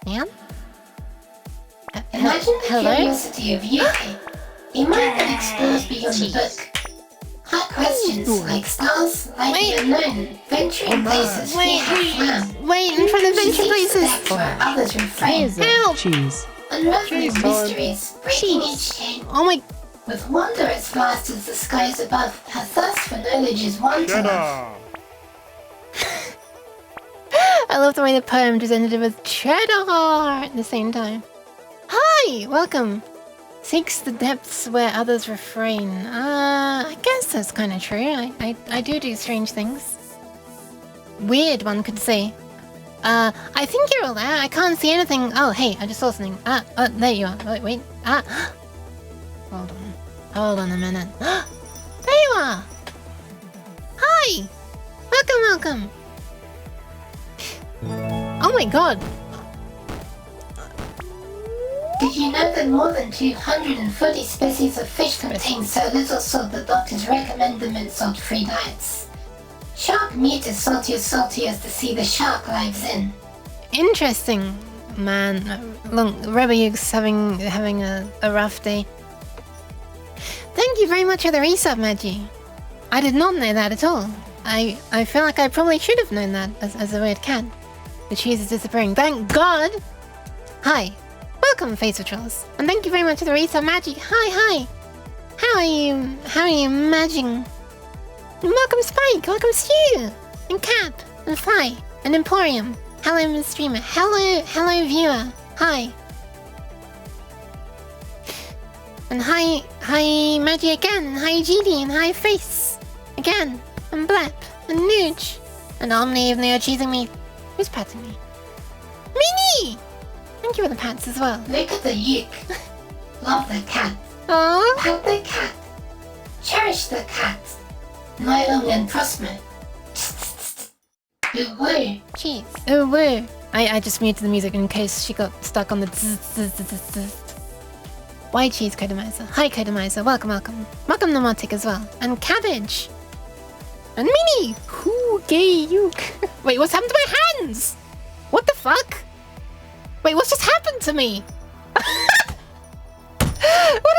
Yeah? Imagine the hello? curiosity of Yuki. He might have explored beyond the book. Her questions like stars, like the unknown, venturing places he had found. Wait, I'm trying to venture places! Depth where others refrain. Help! Cheese. Unraveling mysteries, breaking each chain. Oh my... With wonder as vast as the skies above, her thirst for knowledge is one to love. I love the way the poem just ended with cheddar at the same time. Hi! Welcome! Seeks the depths where others refrain. I guess that's kind of true. I do strange things. Weird, one could say. I think you're all there. I can't see anything. Oh, hey, I just saw something. There you are. Wait. Hold on a minute. There you are! Hi! Welcome! Oh my god! Did you know that more than 240 species of fish contain so little salt that doctors recommend them in salt-free diets? Shark meat is salty as the sea the shark lives in. Interesting, man. Look, Rebelluke's having a rough day. Thank you very much for the resub, Magi. I did not know that at all. I feel like I probably should have known that as a weird cat. The cheese is disappearing. Thank God! Hi. Welcome, Face Patrols. And thank you very much for the resub, Magi. Hi. How are you managing? And welcome, Spike. Welcome, Stu. And Cap. And Fly. And Emporium. Hello, streamer. Hello, viewer. Hi. And hi, Magi again. And hi, GD. And hi, Face. Again. And Blap. And Nooch. And Omni, even though you're cheesing me. Who's patting me? Minnie! Thank you for the pats as well. Look at the yuk. Love the cat. Aww. Pat the cat. Cherish the cat. Lie long and prosper. Ooh-woo. Cheese. Ooh woo. I just muted the music in case she got stuck on the zzz. Why cheese, Codemizer? Hi, Codemizer. Welcome. Welcome, Nomotic as well. And Cabbage. And Minnie. Hoo, gay, yuk. Wait, what's happened to my hands? What the fuck? Wait, what's just happened to me? What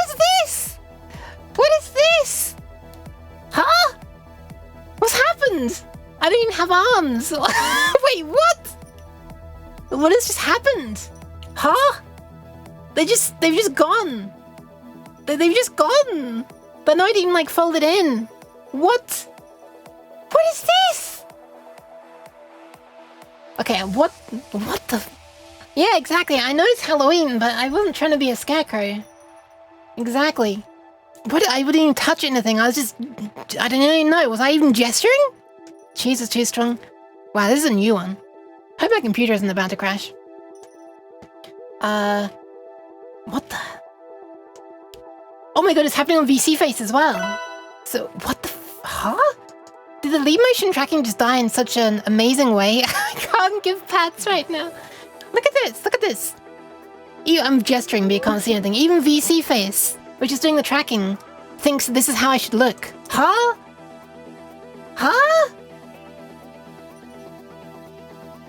is this? What is this? Huh? What's happened? I don't even have arms. Wait, what? What has just happened? Huh? They've just gone. They've just gone. They're not even like folded in. What? What is this? Okay, what the? Yeah, exactly. I know it's Halloween, but I wasn't trying to be a scarecrow. Exactly. What? I wouldn't even touch anything. I didn't even know. Was I even gesturing? Cheese is too strong. Wow, this is a new one. Hope my computer isn't about to crash. What the? Oh my god, it's happening on VC Face as well. So, what the huh? Did the lead motion tracking just die in such an amazing way? I can't give pats right now. Look at this. I'm gesturing, but you can't see anything. Even VC Face, which is doing the tracking, thinks this is how I should look. Huh?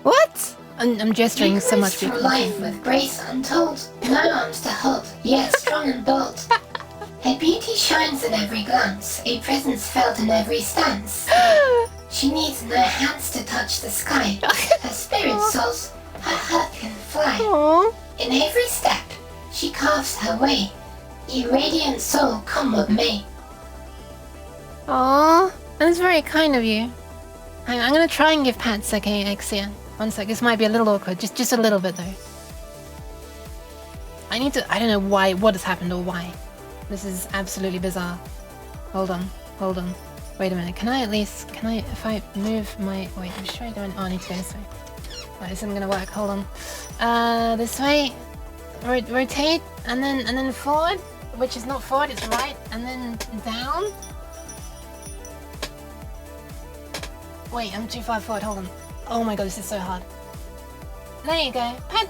What? I'm gesturing so much. Through life with grace untold, no arms to hold, yet strong and bold. Her beauty shines in every glance, a presence felt in every stance. She needs no hands to touch the sky. Her spirit soars, her heart can fly. Aww. In every step, she carves her way. Ye radiant soul, come what may. Aww, that's very kind of you. I'm gonna try and give pats, okay, Exia. One sec, this might be a little awkward, just a little bit though. I don't know what has happened or why. This is absolutely bizarre. Hold on. Wait a minute, if I move my, wait, I'm sure I don't, I need to go this way. Right, this isn't gonna work, hold on. This way, rotate, and then forward, which is not forward, it's right, and then down. Wait, I'm too far forward, hold on. Oh my god, this is so hard. There you go, pat.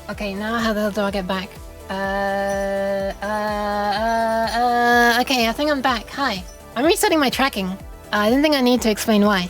Okay, now how the hell do I get back? Okay, I think I'm back. Hi. I'm resetting my tracking. I didn't think I need to explain why.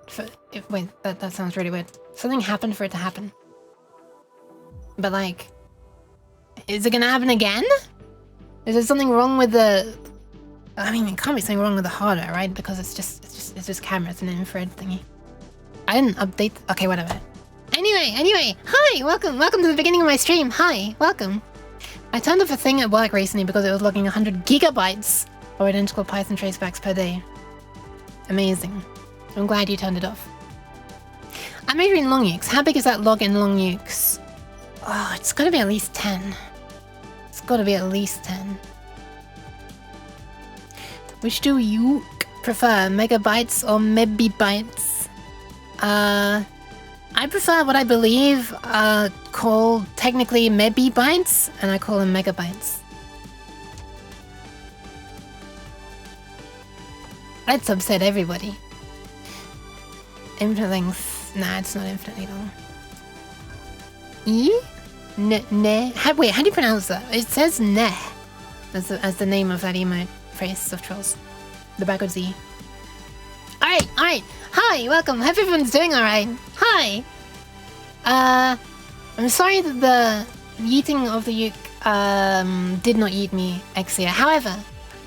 Wait, that sounds really weird. Something happened for it to happen. But like, is it gonna happen again? Is there something wrong with the? I mean, it can't be something wrong with the hardware, right? Because it's just camera. It's an infrared thingy. I didn't update. Okay, whatever. Anyway, hi, welcome to the beginning of my stream. Hi, welcome. I turned off a thing at work recently because it was logging 100 gigabytes of identical Python tracebacks per day. Amazing. I'm glad you turned it off. I'm measuring long ukes. How big is that log in long ukes? Oh, it's gotta be at least 10. It's gotta be at least 10. Which do you prefer, megabytes or mebibytes? I prefer what I believe are called technically mebibytes, and I call them megabytes. I'd subset everybody. Infinite length. Nah, it's not infinitely long. Ne? Wait, how do you pronounce that? It says ne as the name of that emote phrase of trolls. The backwards E. Alright. Hi, welcome. Hope everyone's doing alright. Hi. I'm sorry that the yeeting of the uke did not yeet me, Exia. However,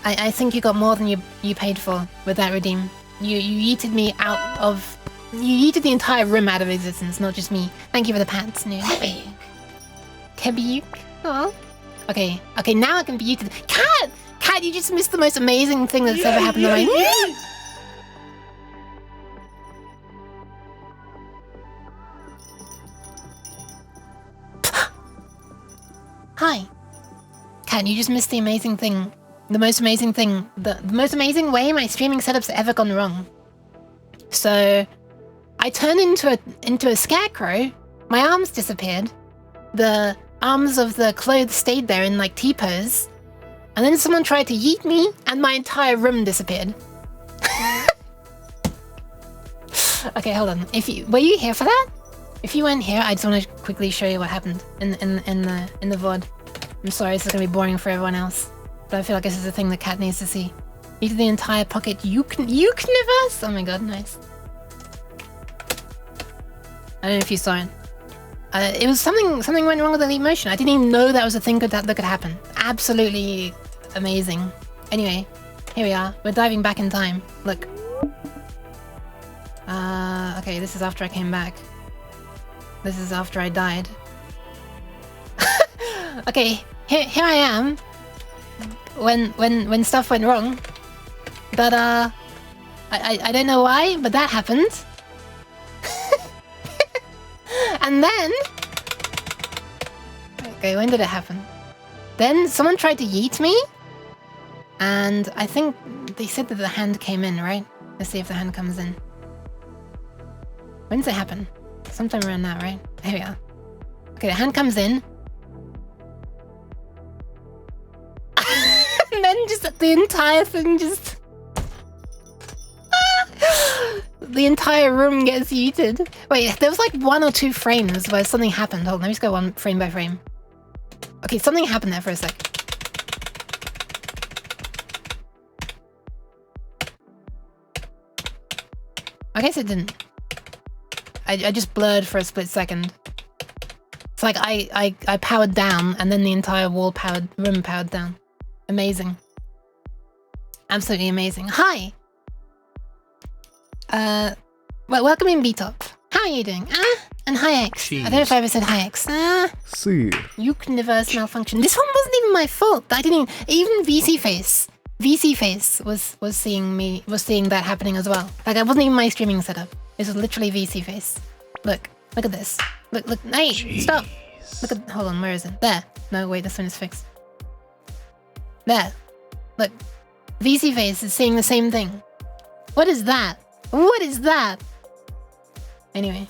I think you got more than you paid for with that redeem. You yeeted me out of... You yeeted the entire room out of existence, not just me. Thank you for the pants, New. Kebiyuk? Oh. Okay, now I can be yeeted. Cat, you just missed the most amazing thing that's ever happened to my... Hi. Cat, you just missed the amazing thing. The most amazing thing. The most amazing way my streaming setup's ever gone wrong. So, I turned into a scarecrow. My arms disappeared. The arms of the clothes stayed there in like T-pose. And then someone tried to yeet me, and my entire room disappeared. Okay, hold on. Were you here for that? If you weren't here, I just want to quickly show you what happened in the VOD. I'm sorry, this is gonna be boring for everyone else, but I feel like this is the thing the cat needs to see. You did the entire pocket universe. Oh my god, nice. I don't know if you saw it. It was something went wrong with the leap motion. I didn't even know that was a thing that could happen. Absolutely amazing. Anyway, here we are. We're diving back in time. Look. Okay, this is after I came back. This is after I died. Okay, here I am. When stuff went wrong. But I don't know why, but that happened. And then... Okay, when did it happen? Then someone tried to yeet me. And I think they said that the hand came in, right? Let's see if the hand comes in. When does it happen? Sometime around now, right? Here we are. Okay, the hand comes in. And then just the entire thing just... The entire room gets yeeted. Wait, there was like 1 or 2 frames where something happened. Hold on, let me just go one frame by frame. Okay, something happened there for a sec. I guess it didn't. I just blurred for a split second. It's like I powered down and then the entire room powered down. Amazing. Absolutely amazing. Hi! Well, welcome in B-Top. How are you doing? And hi X. I don't know if I ever said hi X. See. Universe malfunction. This one wasn't even my fault. I didn't even VC Face. VC Face was seeing that happening as well. Like, it wasn't even my streaming setup. This was literally VC Face. Look at this. Look, hey, jeez. Stop. Look at, hold on, where is it? There. No, wait, this one is fixed. There. Look. VC Face is seeing the same thing. What is that? What is that? Anyway.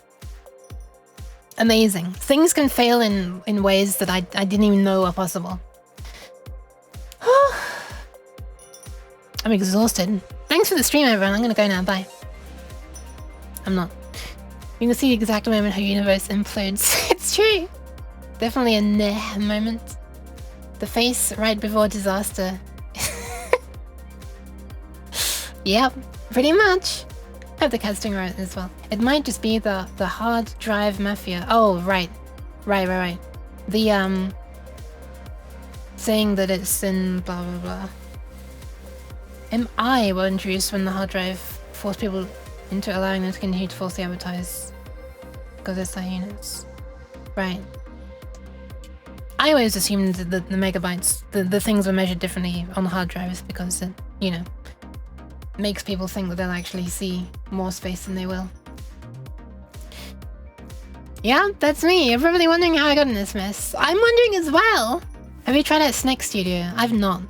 Amazing. Things can fail in ways that I didn't even know were possible. I'm exhausted. Thanks for the stream, everyone. I'm gonna go now. Bye. I'm not. You can see the exact moment her universe implodes. It's true. Definitely a neh moment. The face right before disaster. Yep, pretty much. Hope Have the cat stinger out as well. It might just be the hard drive mafia. Oh, right. Right. The, saying that it's in blah, blah, blah. MI were introduced when the hard drive forced people into allowing them to continue to falsely advertise because it's their units. Right. I always assumed that the megabytes, the things were measured differently on the hard drives because it, you know, makes people think that they'll actually see more space than they will. Yeah, that's me. You're probably wondering how I got in this mess. I'm wondering as well. Have you tried out Snake Studio? I've not.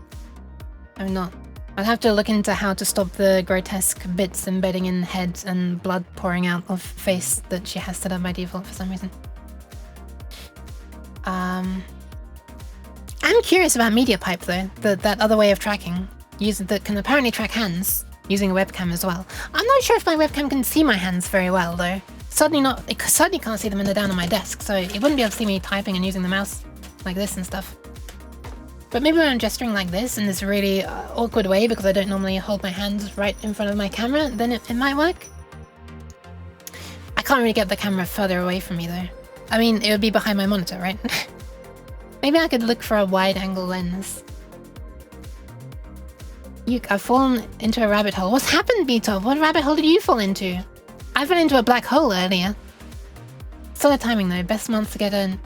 I'd have to look into how to stop the grotesque bits embedding in head and blood pouring out of face that she has set up by default for some reason. I'm curious about MediaPipe though, that other way of tracking, that can apparently track hands using a webcam as well. I'm not sure if my webcam can see my hands very well though. It certainly can't see them when they're down on my desk, so it wouldn't be able to see me typing and using the mouse like this and stuff. But maybe when I'm gesturing like this in this really awkward way because I don't normally hold my hands right in front of my camera, then it might work. I can't really get the camera further away from me though. I mean, it would be behind my monitor, right? Maybe I could look for a wide-angle lens. I've fallen into a rabbit hole. What's happened, Beto? What rabbit hole did you fall into? I fell into a black hole earlier. Solid timing though. Best month to get an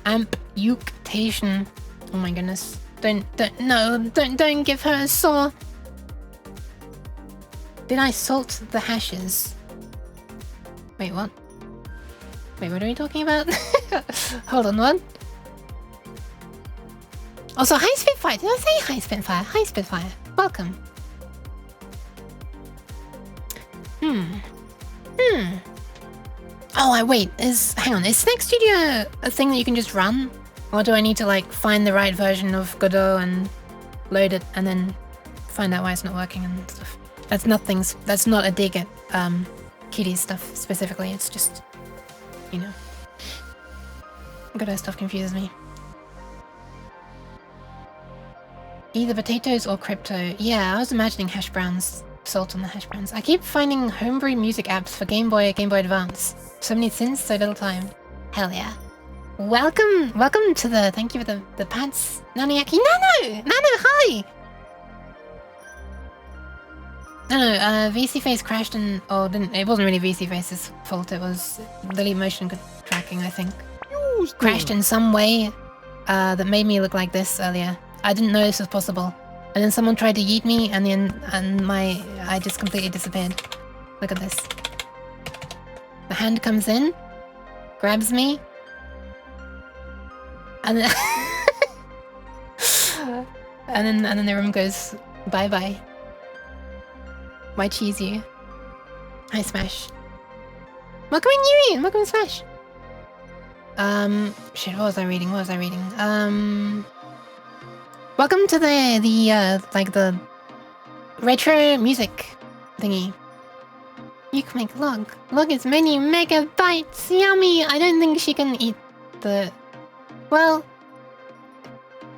amputation. Oh my goodness. Don't give her a sore. Did I salt the hashes? Wait, what? Wait, what are we talking about? Hold on, what? Also, Hi Spitfire. Did I say Hi Spitfire? Hi Spitfire. Welcome. Oh, wait. Hang on. Is Snake Studio a thing that you can just run? Or do I need to, like, find the right version of Godot and load it and then find out why it's not working and stuff? That's not a dig at, Kitty stuff specifically. It's just, you know. Godot stuff confuses me. Either potatoes or crypto. Yeah, I was imagining hash browns. Salt on the hash browns. I keep finding homebrew music apps for Game Boy Advance. So many sins, so little time. Hell yeah. Welcome to the, thank you for the pants. Naniaki. Nano, hi! No, VC Face crashed and, it wasn't really VC Face's fault, it was the leap motion tracking, I think. Crashed in some way, that made me look like this earlier. I didn't know this was possible. And then someone tried to yeet me, and I just completely disappeared. Look at this. The hand comes in, grabs me, and then and then the room goes bye-bye. Why cheese you? Hi Smash. Welcome in Yuri! Welcome to Smash! Shit, what was I reading? Welcome to the retro music thingy. You can make log. Log is many megabytes. Yummy! I don't think she can eat the... Well...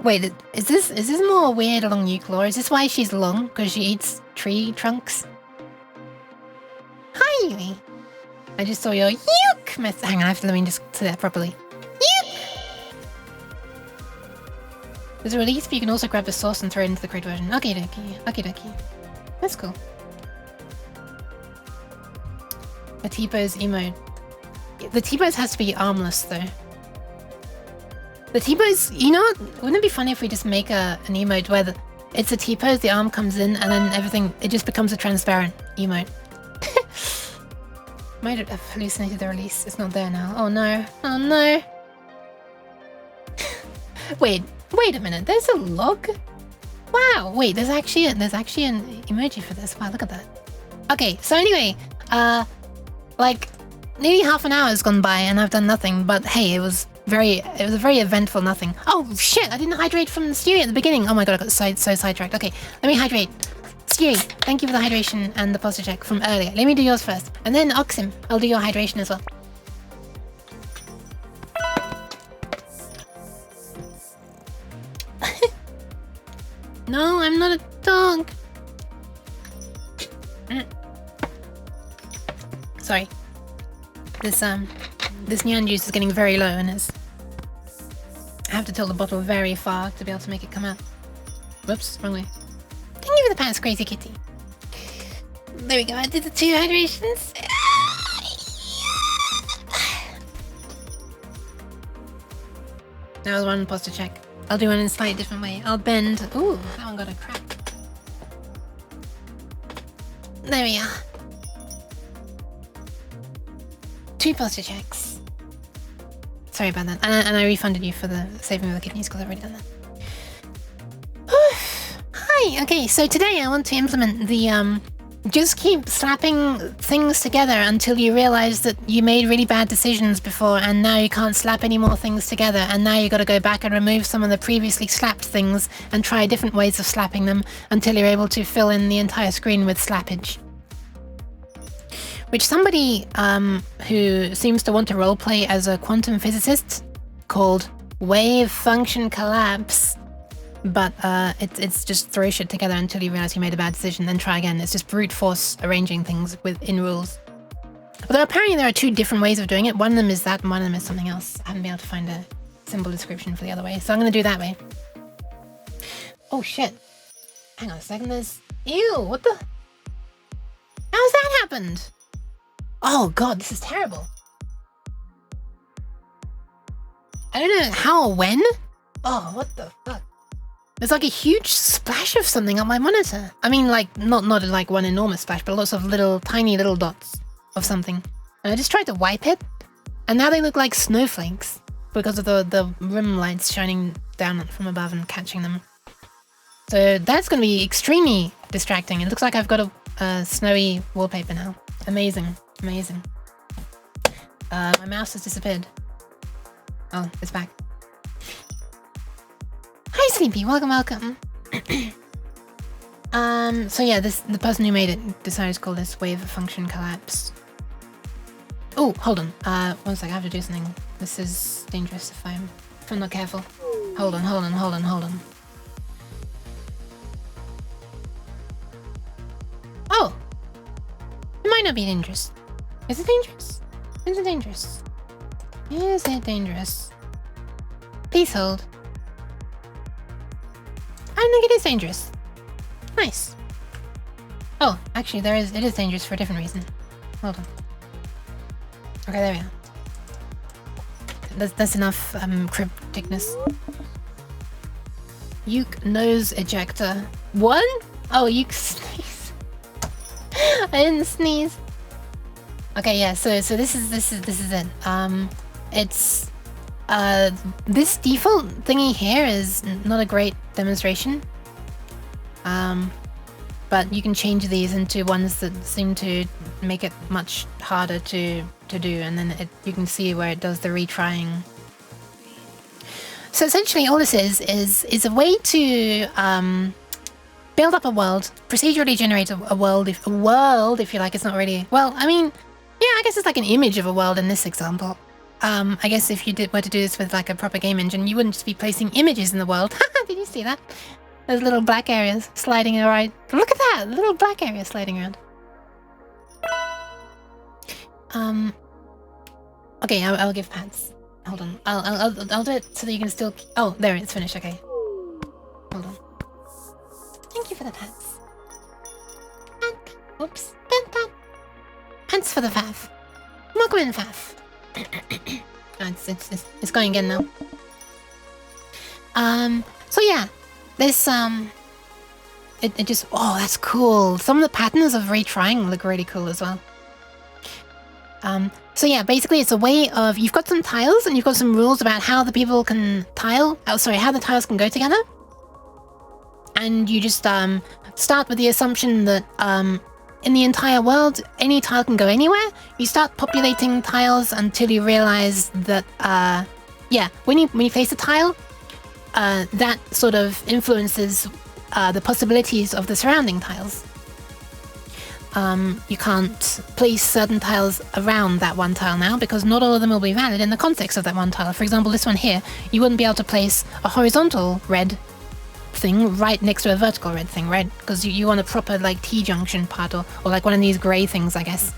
Wait, is this more weird along Euclid? Is this why she's long? Because she eats tree trunks? Hi, Yui! I just saw your yuck mess. Hang on, let me just say that properly. There's a release, but you can also grab the sauce and throw it into the crate version. Okay, dokie. That's cool. A T-pose emote. The T-pose has to be armless, though. The T-pose, you know what? Wouldn't it be funny if we just make an emote where it's a T-pose, the arm comes in, and then everything, it just becomes a transparent emote. Might have hallucinated the release. It's not there now. Oh no. Oh no. Wait a minute, there's a log? Wow, wait, there's actually an emoji for this. Wow, look at that. Okay, so anyway, like nearly half an hour has gone by and I've done nothing, but hey, it was a very eventful nothing. Oh shit, I didn't hydrate from the studio at the beginning. Oh my god, I got so sidetracked. Okay, let me hydrate. Stewie, thank you for the hydration and the posture check from earlier. Let me do yours first. And then Oxim, I'll do your hydration as well. No, I'm not a dog. sorry. This nyan juice is getting very low and I have to tilt the bottle very far to be able to make it come out. Whoops, wrong way. Thank you for the pass, Crazy Kitty. There we go, I did the 2 hydrations. That was one posture check. I'll do one in a slightly different way. I'll bend. Ooh, that one got a crack. There we are. 2 posture checks. Sorry about that. And I refunded you for the saving of the kidneys because I've already done that. Hi! Okay, so today I want to implement the just keep slapping things together until you realize that you made really bad decisions before and now you can't slap any more things together and now you got to go back and remove some of the previously slapped things and try different ways of slapping them until you're able to fill in the entire screen with slappage. Which somebody who seems to want to roleplay as a quantum physicist called Wave Function Collapse. But it's just throw shit together until you realize you made a bad decision, then try again. It's just brute force arranging things within rules. Although apparently there are 2 different ways of doing it. One of them is that, and one of them is something else. I haven't been able to find a simple description for the other way, so I'm going to do that way. Oh shit. Hang on a second, there's... Ew, what the... How's that happened? Oh god, this is terrible. I don't know how or when. Oh, what the fuck? There's like a huge splash of something on my monitor. I mean, like, not like one enormous splash, but lots of little, tiny little dots of something. And I just tried to wipe it, and now they look like snowflakes because of the rim lights shining down from above and catching them. So that's going to be extremely distracting. It looks like I've got a snowy wallpaper now. Amazing, amazing. My mouse has disappeared. Oh, it's back. Hi Sleepy, welcome. So yeah, the person who made it decided to call this Wave Function Collapse. Oh, hold on. 1 sec, I have to do something. This is dangerous if I'm not careful. Hold on. Oh! It might not be dangerous. Is it dangerous? Is it dangerous? Is it dangerous? Please hold. I don't think it is dangerous. Nice. Oh, actually, it is dangerous for a different reason. Hold on. Okay, there we are. That's enough crypticness. Uke nose ejector. What? Oh, Uke sneeze. I didn't sneeze. Okay, yeah. So this is it. It's this default thingy here is not a great demonstration. But you can change these into ones that seem to make it much harder to do, and then you can see where it does the retrying. So essentially all this is a way to build up a world, procedurally generate a world if you like. It's not really, well, I mean, yeah, I guess it's like an image of a world in this example. I guess if you were to do this with like a proper game engine, you wouldn't just be placing images in the world. Did you see that? Those little black areas sliding around. Look at that! Little black area sliding around. Okay, I'll give pats. Hold on. I'll do it so that you can still... Oh, there, it's finished. Okay. Hold on. Thank you for the pats. Oops. Pants for the faff. Welcome in, faff. It's going again now. So yeah. This, it just, oh, that's cool. Some of the patterns of retrying look really cool as well. So yeah, basically it's a way of, you've got some tiles and you've got some rules about how the people can how the tiles can go together. And you just, start with the assumption that, in the entire world, any tile can go anywhere. You start populating tiles until you realize that, yeah, when you place a tile, that sort of influences the possibilities of the surrounding tiles. You can't place certain tiles around that one tile now because not all of them will be valid in the context of that one tile. For example, this one here, you wouldn't be able to place a horizontal red thing right next to a vertical red thing, right? Because you want a proper like T-junction part or like one of these grey things, I guess.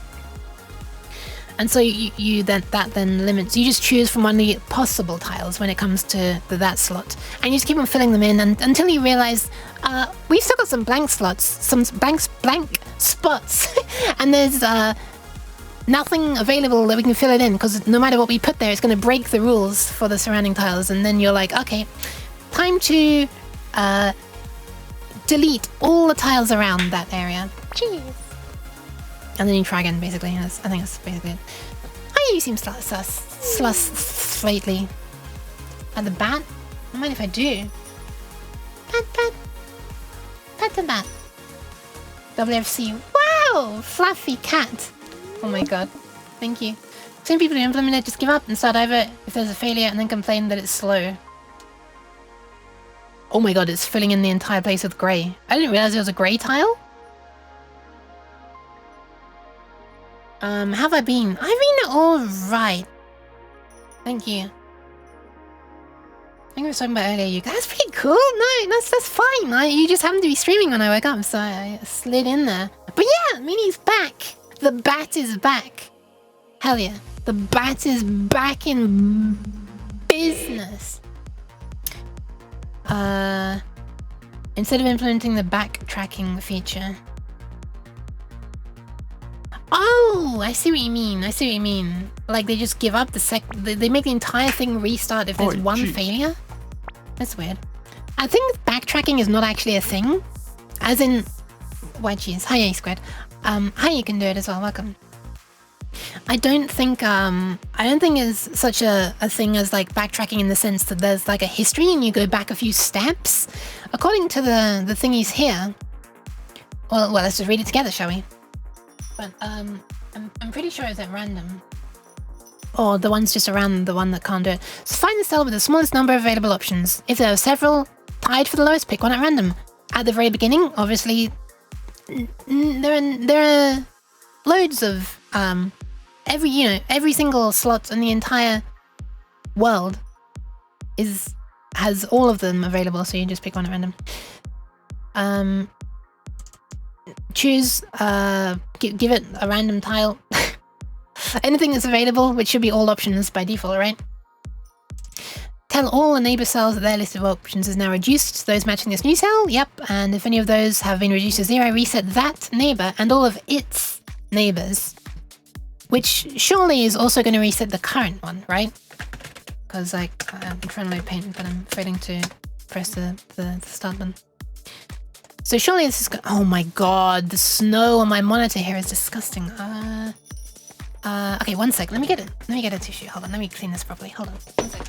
And so that then limits. You just choose from one of the possible tiles when it comes to that slot, and you just keep on filling them in until you realize we've still got some blank slots, some blank spots, and there's nothing available that we can fill it in, because no matter what we put there, it's going to break the rules for the surrounding tiles. And then you're like, okay, time to delete all the tiles around that area. Jeez. And then you try again, basically. I think that's basically it. Oh, you seem sus lately. At the bat? I don't mind if I do. Pat the bat. WFC. Wow! Fluffy cat. Oh my god. Thank you. Some people who implement it just give up and start over if there's a failure and then complain that it's slow. Oh my god, it's filling in the entire place with grey. I didn't realize there was a grey tile. Have I been? I've been alright. Thank you. I think we were talking about earlier. You guys, pretty cool. No, that's fine. You just happened to be streaming when I woke up, so I slid in there. But yeah, Minnie's back. The bat is back. Hell yeah. The bat is back in business. Instead of implementing the backtracking feature. Oh, I see what you mean. Like they just give up they make the entire thing restart if there's one failure? That's weird. I think backtracking is not actually a thing. As in, white cheese. Hi, A-Squared. Hi, you can do it as well. Welcome. I don't think it's such a thing as like backtracking in the sense that there's like a history and you go back a few steps. According to the thingies here. Well, let's just read it together, shall we? But I'm pretty sure it's at random. Or the one's just around the one that can't do it. So find the cell with the smallest number of available options. If there are several tied for the lowest, pick one at random. At the very beginning, obviously, there are loads of every single slot in the entire world has all of them available. So you just pick one at random. Choose, give it a random tile. Anything that's available, which should be all options by default, right? Tell all the neighbor cells that their list of options is now reduced. Those matching this new cell, yep. And if any of those have been reduced to 0, reset that neighbor and all of its neighbors. Which surely is also going to reset the current one, right? Because like, I'm trying to load paint, but I'm failing to press the start button. So surely this is oh my god, the snow on my monitor here is disgusting. Okay, 1 sec. Let me get a tissue. Hold on, let me clean this properly. Hold on. 1 sec.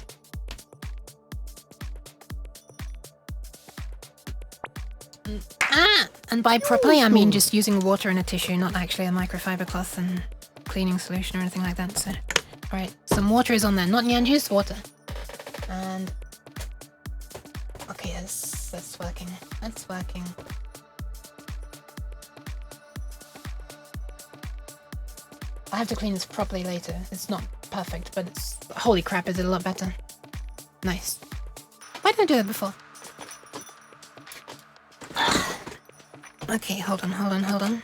And by properly, I mean just using water and a tissue, not actually a microfiber cloth and cleaning solution or anything like that. So, alright, some water is on there. Not Nyan juice, water. And okay, that's working. That's working. I have to clean this properly later. It's not perfect, but it's... Holy crap, is it a lot better. Nice. Why didn't I do that before? Okay, hold on.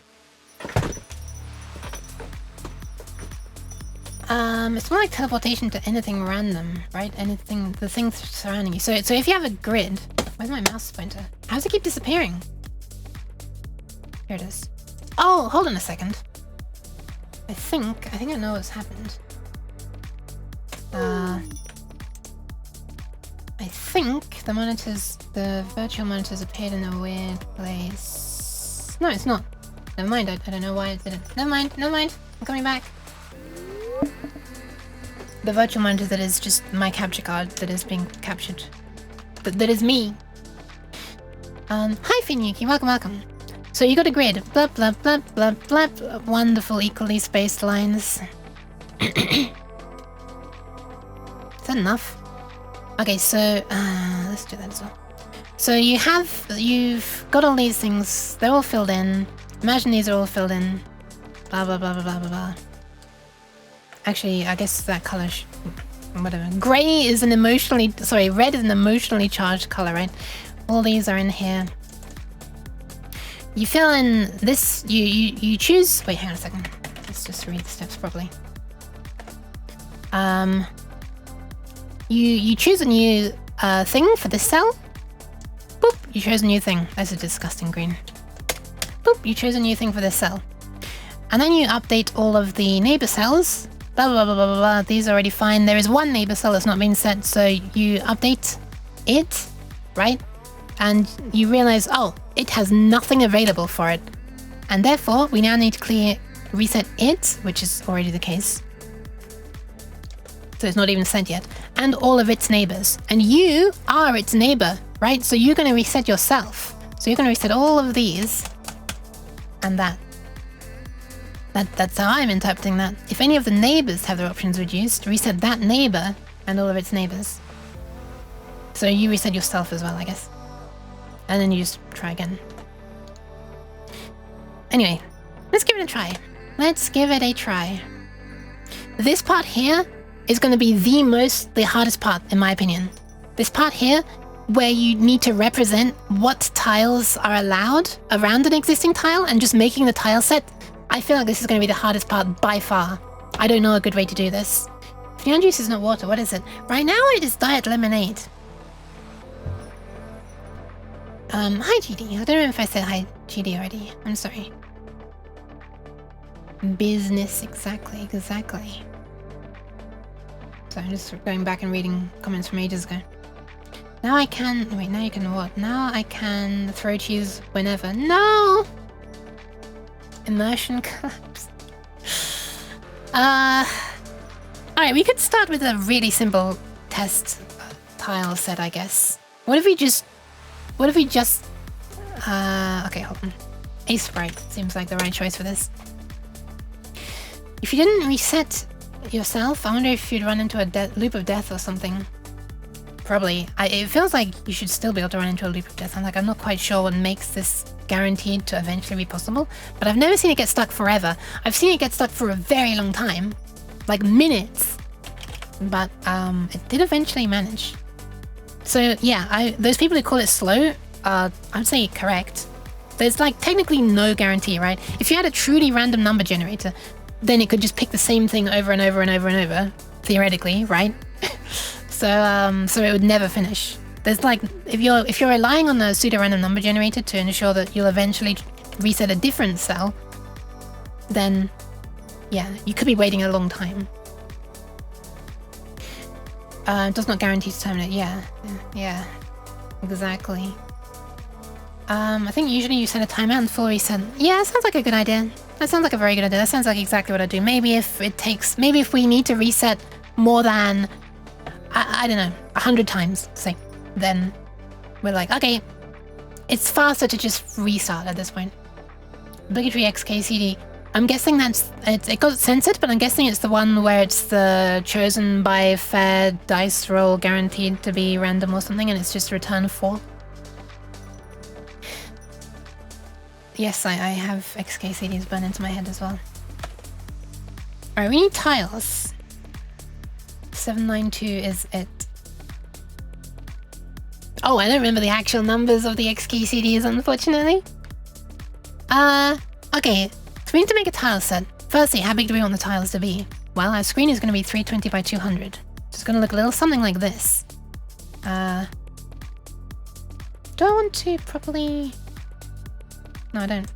It's more like teleportation to anything random, right? Anything, the things surrounding you. So if you have a grid... Where's my mouse pointer? How does it keep disappearing? Here it is. Oh, hold on a second. I think I know what's happened. I think the virtual monitors appeared in a weird place. No, it's not. Never mind, I don't know why it didn't. Never mind, I'm coming back. The virtual monitor that is just my capture card that is being captured. That is me. Hi Finuki, welcome. So you got a grid. Blah, blah, blah, blah, blah. Wonderful, equally spaced lines. Is that enough? Okay, so let's do that as well. So you've got all these things. They're all filled in. Imagine these are all filled in. Blah, blah, blah, blah, blah, blah, blah. Actually, I guess that color whatever. Grey is an red is an emotionally charged color, right? All these are in here. You fill in this, you choose, wait, hang on a second. Let's just read the steps properly. You choose a new thing for this cell. Boop, you chose a new thing. That's a disgusting green. Boop, you chose a new thing for this cell. And then you update all of the neighbor cells. Blah, blah, blah, blah, blah, blah. These are already fine. There is one neighbor cell that's not been set, so you update it, right? And you realize, oh, it has nothing available for it. And therefore, we now need to reset it, which is already the case. So it's not even sent yet. And all of its neighbors. And you are its neighbor, right? So you're going to reset yourself. So you're going to reset all of these and that. That's how I'm interpreting that. If any of the neighbors have their options reduced, reset that neighbor and all of its neighbors. So you reset yourself as well, I guess. And then you just try again. Anyway, let's give it a try. Let's give it a try. This part here is going to be the hardest part, in my opinion. This part here, where you need to represent what tiles are allowed around an existing tile and just making the tile set. I feel like this is going to be the hardest part by far. I don't know a good way to do this. Neon juice is not water, what is it? Right now it is diet lemonade. Hi GD. I don't know if I said hi GD already. I'm sorry. Business, exactly. So I'm just going back and reading comments from ages ago. Now I can... Wait, now you can what? Now I can throw cheese whenever. No! Immersion collapse. Alright, we could start with a really simple test tile set, I guess. What if we just... okay, hold on. A sprite seems like the right choice for this. If you didn't reset yourself, I wonder if you'd run into a loop of death or something. Probably. It feels like you should still be able to run into a loop of death. I'm not quite sure what makes this guaranteed to eventually be possible, but I've never seen it get stuck forever. I've seen it get stuck for a very long time, like minutes, but it did eventually manage. So yeah, those people who call it slow, I'd say correct. There's like technically no guarantee, right? If you had a truly random number generator, then it could just pick the same thing over and over and over and over, theoretically, right? So it would never finish. There's like, if you're relying on the pseudo-random number generator to ensure that you'll eventually reset a different cell, then yeah, you could be waiting a long time. It does not guarantee to terminate. Yeah, exactly. I think usually you set a timeout and full reset. Yeah, that sounds like a good idea. That sounds like a very good idea. That sounds like exactly what I do. Maybe if we need to reset more than, I don't know, 100 times, say, then we're like, okay, it's faster to just restart at this point. Obligatory XKCD. I'm guessing it got censored, but I'm guessing it's the one where it's the chosen by fair dice roll guaranteed to be random or something, and it's just return 4. Yes, I have XKCDs burned into my head as well. Alright, we need tiles. 792 is it. Oh, I don't remember the actual numbers of the XKCDs, unfortunately. Okay. So we need to make a tile set. Firstly, how big do we want the tiles to be? Well, our screen is going to be 320 by 200. It's going to look a little something like this. Do I want to properly... No, I don't.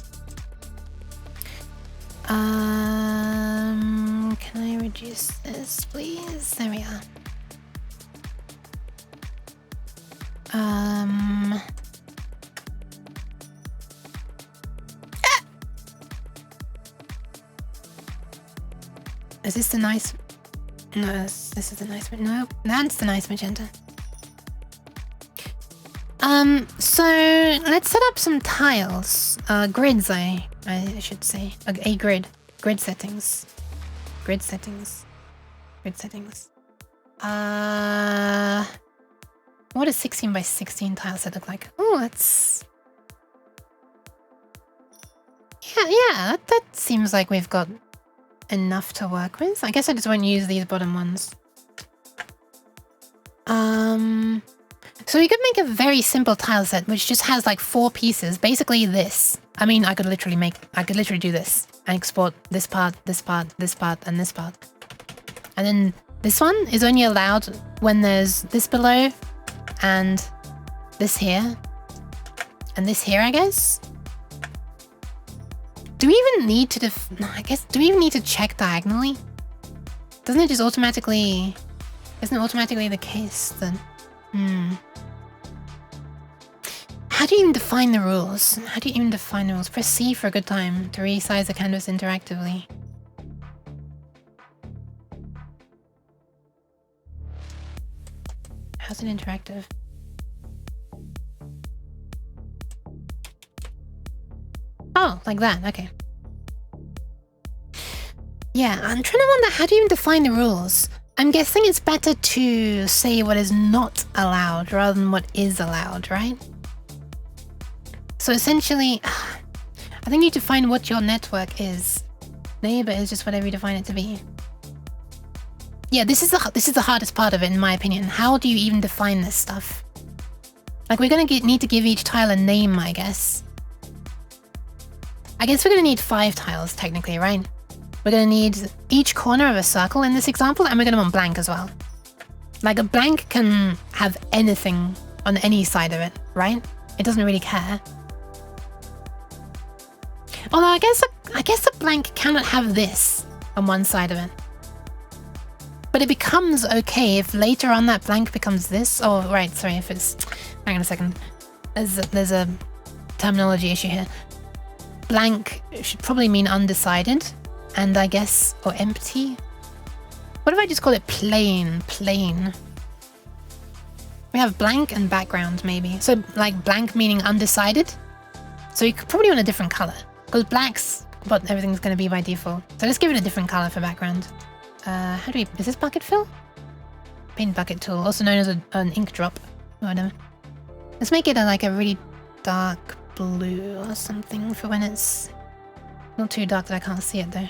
Can I reduce this, please? There we are. Is this the nice... No, this is the nice... No, that's the nice magenta. So let's set up some tiles. Grids, I should say. A grid. Grid settings. Grid settings. Grid settings. What does 16 by 16 tile set look like? Oh, that's... Yeah, that seems like we've got enough to work with. I guess I just won't use these bottom ones. So we could make a very simple tile set which just has like 4 pieces, basically this. I mean, I could literally do this and export this part, this part, this part, and this part. And then This one is only allowed when there's this below and this here and this here, I guess. Do we even need to no, I guess, do we even need to check diagonally? Doesn't it just automatically... Isn't it automatically the case then? How do you even define the rules? How do you even define the rules? Press C for a good time to resize the canvas interactively. How's it interactive? Oh, like that, okay. Yeah, I'm trying to wonder, how do you even define the rules? I'm guessing it's better to say what is not allowed rather than what is allowed, right? So essentially, I think you define what your network is. Neighbor is just whatever you define it to be. Yeah, this is the hardest part of it, in my opinion. How do you even define this stuff? Like, we're gonna need to give each tile a name, I guess. I guess we're gonna need 5 tiles, technically, right? We're gonna need each corner of a circle in this example, and we're gonna want blank as well. Like, a blank can have anything on any side of it, right? It doesn't really care. Although I guess a blank cannot have this on one side of it. But it becomes okay if later on that blank becomes this. Oh, right, sorry, if it's... Hang on a second. There's a terminology issue here. Blank should probably mean undecided. And I guess... Or empty? What if I just call it plain? Plain. We have blank and background, maybe. So, like, blank meaning undecided. So you could probably want a different color. Because black's what everything's going to be by default. So let's give it a different color for background. How do we... Is this bucket fill? Paint bucket tool, also known as an ink drop. Or whatever. Let's make it like a really dark blue or something for when it's... Not too dark that I can't see it though.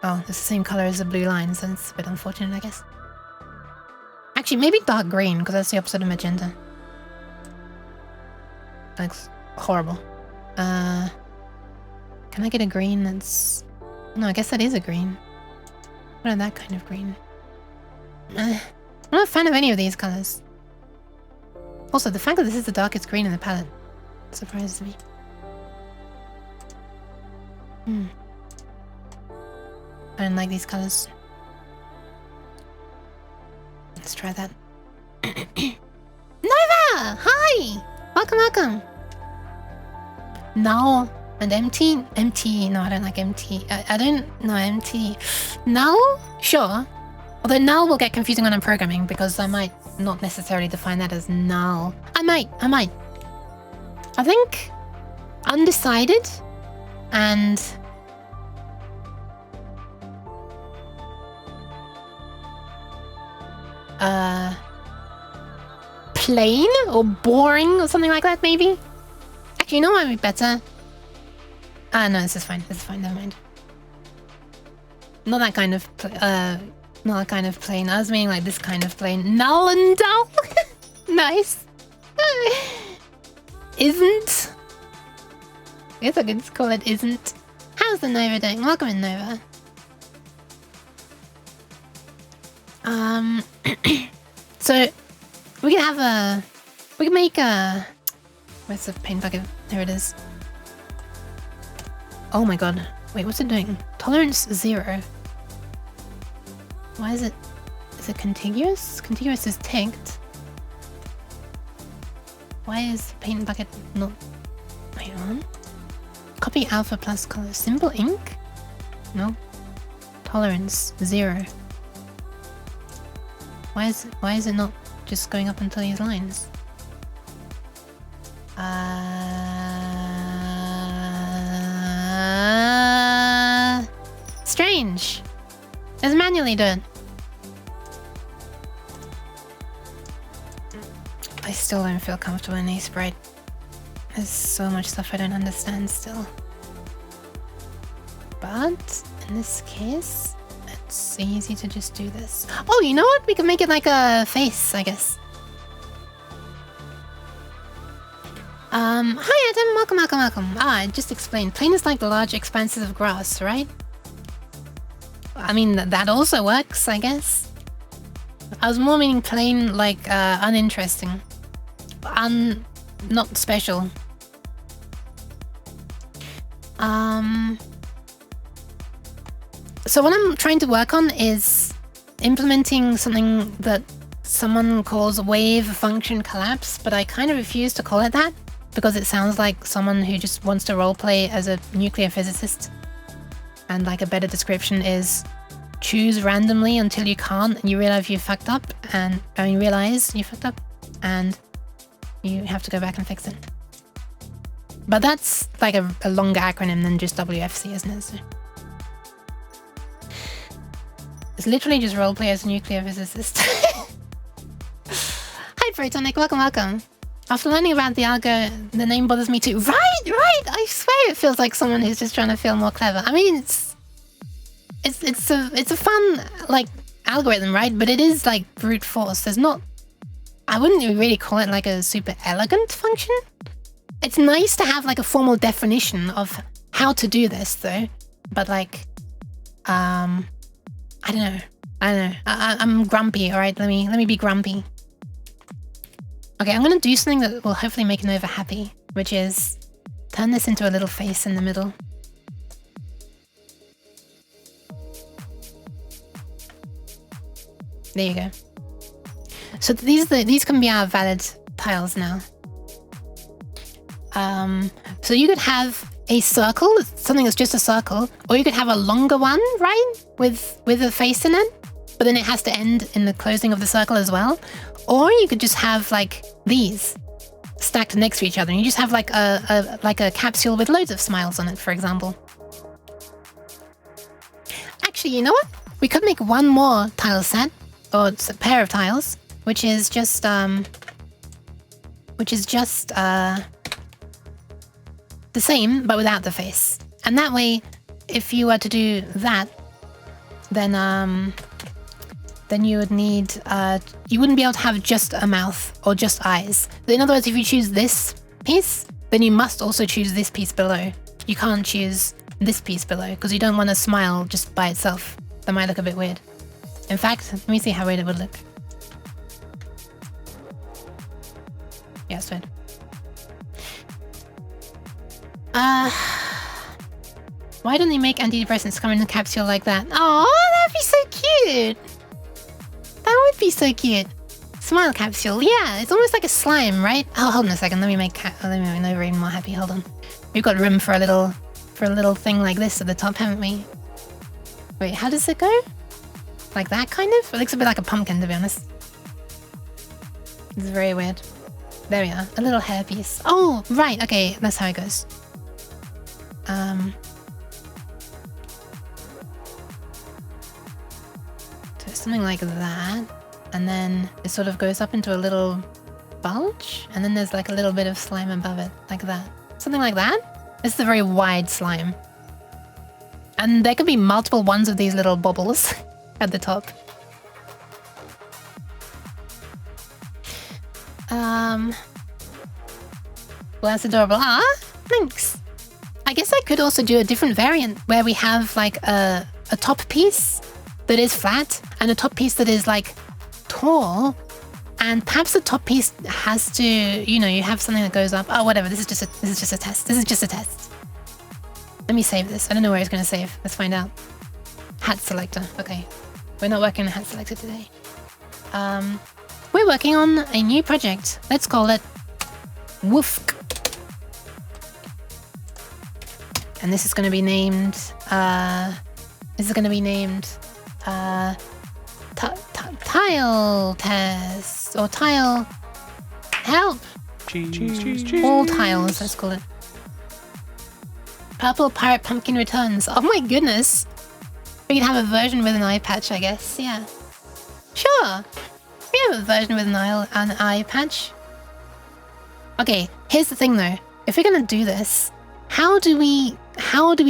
Oh, it's the same color as the blue line, so it's a bit unfortunate, I guess. Actually, maybe dark green, because that's the opposite of magenta. Looks horrible. Can I get a green that's... No, I guess that is a green. What are that kind of green? I'm not a fan of any of these colors. Also, the fact that this is the darkest green in the palette surprises me. I don't like these colors. Let's try that. Nova! Hi! Welcome, welcome. Null and empty. Empty. No, I don't like empty. I don't... No, empty. Null? Sure. Although null will get confusing when I'm programming because I might not necessarily define that as null. I might. I think undecided and... plain or boring or something like that, maybe? Actually, you know what might be better? No, this is fine. Never mind. Not that kind of not that kind of plain. I was meaning like this kind of plain. Null and dull. Nice. Isn't. I guess I could just call it isn't. How's the Nova doing? Welcome in, Nova. So we can have a... We can make a... Where's the paint bucket? There it is. Oh my god. Wait, what's it doing? Tolerance 0. Why is it... Is it contiguous? Contiguous is ticked. Why is the paint bucket not... Wait on. Copy alpha plus color. Simple ink? No. Tolerance 0. Why is it not just going up until these lines? Strange. Let's manually do it. I still don't feel comfortable in these sprite. There's so much stuff I don't understand still. But in this case, it's easy to just do this. Oh, you know what? We can make it like a face, I guess. Hi Adam, welcome. I just explained. Plain is like the large expanses of grass, right? I mean, that also works, I guess. I was more meaning plain, like, uninteresting. Not special. So what I'm trying to work on is implementing something that someone calls wave function collapse, but I kind of refuse to call it that because it sounds like someone who just wants to roleplay as a nuclear physicist. And like a better description is choose randomly until you can't and you realize you fucked up and you have to go back and fix it. But that's like a longer acronym than just WFC, isn't it? So it's literally just roleplay as a nuclear physicist. Hi Protonic, welcome. After learning about the algo, the name bothers me too. Right! I swear it feels like someone who's just trying to feel more clever. I mean, it's a fun, like, algorithm, right? But it is like brute force. There's not... I wouldn't really call it like a super elegant function. It's nice to have like a formal definition of how to do this though. But like, I don't know. I'm grumpy, alright? Let me be grumpy. Okay, I'm gonna do something that will hopefully make Nova happy, which is turn this into a little face in the middle. There you go. So these can be our valid tiles now. So you could have a circle, something that's just a circle, or you could have a longer one, right? With a face in it, but then it has to end in the closing of the circle as well. Or you could just have like these stacked next to each other, and you just have like a capsule with loads of smiles on it, for example. Actually, you know what? We could make one more tile set, or a pair of tiles, which is just the same, but without the face. And that way, if you were to do that, then you would need, you wouldn't be able to have just a mouth or just eyes. In other words, if you choose this piece, then you must also choose this piece below. You can't choose this piece below because you don't want to smile just by itself. That might look a bit weird. In fact, let me see how weird it would look. Yeah, it's weird. Why don't they make antidepressants come in a capsule like that? Oh, that'd be so cute. That would be so cute. Smile capsule, yeah, it's almost like a slime, right? Oh, hold on a second. Let me make Nova even more happy. Hold on. We've got room for a little thing like this at the top, haven't we? Wait, how does it go? Like that, kind of? It looks a bit like a pumpkin, to be honest. It's very weird. There we are. A little hairpiece. Oh, right. Okay, that's how it goes. So something like that, and then it sort of goes up into a little bulge, and then there's like a little bit of slime above it, like that. Something like that. This is a very wide slime. And there could be multiple ones of these little bubbles at the top. Well, that's adorable. Ah, thanks. I guess I could also do a different variant where we have like a top piece that is flat and a top piece that is like tall, and perhaps the top piece has to, you know, you have something that goes up. Oh, whatever. This is just a test. Let me save this. I don't know where it's going to save. Let's find out. Hat selector. Okay, we're not working on hat selector today. We're working on a new project. Let's call it WFC. And this is going to be named, tile test, or tile help. All tiles, let's call it. Purple Pirate Pumpkin returns. Oh my goodness. We can have a version with an eye patch, I guess. Yeah. Sure. We have a version with an eye patch. Okay, here's the thing though. If we're going to do this, how do we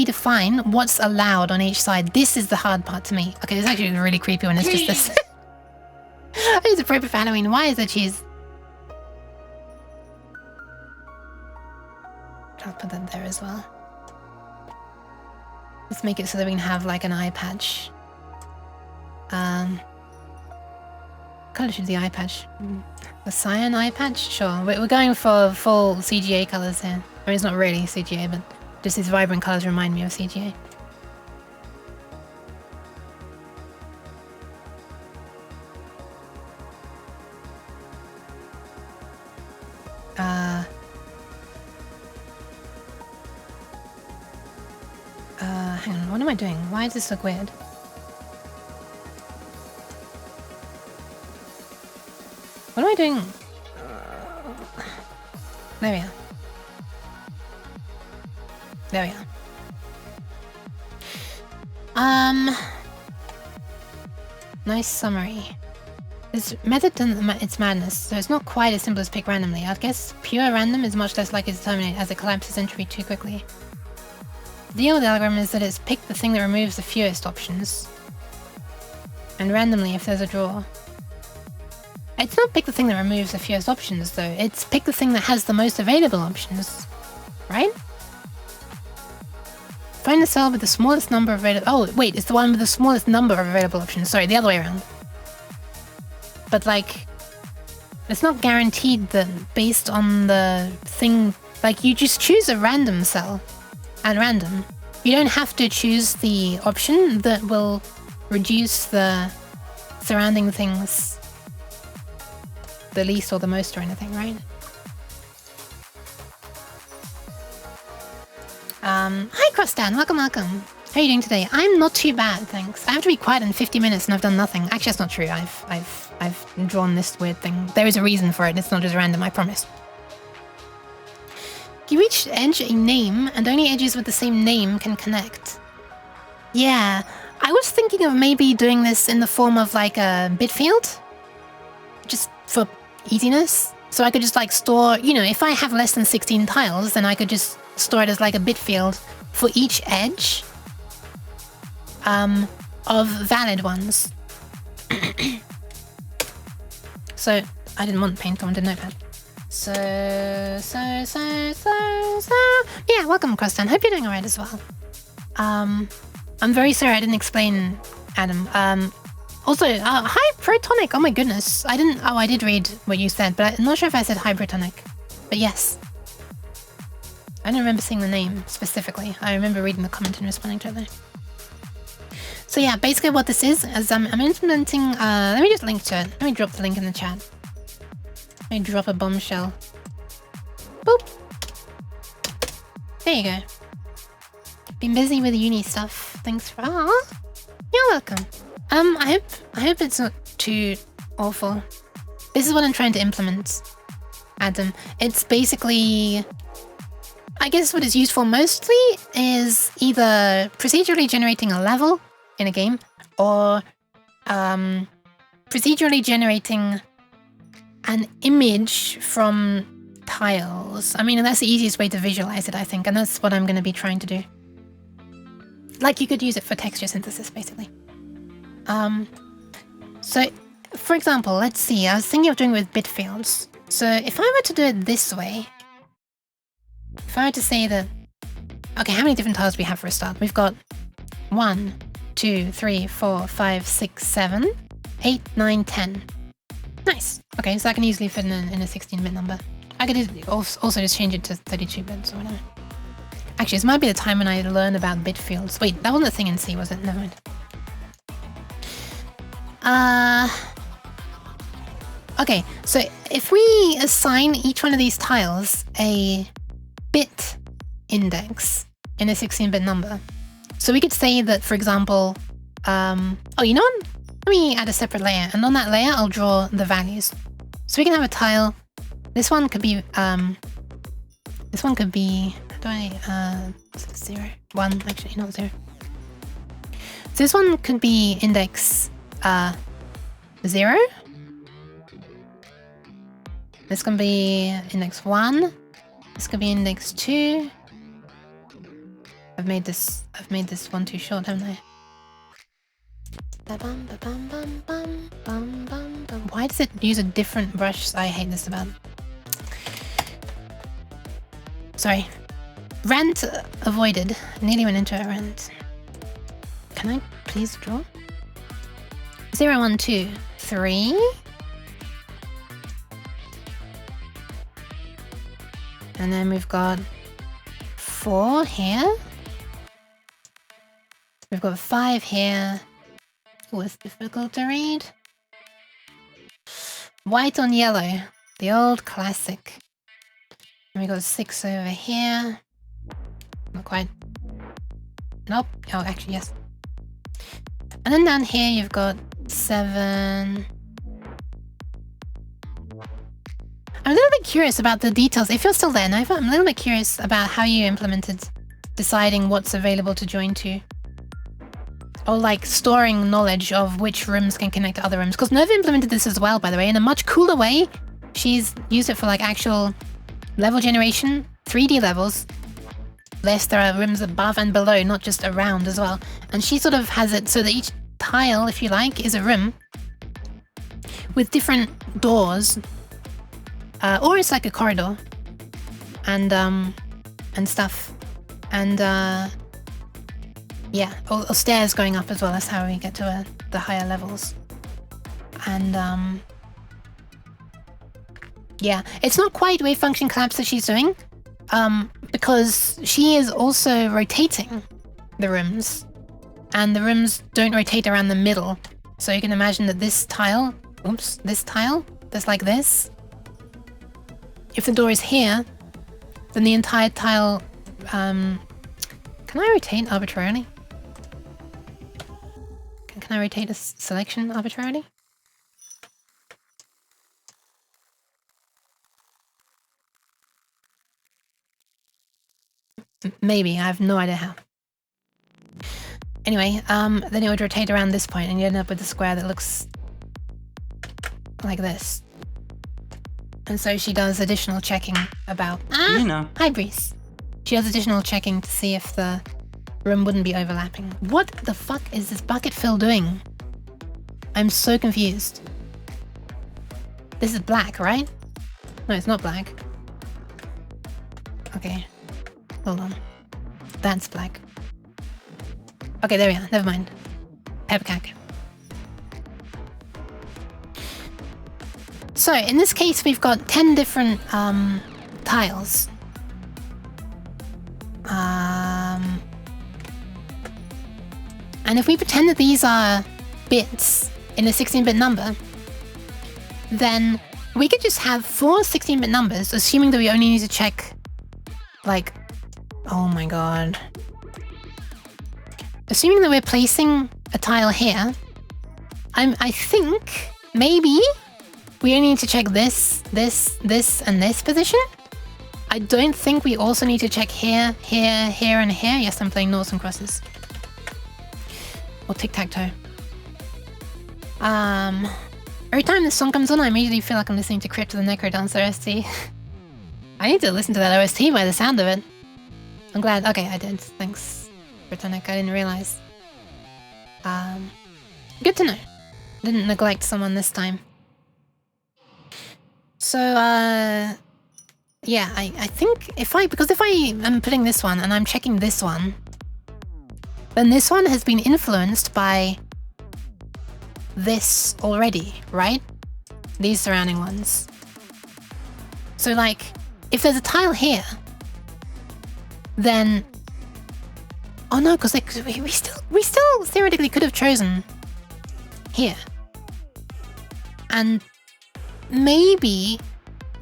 define what's allowed on each side? This is the hard part to me. Okay, it's actually really creepy when it's just this. It's appropriate for Halloween. Why is there cheese? I'll put that there as well. Let's make it so that we can have like an eye patch Color should be the eye patch. The cyan eye patch? Sure. We're going for full CGA colors here. I mean, it's not really CGA, but just these vibrant colors remind me of CGA. Hang on, what am I doing? Why does this look weird? What am I doing? There we are. There we are. Nice summary. This method it's madness, so it's not quite as simple as pick randomly. I guess pure random is much less likely to terminate as it collapses entropy too quickly. The deal with the algorithm is that it's pick the thing that removes the fewest options. And randomly if there's a draw. It's not pick the thing that removes the fewest options though, it's pick the thing that has the most available options. Right? Find the cell with the smallest number of available— oh wait, it's the one with the smallest number of available options. Sorry, the other way around. But like, it's not guaranteed that based on the thing, like you just choose a random cell at random. You don't have to choose the option that will reduce the surrounding things the least or the most or anything, right? Hi Crostan, welcome. How are you doing today? I'm not too bad, thanks. I have to be quiet in 50 minutes and I've done nothing. Actually, that's not true. I've drawn this weird thing. There is a reason for it. It's not just random, I promise. Give each edge a name, and only edges with the same name can connect. Yeah, I was thinking of maybe doing this in the form of like a bit field. Just for easiness. So I could just like store, you know, if I have less than 16 tiles, then I could just store it as like a bit field for each edge of valid ones. So I didn't want paint, I wanted notepad. So yeah, welcome Crostan. Hope you're doing alright as well. I'm very sorry I didn't explain Adam. Also, hi Protonic. Oh my goodness, I did read what you said, but I'm not sure if I said hi Protonic. But yes, I don't remember seeing the name specifically. I remember reading the comment and responding to it though. So yeah, basically what this is I'm implementing, let me just link to it. Let me drop the link in the chat. Let me drop a bombshell. Boop. There you go. Been busy with uni stuff. Thanks for— you're welcome. I hope it's not too awful. This is what I'm trying to implement, Adam. It's basically— I guess what it's used for mostly is either procedurally generating a level in a game or procedurally generating an image from tiles. I mean, that's the easiest way to visualize it, I think, and that's what I'm going to be trying to do. Like, you could use it for texture synthesis, basically. So, for example, let's see, I was thinking of doing it with bit fields. So, if I were to do it this way, if I were to say that— okay, how many different tiles do we have for a start? We've got 1, 2, 3, 4, 5, 6, 7, 8, 9, 10. Nice. Okay, so I can easily fit in a 16-bit number. I could also just change it to 32 bits or whatever. Actually, this might be the time when I learn about bit fields. Wait, that wasn't a thing in C, was it? Never mind. Okay, so if we assign each one of these tiles a bit index in a 16-bit number, so we could say that, for example, oh, you know what? Let me add a separate layer, and on that layer, I'll draw the values. So we can have a tile. This one could be, how do I, 0, 1, actually, not 0. So this one could be index, 0. This can be index 1. This could be index 2. I've made this one too short, haven't I? Why does it use a different brush? I hate this about. Sorry. Rant avoided. Nearly went into a rant. Can I please draw? 0, 1, 2, 3. And then we've got 4 here. We've got 5 here. Oh, it's difficult to read. White on yellow, the old classic. And we got 6 over here. Not quite. Nope. Oh, actually, yes. And then down here you've got 7. I'm a little bit curious about the details. If you're still there, Nova, I'm a little bit curious about how you implemented deciding what's available to join to. Or like storing knowledge of which rooms can connect to other rooms. Because Nova implemented this as well, by the way, in a much cooler way. She's used it for like actual level generation, 3D levels. Less there are rooms above and below, not just around as well. And she sort of has it so that each tile, if you like, is a room with different doors. Or it's like a corridor. And stuff. And yeah, or stairs going up as well. That's how we get to the higher levels. And yeah, it's not quite wave function collapse that she's doing, because she is also rotating the rooms, and the rooms don't rotate around the middle. So you can imagine that this tile, oops, this tile, that's like this. If the door is here, then the entire tile, can I rotate arbitrarily? Can I rotate a selection arbitrarily? Maybe, I have no idea how. Anyway, then it would rotate around this point and you end up with a square that looks like this. And so she does additional checking about... You know. Hi, Breeze. She does additional checking to see if the room wouldn't be overlapping. What the fuck is this bucket fill doing? I'm so confused. This is black, right? No, it's not black. Okay. Hold on. That's black. Okay, there we are. Never mind. Peppercack. So, in this case, we've got 10 different tiles. And if we pretend that these are bits in a 16-bit number, then we could just have 4 16-bit numbers, assuming that we only need to check, like, oh my god. Assuming that we're placing a tile here, I think maybe we only need to check this, and this position. I don't think we also need to check here, here, here, and here. Yes, I'm playing noughts and crosses. Or tic-tac-toe. Every time this song comes on, I immediately feel like I'm listening to Crypt of the Necrodancer OST. I need to listen to that OST by the sound of it. I'm glad. Okay, I did. Thanks, Britannic. I didn't realize. Good to know. Didn't neglect someone this time. So, yeah, I think if I am putting this one and I'm checking this one, then this one has been influenced by this already, right? These surrounding ones. So, like, if there's a tile here, then... Oh no, because we still theoretically could have chosen here. And maybe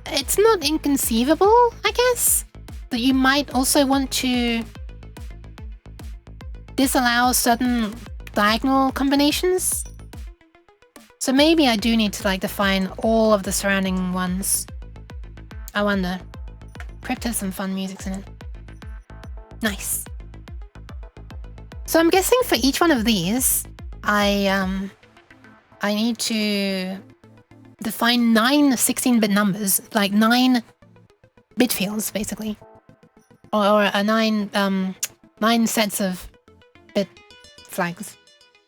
it's not inconceivable, I guess, that you might also want to disallow certain diagonal combinations. So maybe I do need to like define all of the surrounding ones. I wonder. Crypt has some fun music in it. Nice. So I'm guessing for each one of these, I need to define 9 16-bit numbers, like 9 bit fields, basically, or a 9 sets of bit flags,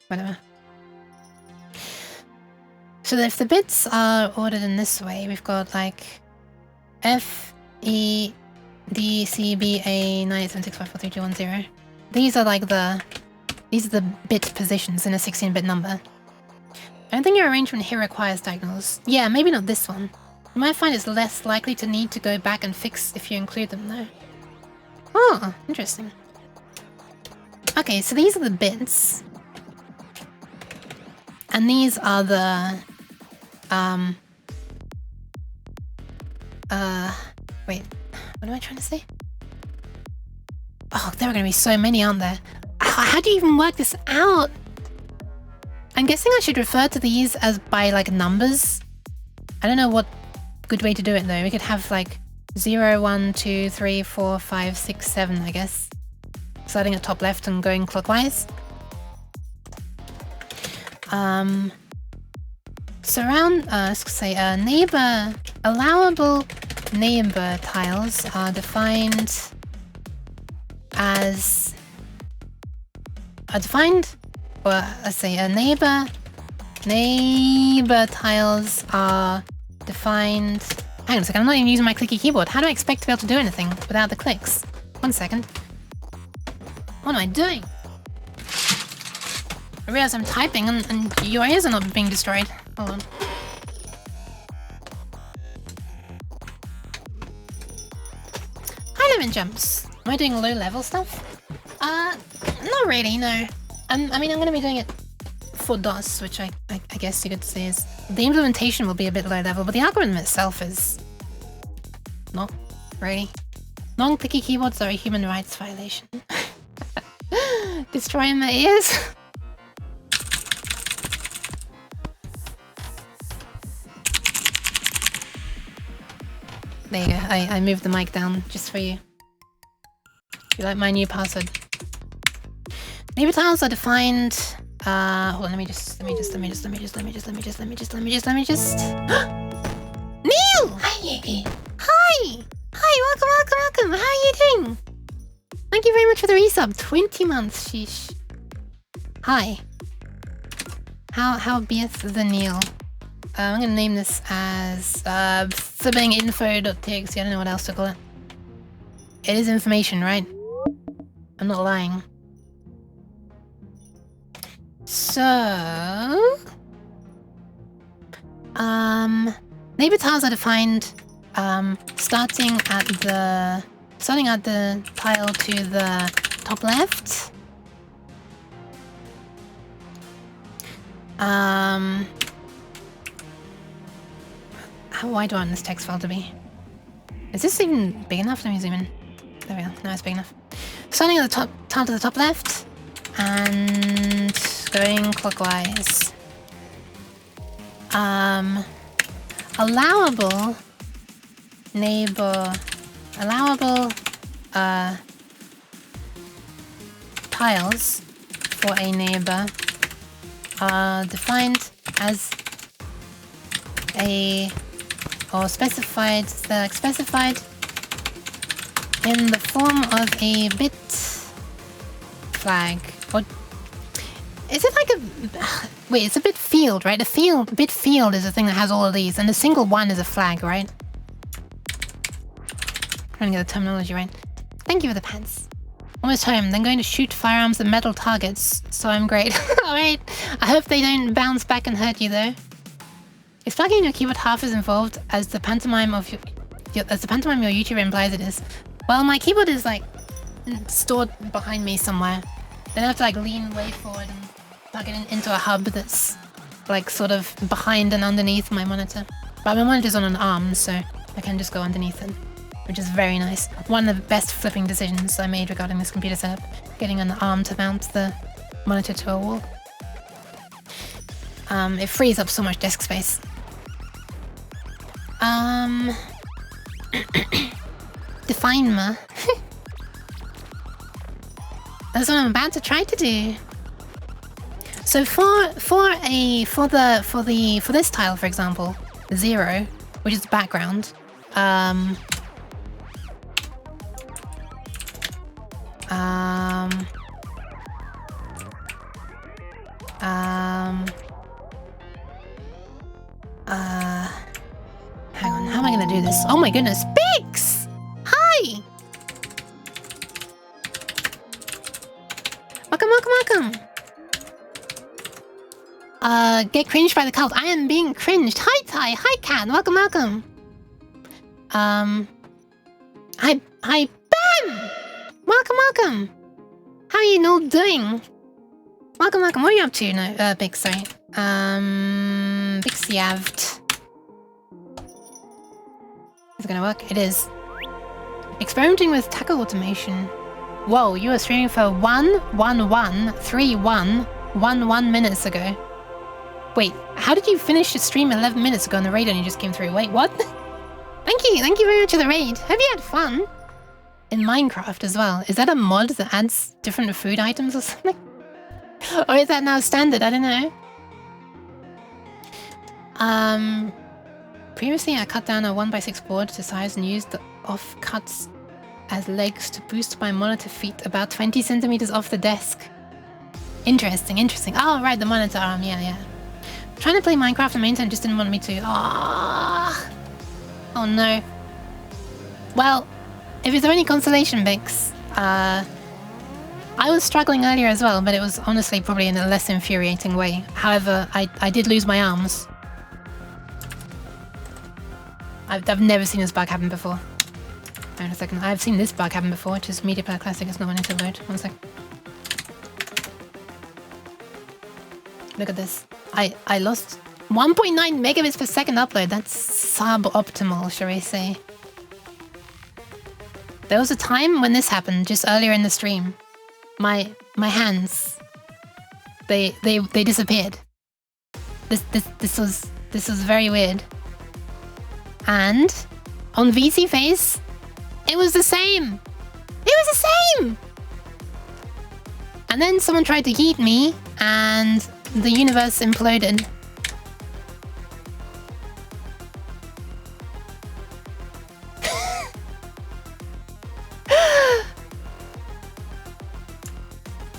whatever. So that if the bits are ordered in this way, we've got like F, E, D, C, B, A, 9, 7, 6, 5, 4, 3, 2, 1, 0. These are like these are the bit positions in a 16-bit number. I don't think your arrangement here requires diagonals. Yeah, maybe not this one. You might find it's less likely to need to go back and fix if you include them, though. Oh, interesting. Okay, so these are the bits. And these are the... Wait, what am I trying to say? Oh, there are going to be so many, aren't there? How do you even work this out? I'm guessing I should refer to these as by, like, numbers. I don't know what good way to do it, though. We could have, like, 0, 1, 2, 3, 4, 5, 6, 7, I guess. Starting at top left and going clockwise. Let's say, allowable neighbor tiles are defined as... Or let's say neighbor tiles are defined... Hang on a second, I'm not even using my clicky keyboard. How do I expect to be able to do anything without the clicks? 1 second. What am I doing? I realize I'm typing and your ears are not being destroyed. Hold on. High level jumps. Am I doing low level stuff? Not really, no. I mean, I'm going to be doing it for DOS, which I guess you could say is... The implementation will be a bit low level, but the algorithm itself is... not really. Non-clicky keyboards are a human rights violation. Destroying my ears? There you go, I moved the mic down just for you. You like my new password? Neighbor tiles are defined. Hold on, let me just. Neil! Hi, Yuki. Hi! Welcome! How are you doing? Thank you very much for the resub. 20 months, sheesh. Hi. How beeth the Neil? I'm gonna name this as fibbinginfo.txt. I don't know what else to call it. It is information, right? I'm not lying. So... neighbor tiles are defined starting at the tile to the top left. How wide do I want this text file to be? Is this even big enough? Let me zoom in. There we go. Now it's big enough. Starting at the tile to the top left and going clockwise. Allowable tiles for a neighbor are defined as specified in the form of a bit flag. Or is it like a... Wait, it's a bit field, right? Bit field is the thing that has all of these, and a single one is a flag, right? Trying to get the terminology right. Thank you for the pants. Almost home, then going to shoot firearms at metal targets, so I'm great. Alright, I hope they don't bounce back and hurt you though. Is plugging in your keyboard half as involved as the pantomime of your YouTuber implies it is? Well, my keyboard is like stored behind me somewhere. Then I have to like lean way forward and plug it into a hub that's like sort of behind and underneath my monitor. But my monitor's on an arm, so I can just go underneath it, which is very nice. One of the best flipping decisions I made regarding this computer setup, getting an arm to mount the monitor to a wall. It frees up so much desk space. Define ma. That's what I'm about to try to do. So for this tile, for example, 0, which is the background, hang on, how am I gonna do this? Oh my goodness, Bix! Hi! Welcome. Get cringed by the cult. I am being cringed. Hi, Ty. Hi, Cat. Welcome, welcome. Hi, Ben! Welcome, welcome. How are you all doing? Welcome, welcome. What are you up to? No, Big, sorry. Big Siavt. Is it gonna work? It is. Experimenting with tackle automation. Whoa, you were streaming for 1:11:31:11 minutes ago. Wait, how did you finish the stream 11 minutes ago and the raid only just came through? Wait, what? Thank you very much for the raid. Hope you had fun. In Minecraft as well. Is that a mod that adds different food items or something? Or is that now standard? I don't know. Previously I cut down a 1x6 board to size and used the offcuts as legs to boost my monitor feet about 20 centimeters off the desk. Interesting, interesting. Oh, right, the monitor arm, yeah. Trying to play Minecraft on main time just didn't want me to. Oh no. Well, if it's any consolation, Bix, I was struggling earlier as well, but it was honestly probably in a less infuriating way. However, I did lose my arms. I've never seen this bug happen before. Wait a second. I've seen this bug happen before, which is Media Player Classic. It's not wanting to load. 1 sec. Look at this. I lost 1.9 megabits per second upload. That's suboptimal, shall we say. There was a time when this happened, just earlier in the stream. My hands, they disappeared. This was very weird. And on VC Face, it was the same. It was the same. And then someone tried to yeet me, and the universe imploded.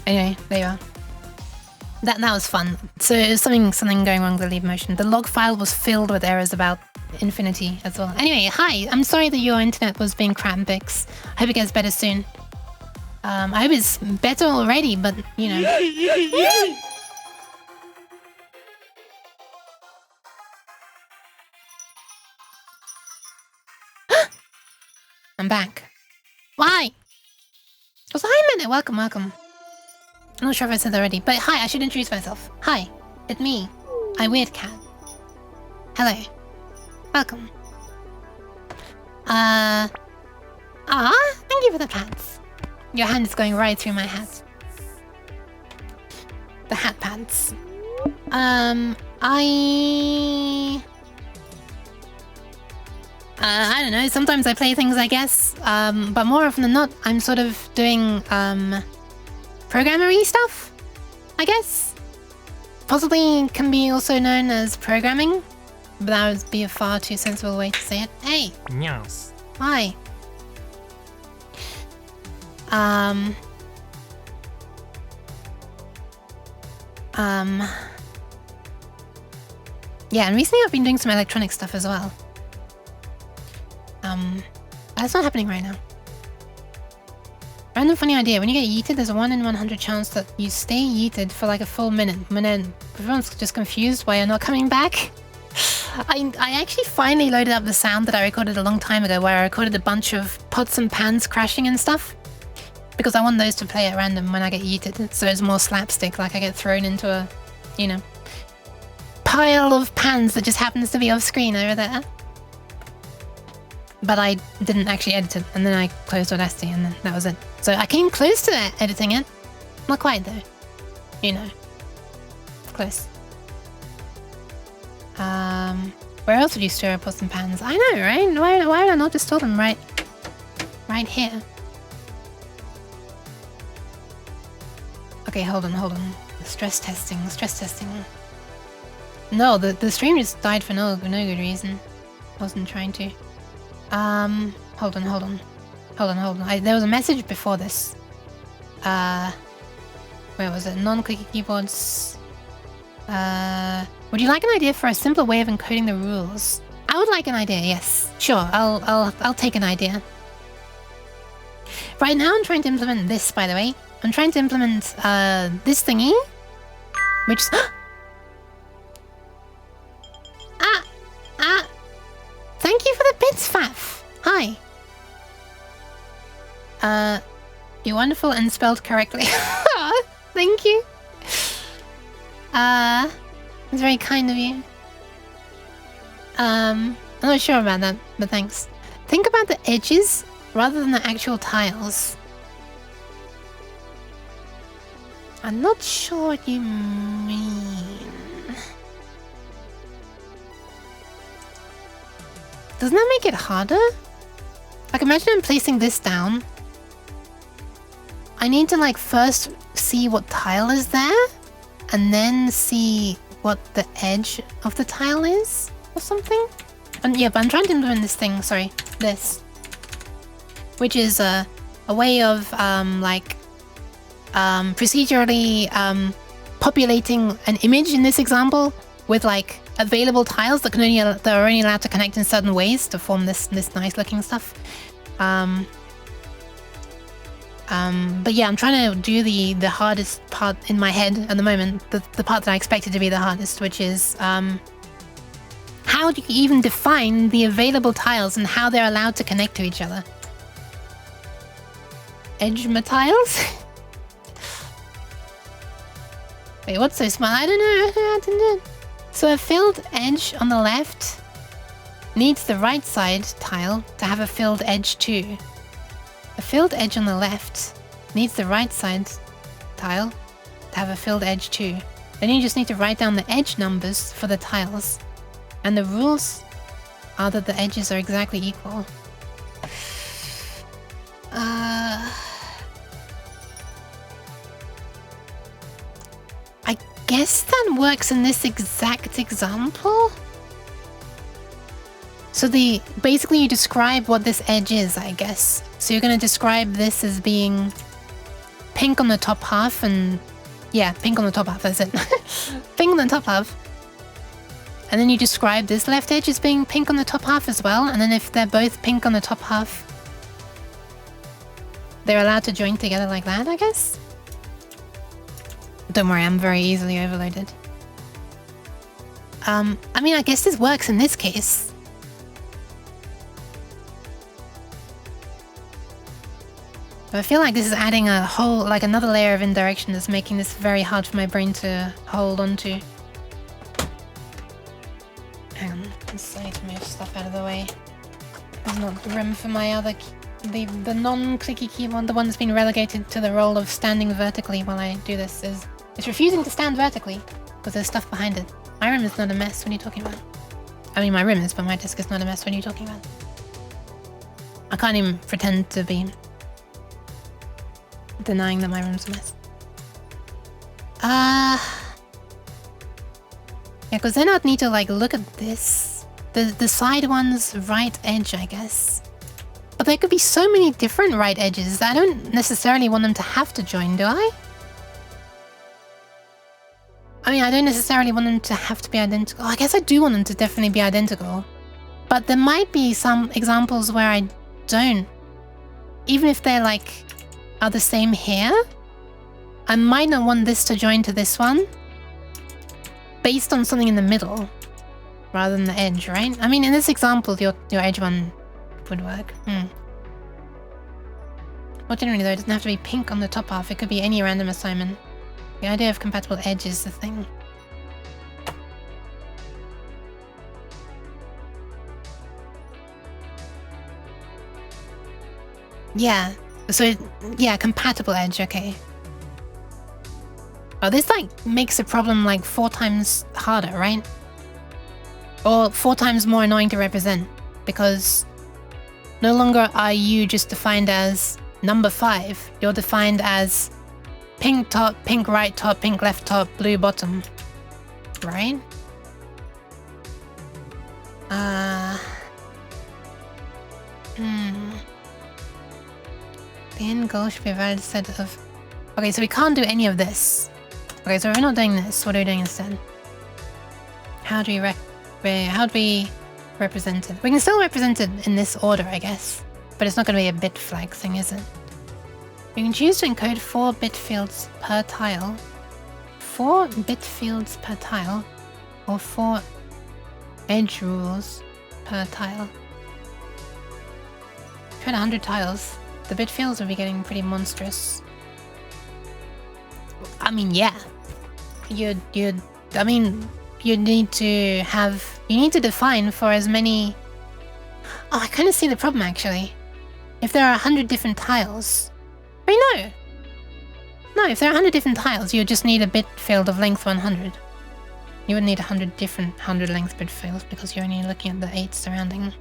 Anyway, there you are. That was fun. So it was something going wrong with the leave motion. The log file was filled with errors about infinity as well. Anyway, hi. I'm sorry that your internet was being crap, Bix. I hope it gets better soon. I hope it's better already, but you know. I'm back. Why? Oh, hi, minute. Welcome. I'm not sure if I said that already, but hi, I should introduce myself. Hi, it's me. I Weird Cat. Hello. Welcome. Thank you for the pants. Your hand is going right through my hat. The hat pants. I don't know, sometimes I play things, I guess. But more often than not, I'm sort of doing, programmery stuff, I guess. Possibly can be also known as programming, but that would be a far too sensible way to say it. Hey! Yes. Hi. Yeah, and recently I've been doing some electronic stuff as well. That's not happening right now. Random funny idea. When you get yeeted, there's a 1 in 100 chance that you stay yeeted for like a full minute. When then everyone's just confused why you're not coming back. I actually finally loaded up the sound that I recorded a long time ago, where I recorded a bunch of pots and pans crashing and stuff. Because I want those to play at random when I get yeeted. So it's more slapstick, like I get thrown into a, you know, pile of pans that just happens to be off screen over there. But I didn't actually edit it, and then I closed Audacity, and then that was it. So I came close to editing it. Not quite, though. You know. Close. Where else would you store pots and pans? I know, right? Why would I not just store them right here? Okay, hold on. Stress testing. No, the stream just died for no good reason. Wasn't trying to. Hold on. There was a message before this. Where was it? Non-clicky keyboards. Would you like an idea for a simpler way of encoding the rules? I would like an idea, yes. Sure, I'll take an idea. Right now I'm trying to implement this, by the way. I'm trying to implement, this thingy. Which Bitsfaf! Hi! You're wonderful and spelled correctly. Thank you. It's very kind of you. I'm not sure about that, but thanks. Think about the edges rather than the actual tiles. I'm not sure what you mean. Doesn't that make it harder? Like, imagine I'm placing this down. I need to, like, first see what tile is there, and then see what the edge of the tile is, or something? And yeah, but I'm trying to implement this thing, sorry, this. Which is a way of, procedurally, populating an image in this example with, like, available tiles that that are only allowed to connect in certain ways to form this nice looking stuff. But yeah, I'm trying to do the hardest part in my head at the moment, the part that I expected to be the hardest, which is how do you even define the available tiles and how they're allowed to connect to each other? Edgema tiles? Wait, what's so smart? I don't know. I didn't do it. So a filled edge on the left needs the right side tile to have a filled edge too. A filled edge on the left needs the right side tile to have a filled edge too. Then you just need to write down the edge numbers for the tiles. And the rules are that the edges are exactly equal. I guess that works in this exact example. So basically you describe what this edge is, I guess. So you're going to describe this as being pink on the top half and... yeah, pink on the top half, that's it. Pink on the top half. And then you describe this left edge as being pink on the top half as well. And then if they're both pink on the top half, they're allowed to join together like that, I guess? Don't worry, I'm very easily overloaded. I mean, I guess this works in this case. But I feel like this is adding a whole, like another layer of indirection that's making this very hard for my brain to hold onto. Hang on, I need to move stuff out of the way. There's not room for my other, the non-clicky keyboard, the one that's been relegated to the role of standing vertically while I do this it's refusing to stand vertically because there's stuff behind it. My room is not a mess, what are you talking about? I mean, my room is, but my desk is not a mess, what are you talking about? I can't even pretend to be denying that my room's a mess. Yeah, because then I'd need to like look at this. The side one's right edge, I guess. But there could be so many different right edges that I don't necessarily want them to have to join, do I? I mean, I don't necessarily want them to have to be identical. I guess I do want them to definitely be identical. But there might be some examples where I don't. Even if they're like, are the same here, I might not want this to join to this one based on something in the middle rather than the edge, right? I mean, in this example, your edge one would work. Well, generally though, it doesn't have to be pink on the top half. It could be any random assignment. The idea of compatible edge is the thing. Yeah. So, yeah, compatible edge, okay. Oh, this, like, makes the problem, like, 4 times harder, right? Or 4 times more annoying to represent. Because no longer are you just defined as number 5. You're defined as pink top, pink right top, pink left top, blue bottom. Right? The end goal should be a valid set of... Okay, so we can't do any of this. Okay, so we're not doing this. What are we doing instead? How do we represent it? We can still represent it in this order, I guess. But it's not going to be a bit flag thing, is it? You can choose to encode 4 bit fields per tile. 4 bit fields per tile. Or 4 edge rules per tile. had 100 tiles, the bit fields would be getting pretty monstrous. I mean, yeah. You need to define for as many... Oh, I kind of see the problem, actually. If there are 100 different tiles... Wait, no! No, if there are 100 different tiles, you just need a bit field of length 100. You wouldn't need 100 different 100 length bit fields because you're only looking at the 8 surrounding.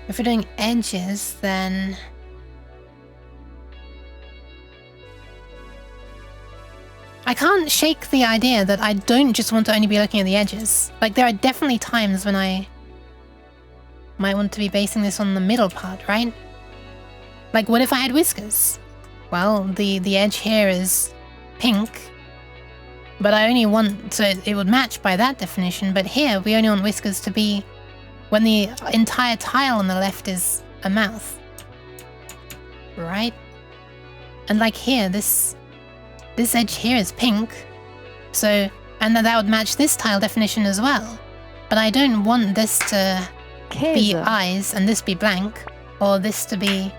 If we're doing edges, then... I can't shake the idea that I don't just want to only be looking at the edges. Like, there are definitely times when I might want to be basing this on the middle part, right? Like, what if I had whiskers? Well, the edge here is pink, but I only want... So it would match by that definition, but here we only want whiskers to be when the entire tile on the left is a mouth. Right? And like here, this edge here is pink, so... And that would match this tile definition as well. But I don't want this to be eyes and this be blank, or this to be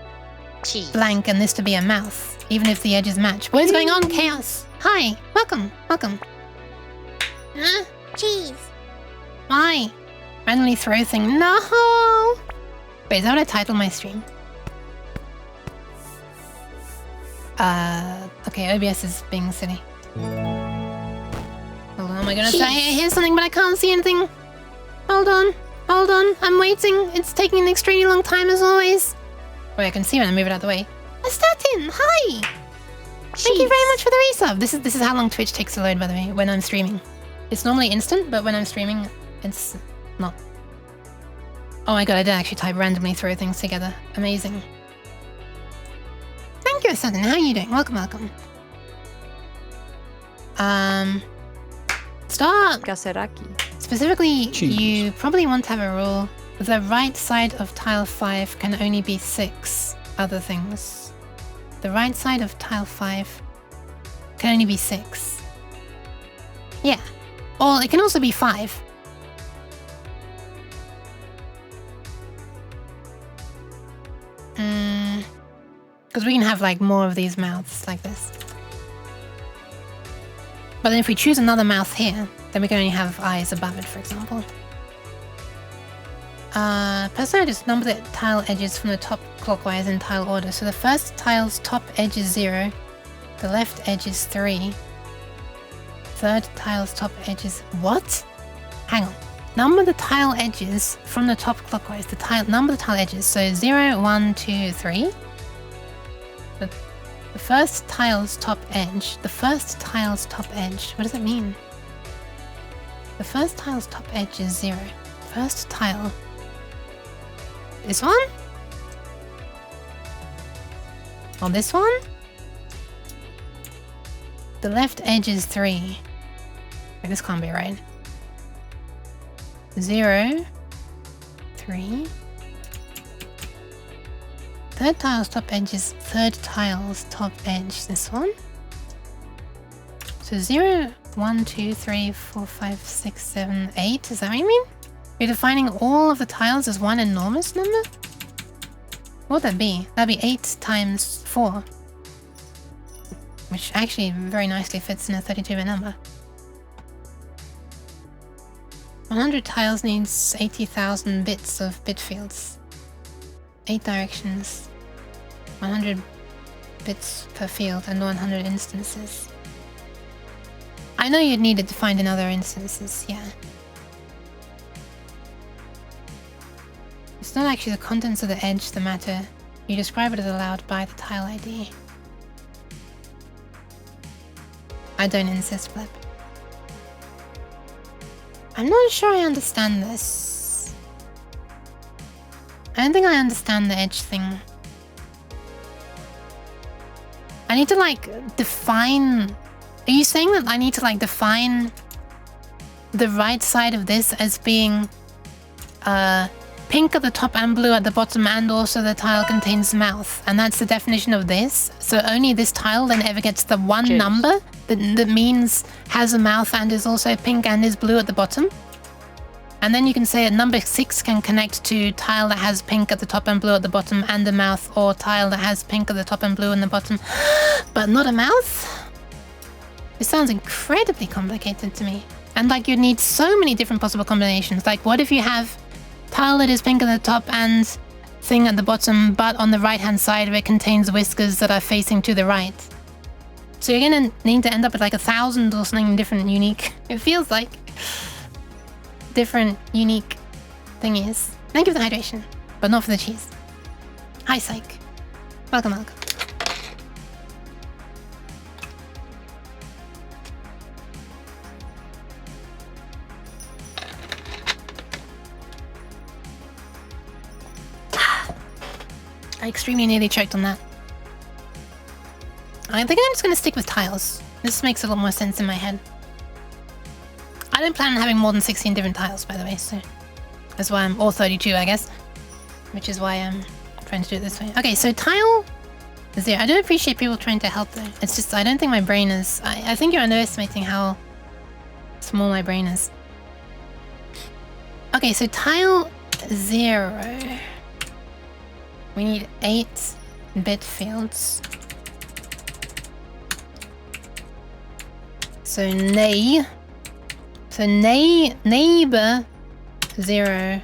blank and this to be a mouth, even if the edges match. What is going on, Chaos? Hi, welcome. Cheese. Why? Randomly throw thing. No! Wait, is that what I titled my stream? Okay, OBS is being silly. Hold on, am I gonna say here's something but I can't see anything? Hold on, I'm waiting. It's taking an extremely long time as always. Wait, I can see when I move it out of the way. Astatin, hi! Thank you very much for the resub. This is how long Twitch takes to load, by the way, when I'm streaming. It's normally instant, but when I'm streaming, it's not. Oh my god, I did actually type randomly throw things together. Amazing. Thank you, Astatin. How are you doing? Welcome. Stop! Kaseraki. Specifically, you probably want to have a rule. The right side of tile 5 can only be 6 other things. The right side of tile 5 can only be 6. Yeah. Or it can also be 5. Because we can have like more of these mouths like this. But then if we choose another mouth here, then we can only have eyes above it, for example. Personally, I just number the tile edges from the top clockwise in tile order. So the first tile's top edge is 0, the left edge is 3, third tile's top edge is... What? Hang on. Number the tile edges from the top clockwise. Number the tile edges. So 0, 1, 2, 3. The first tile's top edge. The first tile's top edge. What does that mean? The first tile's top edge is 0. First tile. This one? Or this one? The left edge is 3. Wait, this can't be right. 0, 3. Third tile's top edge is third tile's top edge. This one. So 0, 1, 2, 3, 4, 5, 6, 7, 8. Is that what you mean? You're defining all of the tiles as one enormous number? What would that be? That'd be 8 times 4. Which actually very nicely fits in a 32-bit number. 100 tiles needs 80,000 bits of bit fields. 8 directions. 100 bits per field and 100 instances. I know you'd need it to find in other instances, yeah. It's not actually the contents of the edge that matter. You describe it as allowed by the tile ID. I don't insist, Blip. I'm not sure I understand this. I don't think I understand the edge thing. I need to like define... Are you saying that I need to like define the right side of this as being pink at the top and blue at the bottom, and also the tile contains mouth, and that's the definition of this? So only this tile then ever gets the one number that means has a mouth and is also pink and is blue at the bottom. And then you can say that number 6 can connect to tile that has pink at the top and blue at the bottom and a mouth, or tile that has pink at the top and blue in the bottom, but not a mouth? This sounds incredibly complicated to me. And like you'd need so many different possible combinations. Like what if you have tile that is pink at the top and thing at the bottom, but on the right hand side of it contains whiskers that are facing to the right? So you're gonna need to end up with like 1,000 or something different, unique. It feels like different, unique thingies. Thank you for the hydration, but not for the cheese. Hi, Psych. Welcome, welcome. I extremely nearly choked on that. I think I'm just going to stick with tiles. This makes a lot more sense in my head. I don't plan on having more than 16 different tiles, by the way, so that's why I'm all 32, I guess. Which is why I'm trying to do it this way. Okay, so tile 0. I do appreciate people trying to help though. It's just, I don't think my brain is... I think you're underestimating how small my brain is. Okay, so tile 0. We need 8 bit fields. So neighbor 0,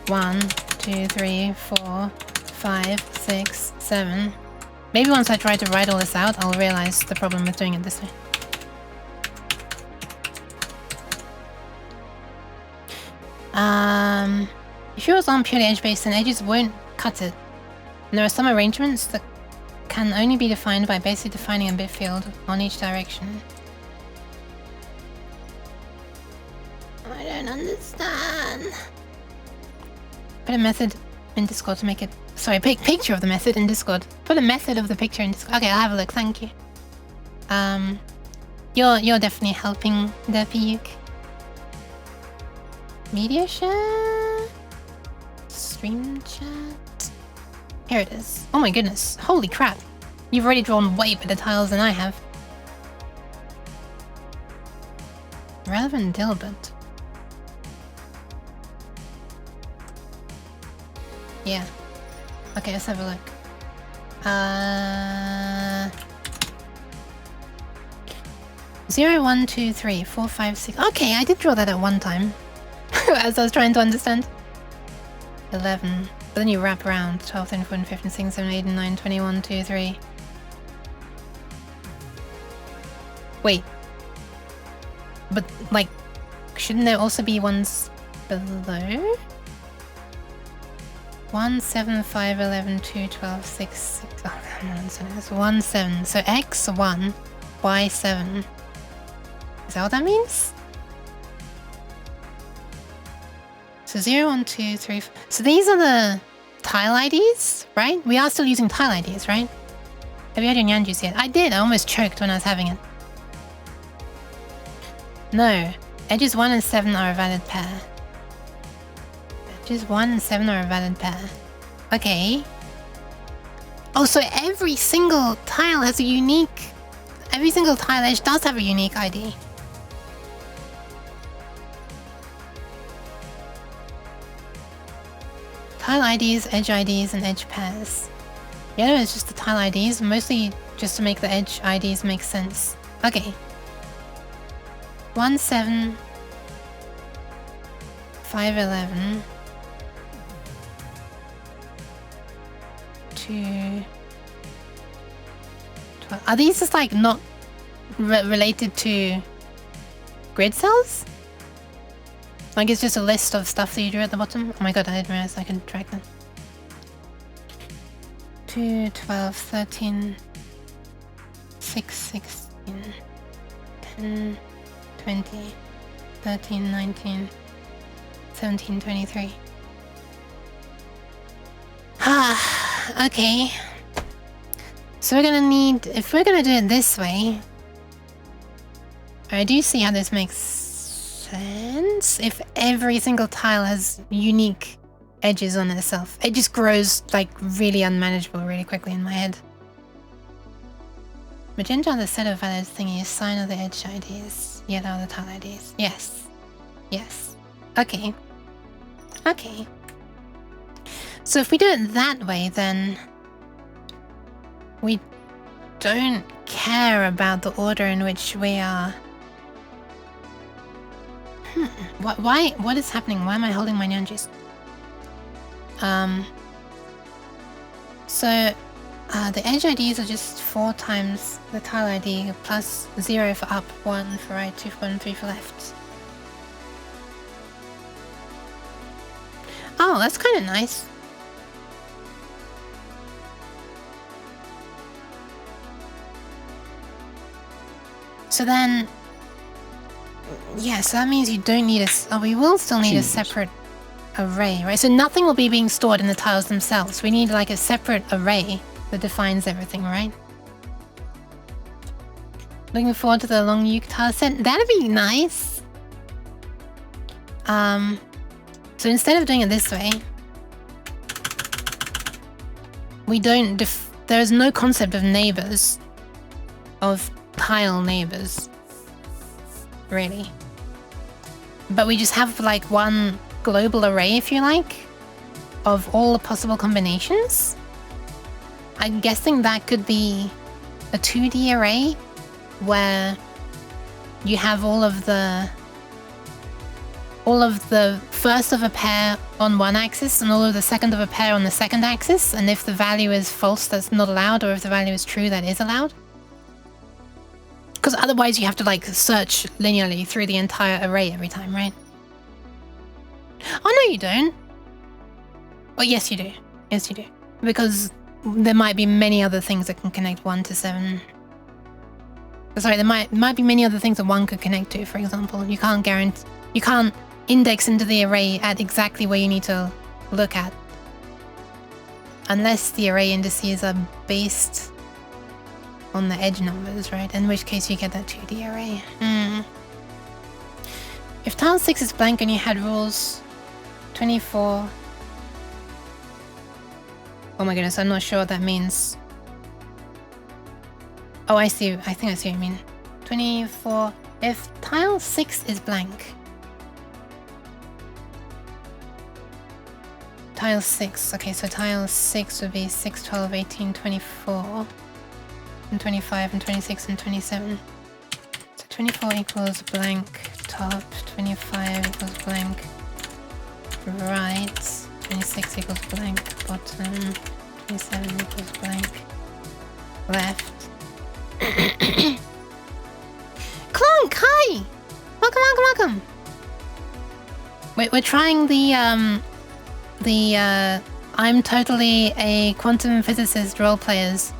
1, 2, 3, 4, 5, 6, 7. Maybe once I try to write all this out, I'll realize the problem with doing it this way. If yours aren't purely edge-based, then edges won't cut it. And there are some arrangements that can only be defined by basically defining a bit field on each direction. I don't understand. Put a method in Discord to make it... Sorry, picture of the method in Discord. Put a method of the picture in Discord. Okay, I'll have a look, thank you. You're definitely helping Derpyuk. Media share? Stream chat? Here it is. Oh my goodness. Holy crap. You've already drawn way better tiles than I have. Relevant Dilbert. Yeah. Okay, let's have a look. 0, 1, 2, 3, 4, 5, 6. Okay, I did draw that at one time. As I was trying to understand. 11. But then you wrap around. 12, 13, 14, 15, 16, 17, 18, 19, 20, 21, 2, 3. Wait. But, like, shouldn't there also be ones below? 1, 7, 5, 11, 2, 12, 6, 6. Oh, come on. So it's 1, 7. So X, 1, Y, 7. Is that what that means? So 0, 1, 2, 3, 4. So these are the tile IDs, right? We are still using tile IDs, right? Have you had your nyan juice yet? I did. I almost choked when I was having it. No. Edges 1 and 7 are a valid pair. Edges 1 and 7 are a valid pair. Okay. Oh, so every single tile has a unique... Every single tile edge does have a unique ID. Tile IDs, edge IDs, and edge pairs. Yeah, no, it's just the tile IDs, mostly just to make the edge IDs make sense. Okay. 1, 7, 5, 11, 2, 12. Are these just like not related to grid cells? Like it's just a list of stuff that you drew at the bottom? Oh my god, I didn't realize I could drag them. 2, 12, 13, 6, 16, 10, 20, 13, 19, 17, 23. Ah, okay. So we're gonna need, if we're gonna do it this way, I do see how this makes sense. If every single tile has unique edges on itself, it just grows like really unmanageable really quickly in my head. Magenta are the set of valid thingies, sign of the edge IDs, yellow are the tile IDs. Yes. Yes. Okay. Okay. So if we do it that way, then we don't care about the order in which we are. Why? What is happening? Why am I holding my nyanjis? So the edge IDs are just 4 times the tile ID plus 0 for up, 1 for right, 2 for bottom, 3 for left. Oh, that's kind of nice. So then, yeah, so that means you don't need a... Oh, we will still need a separate array, right? So nothing will be being stored in the tiles themselves. We need like a separate array that defines everything, right? Looking forward to the long uke tile set. That'd be nice. So instead of doing it this way, we don't... There's no concept of neighbors, of tile neighbors, really. But we just have like one global array, if you like, of all the possible combinations. I'm guessing that could be a 2D array where you have all of the first of a pair on one axis and all of the second of a pair on the second axis, and if the value is false, that's not allowed, or if the value is true, that is allowed. Because otherwise you have to like search linearly through the entire array every time, right? Oh no, you don't. Well, yes you do. Yes you do. Because there might be many other things that can connect 1 to 7. Sorry, there might be many other things that 1 could connect to, for example. You can't index into the array at exactly where you need to look at. Unless the array indices are based on the edge numbers, right? In which case you get that 2D array. If tile 6 is blank and you had rules 24... Oh my goodness, I'm not sure what that means. Oh, I see. I think I see what you mean. 24... If tile 6 is blank... Tile 6. Okay, so tile 6 would be 6, 12, 18, 24... and 25 and 26 and 27. So 24 equals blank top, 25 equals blank right, 26 equals blank bottom, 27 equals blank left. Clonk, hi! Welcome. We're trying the I'm totally a quantum physicist role players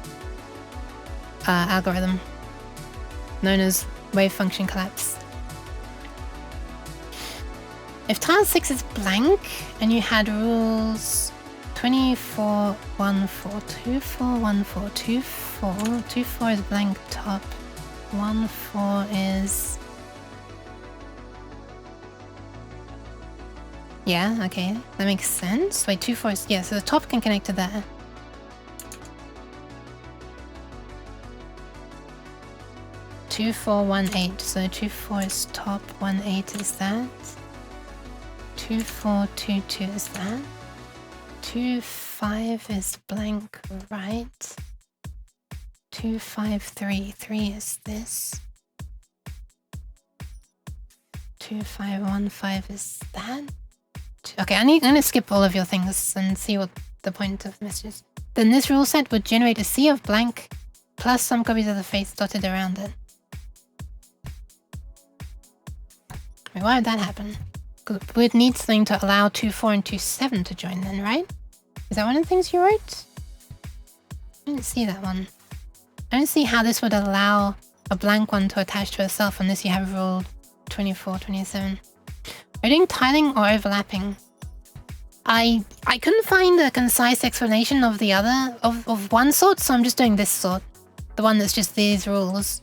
algorithm known as wave function collapse. If tile 6 is blank and you had rules 24, 1, 4, 2, 4, 1, 4, 2, 4, 2, 4 is blank top, 1, 4 is... Yeah, okay, that makes sense. Wait, 2, 4 is... Yeah, so the top can connect to that. Two, 4, 1, 8. So 2, 4 is top, 1, 8 is that. 2, 4, 2, 2 is that. 2, 5 is blank right. 2, 5, 3. 3 is this. 2, 5, 1, 5 is that. Okay, I'm gonna skip all of your things and see what the point of the message is. Then this rule set would generate a sea of blank plus some copies of the face dotted around it. Wait, why would that happen? Because we'd need something to allow 2, 4, and 2, 7 to join then, right? Is that one of the things you wrote? I didn't see that one. I don't see how this would allow a blank one to attach to itself unless you have rule 24, 27. Are you doing tiling or overlapping? I couldn't find a concise explanation of the other, of one sort, so I'm just doing this sort. The one that's just these rules.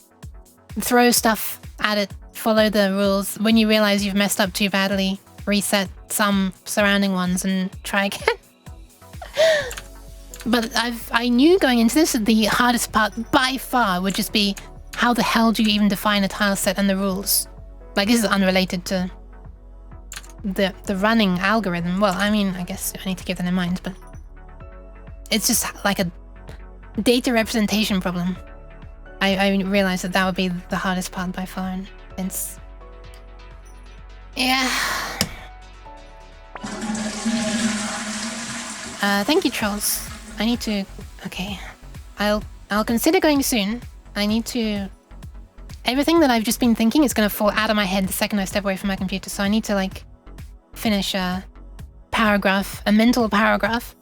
Throw stuff at it, follow the rules. When you realize you've messed up too badly, reset some surrounding ones and try again. But I knew going into this that the hardest part by far would just be how the hell do you even define a tile set and the rules? Like, this is unrelated to the running algorithm. Well, I mean, I guess I need to keep that in mind, but it's just like a data representation problem. I realized that would be the hardest part by far, and it's... Yeah. Thank you, trolls. I need to... Okay. I'll consider going soon. I need to... Everything that I've just been thinking is going to fall out of my head the second I step away from my computer, so I need to, like, finish a paragraph, a mental paragraph.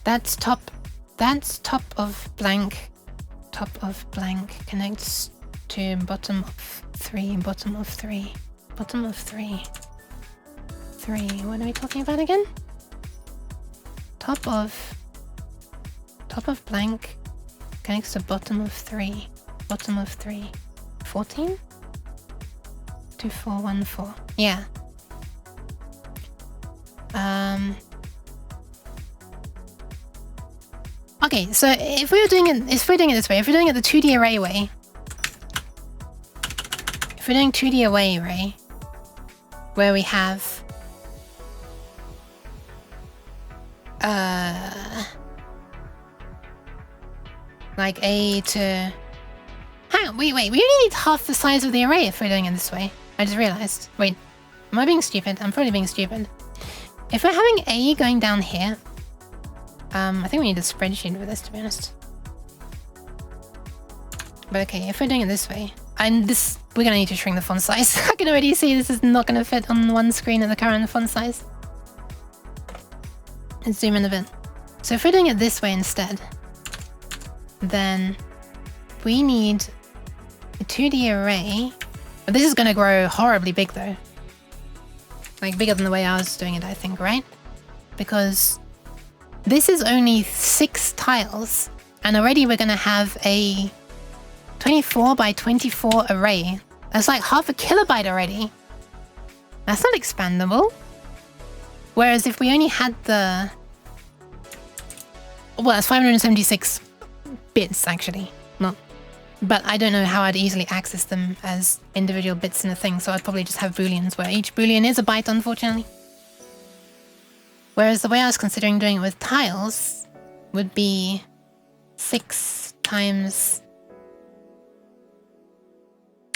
That's top of blank connects to bottom of 3, bottom of 3, bottom of 3. 3, what are we talking about again? Top of blank connects to bottom of 3, bottom of 3. 14? 2414. Yeah. Okay, so if we're doing it this way, if we're doing it the 2D array way, if we're doing 2D array, where we have like A to... Hang on, wait, we only need half the size of the array if we're doing it this way. I just realized. Wait, am I being stupid? I'm probably being stupid. If we're having A going down here, I think we need a spreadsheet for this, to be honest. But okay, if we're doing it this way, we're gonna need to shrink the font size. I can already see this is not gonna fit on one screen at the current font size. Let's zoom in a bit. So if we're doing it this way instead, then we need a 2D array. But this is gonna grow horribly big though. Like bigger than the way I was doing it, I think, right? Because this is only 6 tiles, and already we're gonna have a 24 by 24 array. That's like half a kilobyte already. That's not expandable. Whereas if we only had the... Well, it's 576 bits actually. Not... But I don't know how I'd easily access them as individual bits in a thing, so I'd probably just have booleans where each boolean is a byte, unfortunately. Whereas the way I was considering doing it with tiles would be 6 times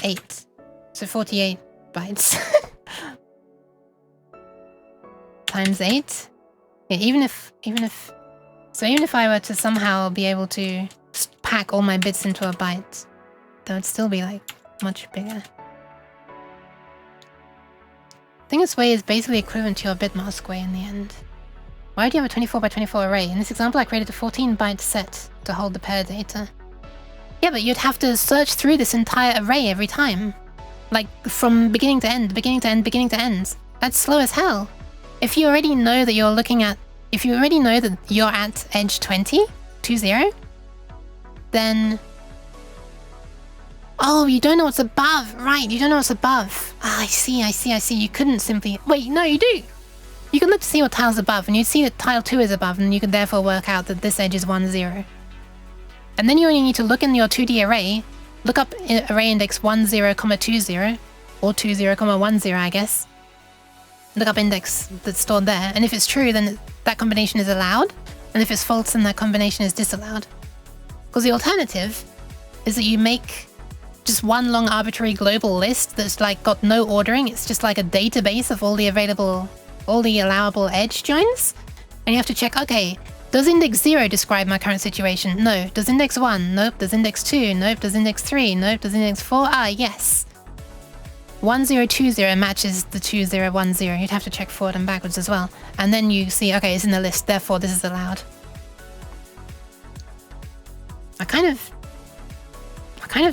8. So 48 bytes. Times 8. Yeah, even if I were to somehow be able to pack all my bits into a byte, that would still be like much bigger. I think this way is basically equivalent to your bit mask way in the end. Why do you have a 24 by 24 array? In this example, I created a 14-byte set to hold the pair data. Yeah, but you'd have to search through this entire array every time. Like, from beginning to end, beginning to end, beginning to end. That's slow as hell. If you already know that you're looking at... If you already know that you're at edge 20, then... Oh, you don't know what's above. Right, you don't know what's above. Ah, I see. You couldn't simply... Wait, no, you do. You can look to see what tile's above, and you'd see that tile 2 is above, and you could therefore work out that this edge is 1, 0. And then you only need to look in your 2D array, look up array index 10, 20, or 20, 10, I guess. Look up index that's stored there, and if it's true, then that combination is allowed, and if it's false, then that combination is disallowed. Because the alternative is that you make just one long arbitrary global list that's like got no ordering. It's just like a database of all the allowable edge joins, and you have to check, okay, does index 0 describe my current situation? No. Does index 1? Nope. Does index 2? Nope. Does index 3? Nope. Does index 4? Ah, yes. 1020 matches the 2010. You'd have to check forward and backwards as well. And then you see, okay, it's in the list, therefore this is allowed. I kind of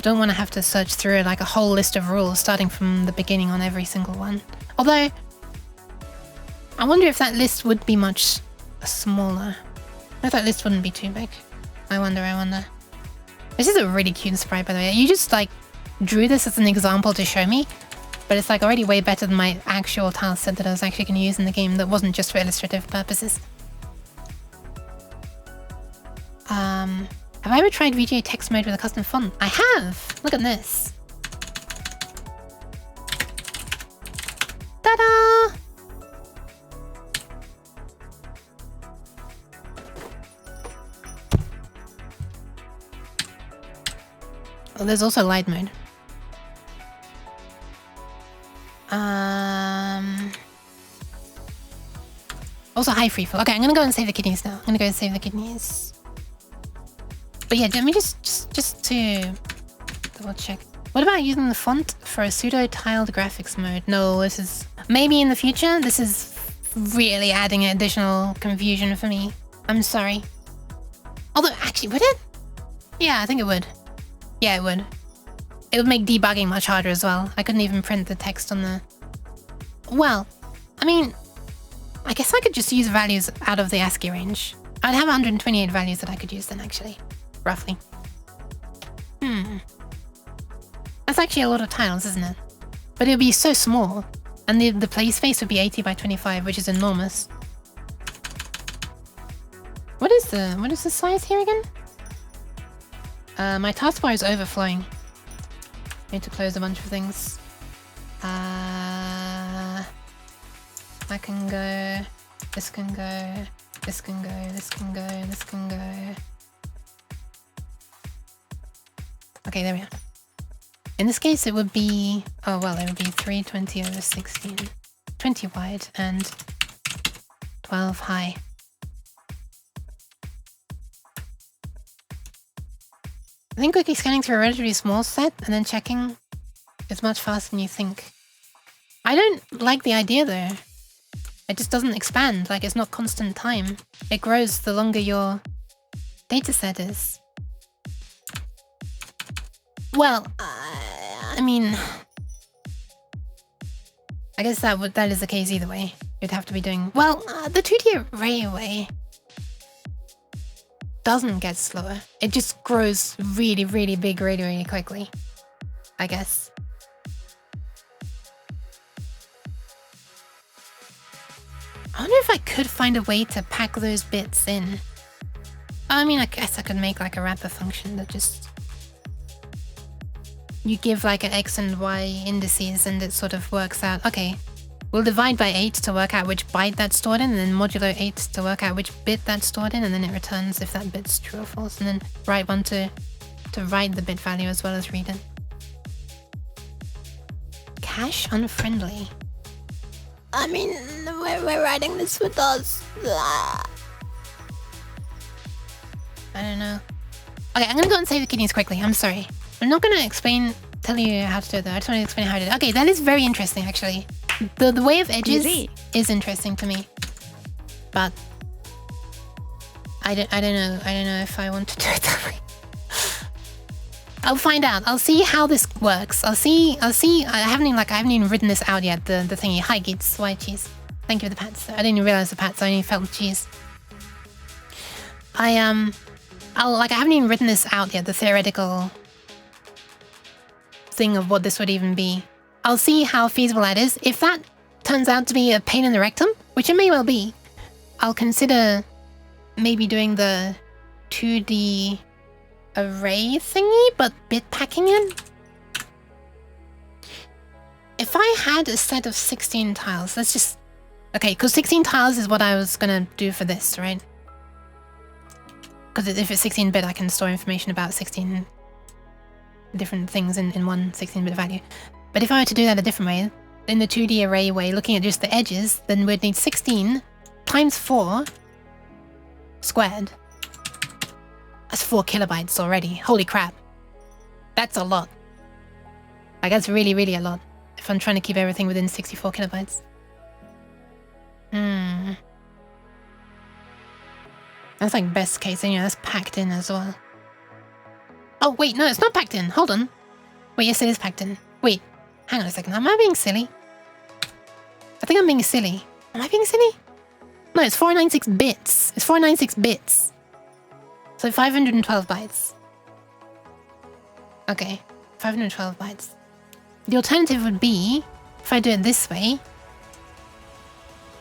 don't want to have to search through like a whole list of rules starting from the beginning on every single one. Although, I wonder if that list would be much smaller. I thought that list wouldn't be too big. I wonder. This is a really cute sprite, by the way. You just like drew this as an example to show me, But it's like already way better than my actual tile set that I was actually going to use in the game that wasn't just for illustrative purposes. Have I ever tried VGA text mode with a custom font? I have! Look at this. Ta-da! Oh, there's also light mode. Also high free fall. Okay, I'm gonna go and save the kidneys now. I'm gonna go and save the kidneys. But yeah, let me just to double check. What about using the font for a pseudo tiled graphics mode? No, this is maybe in the future. This is really adding additional confusion for me. I'm sorry. Although, actually, would it? Yeah, I think it would. Yeah, it would. It would make debugging much harder as well. I couldn't even print the text on the... Well, I mean, I guess I could just use values out of the ASCII range. I'd have 128 values that I could use then, actually. Roughly. That's actually a lot of tiles, isn't it? But it would be so small. And the play space would be 80 by 25, which is enormous. What is the size here again? My taskbar is overflowing. I need to close a bunch of things. I can go. This can go. This can go. This can go. This can go. Okay, there we are. In this case, it would be... Oh, well, it would be 320 over 16. 20 wide and 12 high. I think quickly scanning through a relatively small set and then checking is much faster than you think. I don't like the idea, though. It just doesn't expand, like it's not constant time. It grows the longer your dataset is. Well, I mean... I guess that is the case either way. You'd have to be doing... Well, the 2D array way doesn't get slower. It just grows really, really big really, really quickly. I guess. I wonder if I could find a way to pack those bits in. I mean, I guess I could make like a wrapper function that just... You give like an X and Y indices and it sort of works out. Okay, we'll divide by 8 to work out which byte that's stored in, and then modulo 8 to work out which bit that's stored in, and then it returns if that bit's true or false, and then write one to write the bit value as well as read it. Cache unfriendly. I mean, we're writing this with us. I don't know. Okay, I'm gonna go and save the kidneys quickly. I'm sorry. I'm not gonna tell you how to do it though. I just want to explain how to do it. Okay, that is very interesting actually. The way of edges is interesting to me. But I don't know. I don't know if I want to do it that way. I'll find out. I'll see how this works. I'll see. I haven't even written this out yet. The thingy. Hi Geets, white cheese. Thank you for the pats. I didn't even realize the pats. I only felt cheese. I haven't even written this out yet. The theoretical thing of what this would even be. I'll see how feasible that is. If that turns out to be a pain in the rectum, which it may well be, I'll consider maybe doing the 2D array thingy, but bit packing it. If I had a set of 16 tiles, let's just... Okay, because 16 tiles is what I was gonna do for this, right? Because if it's 16-bit, I can store information about 16 different things in one 16-bit value. But if I were to do that a different way, in the 2D array way, looking at just the edges, then we'd need 16 times 4 squared. That's 4 kilobytes already. Holy crap. That's a lot. Like, that's really, really a lot. If I'm trying to keep everything within 64 kilobytes. That's like best case, and yeah, that's packed in as well. Oh, wait, no, it's not packed in. Hold on. Wait, yes, it is packed in. Wait, hang on a second. Am I being silly? I think I'm being silly. Am I being silly? No, it's 496 bits. It's 496 bits. So 512 bytes. Okay, 512 bytes. The alternative would be if I do it this way,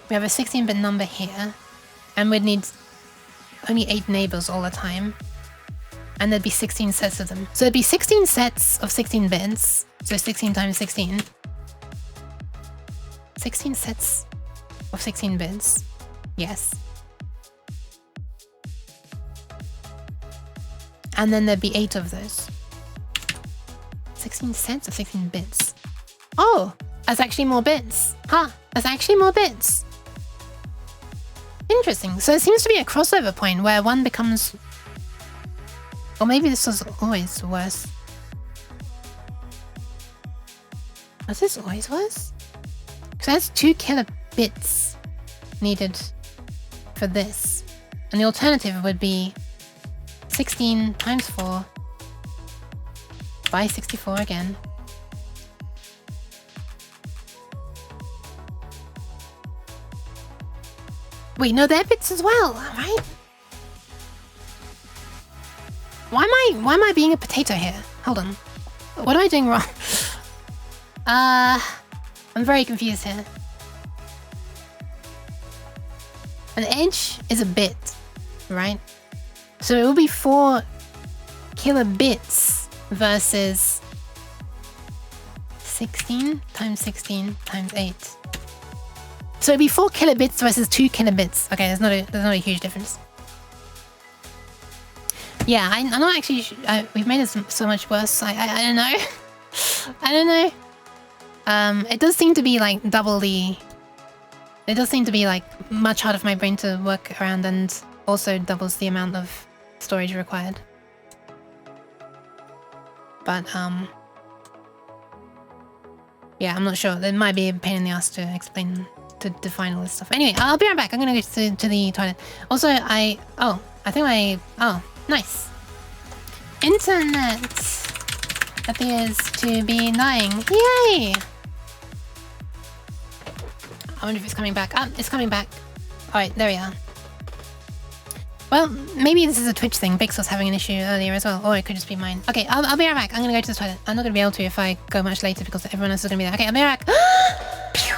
we have a 16-bit number here, and we'd need only 8 neighbors all the time, and there'd be 16 sets of them. So it'd be 16 sets of 16 bits, so 16 times 16. 16 sets of 16 bits, yes. And then there'd be 8 of those. 16 sets of 16 bits. Oh, that's actually more bits. Huh, that's actually more bits. Interesting. So it seems to be a crossover point where one becomes... Or maybe this was always worse. Was this always worse? Because that's 2 kilobits needed for this. And the alternative would be 16 times 4 by 64 again. Wait, no, they're bits as well, right? Why am I being a potato here? Hold on. What am I doing wrong? I'm very confused here. An edge is a bit, right? So it will be 4 kilobits versus 16 times 16 times 8. So it'd be 4 kilobits versus 2 kilobits. Okay, there's not a huge difference. Yeah, I'm not actually. We've made it so much worse. I don't know. I don't know. It does seem to be like double the. It does seem to be like much harder for my brain to work around, and also doubles the amount of storage required. But yeah, I'm not sure. It might be a pain in the ass to explain, to define all this stuff. Anyway, I'll be right back. I'm gonna go to the toilet. Also, oh, nice. Internet appears to be dying. Yay! I wonder if it's coming back. Ah, it's coming back. Alright, there we are. Well, maybe this is a Twitch thing. Bix was having an issue earlier as well. Or it could just be mine. Okay, I'll be right back. I'm gonna go to the toilet. I'm not gonna be able to if I go much later because everyone else is gonna be there. Okay, I'll be right back. Pew!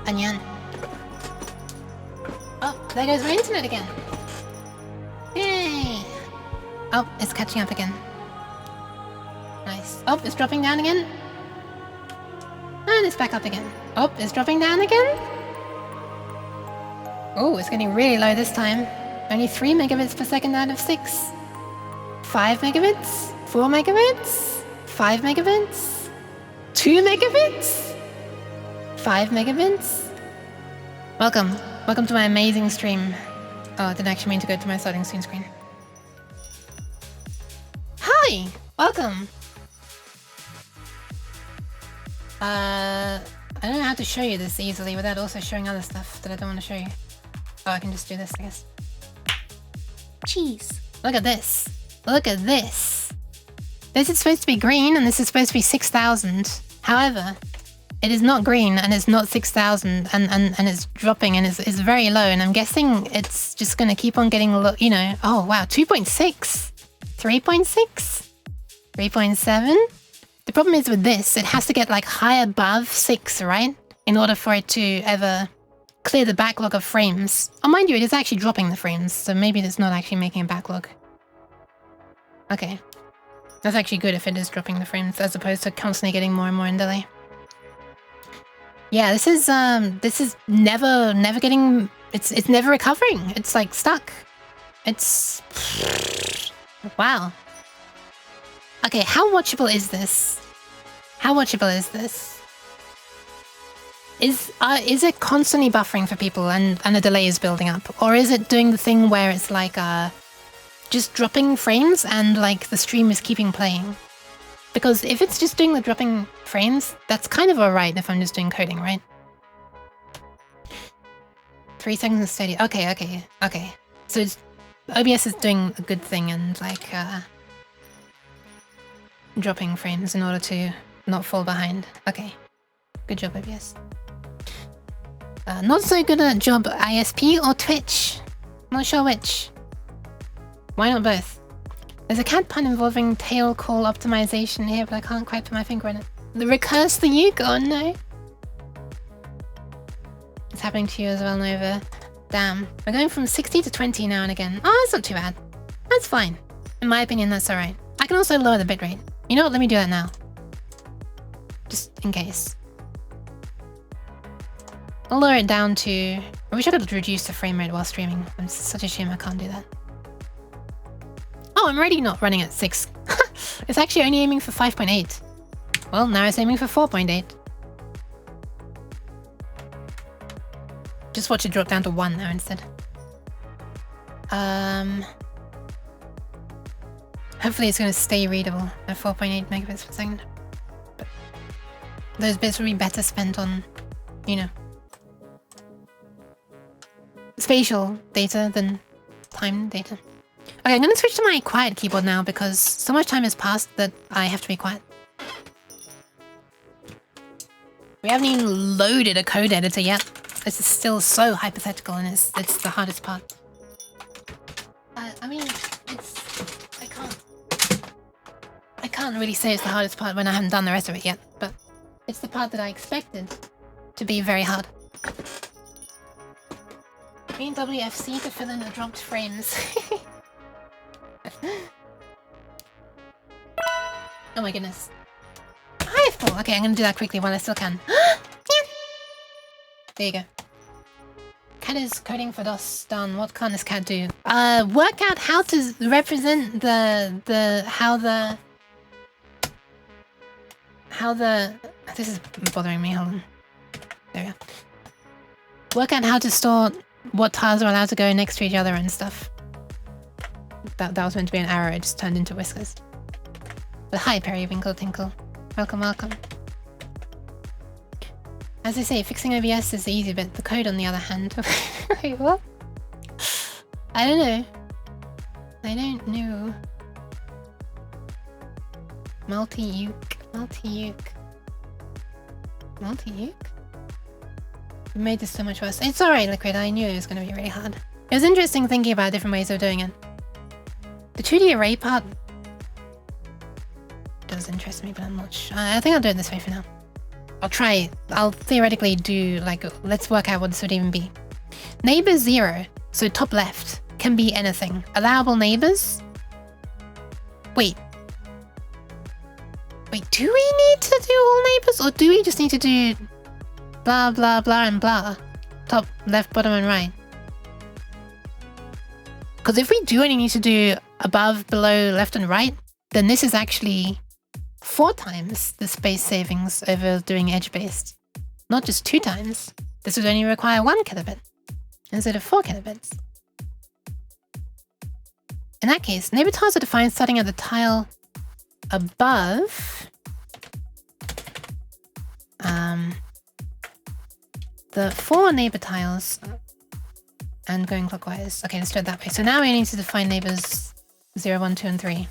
Anyan. Oh, there goes my internet again. Yay! Oh, it's catching up again. Nice. Oh, it's dropping down again. And it's back up again. Oh, it's dropping down again. Oh, it's getting really low this time. Only 3 megabits per second out of 6. 5 megabits? 4 megabits? 5 megabits? 2 megabits? 5 megabits? Welcome. Welcome to my amazing stream. Oh, I didn't actually mean to go to my starting screen. Hi! Welcome! I don't know how to show you this easily without also showing other stuff that I don't want to show you. Oh, I can just do this, I guess. Jeez. Look at this. Look at this. This is supposed to be green and this is supposed to be 6,000. However, it is not green and it's not 6,000 and it's dropping and it's very low, and I'm guessing it's just going to keep on getting low, you know. Oh, wow. 2.6. 3.6. 3.7. The problem is with this, it has to get like high above 6, right? In order for it to ever clear the backlog of frames. Oh, mind you, it is actually dropping the frames, so maybe it's not actually making a backlog. Okay. That's actually good if it is dropping the frames, as opposed to constantly getting more and more in delay. Yeah, this is never getting, it's never recovering. It's like stuck. It's, wow. Okay, how watchable is this? How watchable is this? Is it constantly buffering for people and a delay is building up? Or is it doing the thing where it's like just dropping frames and like the stream is keeping playing? Because if it's just doing the dropping frames, that's kind of alright if I'm just doing coding, right? 3 seconds steady. Okay. So it's, OBS is doing a good thing and like dropping frames in order to not fall behind. Okay. Good job, OBS. Not so good at job ISP or Twitch. Not sure which. Why not both? There's a cat pun involving tail call optimization here, but I can't quite put my finger on it. The recurse the uke? Oh no. It's happening to you as well, Nova. Damn. We're going from 60 to 20 now and again. Oh, that's not too bad. That's fine. In my opinion, that's alright. I can also lower the bitrate. You know what? Let me do that now. Just in case. I'll lower it down to... I wish I could reduce the frame rate while streaming. It's such a shame I can't do that. Oh, I'm already not running at 6. It's actually only aiming for 5.8. Well, now it's aiming for 4.8. Just watch it drop down to 1 now instead. Hopefully it's going to stay readable at 4.8 megabits per second. But those bits will be better spent on, you know, spatial data than time data. Okay, I'm going to switch to my quiet keyboard now because so much time has passed that I have to be quiet. We haven't even loaded a code editor yet. This is still so hypothetical and it's the hardest part. I mean, I can't really say it's the hardest part when I haven't done the rest of it yet, but it's the part that I expected to be very hard. We need WFC to fill in the dropped frames. Oh my goodness. Hi, Paul. Okay, I'm gonna do that quickly while I still can. There you go. Cat is coding for DOS done. What can this cat do? Work out how to represent how the this is bothering me, hold on. There we go. Work out how to store what tiles are allowed to go next to each other and stuff. That was meant to be an arrow, it just turned into whiskers. But hi, Periwinkle Tinkle. Welcome, welcome. As I say, fixing OBS is the easy bit. The code, on the other hand... Wait, what? I don't know. I don't know. Multi-uke. Multi-uke. Multi-uke? You made this so much worse. It's alright, Liquid. I knew it was going to be really hard. It was interesting thinking about different ways of doing it. The 2D array part does interest me, but I'm not sure. I think I'll do it this way for now. I'll try. I'll theoretically do, like, let's work out what this would even be. Neighbor 0, so top left, can be anything. Allowable neighbors? Wait, do we need to do all neighbors? Or do we just need to do blah, blah, blah, and blah? Top, left, bottom, and right. Because if we do only need to do above, below, left, and right, then this is actually 4 times the space savings over doing edge-based. Not just 2 times. This would only require 1 kilobit instead of 4 kilobits. In that case, neighbor tiles are defined starting at the tile above the 4 neighbor tiles and going clockwise. Okay, let's do it that way. So now we need to define neighbors 0, 1, 2, and 3.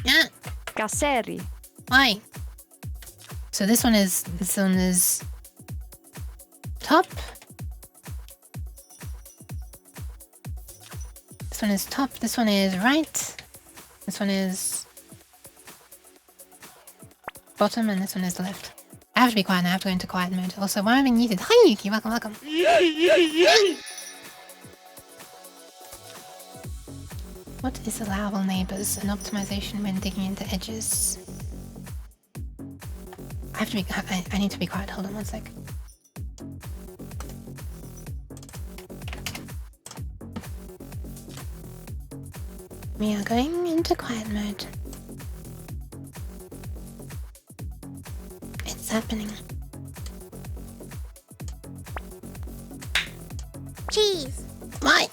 Yeah. Caseri. Why? So this one is top. This one is top. This one is right. This one is bottom, and this one is left. I have to be quiet now. I have to go into quiet mode. Also, why am I being muted? Hi, Yuki. Welcome, welcome. What is allowable neighbors and optimization when digging into edges? I have to be. I need to be quiet. Hold on one sec. We are going into quiet mode. It's happening. Cheese. Why?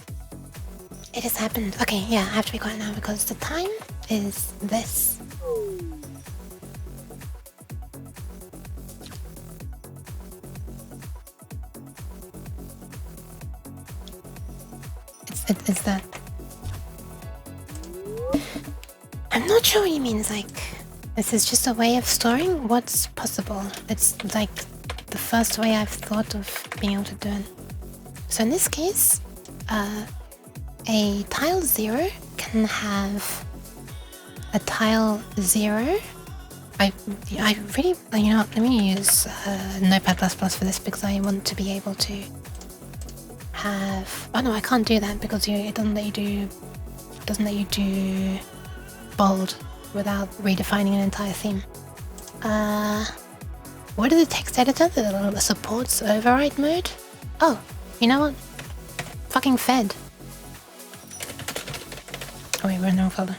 It has happened. Okay, yeah, I have to be quiet now because the time is this. It's that. I'm not sure what he means, like, this is just a way of storing what's possible. It's like the first way I've thought of being able to do it. So in this case, a tile 0 can have a tile 0. I really, you know what, let me use Notepad++ for this because I want to be able to have... Oh no, I can't do that because it doesn't let you do bold without redefining an entire theme. What is the text editor that supports override mode? Oh, you know what? Fucking fed. Oh wait, we're in the wrong folder.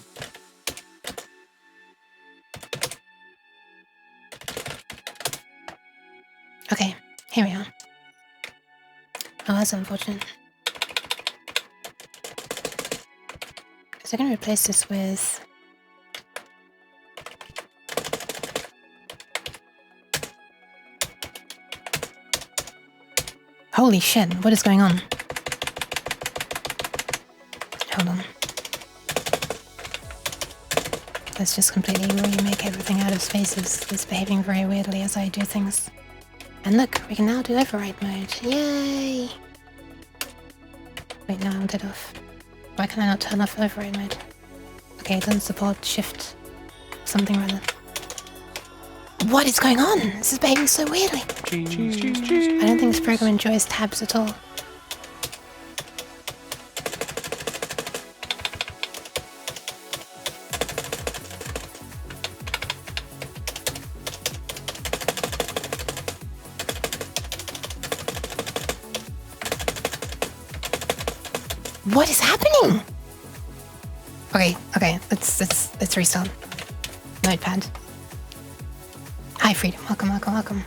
Okay, here we are. Oh, that's unfortunate. So I'm gonna replace this with... Holy shit, what is going on? Hold on. Let's just completely remake everything out of spaces. It's behaving very weirdly as I do things. And look, we can now do override mode. Yay! Wait, no, I want it off. Why can I not turn off override mode? Okay, it doesn't support shift something rather. What is going on? This is behaving so weirdly. I don't think this program enjoys tabs at all. What is happening? Okay, let's restart. Notepad. Hi Freedom, welcome.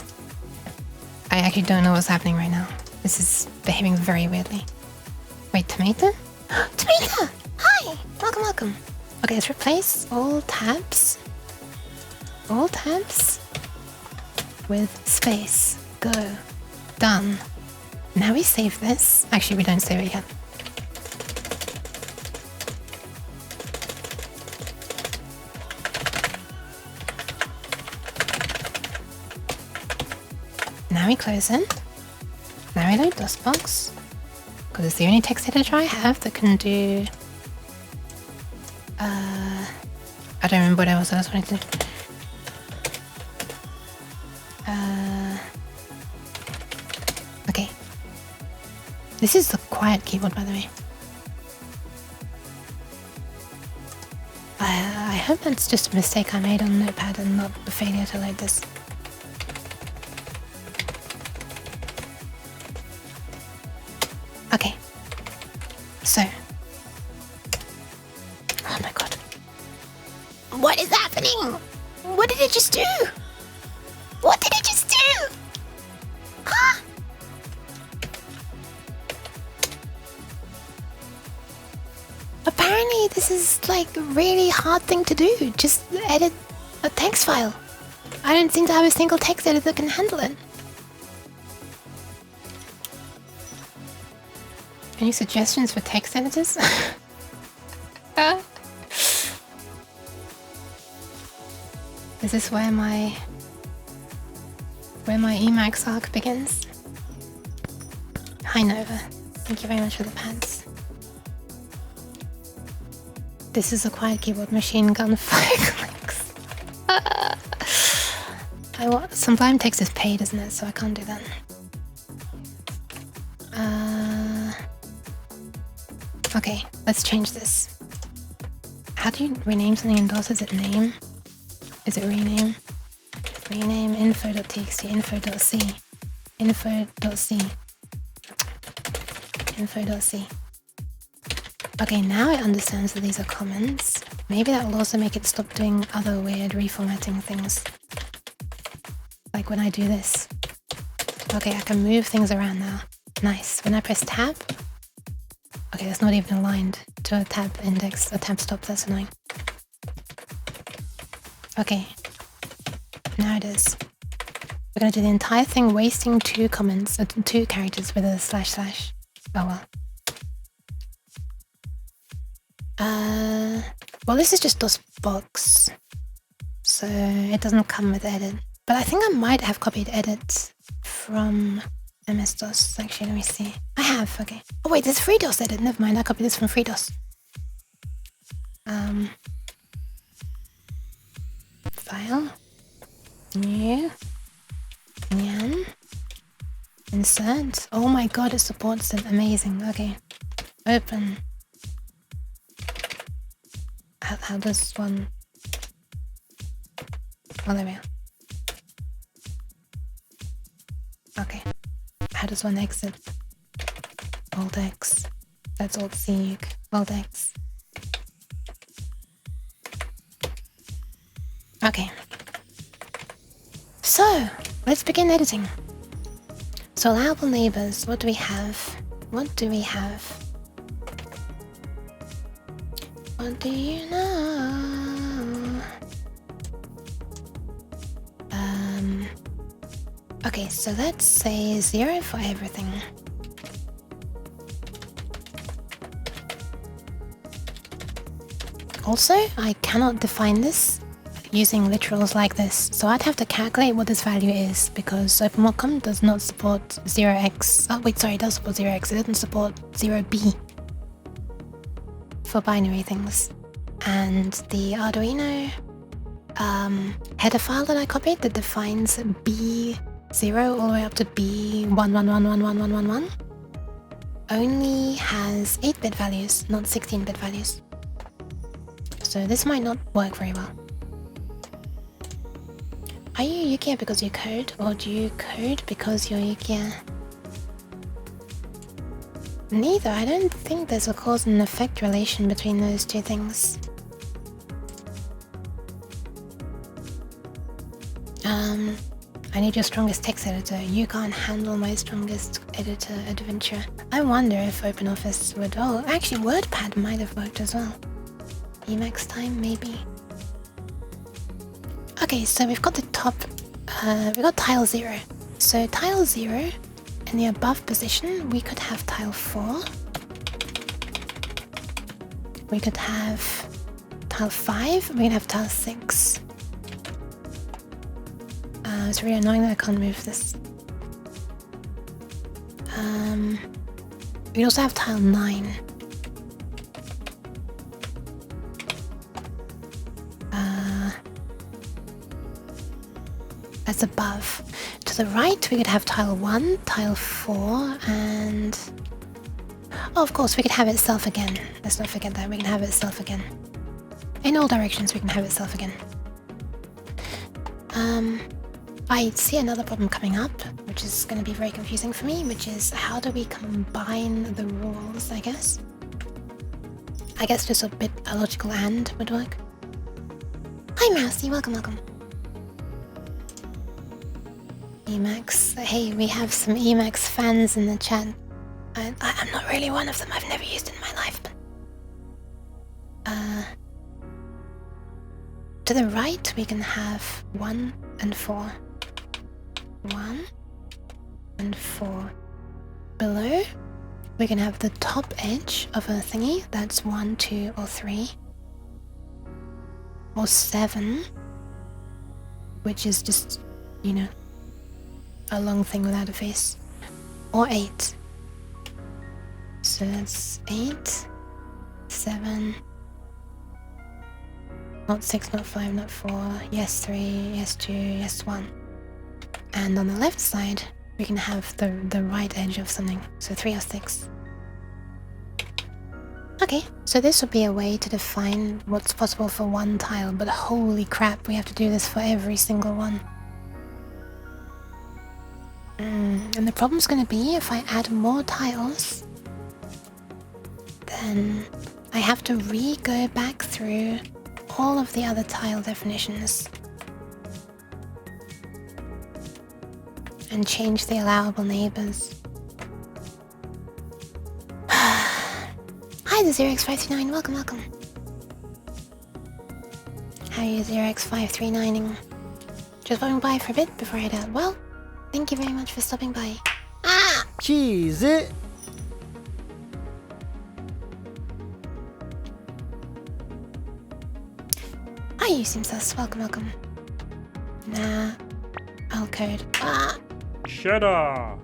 I actually don't know what's happening right now. This is behaving very weirdly. Wait, tomato? Tomato! Hi! Welcome. Okay, let's replace all tabs with space. Go. Done. Now we save this. Actually, we don't save it yet. Now we close it. Now we load DOSBox. Because it's the only text editor I have that can do... I don't remember what else I was wanting to do. Okay. This is the quiet keyboard, by the way. I hope that's just a mistake I made on Notepad and not a failure to load this. Okay, so, oh my god, what is happening? What did it just do? What did it just do? Huh? Apparently this is like a really hard thing to do. Just edit a text file. I don't seem to have a single text editor that can handle it. Any suggestions for text editors? Is this where my Emacs arc begins? Hi Nova, thank you very much for the pads. This is a quiet keyboard machine gun 5 clicks. Sublime text is paid, isn't it? So I can't do that. Okay, let's change this. How do you rename something in DOS? Is it name? Is it rename? Rename info.txt, info.c, info.c, info.c. Okay, now it understands that these are comments. Maybe that will also make it stop doing other weird reformatting things. Like when I do this. Okay, I can move things around now. Nice. When I press tab. Okay, that's not even aligned to a tab index, a tab stop, that's annoying. Okay. Now it is. We're gonna do the entire thing wasting 2 comments, 2 characters with a //. Oh well. Well, this is just DOSBox, so it doesn't come with edit. But I think I might have copied edit from MS-DOS. Actually, let me see. I have, okay. Oh wait, there's FreeDOS edit. Never mind, I copied this from FreeDOS. File. New. Nyan. Insert. Oh my god, it supports it. Amazing. Okay. Open. How does one... Oh, there we are. Okay. How does one exit? Alt X. That's Alt C. Alt X. Okay. So, let's begin editing. So, allowable neighbors. What do we have? What do we have? What do you know? Okay, so let's say 0 for everything. Also, I cannot define this using literals like this, so I'd have to calculate what this value is because OpenWorldCom does not support 0x. Oh wait, sorry, it does support 0x. It doesn't support 0b for binary things. And the Arduino header file that I copied that defines B0 all the way up to B11111111 only has 8-bit values, not 16-bit values. So this might not work very well. Are you Yukia because you code, or do you code because you're Yukia? Neither. I don't think there's a cause and effect relation between those two things. I need your strongest text editor. You can't handle my strongest editor adventure. I wonder if OpenOffice would... Oh, actually WordPad might have worked as well. Emacs time, maybe. Okay, so we've got the top... we've got tile 0. So tile 0, in the above position, we could have tile 4. We could have tile 5. We could have tile 6. It's really annoying that I can't move this. We also have tile 9. That's above. To the right, we could have tile 1, tile 4, and... Oh, of course, we could have itself again. Let's not forget that. We can have itself again. In all directions, we can have itself again. I see another problem coming up, which is going to be very confusing for me, which is how do we combine the rules, I guess? I guess just a logical AND would work. Hi, Mousy. Welcome, welcome. Emacs. Hey, we have some Emacs fans in the chat. I'm not really one of them. I've never used it in my life, but To the right, we can have 1 and 4. 1 and 4. Below, we can have the top edge of a thingy. That's 1, 2, or 3. Or 7, which is just, you know, a long thing without a face. Or 8. So that's 8, 7, not 6, not 5, not 4, yes 3, yes 2, yes 1. And on the left side, we can have the right edge of something, so 3 or 6. Okay, so this would be a way to define what's possible for one tile, but holy crap, we have to do this for every single one. And the problem's gonna be if I add more tiles, then I have to go back through all of the other tile definitions and change the allowable neighbors. Hi, the 0x539, welcome. How are you, 0x539ing? Just popping by for a bit before I head out. Well, thank you very much for stopping by. Ah! Cheese. Hi, you seem sus. Welcome. Nah. I'll code. Ah! Cheddar.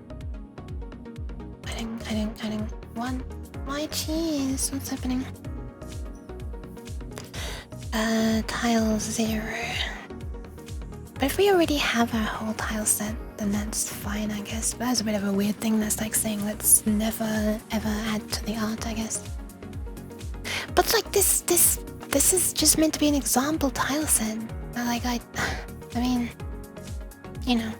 I don't want my cheese. What's happening? Tile 0. But if we already have our whole tile set, then that's fine, I guess. But that's a bit of a weird thing. That's like saying let's never ever add to the art, I guess. But like this is just meant to be an example tile set. Like I mean, you know.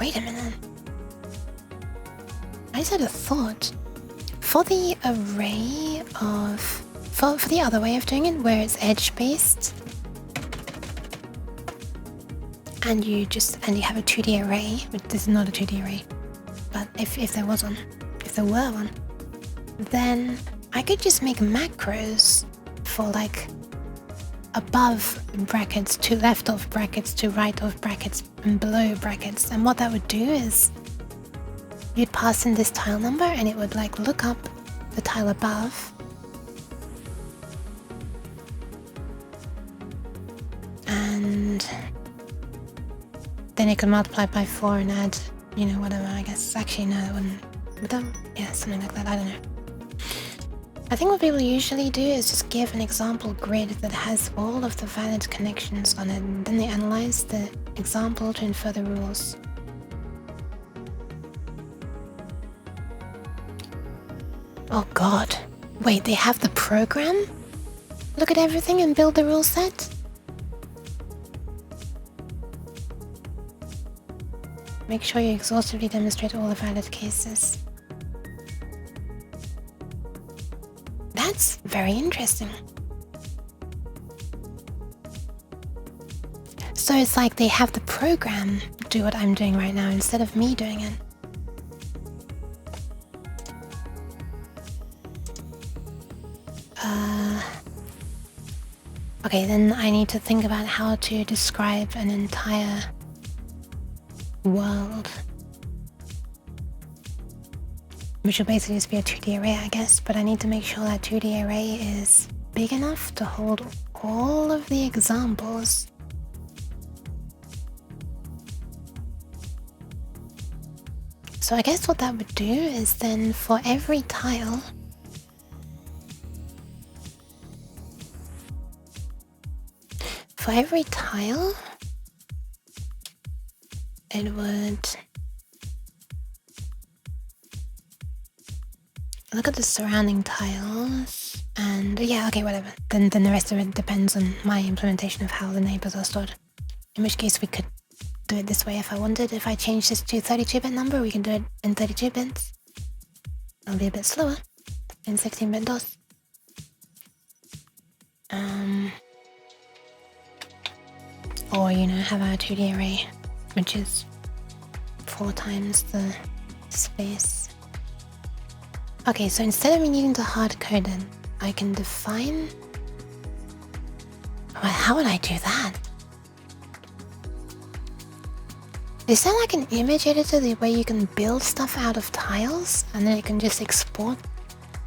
Wait a minute. I just had a thought. For the array of... For the other way of doing it, where it's edge-based, and you have a 2D array, which this is not a 2D array, but if there was one, if there were one, then I could just make macros for like above brackets, to left of brackets, to right of brackets, and below brackets. And what that would do is you'd pass in this tile number and it would like look up the tile above and then it could multiply by 4 and add, you know, whatever, I guess. Actually, no, it wouldn't. Would that? Yeah, something like that, I don't know. I think what people usually do is just give an example grid that has all of the valid connections on it, and then they analyze the example to infer the rules. Oh god. Wait, they have the program? Look at everything and build the rule set? Make sure you exhaustively demonstrate all the valid cases. That's very interesting. So it's like they have the program do what I'm doing right now instead of me doing it. Okay, then I need to think about how to describe an entire world. Which will basically just be a 2D array, I guess, but I need to make sure that 2D array is big enough to hold all of the examples. So I guess what that would do is then for every tile, it would look at the surrounding tiles and yeah, okay, whatever. Then the rest of it depends on my implementation of how the neighbors are stored. In which case we could do it this way if I wanted. If I change this to 32-bit number, we can do it in 32 bits. It'll be a bit slower in 16-bit DOS. Or, you know, have our 2D array which is 4 times the space. Okay, so instead of me needing to hard code it, I can define. Well, how would I do that? Is there like an image editor where you can build stuff out of tiles and then you can just export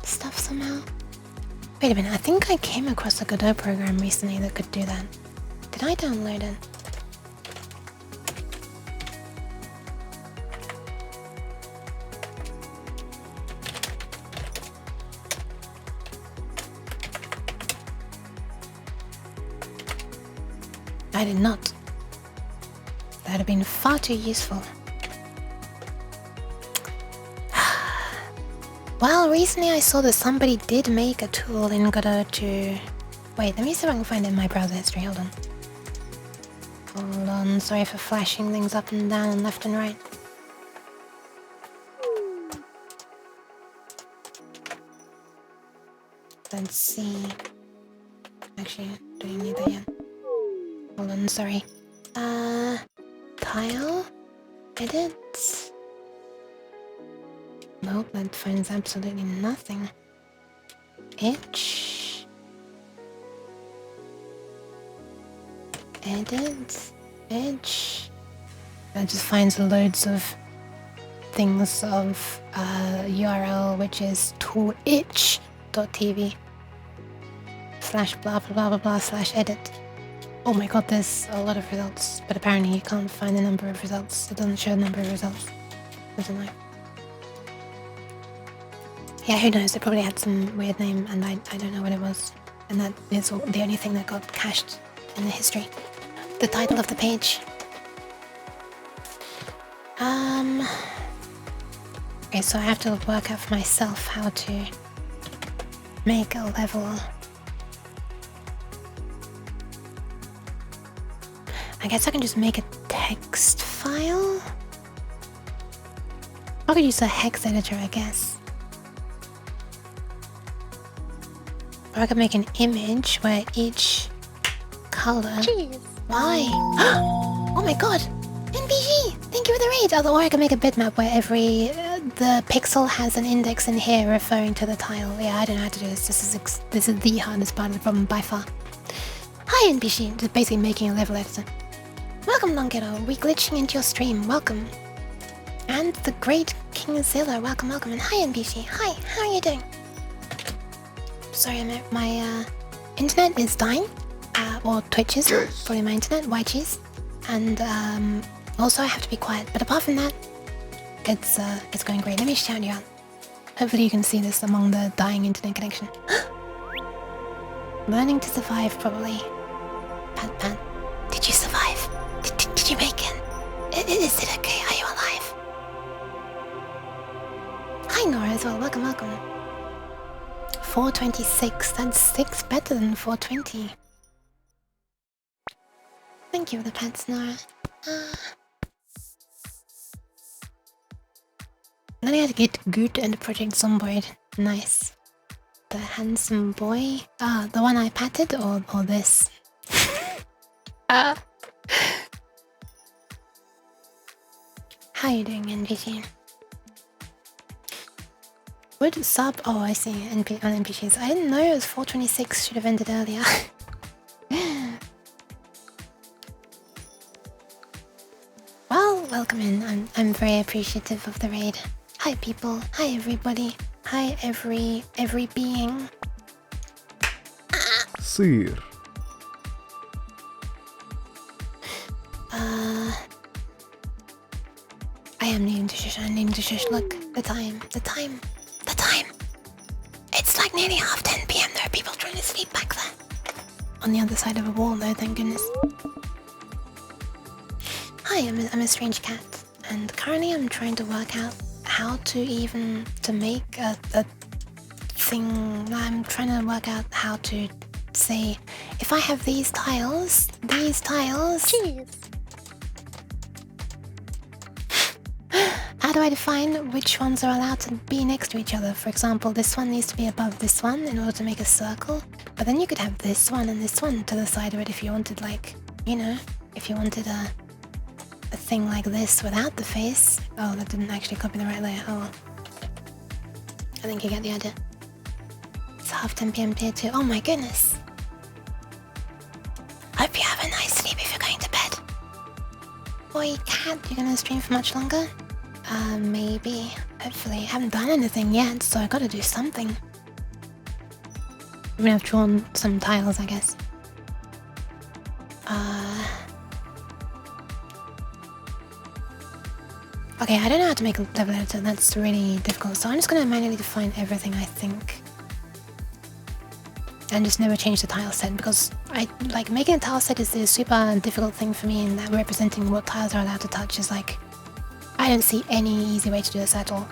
stuff somehow? Wait a minute, I think I came across a Godot program recently that could do that. Did I download it? I did not. That would have been far too useful. Well, recently I saw that somebody did make a tool in Godot to... Wait, let me see if I can find it in my browser history. Hold on. Hold on, sorry for flashing things up and down and left and right. Let's see. Actually, don't need that yet. Hold on, sorry. Tile? Edit? Nope, that finds absolutely nothing. Itch? Edit? Itch? That just finds loads of things of URL, which is toitch.tv / blah blah blah blah blah / edit. Oh my god, there's a lot of results, but apparently you can't find the number of results. It doesn't show the number of results. Doesn't know. Yeah, who knows? It probably had some weird name and I don't know what it was. And that is the only thing that got cached in the history. The title of the page. Okay, so I have to work out for myself how to make a level. I guess I can just make a text file. I could use a hex editor, I guess. Or I could make an image where each color... Jeez. Why? Oh my god! NPG! Thank you for the raid! Or I could make a bitmap where every... the pixel has an index in here referring to the tile. Yeah, I don't know how to do this. This is the hardest part of the problem by far. Hi NPG! Just basically making a level editor. Welcome, Longeto. We glitching into your stream. Welcome. And the great King Zilla. Welcome, welcome. And hi, NPC. Hi, how are you doing? Sorry, my internet is dying. Or Twitches. Yes. Probably my internet. Why cheese? And also I have to be quiet. But apart from that, it's going great. Let me shout you out. Hopefully you can see this among the dying internet connection. Learning to survive, probably. Pat. Did you survive? Did you make it? Is it okay? Are you alive? Hi Nora as well, welcome. 426, that's 6 better than 420. Thank you for the pets, Nora. Learning how to get good at Project Zomboid. Nice. The handsome boy? The one I patted or this? How you doing, NPC? Would sub... Oh, I see. On NPCs. I didn't know it was 426. Should have ended earlier. Well, welcome in. I'm very appreciative of the raid. Hi, people. Hi, everybody. Hi, every being. Sir. I am needing to shush. I'm needing to shush. Look, the time. It's like nearly half 10 PM. There are people trying to sleep back there. On the other side of a wall, though, thank goodness. Hi, I'm a strange cat, and currently I'm trying to work out how to make a thing. I'm trying to work out how to say, if I have these tiles. Jeez. How do I define which ones are allowed to be next to each other? For example, this one needs to be above this one in order to make a circle. But then you could have this one and this one to the side of it if you wanted, like, you know, if you wanted a... a thing like this without the face. Oh, that didn't actually copy the right layer. Oh well. I think you get the idea. It's half 10 PM tier 2. Oh my goodness. Hope you have a nice sleep if you're going to bed. Boy, cat, you're gonna stream for much longer? Maybe. Hopefully. I haven't done anything yet, so I gotta do something. I mean, I've drawn some tiles, I guess. Okay, I don't know how to make a level editor. That's really difficult. So I'm just gonna manually define everything, I think. And just never change the tile set, because making a tile set is a super difficult thing for me, and that representing what tiles are allowed to touch is like, I don't see any easy way to do this at all.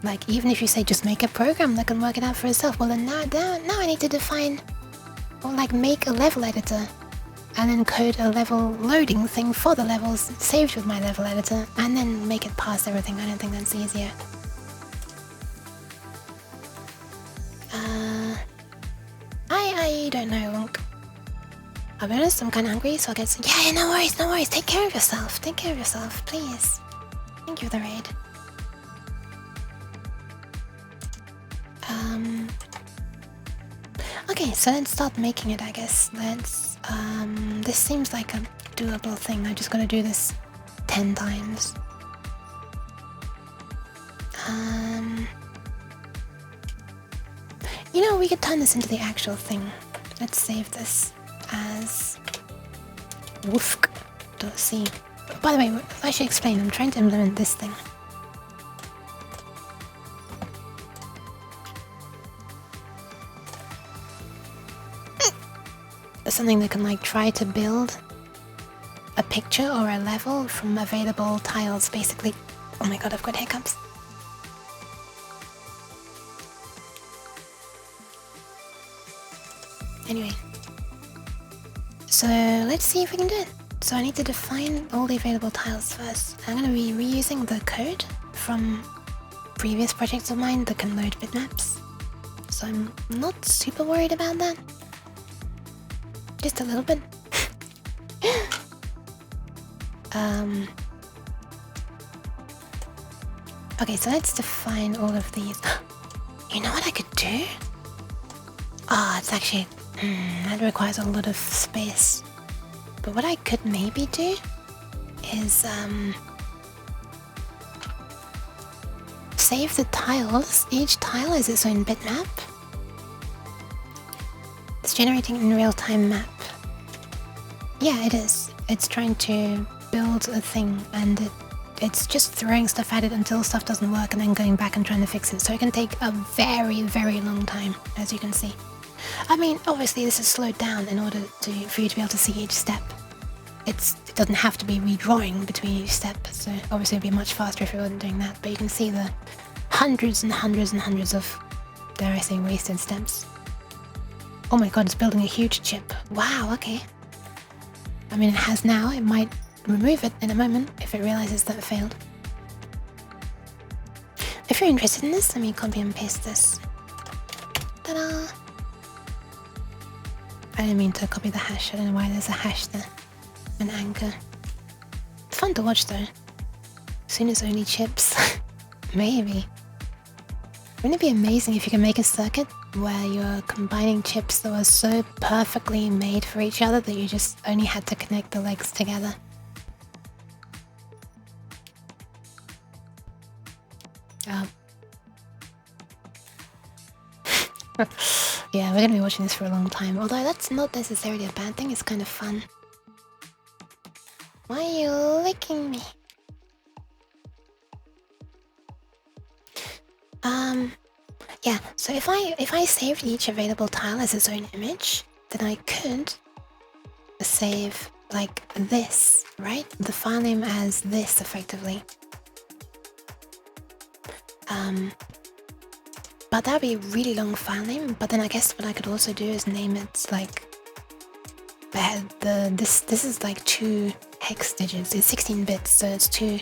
Like, even if you say just make a program that can work it out for itself, well then now I need to define or like make a level editor and then code a level loading thing for the levels saved with my level editor and then make it pass everything. I don't think that's easier. I don't know, Lunk. I'll be honest, I'm kinda hungry, so I'll get some. Yeah, no worries. Take care of yourself, please. Thank you for the raid. Okay, so let's start making it, I guess. This seems like a doable thing. I just gotta do this 10 times. You know, we could turn this into the actual thing. Let's save this as woofk.c. By the way, I should explain, I'm trying to implement this thing. Something that can like try to build a picture or a level from available tiles, basically. Oh my god, I've got hiccups. Anyway, so let's see if we can do it. So I need to define all the available tiles first. I'm going to be reusing the code from previous projects of mine that can load bitmaps. So I'm not super worried about that. Just a little bit. Okay, so let's define all of these. You know what I could do? It's actually... that requires a lot of space. But what I could maybe do is save the tiles. Each tile is its own bitmap. It's generating in real-time map. Yeah, it is. It's trying to build a thing, and it's just throwing stuff at it until stuff doesn't work and then going back and trying to fix it. So it can take a very, very long time, as you can see. I mean, obviously this is slowed down in order for you to be able to see each step. It doesn't have to be redrawing between each step, so obviously it'd be much faster if it wasn't doing that. But you can see the hundreds and hundreds and hundreds of, dare I say, wasted steps. Oh my god, it's building a huge chip. Wow, okay. I mean, it has now. It might remove it in a moment if it realizes that it failed. If you're interested in this, let me copy and paste this. Ta-da! I didn't mean to copy the hash. I don't know why there's a hash there. An anchor. It's fun to watch though. Soon as only chips. Maybe. Wouldn't it be amazing if you can make a circuit where you're combining chips that were so perfectly made for each other that you just only had to connect the legs together? Yeah, we're gonna be watching this for a long time, although that's not necessarily a bad thing, it's kind of fun. Why are you licking me? Yeah, so if I saved each available tile as its own image, then I could save like this, right? The file name as this, effectively. But that'd be a really long file name, but then I guess what I could also do is name it like this is like 2 hex digits. It's 16 bits, so it's two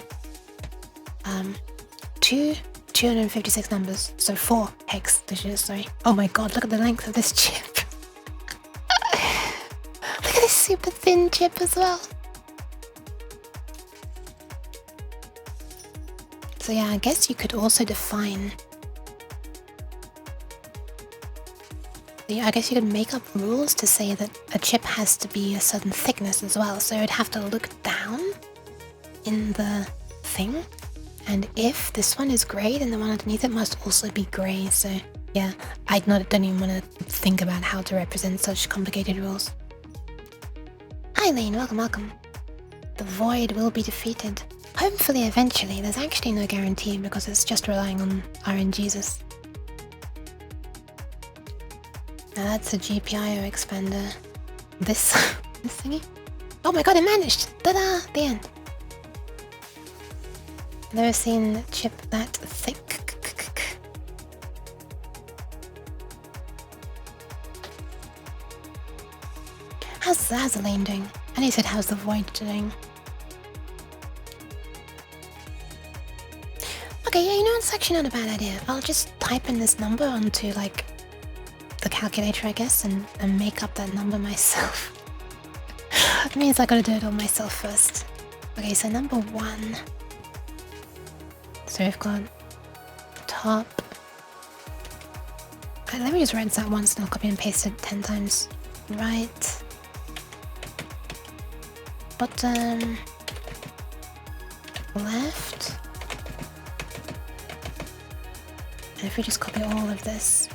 256 numbers, so 4 hex digits, sorry. Oh my god, look at the length of this chip. Look at this super thin chip as well. So yeah, I guess you could also define... I guess you could make up rules to say that a chip has to be a certain thickness as well. So it would have to look down in the thing. And if this one is grey, then the one underneath it must also be grey. So yeah, I don't even want to think about how to represent such complicated rules. Hi Lane, welcome, welcome. The void will be defeated. Hopefully eventually. There's actually no guarantee because it's just relying on RNGesus. Now that's a GPIO expander. This this thingy? Oh my god, it managed! Ta-da! The end. Never seen a chip that thick. How's Lane doing? And he said, how's the void doing? Okay, yeah, you know, it's actually not a bad idea. I'll just type in this number onto, like, the calculator, I guess, and make up that number myself. It means I gotta do it all myself first. Okay, so number 1. So we've got top. Let me just write that once and I'll copy and paste it 10 times. Right. Bottom. Left. And if we just copy all of this.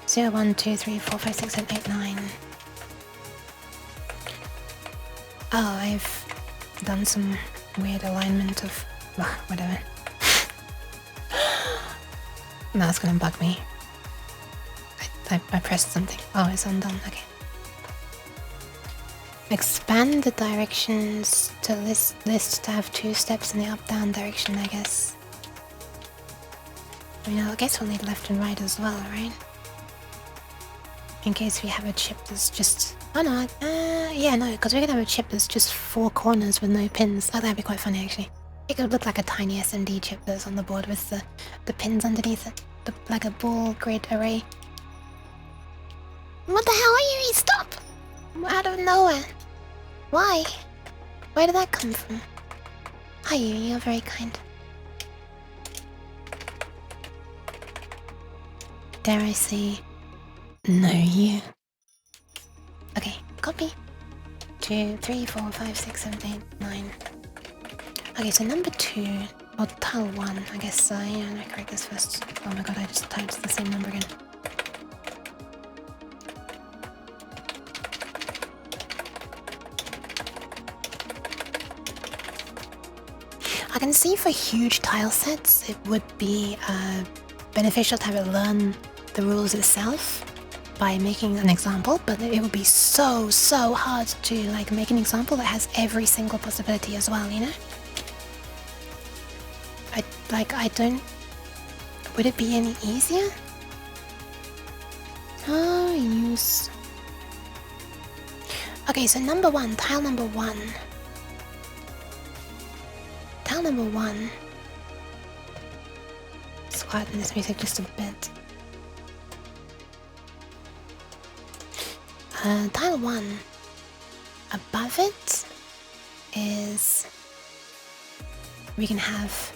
Zero, 1, 2, 3, 4, 5, 6, 7, 8, 9. Oh, I've done some weird alignment of... well, whatever. Now it's gonna bug me. I pressed something. Oh, it's undone. Okay. Expand the directions to list to have 2 steps in the up-down direction, I guess. I mean, I guess we'll need left and right as well, right? In case we have a chip that's just... oh no, yeah, no, because we're gonna have a chip that's just 4 corners with no pins. Oh, that'd be quite funny, actually. It could look like a tiny SMD chip that's on the board with the pins underneath it. Like a ball grid array. What the hell are you? Stop! Out of nowhere. Why? Where did that come from? Hi, you're very kind. Dare I say... no, you. Okay, copy. 2, 3, 4, 5, 6, 7, 8, 9. Okay, so number 2, or tile 1, I guess. Yeah, let me correct this first. Oh my god, I just typed the same number again. I can see for huge tile sets, it would be beneficial to have it learn the rules itself by making an example, but it would be so hard to like make an example that has every single possibility as well, you know? I don't... would it be any easier? Oh, use... okay, so number 1, tile number 1. Tile number 1. Let's quieten this music just a bit. Tile 1. Above it is... we can have...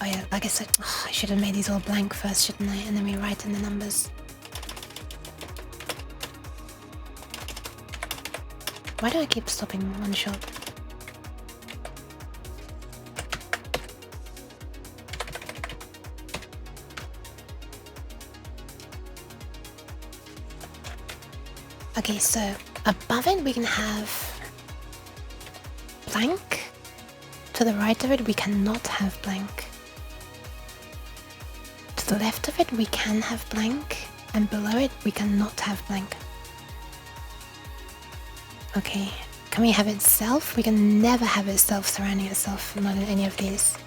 oh yeah, like I said, I should have made these all blank first, shouldn't I? And then we write in the numbers. Why do I keep stopping one shot? Okay, so above it we can have blank. To the right of it we cannot have blank. To the left of it we can have blank. And below it we cannot have blank. Okay, can we have itself? We can never have itself surrounding itself, not in any of these.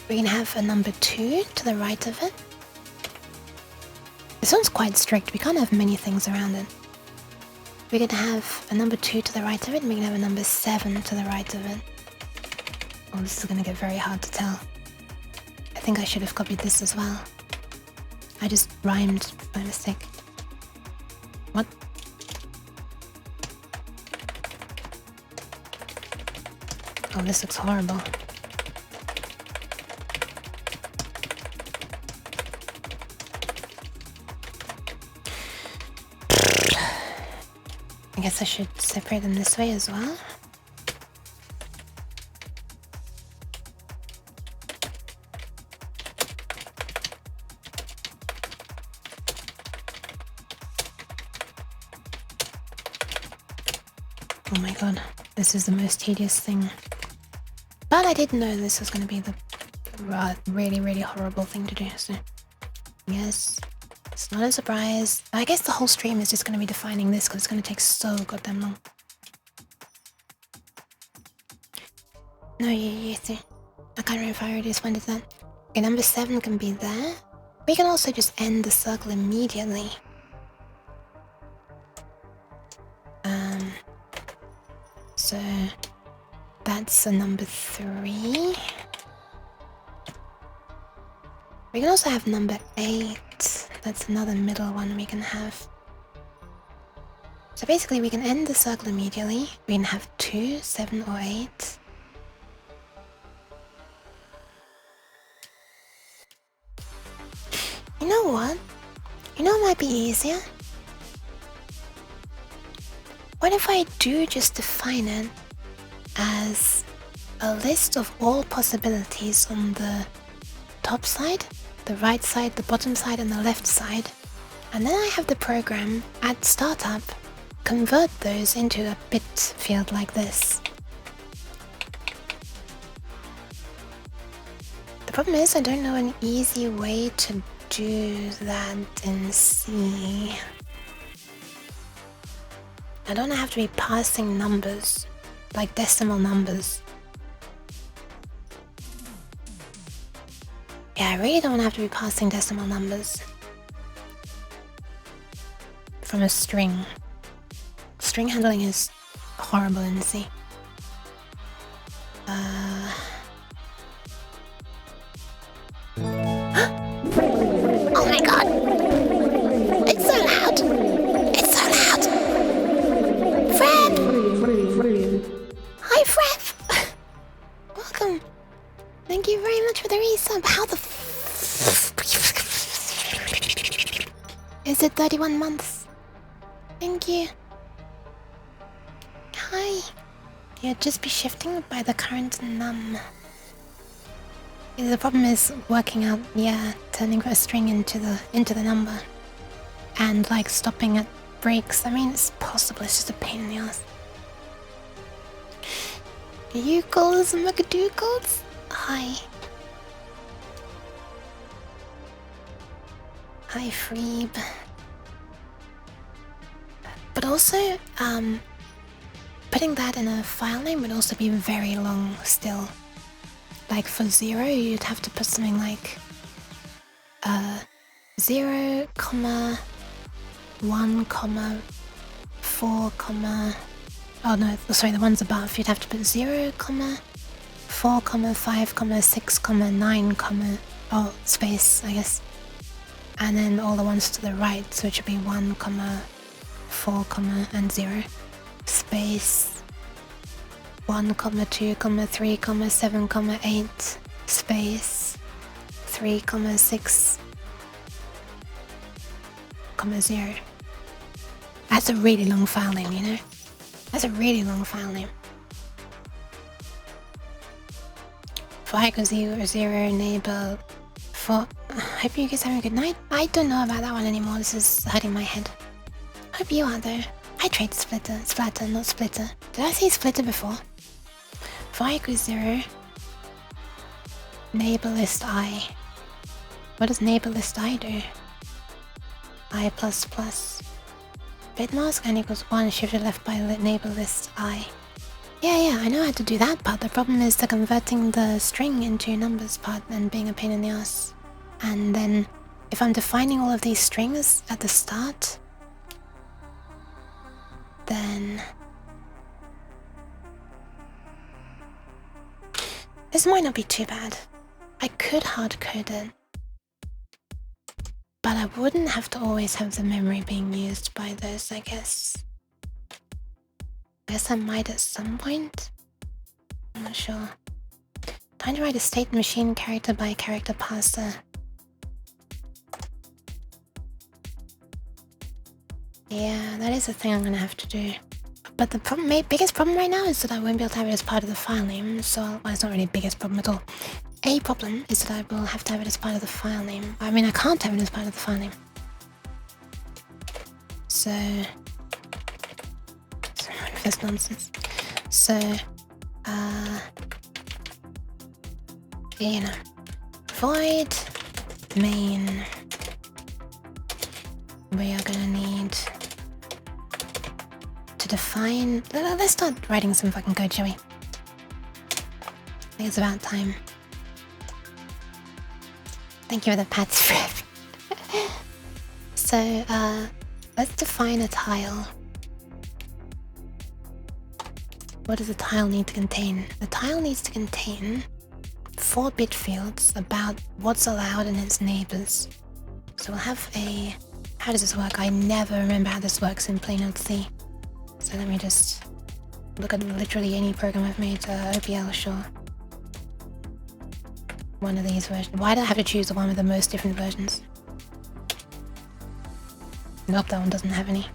We can have a number 2 to the right of it. This one's quite strict, we can't have many things around it. We can have a number 2 to the right of it, and we can have a number 7 to the right of it. Oh, this is gonna get very hard to tell. I think I should have copied this as well. I just rhymed by mistake. Oh, this looks horrible. I guess I should separate them this way as well. Oh my god, this is the most tedious thing. But I didn't know this was going to be the really, really horrible thing to do, so... Yes, it's not a surprise. I guess the whole stream is just going to be defining this because it's going to take so goddamn long. No, you too. I can't remember if I already responded to that. Okay, number 7 can be there. We can also just end the circle immediately. So that's a number 3. We can also have number 8. That's another middle one we can have. So basically we can end the circle immediately. We can have 2, 7 or 8. You know what? You know what might be easier? What if I do just define it as a list of all possibilities on the top side, the right side, the bottom side, and the left side, and then I have the program at startup convert those into a bit field like this. The problem is I don't know an easy way to do that in C. I don't have to be passing numbers, like decimal numbers. Yeah, I really don't have to be passing decimal numbers from a string. String handling is horrible in C. Oh my god! It's so loud! It's so loud! Fred! Hi, Fred! Welcome! Thank you very much for the resub. How the Is it 31 months? Thank you. Hi. You'd just be shifting by the current num. The problem is working out, yeah, turning a string into the number. And like stopping at breaks. I mean, it's possible, it's just a pain in the ass. You calls Magadoogles? Hi. Hi, Freeb. But also, putting that in a file name would also be very long still. Like for 0, you'd have to put something like 0, 1, 4, oh no, sorry, the ones above. You'd have to put 0, 4, 5, 6, 9, oh, space, I guess. And then all the ones to the right, so it should be 1, 4, and 0. Space 1, 2, 3, 7, 8. Space 3, 6, 0. That's a really long file name, you know? That's a really long file name. For equals 0, 0, neighbor. For hope you guys having a good night. I don't know about that one anymore. This is hurting my head. Hope you are though. I trade splitter. Splatter, not splitter. Did I say splitter before? For I equals 0. Neighbor list I. What does neighbor list I do? I plus plus. Bitmask n equals 1 shifted left by neighbor list I. Yeah, I know how to do that part. The problem is the converting the string into numbers part and being a pain in the ass. And then if I'm defining all of these strings at the start, then this might not be too bad. I could hard code it, but I wouldn't have to always have the memory being used by those, I guess. Guess I might at some point. I'm not sure. Trying to write a state machine character by character parser. Yeah, that is a thing I'm gonna have to do. But the biggest problem right now is that I won't be able to have it as part of the file name, so well, it's not really the biggest problem at all. A problem is that I will have to have it as part of the file name. I mean, I can't have it as part of the file name. So... That's nonsense. So, you know, void main. We are gonna need to define. Let's start writing some fucking code, shall we? I think it's about time. Thank you for the pats, Fred. So, let's define a tile. What does a tile need to contain? The tile needs to contain 4 bit fields about what's allowed in its neighbors. So we'll have a... How does this work? I never remember how this works in Plain C. So let me just look at literally any program I've made. OPL, sure. One of these versions. Why do I have to choose the one with the most different versions? Nope, that one doesn't have any.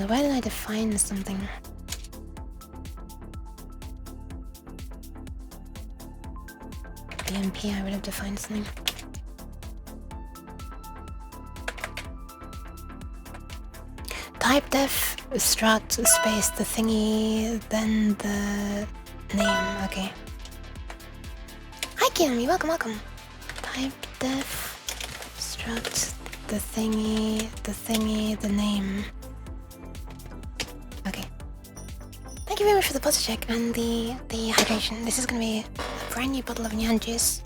Where did I define something? BMP, I would have defined something. Type def struct space the thingy, then the name. Okay. Hi Kiyomi, welcome. Type def struct the thingy, the name. Okay. Thank you very much for the posture check and the hydration. This is gonna be a brand new bottle of Nyan juice.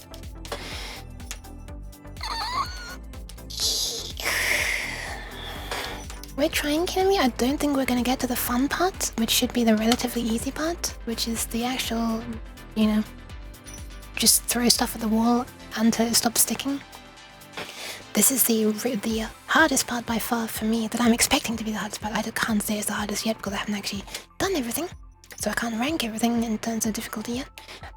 We're trying, Kiyomi. I don't think we're gonna get to the fun part, which should be the relatively easy part, which is the actual, you know, just throw stuff at the wall until it stops sticking. This is the hardest part by far for me, that I'm expecting to be the hardest part. I can't say it's the hardest yet because I haven't actually done everything, so I can't rank everything in terms of difficulty yet.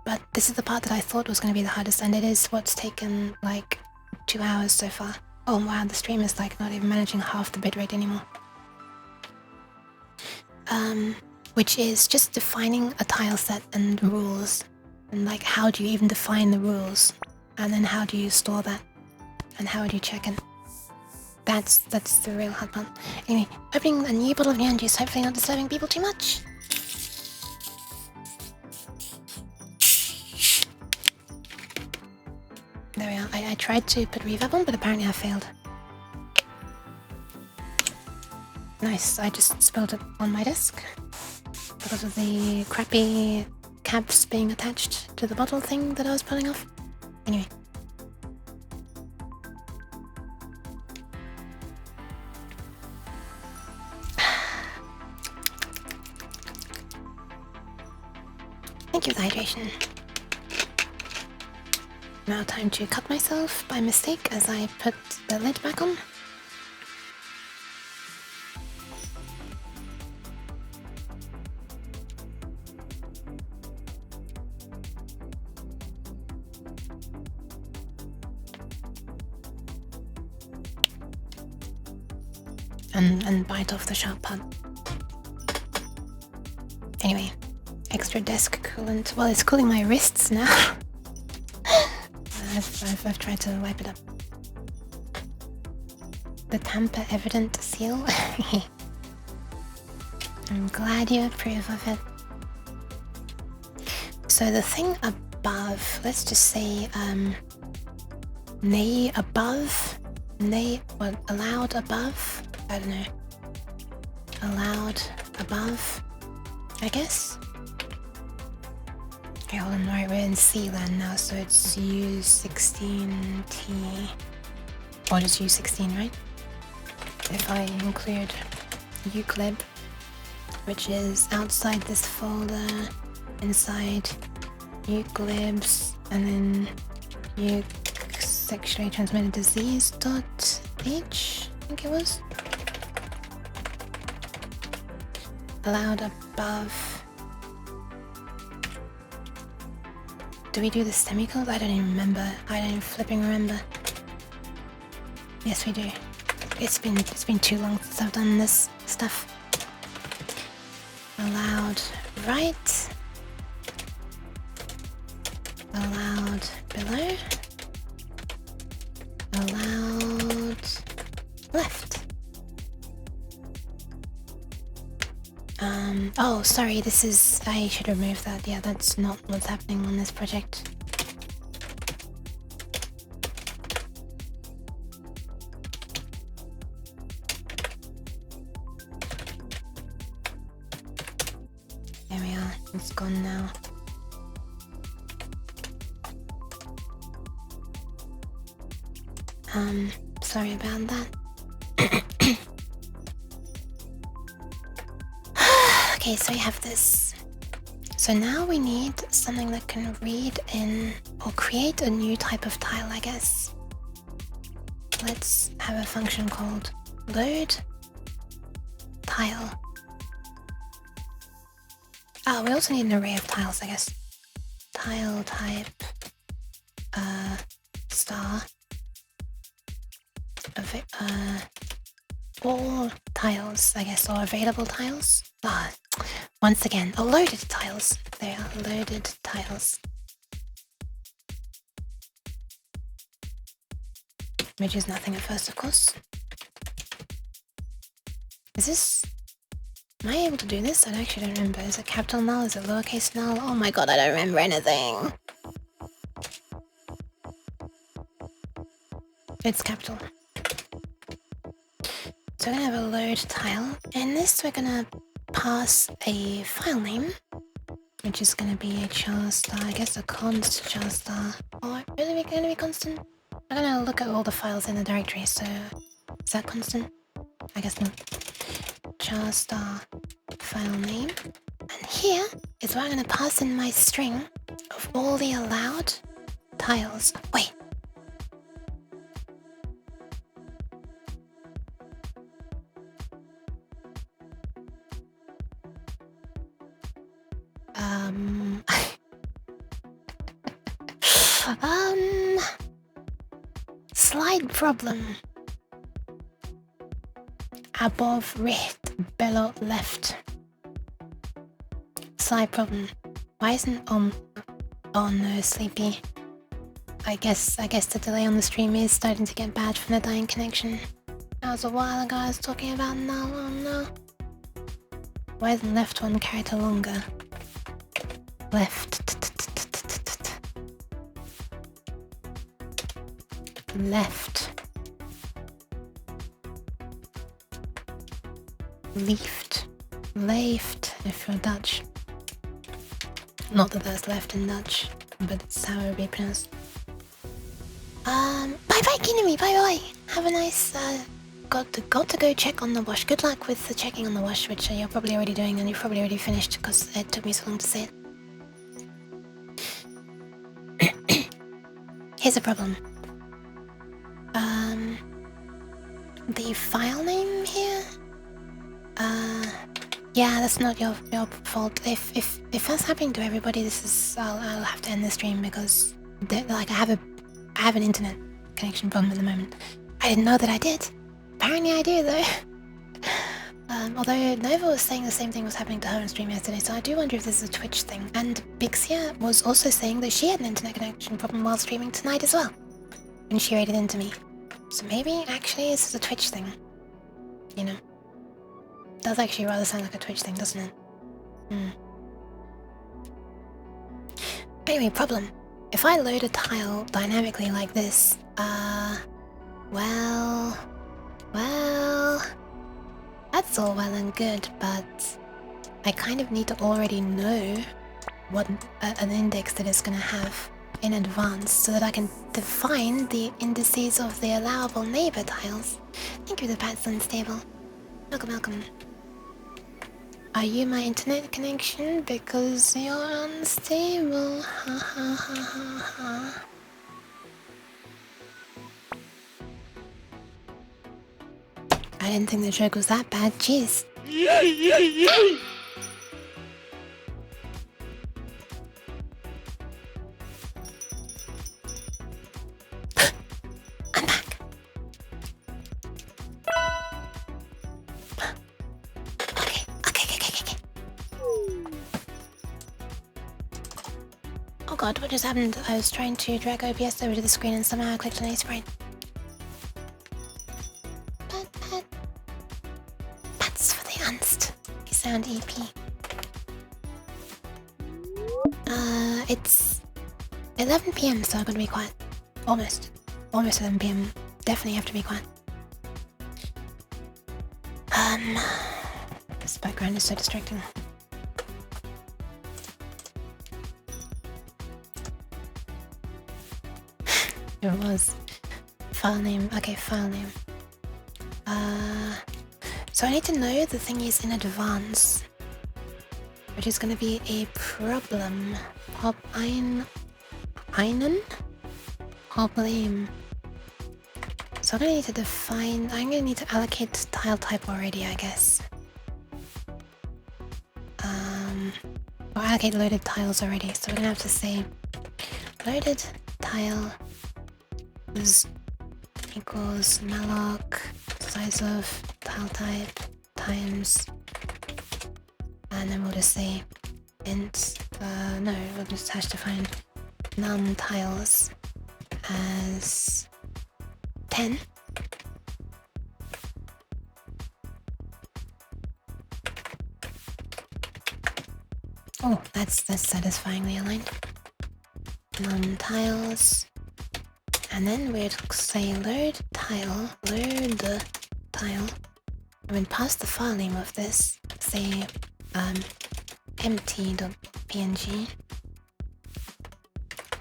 But this is the part that I thought was going to be the hardest, and it is what's taken like 2 hours so far. Oh wow, the stream is like not even managing half the bitrate anymore. Which is just defining a tile set and rules, and like how do you even define the rules, and then how do you store that? And how would you check it? That's the real hard part. Anyway, opening a new bottle of Nyan juice, hopefully not disturbing people too much. There we are. I tried to put reverb on, but apparently I failed. Nice, I just spilled it on my desk because of the crappy caps being attached to the bottle thing that I was pulling off. Anyway. Thank you for the hydration. Now time to cut myself by mistake as I put the lid back on. And bite off the sharp part. Anyway, extra desk coolant. Well, it's cooling my wrists now. I've tried to wipe it up. The tamper evident seal. I'm glad you approve of it. So the thing above, let's just say nay above, nay, what, allowed above? I don't know. Allowed above, I guess? Okay, hold on, right, we're in C land now, so it's U16T, or just U16, right? If I include uclib, which is outside this folder, inside uclibs, and then sexually transmitted disease.h, I think it was. Allowed above. Do we do the semicolons? I don't even remember. I don't flipping remember. Yes, we do. It's been too long since I've done this stuff. Allowed right. Allowed below. Allowed left. Oh, sorry, this is... I should remove that. Yeah, that's not what's happening on this project. There we are. It's gone now. Sorry about that. Okay, so we have this. So now we need something that can read in or create a new type of tile, I guess. Let's have a function called load tile. Oh, we also need an array of tiles, I guess. Tile type star all tiles, I guess, or available tiles. Once again, loaded tiles. They are loaded tiles. Which is nothing at first, of course. Is this... Am I able to do this? I actually don't remember. Is it capital null? Is it lowercase null? Oh my god, I don't remember anything. It's capital. So we're gonna have a load tile. In this, we're gonna pass a file name, which is gonna be a char star, I guess a const char star. Or really gonna be constant? I'm gonna look at all the files in the directory, so is that constant? I guess not. Char star file name. And here is where I'm gonna pass in my string of all the allowed tiles. Wait. Slide problem. Above right, below left. Slide problem. Why isn't oh no, sleepy. I guess the delay on the stream is starting to get bad from the dying connection. That was a while ago I was talking about now. Oh no. Why isn't left one character longer? Left. Left. Left. Left, if you're Dutch. Not that there's left in Dutch, but it's how it would be pronounced. Bye bye, Kinemi, bye bye. Have a nice, got to go check on the wash. Good luck with the checking on the wash, which you're probably already doing and you've probably already finished because it took me so long to say it. Here's a problem. The file name here? Yeah, that's not your fault. If that's happening to everybody, this is I'll have to end the stream because like I have an internet connection problem at the moment. I didn't know that I did. Apparently I do though. Although Nova was saying the same thing was happening to her on stream yesterday, so I do wonder if this is a Twitch thing. And Bixia was also saying that she had an internet connection problem while streaming tonight as well, when she rated into me. So maybe actually this is a Twitch thing. You know. Does actually rather sound like a Twitch thing, doesn't it? Anyway, problem. If I load a tile dynamically like this, well, that's all well and good, but I kind of need to already know what an index that it's gonna have in advance so that I can define the indices of the allowable neighbor tiles. Thank you for the pats unstable. Welcome. Are you my internet connection? Because you're unstable. Ha ha ha ha ha. I didn't think the joke was that bad. Jeez. Oh god, what just happened? I was trying to drag OBS over to the screen and somehow I clicked on A-Sprite. Pats for the Unst. You sound EP. It's 11 PM, so I'm gonna be quiet. Almost 11 PM. Definitely have to be quiet. This background is so distracting. It was. File name. Okay, file name. So I need to know the thing is in advance, which is gonna be a problem. Hop einen? Problem. So I'm gonna need to define. I'm gonna need to allocate tile type already, I guess. Or allocate loaded tiles already. So we're gonna have to say loaded tile is equals malloc size of tile type times, and then we'll just say int. No, we'll just hash define num tiles as 10. Oh, that's satisfyingly aligned. Num tiles, and then we'd say load tile, and then pass the file name of this, say empty.png,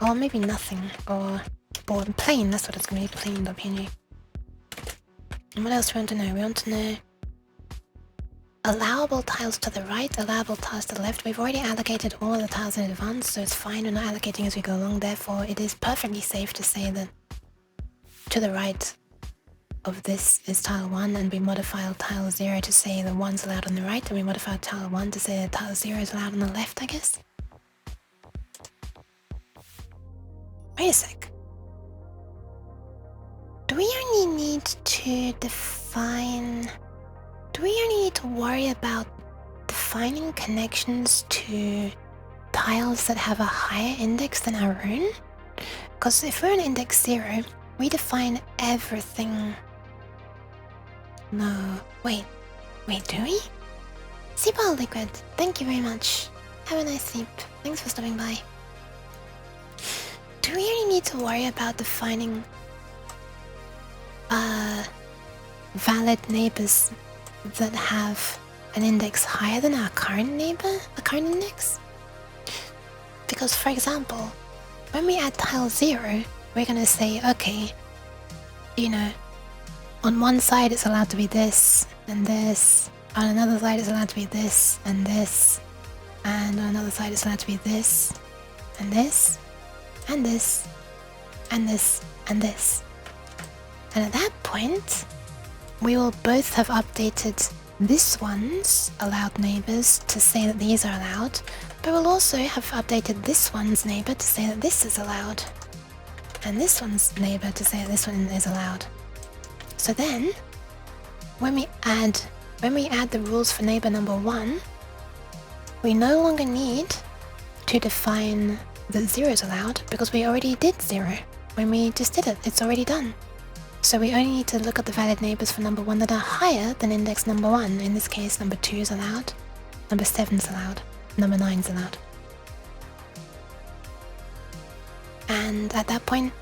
or maybe nothing, or plain. That's what it's gonna be, plain.png. And what else do we want to know? We want to know allowable tiles to the right, allowable tiles to the left. We've already allocated all the tiles in advance, so it's fine. We're not allocating as we go along. Therefore, it is perfectly safe to say that to the right of this is tile 1, and we modify tile 0 to say the 1's allowed on the right, and we modify tile 1 to say that tile 0 is allowed on the left, I guess. Wait a sec. Do we only need to define... Do we only need to worry about defining connections to tiles that have a higher index than our own? Because if we're on index 0, we define everything. No, wait, do we? Seaball Liquid, thank you very much. Have a nice sleep. Thanks for stopping by. Do we only need to worry about defining valid neighbors that have an index higher than our current neighbor, the current index? Because, for example, when we add tile 0, we're gonna say, okay, you know, on one side it's allowed to be this and this, on another side it's allowed to be this and this, and on another side it's allowed to be this and this and this and this and this. And at that point, we will both have updated this one's allowed neighbors to say that these are allowed, but we'll also have updated this one's neighbor to say that this is allowed, and this one's neighbor to say that this one is allowed. So then, when we add the rules for neighbor number 1, we no longer need to define that 0 is allowed, because we already did 0 when we just did it. It's already done. So we only need to look at the valid neighbors for number 1 that are higher than index number 1. In this case, number 2 is allowed, number 7 is allowed, number 9 is allowed. And at that point,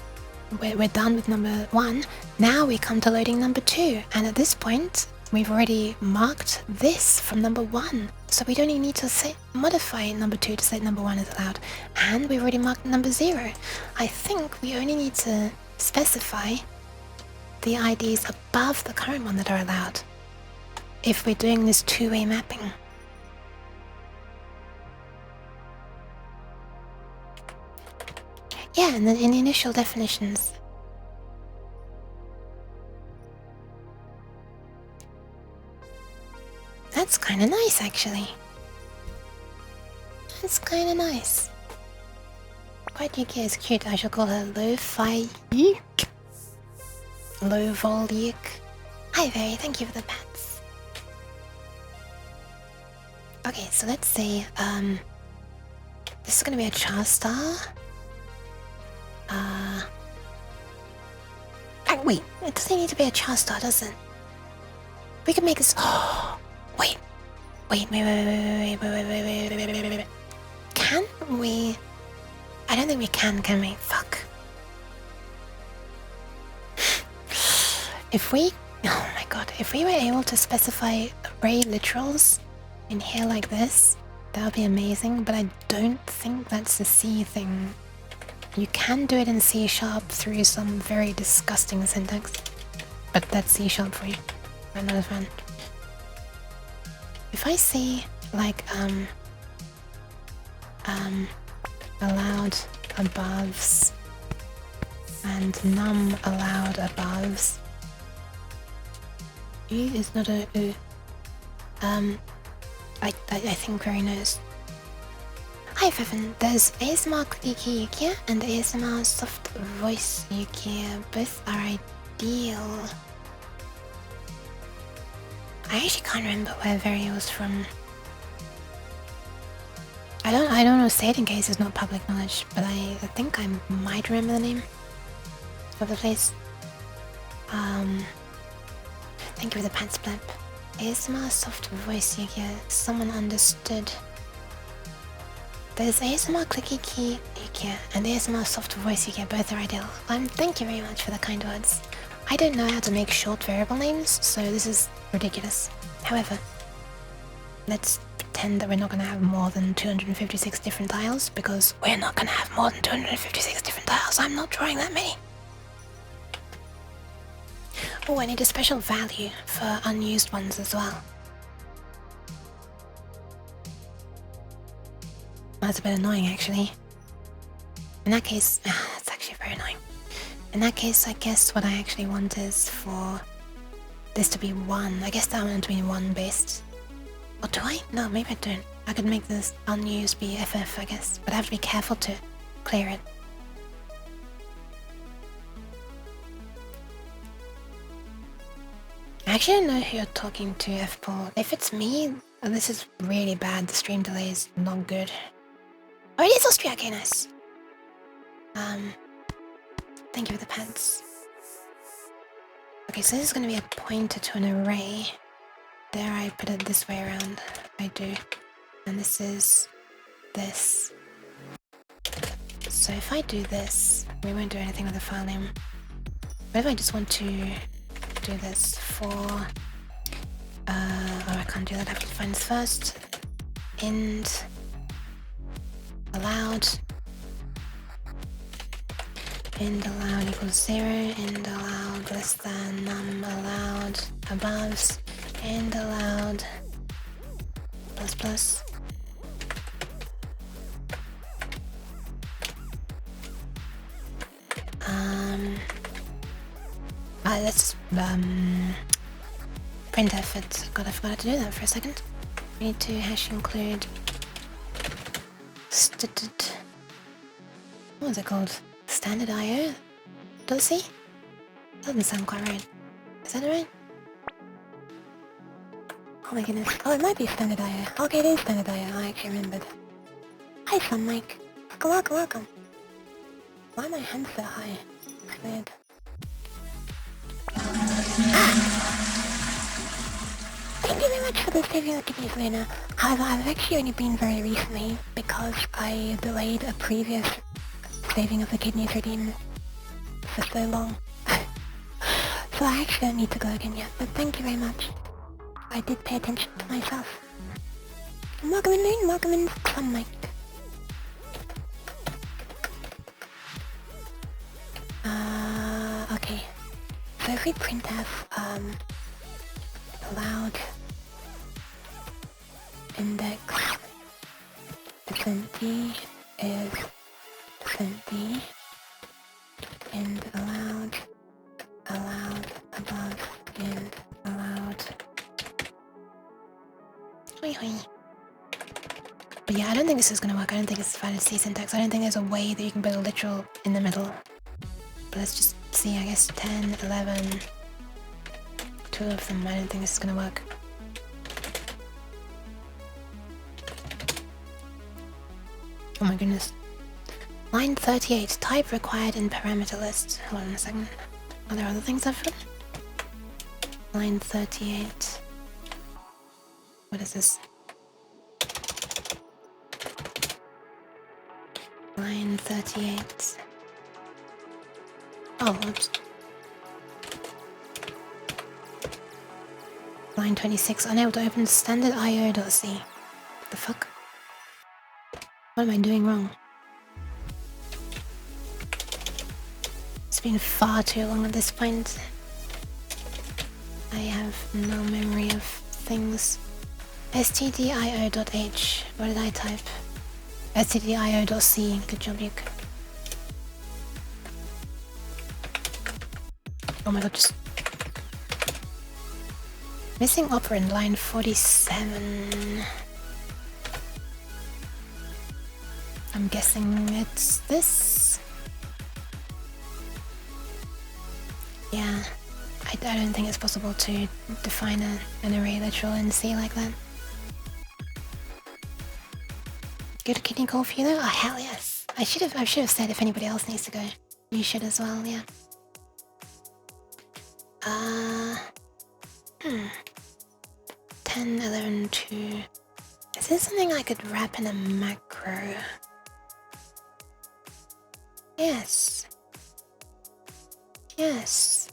we're done with number 1. Now we come to loading number 2, and at this point, we've already marked this from number 1. So we don't even need to modify number 2 to say number 1 is allowed. And we've already marked number 0. I think we only need to specify the IDs above the current one that are allowed, if we're doing this two-way mapping. Yeah, and then in the initial definitions. That's kinda nice, actually. That's kinda nice. Quite Yuki is cute. I shall call her Lo-Fi Yuk. Low-Vol Yuk. Hi, Very. Thank you for the pets. Okay, so let's say, This is gonna be a char star. Wait, it doesn't need to be a char star, does it? We can make this. Oh, wait. Wait. Can we? I don't think we can we? Fuck. If we, oh my god, if we were able to specify array literals in here like this, that would be amazing, but I don't think that's the C thing. You can do it in C# through some very disgusting syntax, but that's C# for you. I'm not a fan. If I see like allowed aboves and num allowed aboves, U is not a U. I think very nice. Hi Fevin, there's ASMR Clicky Yukia and ASMR Soft Voice Yukia. Both are ideal. I actually can't remember where Very was from. I don't know, say it in case it's not public knowledge, but I think I might remember the name of the place. Thank you for the pants blip. ASMR Soft Voice Yukia. Someone understood. There's ASMR Clicky Key Yukia and ASMR Soft Voice Yukia. Both are ideal. Thank you very much for the kind words. I don't know how to make short variable names, so this is ridiculous. However, let's pretend that we're not going to have more than 256 different tiles, because we're not going to have more than 256 different tiles. I'm not drawing that many. Oh, I need a special value for unused ones as well. That's a bit annoying, actually. In that case, it's actually very annoying. In that case, I guess what I actually want is for this to be 1. I guess that one to be 1 based. Or do I? No, maybe I don't. I could make this unused be FF, I guess. But I have to be careful to clear it. I actually don't know who you're talking to, F-Paul. If it's me, this is really bad. The stream delay is not good. Oh, it is Austria. Okay, nice. Thank you for the pants. Okay, so this is going to be a pointer to an array. There, I put it this way around. I do. And this is this. So if I do this, we won't do anything with the file name. But if I just want to do this for... oh, I can't do that. I have to find this first. Int allowed. Int allowed equals 0. Int allowed less than num allowed aboves. Int allowed plus plus. Let's printf it. God, I forgot to do that for a second. We need to hash include what was it called? Standard IO? Does it see? Doesn't sound quite right. Is that right? Oh my goodness. Oh, it might be standard IO. Okay, it is standard IO. I actually remembered. Hi, Sun Mike. Welcome. Why are my hands so high? It's weird. Thank you very much for the saving of kidneys, Luna. However, I've actually only been very recently because I delayed a previous saving of the kidneys redeem for so long. So I actually don't need to go again yet, but thank you very much. I did pay attention to myself. Welcome in, Loon. Welcome in, Sun Mike. Okay. So if we printf allowed index %d is %d and allowed above and allowed. But yeah, I don't think this is gonna work. I don't think it's valid C syntax. I don't think there's a way that you can put a literal in the middle. But let's just see, I guess 10, 11, 2 of them. I don't think this is gonna work. Oh my goodness. Line 38, type required in parameter list. Hold on a second. Are there other things I've written? Line 38. What is this? Line 38. Oh, oops. Line 26, unable to open standard IO.c. The fuck? What am I doing wrong? It's been far too long at this point. I have no memory of things. stdio.h. What did I type? stdio.c. Good job, Luke. Oh my god, just... Missing operand, line 47. I'm guessing it's this. Yeah, I don't think it's possible to define an array literal in C like that. Good kidney call for you though? Oh hell yes! I should have said if anybody else needs to go. You should as well, yeah. 10, 11, 2. Is this something I could wrap in a macro? Yes. Yes.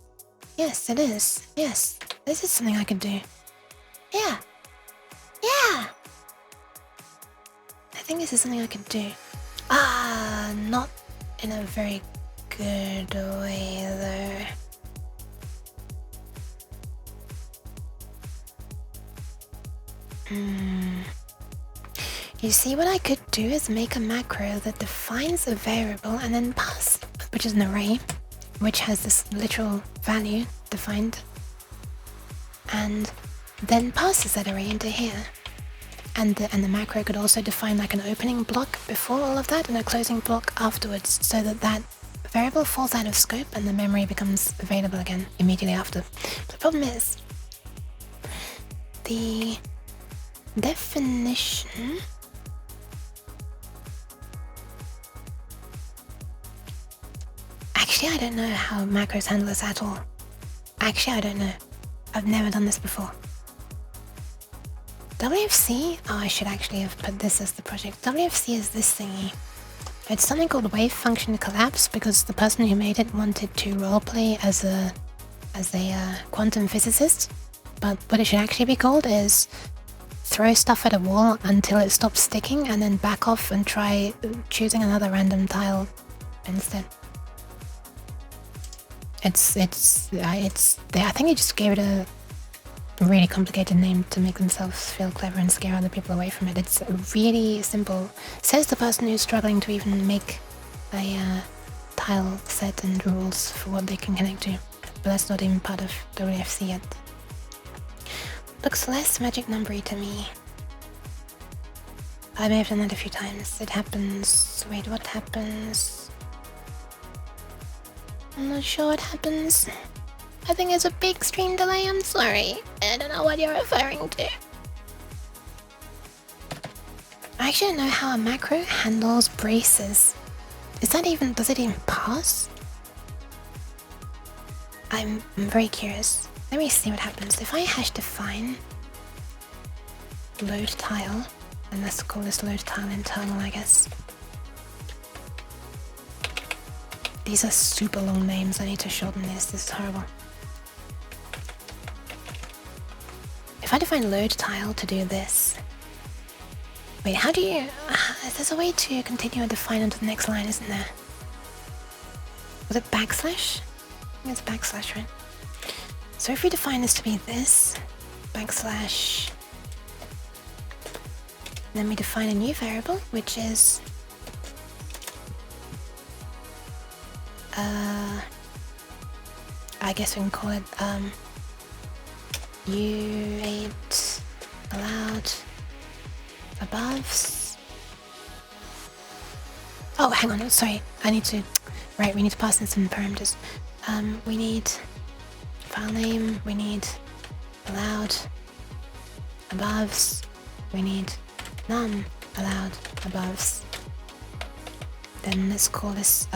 Yes, it is. Yes. This is something I could do. Yeah. Yeah! I think this is something I could do. Not in a very good way though. You see, what I could do is make a macro that defines a variable and then pass, which is an array, which has this literal value defined, and then passes that array into here. And the macro could also define like an opening block before all of that and a closing block afterwards, so that that variable falls out of scope and the memory becomes available again immediately after. But the problem is, the definition actually I don't know how macros handle this at all. Actually I don't know. I've never done this before. WFC? Oh, I should actually have put this as the project. WFC is this thingy. It's something called wave function collapse because the person who made it wanted to roleplay as a quantum physicist. But what it should actually be called is throw stuff at a wall until it stops sticking and then back off and try choosing another random tile instead. I think they just gave it a really complicated name to make themselves feel clever and scare other people away from it. It's really simple. Says the person who's struggling to even make a tile set and rules for what they can connect to. But that's not even part of WFC yet. Looks less magic numbery to me. I may have done that a few times. It happens... Wait, what happens? I'm not sure what happens. I think there's a big stream delay, I'm sorry. I don't know what you're referring to. I actually don't know how a macro handles braces. Does it even pass? I'm very curious. Let me see what happens. If I hash define load tile, and let's call this load tile internal, I guess. These are super long names. I need to shorten this. This is horrible. If I define load tile to do this... Wait, how do you... There's a way to continue and define onto the next line, isn't there? Was it backslash? I think it's backslash, right? So if we define this to be this, backslash... Then we define a new variable, which is... I guess we can call it U8 allowed aboves. Oh, hang on, sorry. I need to... Right, we need to pass in some parameters. We need file name, we need allowed aboves, we need none allowed aboves, Then let's call this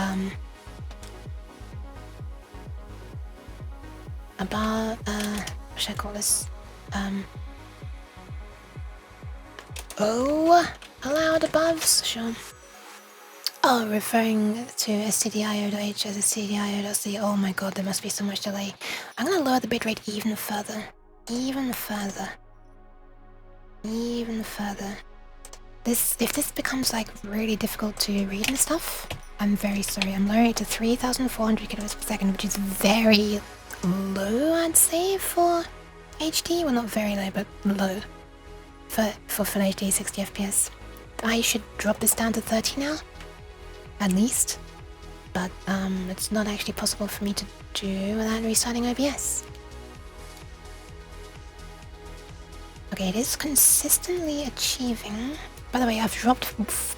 about what should I call this? Oh, allowed above, sure. Oh, referring to stdio.h as stdio.c. Oh my god, there must be so much delay. I'm gonna lower the bitrate even further. Even further. Even further. If this becomes like really difficult to read and stuff, I'm very sorry. I'm lowering it to 3,400 kilobits per second, which is very low, I'd say, for HD. Well, not very low, but low for Full HD 60 FPS. I should drop this down to 30 now, at least. But it's not actually possible for me to do without restarting OBS. Okay, it is consistently achieving. By the way, I've dropped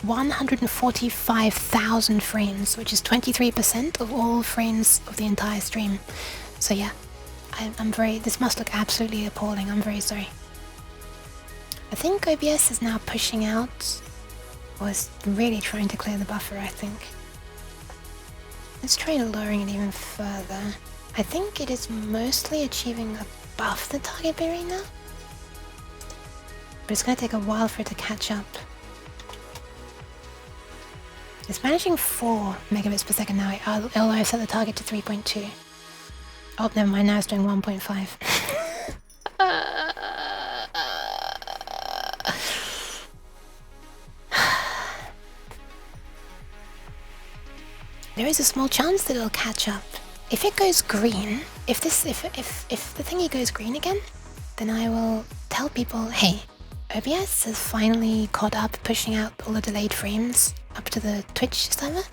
145,000 frames, which is 23% of all frames of the entire stream. So yeah, I'm very... This must look absolutely appalling. I'm very sorry. I think OBS is now pushing out, or is really trying to clear the buffer, I think. Let's try lowering it even further. I think it is mostly achieving above the target bitrate now. But it's gonna take a while for it to catch up. It's managing 4 megabits per second now, although I've set the target to 3.2. Oh, never mind, now it's doing 1.5. There is a small chance that it'll catch up. If it goes green, if the thingy goes green again, then I will tell people, hey, OBS has finally caught up, pushing out all the delayed frames up to the Twitch server.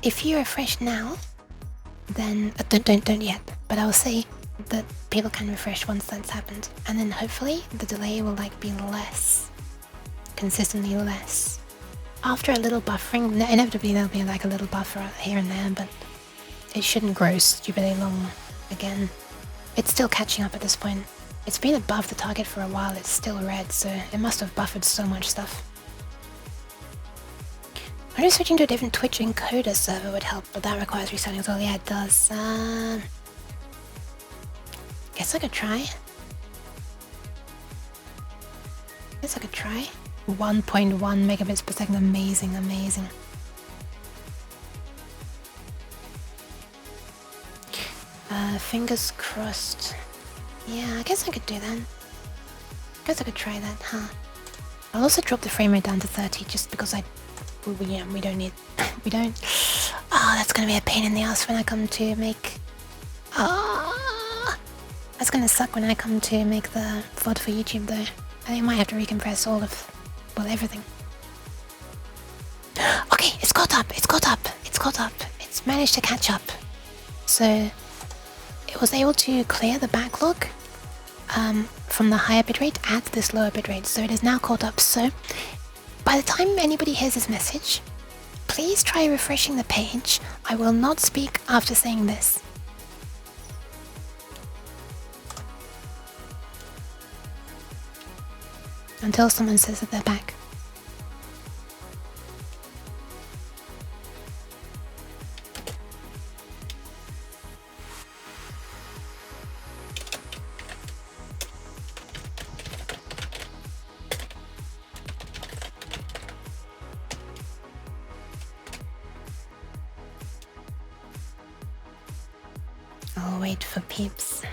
If you refresh now, then don't yet. But I will say that people can refresh once that's happened, and then hopefully the delay will like be less, consistently less. After a little buffering, inevitably there'll be like a little buffer here and there, but it shouldn't grow stupidly long again. It's still catching up at this point. It's been above the target for a while, it's still red, so it must have buffered so much stuff. Maybe switching to a different Twitch encoder server would help, but that requires restarting as well. Yeah, it does. Guess I could try. 1.1 megabits per second, amazing, amazing. Fingers crossed. Yeah, I guess I could do that. Guess I could try that, huh? I'll also drop the frame rate down to 30 just because we don't need... we don't... Oh, that's gonna be a pain in the ass when I come to make... That's gonna suck when I come to make the VOD for YouTube though. I think I might have to recompress all of... well, everything. Okay, it's caught up, it's caught up, it's caught up. It's managed to catch up. So... it was able to clear the backlog from the higher bitrate at this lower bitrate, so it is now caught up. So by the time anybody hears this message, please try refreshing the page. I will not speak after saying this. Until someone says that they're back. I'll wait for peeps.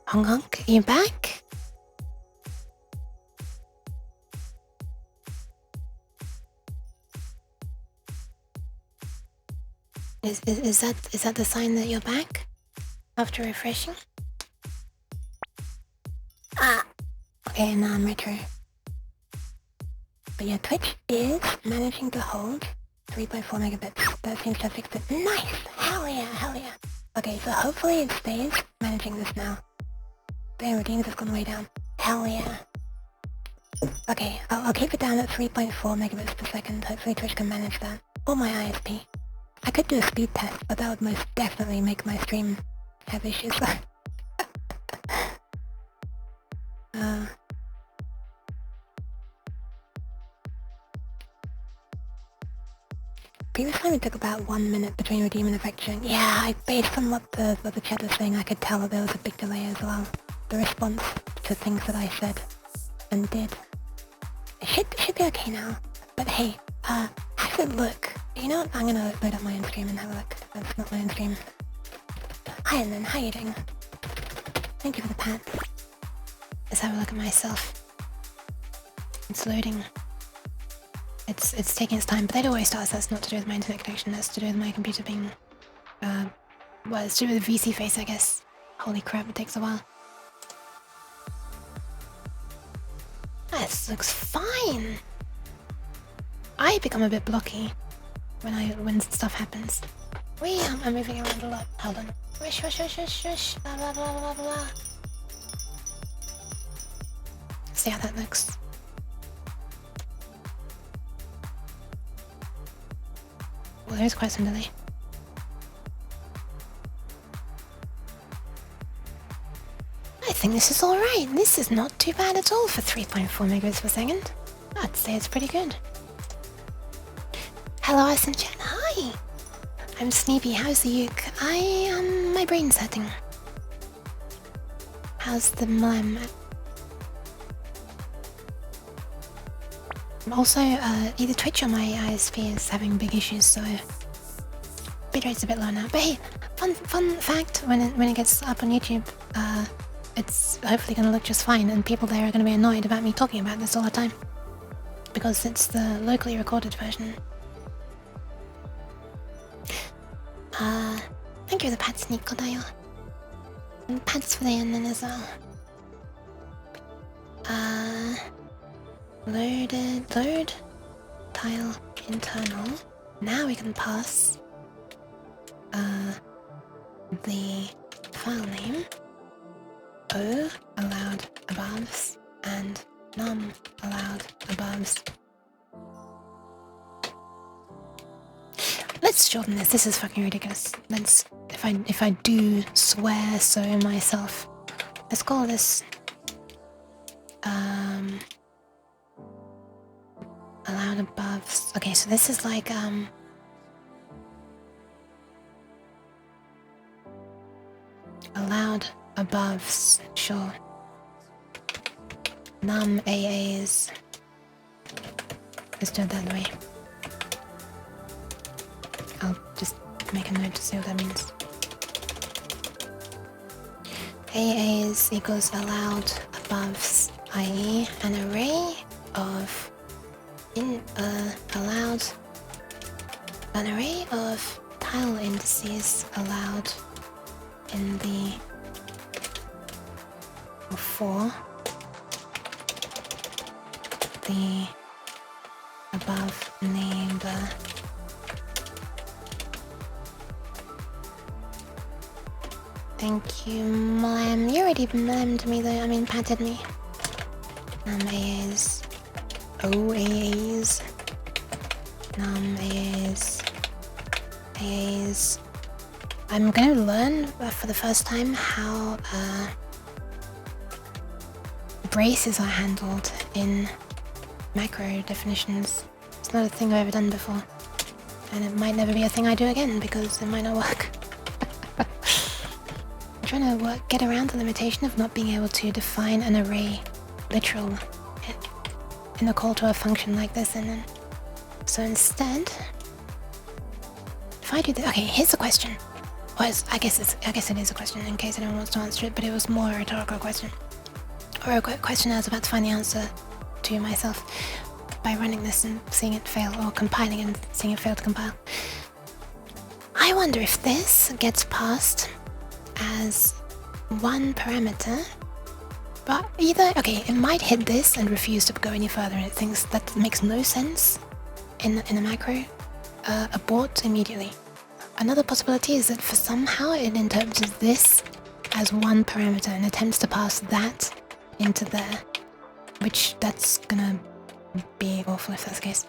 Hong Kong, you back? Is that the sign that you're back after refreshing? Okay, now I'm retro. But yeah, Twitch is managing to hold 3.4 megabits. That seems to have fixed it. Nice! Hell yeah, hell yeah. Okay, so hopefully it stays managing this now. Damn, redeems has gone way down. Hell yeah. Okay, I'll keep it down at 3.4 megabits per second. Hopefully Twitch can manage that. Or my ISP. I could do a speed test, but that would most definitely make my stream have issues. Previous time it took about 1 minute between redeem and effectuation. Yeah, based on what the chat was saying, I could tell that there was a big delay as well. The response to things that I said and did. It should be okay now. But hey, how does it look? You know what? I'm gonna load up my own stream and have a look. That's not my own stream. Hi, Ellen. How are you doing? Thank you for the pat. Let's have a look at myself. It's loading. It's taking its time, but it always does. That's not to do with my internet connection. That's to do with my computer being... well, it's to do with the VC face, I guess. Holy crap, it takes a while. This looks fine. I become a bit blocky when stuff happens. I'm moving around a lot. Hold on. Wish, wish, wish, wish, wish. Blah, blah, blah, blah, blah. See how that looks. Well, there's quite some delay. I think this is alright. This is not too bad at all for 3.4 megabits per second. I'd say it's pretty good. Hello, Ice and Chat. Hi! I'm Sneepy. How's the uke? My brain's hurting. How's the mlem? Also, either Twitch or my ISP is having big issues, so bitrate's a bit low now. But hey, fun fact: when it gets up on YouTube, it's hopefully gonna look just fine, and people there are gonna be annoyed about me talking about this all the time because it's the locally recorded version. Thank you for the pats, Nicodayo. And pats for the end as well. Load tile internal. Now we can pass the file name O allowed aboves and num allowed aboves. Let's shorten this. This is fucking ridiculous. Let's if I do swear so myself. Let's call this allowed aboves. Okay, so this is like allowed aboves, sure. Num AAs. Let's do it that way. I'll just make a note to see what that means. AAs equals allowed aboves, i.e. an array of an array of tile indices allowed in the for the above neighbor. Thank you, Mlam. You already mlammed me though, patted me. AAs. OAAs. AAs. AAs. I'm gonna learn for the first time how braces are handled in macro definitions. It's not a thing I've ever done before. And it might never be a thing I do again because it might not work. I'm trying to get around the limitation of not being able to define an array literal in a call to a function like this, and then so instead, if I do this, okay, here's the question. I guess it is a question in case anyone wants to answer it, but it was more a rhetorical question, or a question I was about to find the answer to myself by running this and seeing it fail, or compiling and seeing it fail to compile. I wonder if this gets passed as one parameter. But either, okay, it might hit this and refuse to go any further, and it thinks that makes no sense in a macro, abort immediately. Another possibility is that for somehow it interprets this as one parameter and attempts to pass that into there, which that's gonna be awful if that's the case.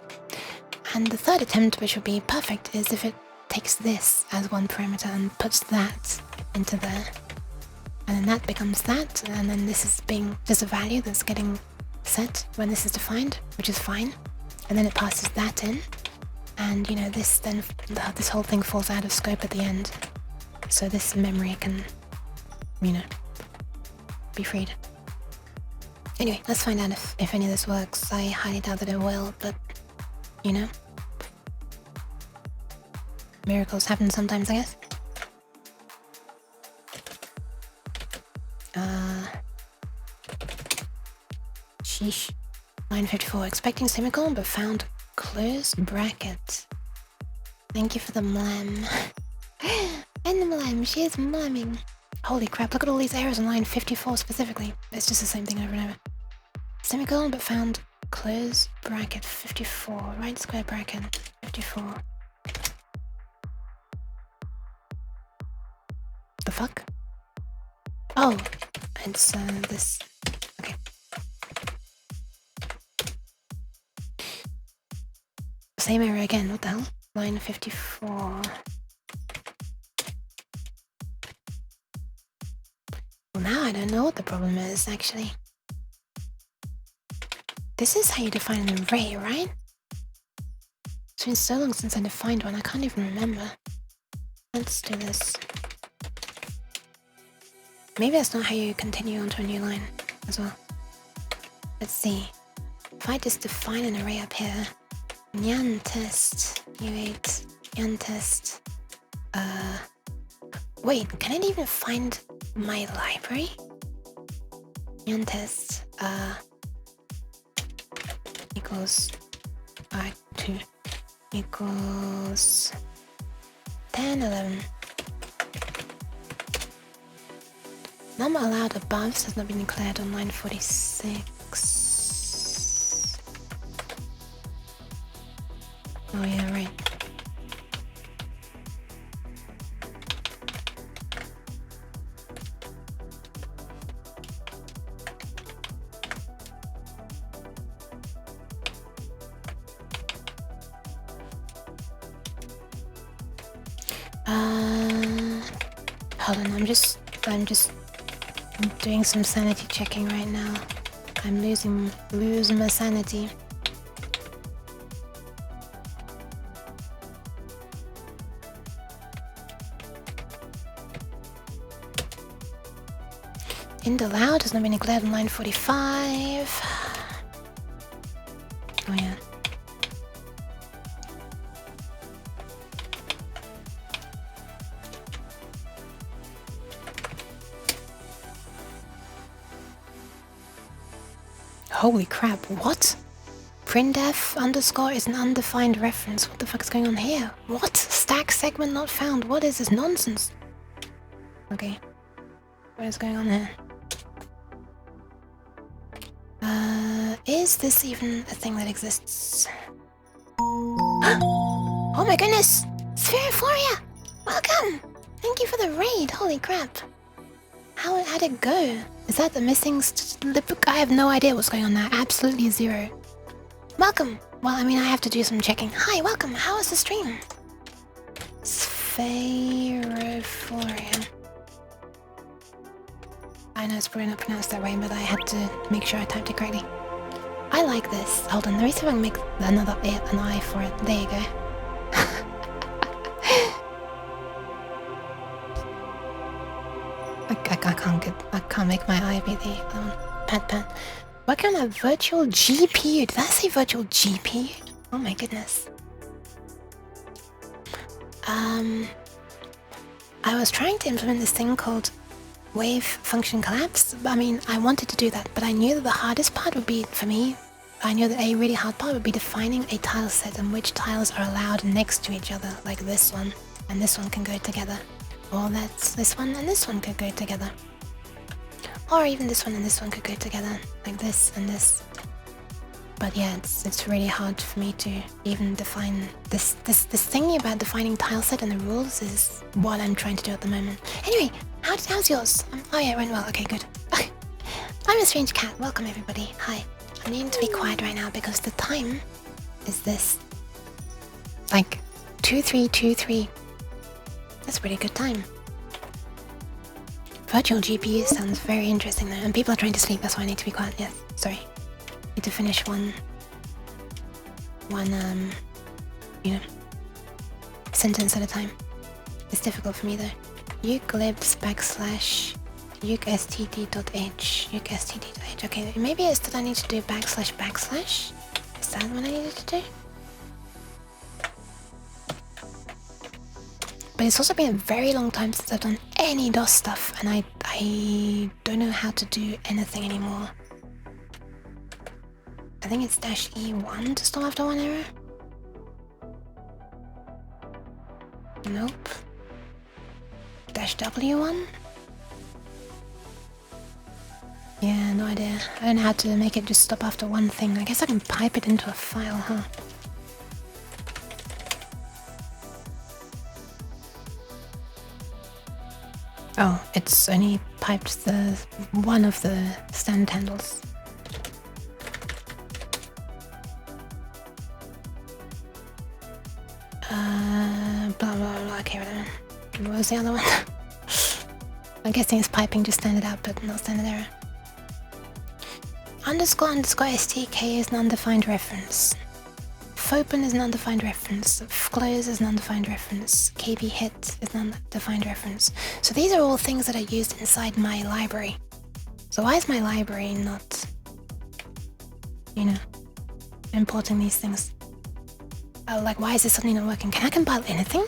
And the third attempt, which would be perfect, is if it takes this as one parameter and puts that into there. And then that becomes that, and then this is being just a value that's getting set when this is defined, which is fine. And then it passes that in, and you know, this whole thing falls out of scope at the end. So this memory can, you know, be freed. Anyway, let's find out if any of this works. I highly doubt that it will, but, you know, miracles happen sometimes, I guess. Sheesh. Line 54, expecting semicolon but found close bracket. Thank you for the mlam. And the mlam, she is mlamming. Holy crap, look at all these errors on line 54 specifically. It's just the same thing over and over. Semicolon but found close bracket 54, right square bracket 54. The fuck? Oh, it's this. Okay. Same error again, what the hell? Line 54. Well, now I don't know what the problem is, actually. This is how you define an array, right? It's been so long since I defined one, I can't even remember. Let's do this. Maybe that's not how you continue onto a new line as well. Let's see. If I just define an array up here, nyan test, u8, nyan test, wait, can it even find my library? Nyan test, equals r2 equals 10, 11. Number allowed above has not been declared on line 46. Oh yeah, right. Hold on, I'm just doing some sanity checking right now. I'm losing my sanity. Int allowed has not been declared on line 45. Oh yeah. Holy crap, what? Printf underscore is an undefined reference. What the fuck is going on here? What? Stack segment not found. What is this nonsense? Okay. What is going on here? Is this even a thing that exists? Oh my goodness! Spherifloria! Welcome! Thank you for the raid, holy crap. How'd it go? Is that the missing slipbook? I have no idea what's going on there. Absolutely zero. Welcome! Well, I mean, I have to do some checking. Hi, welcome! How was the stream? Spherifloria. I know it's probably not pronounced that way, but I had to make sure I typed it correctly. I like this. Hold on, let me see if I can make another an eye for it. There you go. I can't make my eye be the pat. Working on a virtual GPU. Did I say virtual GPU? Oh my goodness. I was trying to implement this thing called wave function collapse. I mean, I wanted to do that, but I knew that the hardest part would be, for me, I knew that a really hard part would be defining a tile set and which tiles are allowed next to each other, like this one, and this one can go together. Or that's this one and this one could go together. Or even this one and this one could go together, like this and this. But yeah, it's really hard for me to even define this thingy about defining tile set and the rules is what I'm trying to do at the moment. Anyway, how's yours? Oh yeah, it went well. Okay, good. I'm a strange cat. Welcome everybody. Hi. I need to be quiet right now because the time is this. Like 2323. That's a pretty good time. Virtual GPU sounds very interesting though, and people are trying to sleep, that's why I need to be quiet. Yes, sorry. Need to finish one you know, sentence at a time. It's difficult for me though. ukelibs /ukstd.h. Ukstd.h. Okay, maybe it's that I need to do //. Is that what I needed to do? But it's also been a very long time since I've done any DOS stuff, and I don't know how to do anything anymore. I think it's -E1 to stop after one error. Nope. -W1? Yeah, no idea. I don't know how to make it just stop after one thing. I guess I can pipe it into a file, huh? Oh, it's only piped the one of the stand handles. Blah blah blah. Okay, whatever. What was the other one? I'm guessing it's piping just standard output, not standard error. __stk is an undefined reference. Fopen is an undefined reference. Close is an undefined reference. KB hit is an undefined reference. So these are all things that are used inside my library. So why is my library not, you know, importing these things? Like, why is this suddenly not working? Can I compile anything?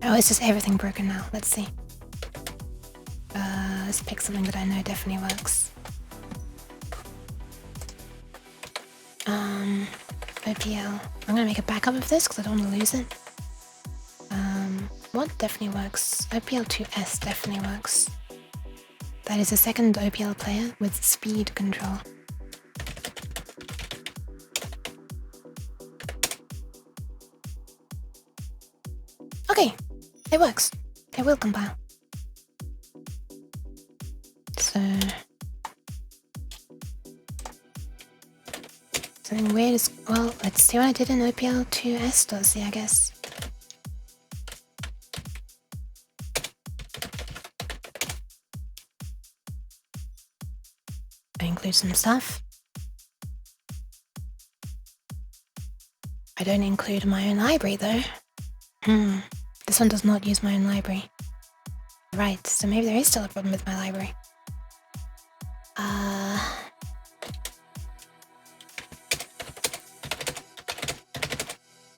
Oh, it's just everything broken now. Let's see. Let's pick something that I know definitely works. OPL. I'm gonna make a backup of this because I don't want to lose it. What definitely works? OPL2S definitely works. That is a second OPL player with speed control. Okay, it works. It will compile. So something weird is, well, let's see what I did in OPL2S.c, I guess. I include some stuff. I don't include my own library though. This one does not use my own library. Right, so maybe there is still a problem with my library.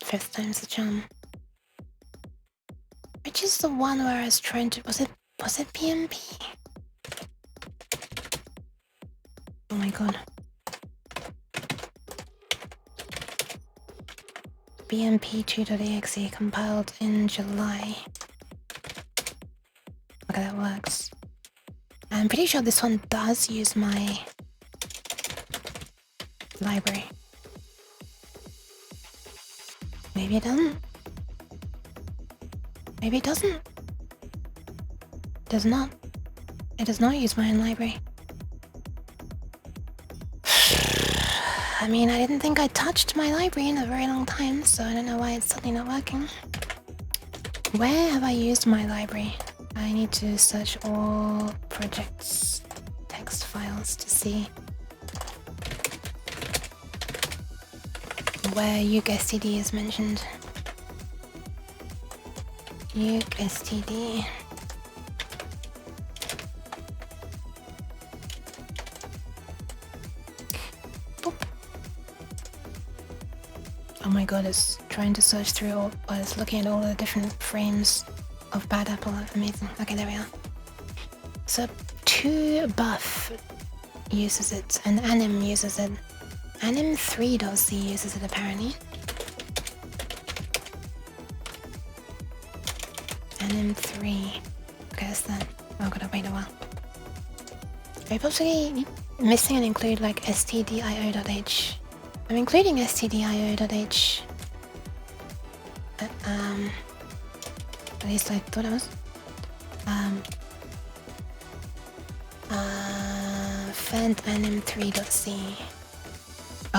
Fifth time's the charm. Which is the one where I was trying to... Was it PMP? Oh my god. BMP2.exe compiled in July. Okay, that works. I'm pretty sure this one does use my library. Maybe it doesn't. Maybe it doesn't. It does not. It does not use my own library. I mean, I didn't think I touched my library in a very long time, so I don't know why it's suddenly not working. Where have I used my library? I need to search all projects, text files to see where ukstd is mentioned. ukstd. Boop. Oh my god, it's trying to search through all, it's looking at all the different frames of Bad Apple. Amazing. Okay, there we are. So 2buff uses it, and anim uses it. anim3.c uses it apparently. anim3. Okay, that's that. Oh, gotta wait a while. Are you possibly missing and include like stdio.h? I'm including stdio.h. At least I thought I was. Fed anim3.c.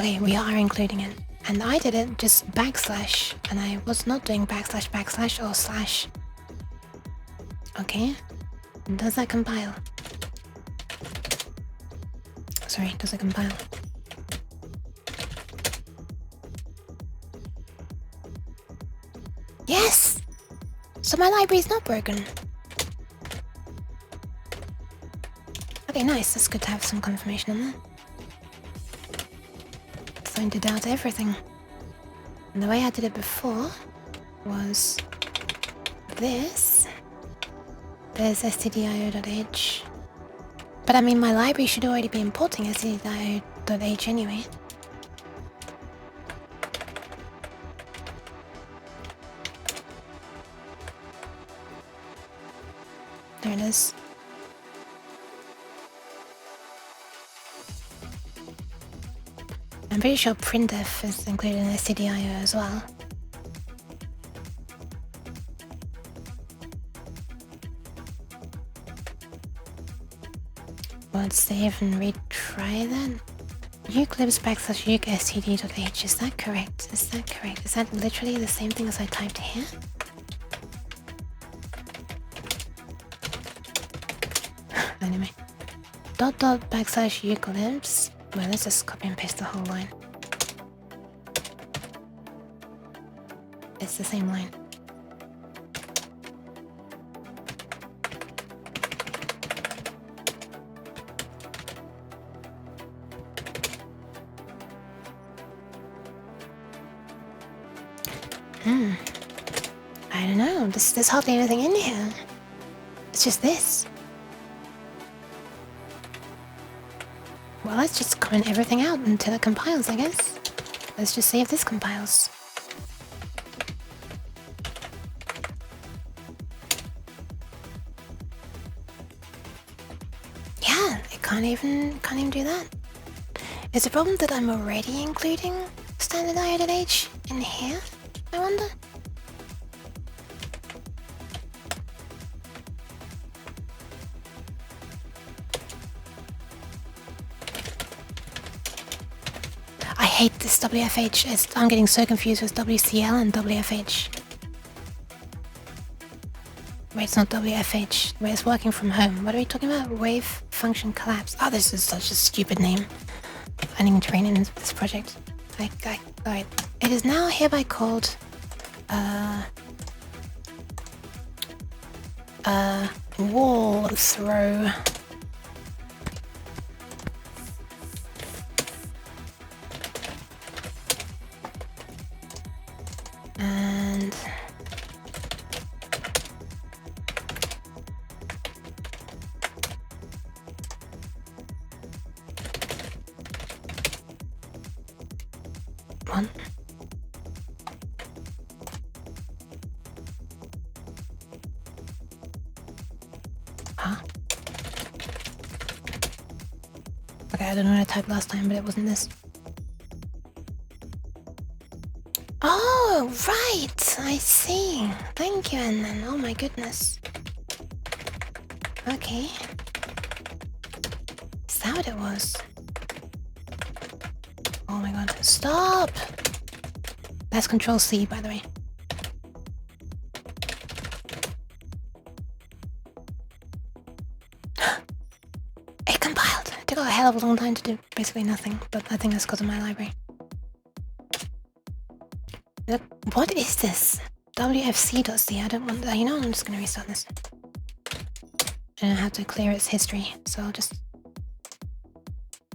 Okay, we are including it. And I did it just backslash, and I was not doing backslash, backslash, or slash. Okay. Does that compile? Sorry, does it compile? Yes! So my library's not broken. Okay, nice. That's good to have some confirmation on that. Starting to doubt everything. And the way I did it before was this. There's stdio.h. But I mean, my library should already be importing stdio.h anyway. There it is. I'm pretty sure printf is included in stdio as well. Let's save and retry that. Uclibs /uke std.h. Is that correct? Is that correct? Is that literally the same thing as I typed here? Anyway. /uclibs. Well, let's just copy and paste the whole line. It's the same line. I don't know. There's hardly anything in here. It's just this. Well, let's just comment everything out until it compiles, I guess. Let's just see if this compiles. Yeah, it can't even do that. Is the problem that I'm already including standard IO.h in here, I wonder? I hate this WFH. I'm getting so confused with WCL and WFH. Wait, it's not WFH. Wait, it's working from home. What are we talking about? Wave function collapse. Oh, this is such a stupid name. I didn't train it into this project. Alright. It is now hereby called wall throw. And one. Huh? Okay, I don't know what I typed last time, but it wasn't this. Oh, right! I see. Thank you, Annan. Oh my goodness. Okay. Is that what it was? Oh my god. Stop! That's Control C, by the way. It compiled! It took a hell of a long time to do basically nothing, but I think that's because of my library. What is this? WFC.c. I don't want that. You know, I'm just gonna restart this. And I have to clear its history, so I'll just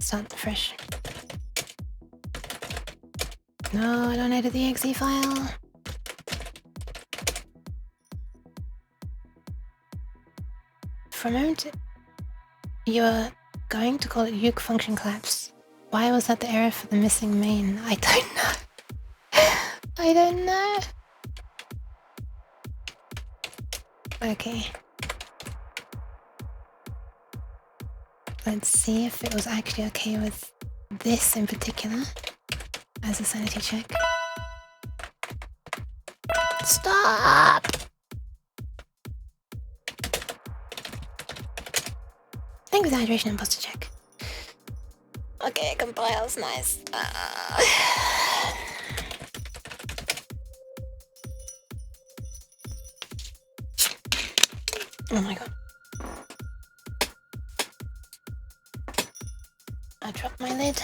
start fresh. No, I don't edit the exe file. For a moment, you're going to call it uke function collapse. Why was that the error for the missing main? I don't know. I don't know. Okay. Let's see if it was actually okay with this in particular as a sanity check. Stop! Think with hydration and posture check. Okay, it compiles, nice. Oh my god. I dropped my lid.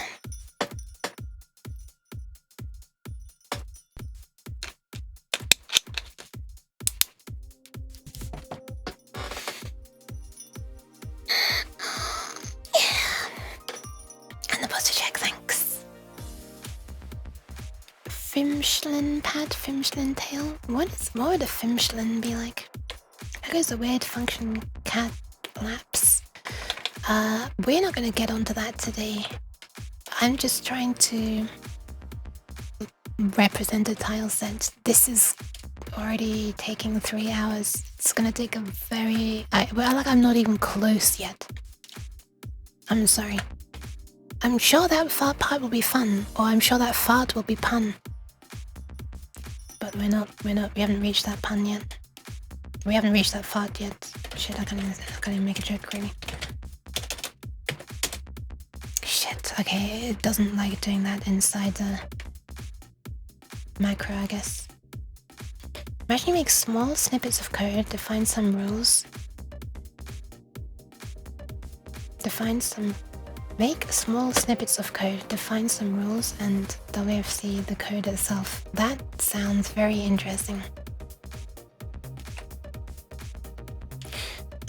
And the posture check, thanks. Fimschlin pad, Fimschlin tail. What would a Fimschlin be like? There goes a weird function cat laps. We're not gonna get onto that today. I'm just trying to represent a tile set. This is already taking 3 hours. It's gonna take a very... I'm not even close yet. I'm sorry. I'm sure that fart part will be fun, or I'm sure that fart will be pun. But we haven't reached that pun yet. We haven't reached that fart yet. Shit, I can't even make a joke, really. Shit, okay, it doesn't like doing that inside the macro, I guess. Imagine you make small snippets of code, define some rules. Make small snippets of code, define some rules, and WFC the code itself. That sounds very interesting.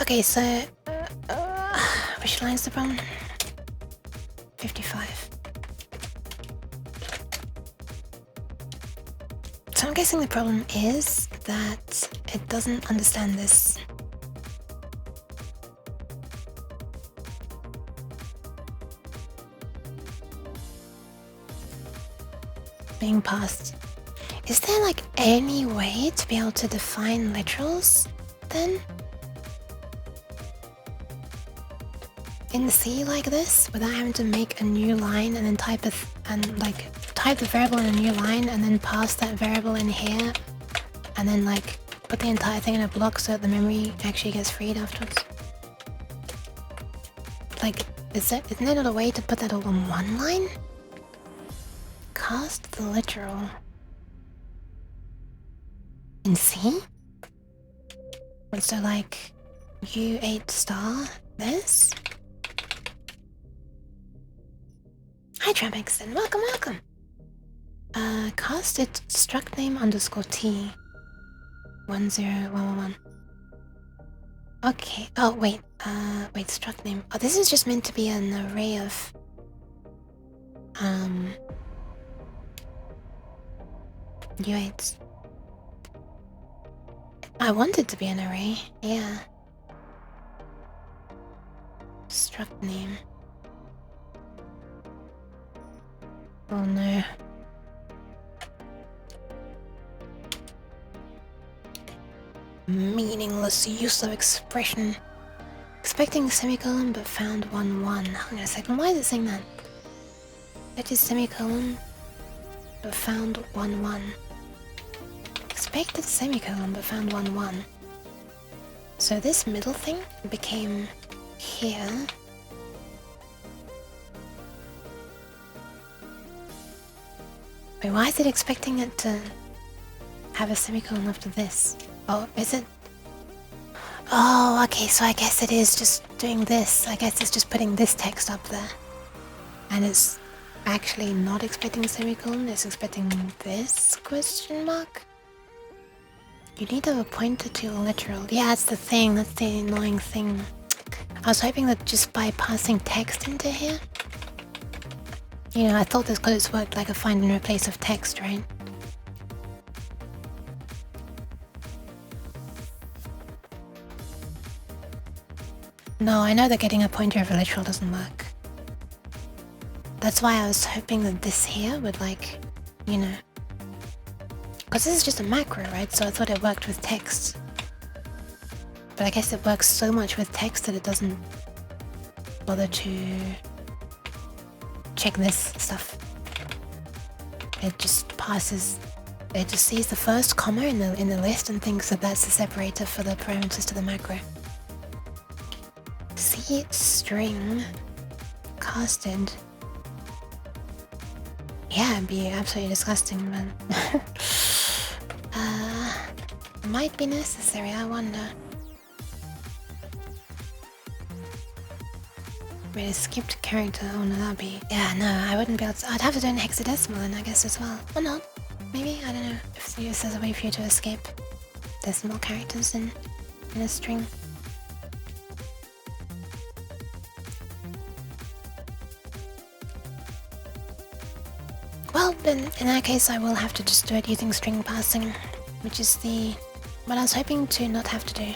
Okay, so which line's the problem? 55. So I'm guessing the problem is that it doesn't understand this. Being passed. Is there like any way to be able to define literals then? In C like this, without having to make a new line and then type the variable in a new line and then pass that variable in here and then like put the entire thing in a block so that the memory actually gets freed afterwards? Like, isn't there not a way to put that all in one line? Cast the literal. In C? So like, U8 star this? Hi Tramexton, welcome. Cast it struct name underscore T 10111. Okay, oh wait, struct name. Oh, this is just meant to be an array of U8s. I want it to be an array, yeah. Struct name. Oh no. Meaningless use of expression. Expecting semicolon but found 1-1. Hang on a second, why is it saying that? That is semicolon but found 1-1. Expected semicolon but found 1-1. So this middle thing became here. Wait, why is it expecting it to have a semicolon after this? Oh, is it? Oh, okay, so I guess it is just doing this. I guess it's just putting this text up there. And it's actually not expecting a semicolon, it's expecting this question mark? You need to have a pointer to a literal. Yeah, that's the thing, that's the annoying thing. I was hoping that just by passing text into here, you know, I thought this could have worked like a find and replace of text, right? No, I know that getting a pointer of a literal doesn't work. That's why I was hoping that this here would like, you know... Because this is just a macro, right? So I thought it worked with text. But I guess it works so much with text that it doesn't bother to check this stuff. It just passes... It just sees the first comma in the list and thinks that that's the separator for the parameters to the macro. C string casted Yeah, it'd be absolutely disgusting, but might be necessary, I wonder. Really skipped character, oh no, that'd be... Yeah, no, I wouldn't be able to... I'd have to do it in hexadecimal then, I guess, as well. Or not. Maybe, I don't know, if there's a way for you to escape decimal characters in a string. Well, then in that case I will have to just do it using string parsing, which is what I was hoping to not have to do.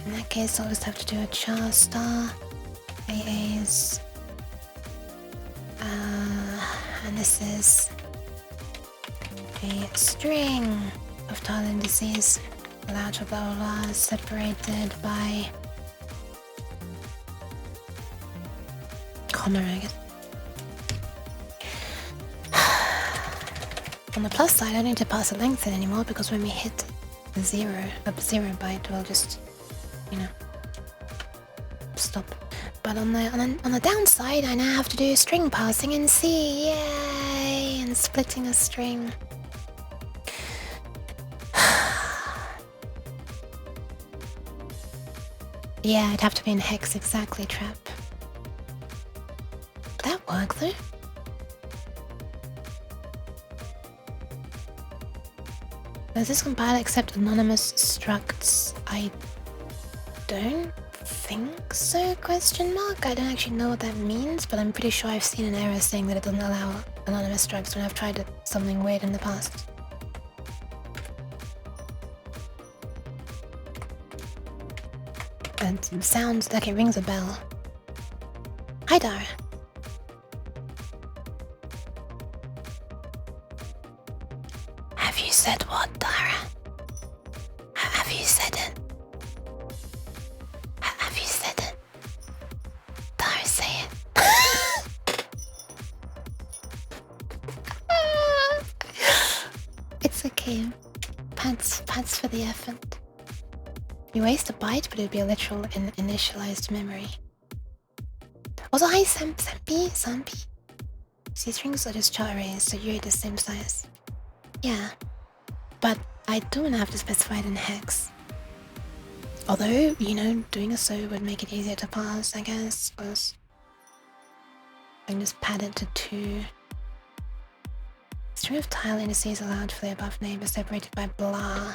In that case I'll just have to do a char star, AAs, and this is a string of tile indices allowed to blah blah blah, separated by comma, I guess. On the plus side, I don't need to pass a length in anymore because when we hit the zero byte, we'll just, you know, stop. But on the downside, I now have to do string passing in C, yay, and splitting a string. Yeah, it'd have to be in hex exactly, trap. Would that work though? Does this compile accept anonymous structs? I don't think so, question mark. I don't actually know what that means, but I'm pretty sure I've seen an error saying that it doesn't allow anonymous structs when I've tried something weird in the past. And it sounds like it rings a bell. Hi, Dara. Have you said what, Dara? Have you said it? Have you said it? Dara, say it. It's okay. Pants for the effort. You waste a byte, but it'd be a literal initialized memory. Also, hi, Sampi. C strings are just char arrays, so you're the same size. Yeah, but I don't have to specify it in hex. Although, you know, doing a so would make it easier to parse, I guess, because I can just pad it to 2. String of tile indices allowed for the above neighbor separated by blah.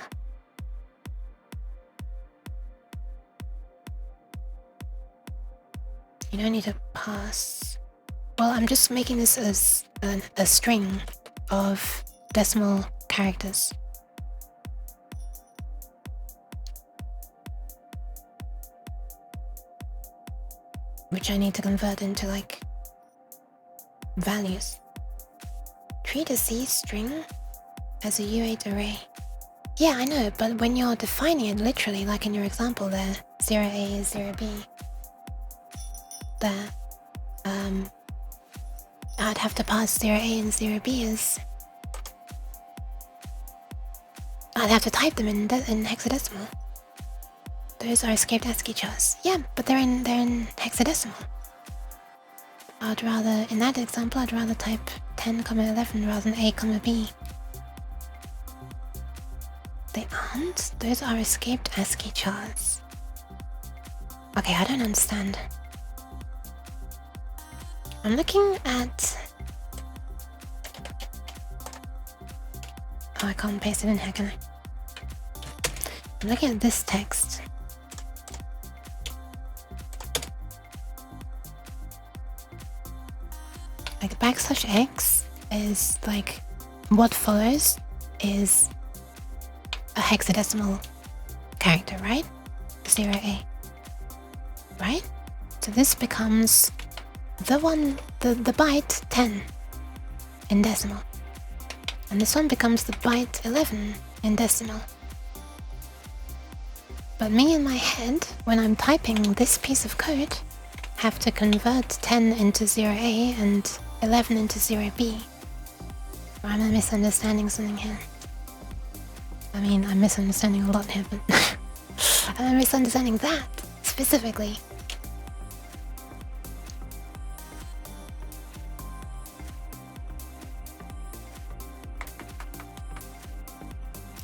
You don't need to pass. Well, I'm just making this as a string of decimal characters. Which I need to convert into, like, values. Treat a C string as a U8 array. Yeah, I know, but when you're defining it literally, like in your example there, 0A is 0B, there, I'd have to pass 0A and 0B as... I'd have to type them in hexadecimal. Those are escaped ASCII chars. Yeah, but they're in hexadecimal. I'd rather, in that example, I'd rather type 10,11 rather than A, B. They aren't? Those are escaped ASCII chars. Okay, I don't understand. I'm looking at... Oh, I can't paste it in here, can I? I'm looking at this text. Like \x is like what follows is a hexadecimal character, right? 0A. Right? So this becomes the byte 10 in decimal. And this one becomes the byte 11 in decimal. But me in my head, when I'm typing this piece of code, have to convert 10 into 0A and 11 into 0B. Or am I misunderstanding something here? I mean, I'm misunderstanding a lot here, but I'm misunderstanding that, specifically.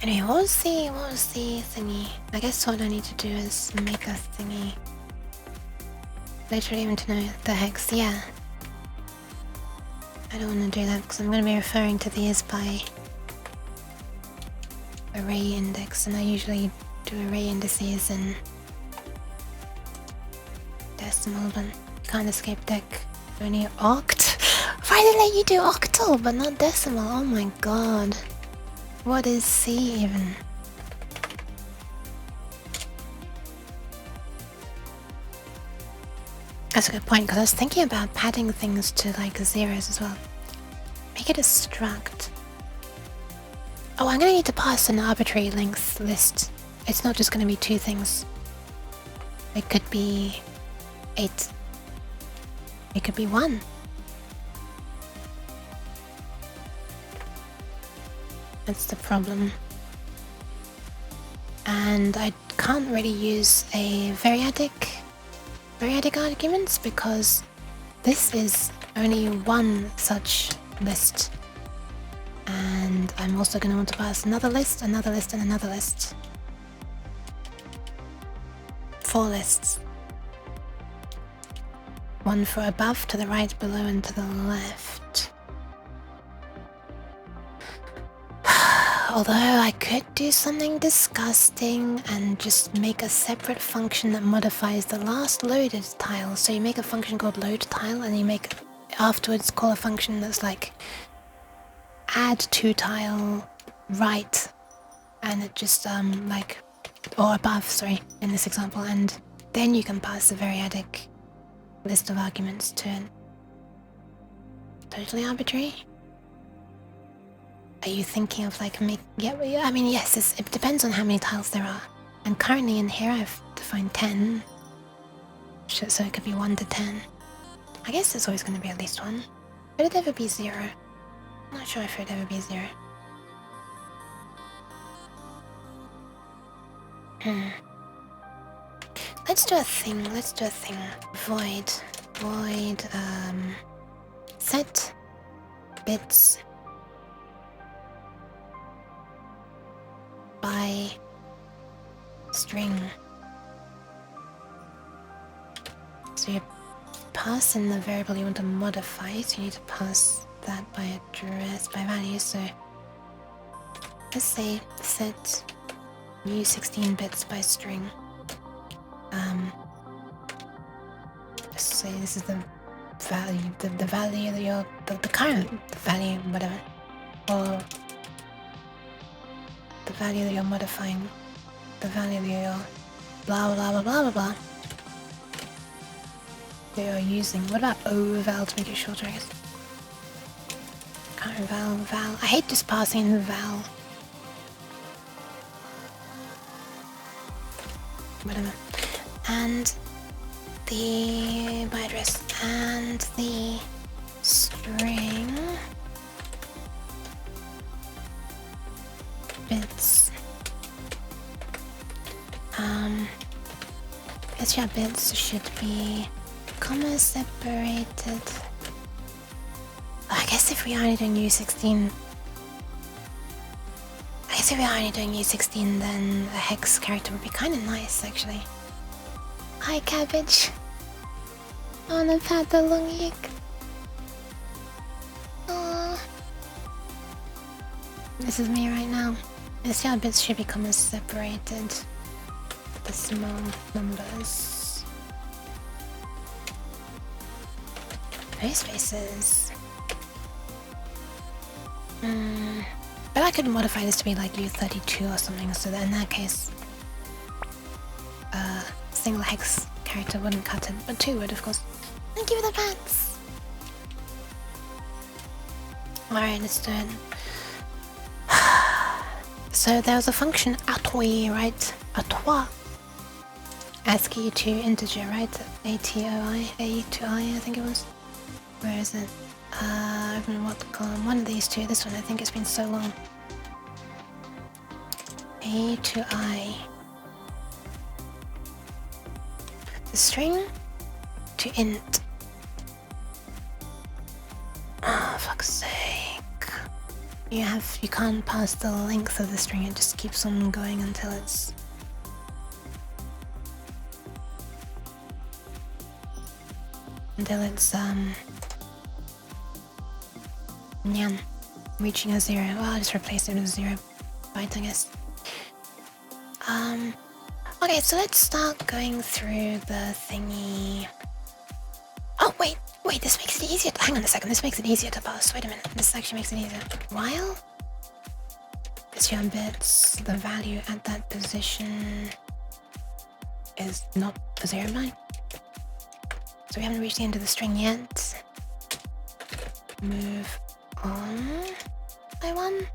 Anyway, what was the thingy? I guess what I need to do is make a thingy. Literally even to know the hex, yeah. I don't want to do that because I'm going to be referring to these by array index, and I usually do array indices in decimal, but you can't escape deck. Only oct? Why did they let you do octal but not decimal? Oh my god. What is C even? That's a good point, because I was thinking about padding things to like zeros as well. Make it a struct. Oh, I'm gonna need to pass an arbitrary length list. It's not just gonna be 2 things. It could be 8. It could be 1. That's the problem. And I can't really use a variadic arguments because this is only one such list. And I'm also going to want to pass another list, and another list. 4 lists. 1 for above, to the right, below, and to the left. Although I could do something disgusting and just make a separate function that modifies the last loaded tile. So you make a function called load tile, and you make afterwards call a function that's like add 2 tile right, and it just like, or above, sorry, in this example, and then you can pass the variadic list of arguments to it. Totally arbitrary. Are you thinking of like yeah, I mean, yes, it depends on how many tiles there are. And currently in here I've defined 10. So it could be 1 to 10. I guess there's always going to be at least 1. Could it ever be 0? I'm not sure if it would ever be 0. Let's do a thing. Void, set bits by string. So you pass in the variable you want to modify, so you need to pass that by address, by value. So let's say set new 16 bits by string. Let's say this is the value, the value that you're, the current value, whatever, or the value that you're modifying, the value that you're blah blah blah blah blah blah that you're using. What about val to make it shorter, I guess? Current val. I hate just passing the val. Whatever. And the by address and the string bits. Guess yeah, bits should be comma separated. I guess if we are only doing U16, then a hex character would be kind of nice, actually. Hi, cabbage. I wanna pat the long egg. Aww. This is me right now. STR bits should become as separated. The small numbers. No spaces. But I could modify this to be like U32 or something, so that in that case, single hex character wouldn't cut it, but 2 would, of course. Thank you for the pants! Alright, let's do it. So there was a function atoi, right? Atoi. ASCII to integer, right? ATOI, A to I think it was. Where is it? I don't know what column. One of these two. This one, I think it's been so long. A to I. The string to int. Oh, fuck's sake. you can't pass the length of the string, it just keeps on going until it's yeah, reaching a 0. Well, I'll just replace it with 0 byte, I guess. Okay, so let's start going through the thingy. Oh, wait, this makes it easier. Hang on a second, this makes it easier to pass. Wait a minute, this actually makes it easier. While STR bits, the value at that position is not a 0 byte. So we haven't reached the end of the string yet. Move on by 1.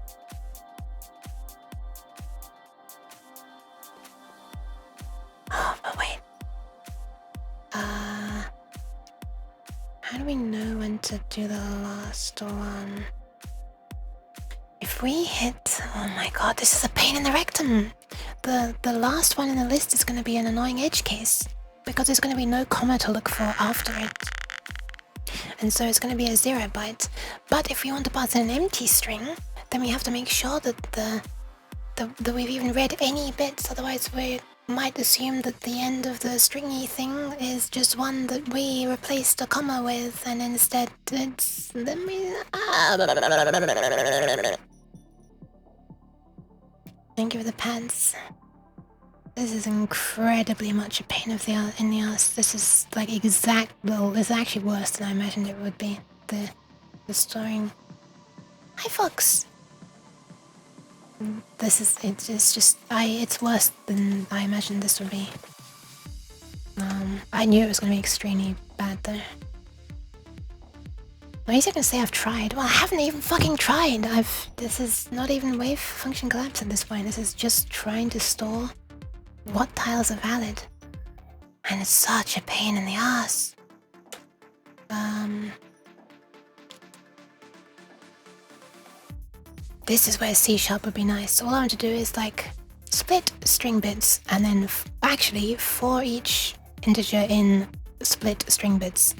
Oh, but wait. How do we know when to do the last one? If we hit... Oh my god, this is a pain in the rectum! The last one in the list is going to be an annoying edge case, because there's going to be no comma to look for after it. And so it's going to be a 0 byte. But if we want to pass an empty string, then we have to make sure that that we've even read any bits, otherwise we might assume that the end of the stringy thing is just one that we replaced a comma with, and instead it's... Thank you for the pads. This is incredibly much a pain in the ass. This is like this is actually worse than I imagined it would be. The storing. Hi, Fox. It's worse than I imagined this would be. I knew it was gonna be extremely bad though. At least I can say I've tried. Well, I haven't even fucking tried. This is not even wave function collapse at this point. This is just trying to store what tiles are valid. And it's such a pain in the ass. This is where C# would be nice. All I want to do is like split string bits and then actually for each integer in split string bits.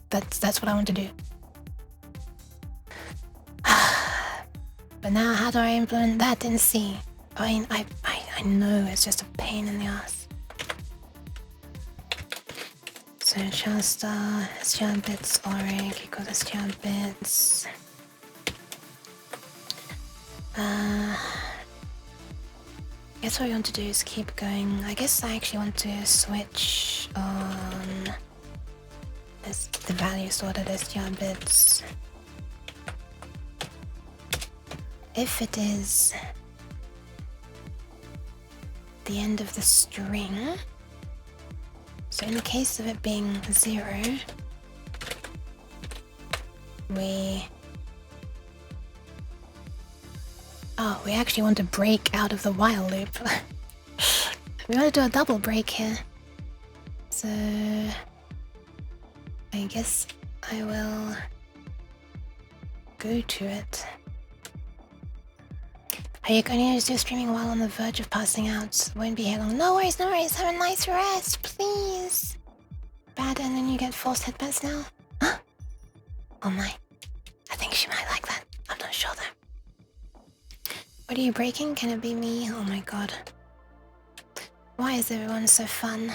That's what I want to do. But now how do I implement that in C? I mean, I know it's just a pain in the ass. So str bits oric equals str bits. I guess what we want to do is keep going. I guess I actually want to switch on the value sorted str bits. If it is the end of the string, so in the case of it being 0, we actually want to break out of the while loop. We want to do a double break here. So I guess I will go to it. Are you going to do streaming while on the verge of passing out? Won't be here long. No worries, no worries. Have a nice rest, please. Bad, and then you get forced headbands now? Huh? Oh my. I think she might like that. I'm not sure though. What are you breaking? Can it be me? Oh my god. Why is everyone so fun?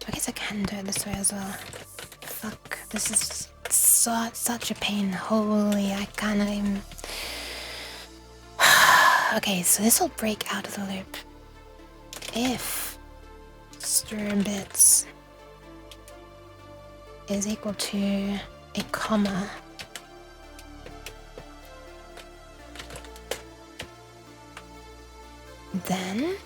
I guess I can do it this way as well. Fuck. This is such a pain. Holy, I can't even... Okay, so this will break out of the loop. If str bits is equal to a comma, then...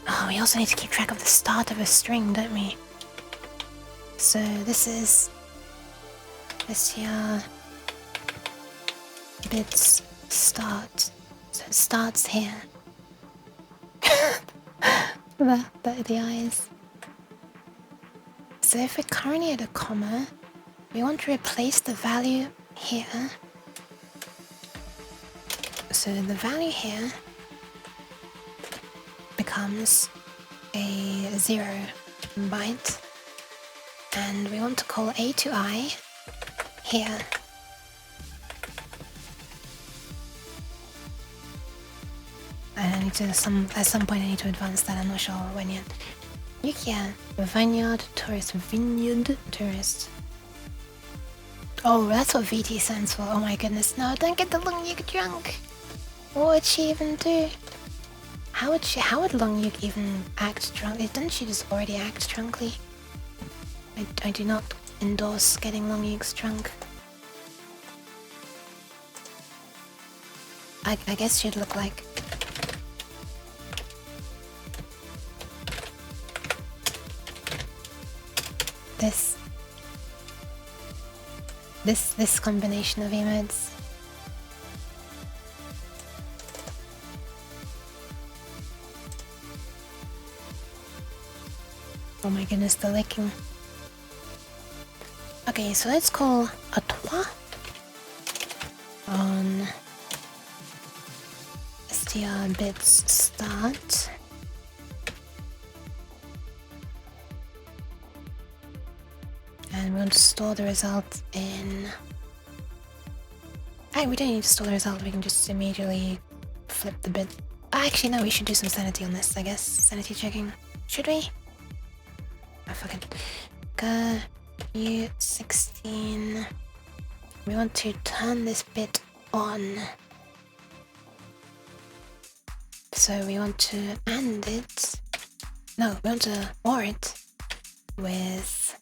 Oh, we also need to keep track of the start of a string, don't we? So this is str bits start. So it starts here. the eyes. So if we're currently at a comma, we want to replace the value here. So the value here becomes a 0 byte. And we want to call A to I here. And I need to at some point I need to advance that. I'm not sure when yet. Yukia, vineyard tourist, vineyard tourist. Oh, that's what VT stands for. Oh my goodness, no! Don't get the Long Yuk drunk. What would she even do? How would Long Yuk even act drunk? Doesn't she just already act drunkly? I do not endorse getting Long Yuks drunk. I guess she'd look like this combination of emotes. Oh my goodness, the licking. Okay, so let's call a toi on str bits start. And we want to store the result in... we don't need to store the result, we can just immediately flip the bit. Actually, no, we should do some sanity on this, I guess. Sanity checking. Should we? Oh, fuck it. U16. We want to turn this bit on. So we want to AND it. No, we want to OR it with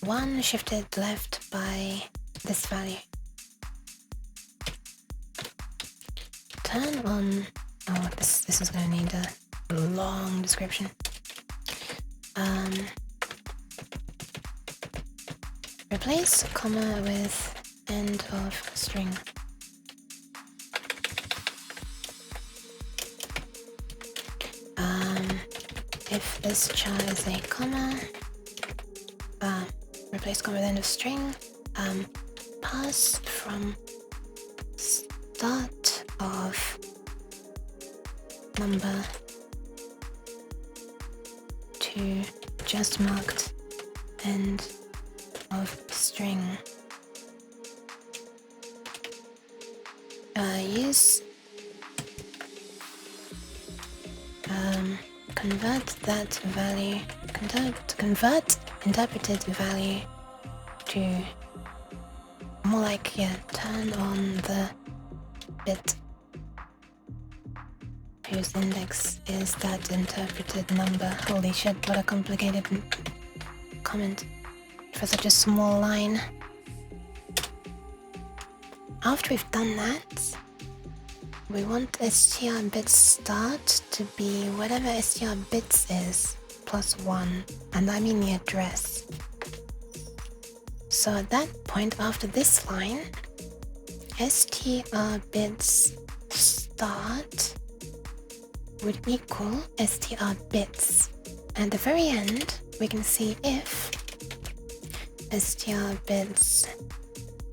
1 shifted left by this value. Turn on... Oh, this is gonna need a long description. Replace comma with end of string. If this char is a comma, replace comma with end of string, pass from start of number to just marked end of string. Use convert that value, convert interpreted value to more like, turn on the bit whose index is that interpreted number. Holy shit, what a complicated comment for such a small line. After we've done that, we want str bit start to be whatever str bits is plus 1, and I mean the address. So at that point, after this line, str bits start would equal str bits. And at the very end, we can see if str bits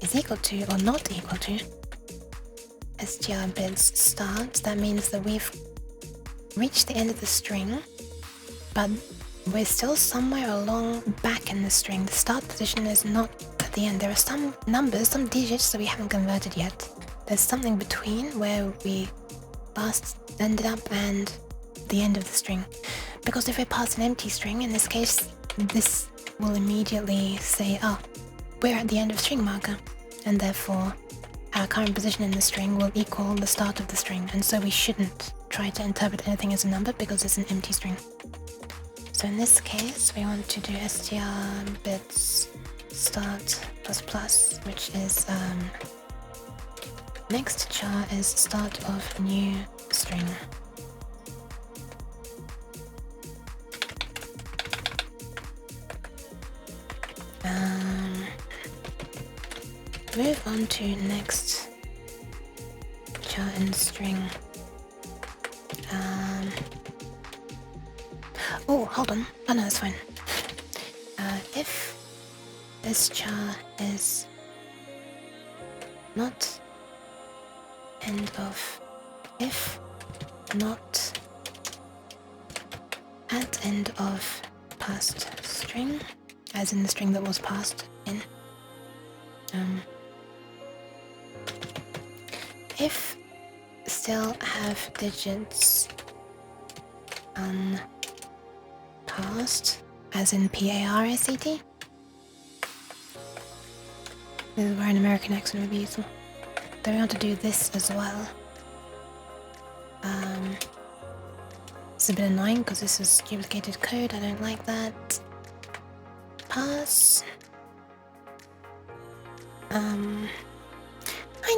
is equal to or not equal to str bits start. That means that we've reached the end of the string, but we're still somewhere along back in the string. The start position is not at the end. There are some numbers, some digits that we haven't converted yet. There's something between where we last ended up and the end of the string. Because if we pass an empty string, in this case, this will immediately say, oh, we're at the end of string marker, and therefore our current position in the string will equal the start of the string, and so we shouldn't try to interpret anything as a number because it's an empty string. So in this case, we want to do str bits start plus plus, which is next char is start of new string. Move on to next char in string. Oh, hold on. Oh no, it's fine. If this char is not end of, if not at end of passed string, as in the string that was passed in. If still have digits unpassed, as in PARSET. This is where an American accent would be useful. Then we want to do this as well. It's a bit annoying because this is duplicated code. I don't like that. Pass. Hi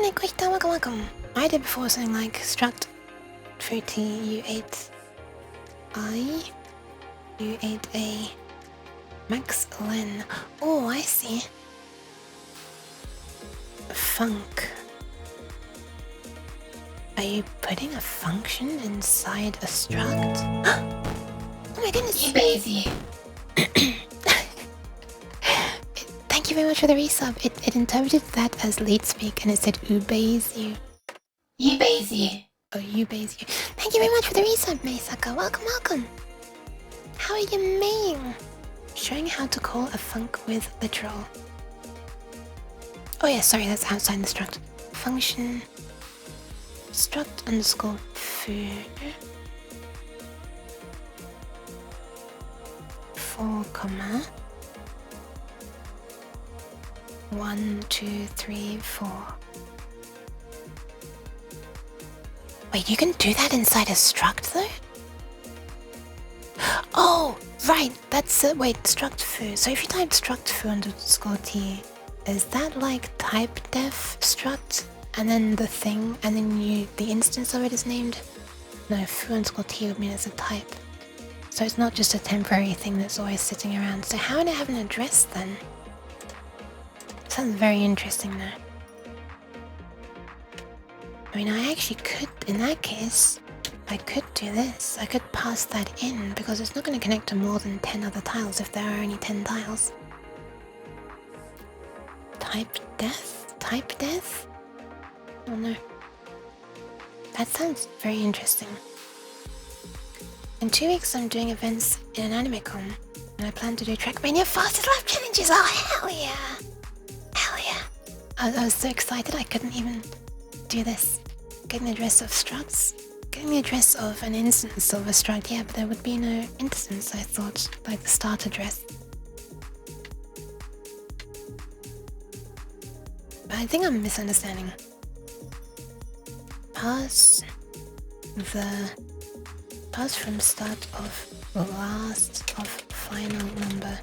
Nick, welcome. I did before something like struct fruity u8I u8a max len. Oh, I see. Func. Are you putting a function inside a struct? Oh my goodness! You lazy. Thank you very much for the resub. It interpreted that as late speak and it said ubeys you. You lazy. Oh, ubeys you. Thank you very much for the resub, Meisaka. Welcome. How are you, Maine? Showing how to call a func with literal. Oh yeah, sorry, that's outside the struct. Function struct underscore foo 4, 1, 2, 3, 4. Wait, you can do that inside a struct though? Oh, right, that's wait, struct foo. So if you type struct foo underscore t, is that like type def struct and then the thing and then the instance of it is named? No, foo underscore t would mean it's a type. So it's not just a temporary thing that's always sitting around. So how would it have an address then? Sounds very interesting though. I mean, I actually could, in that case, I could do this. I could pass that in because it's not going to connect to more than 10 other tiles if there are only 10 tiles. Type death? Oh no. That sounds very interesting. In 2 weeks I'm doing events in an anime con, and I plan to do Trackmania Fastest Lap Challenges! Oh hell yeah! Hell yeah! I was so excited I couldn't even do this. Getting the address of structs? Getting the address of an instance of a struct, yeah, but there would be no instance, I thought, like the start address. But I think I'm misunderstanding. Pass from start of last of final number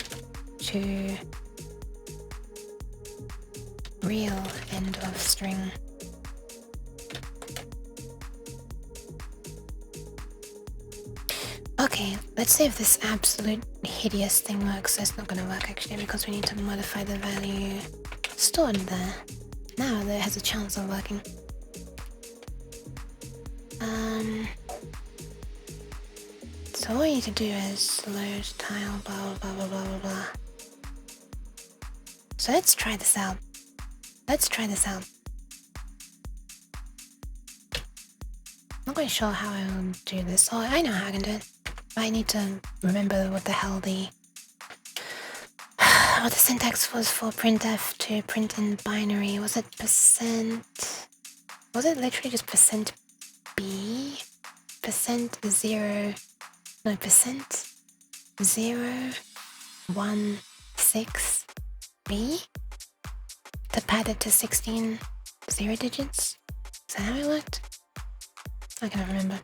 to real end of string. Okay, let's see if this absolute hideous thing works. That's not gonna work actually because we need to modify the value stored there. Now that it has a chance of working. So all we need to do is load tile blah blah blah blah blah blah. So let's try this out. Not quite sure how I will do this. Oh, I know how I can do it. But I need to remember what the hell the syntax was for printf to print in binary. Was it percent? Was it literally just percent %b? Percent 0? No, percent 016b? To pad it to 16 0 digits? Is that how it worked? I cannot remember.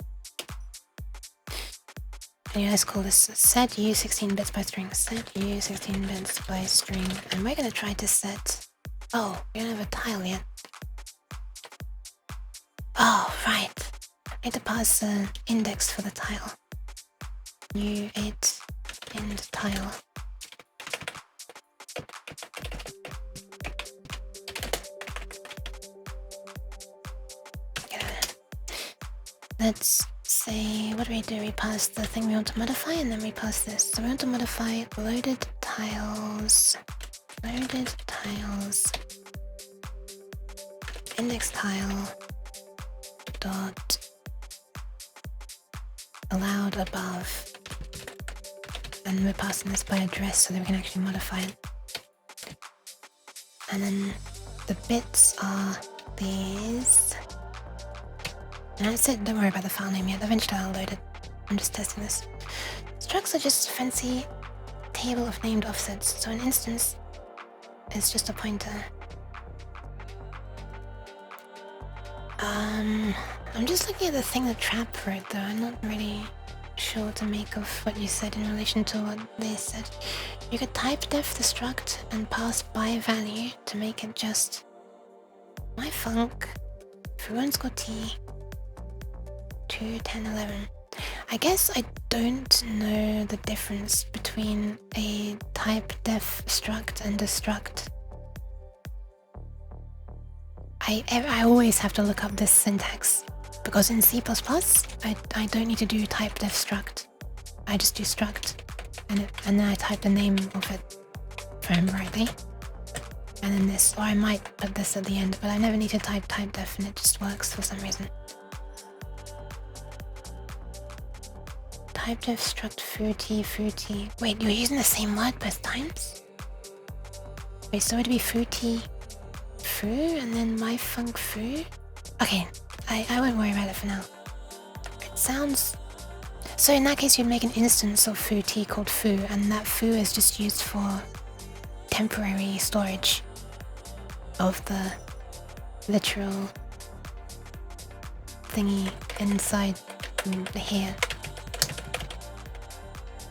Anyway, let's call this set u 16 bits by string. Set u 16 bits by string. And we're gonna try to set... Oh, we don't have a tile yet. Oh, right. I need to pass the index for the tile. u8 end tile. Let's say, what do? We pass the thing we want to modify and then we pass this. So we want to modify loaded tiles, index tile dot allowed above and we're passing this by address so that we can actually modify it. And then the bits are these. And that's it, don't worry about the file name yet, eventually I'll load it. I'm just testing this. Structs are just fancy table of named offsets, so an instance is just a pointer. I'm just looking at the thing that Trap wrote though, I'm not really sure what to make of what you said in relation to what they said. You could type def the struct and pass by value to make it just myfunc foo_t 2 10 11. I guess I don't know the difference between a type def struct and a struct. I always have to look up this syntax because in C++ I don't need to do type def struct. I just do struct and then I type the name of it, if I remember rightly, and then this, or I might put this at the end, but I never need to type def and it just works for some reason. Type def struct foo_t. Wait, you're using the same word both times? Wait, so it'd be foo_t foo and then myfunc foo? Okay, I won't worry about it for now. It sounds... So in that case you'd make an instance of foo_t called foo, and that foo is just used for temporary storage of the literal thingy inside here.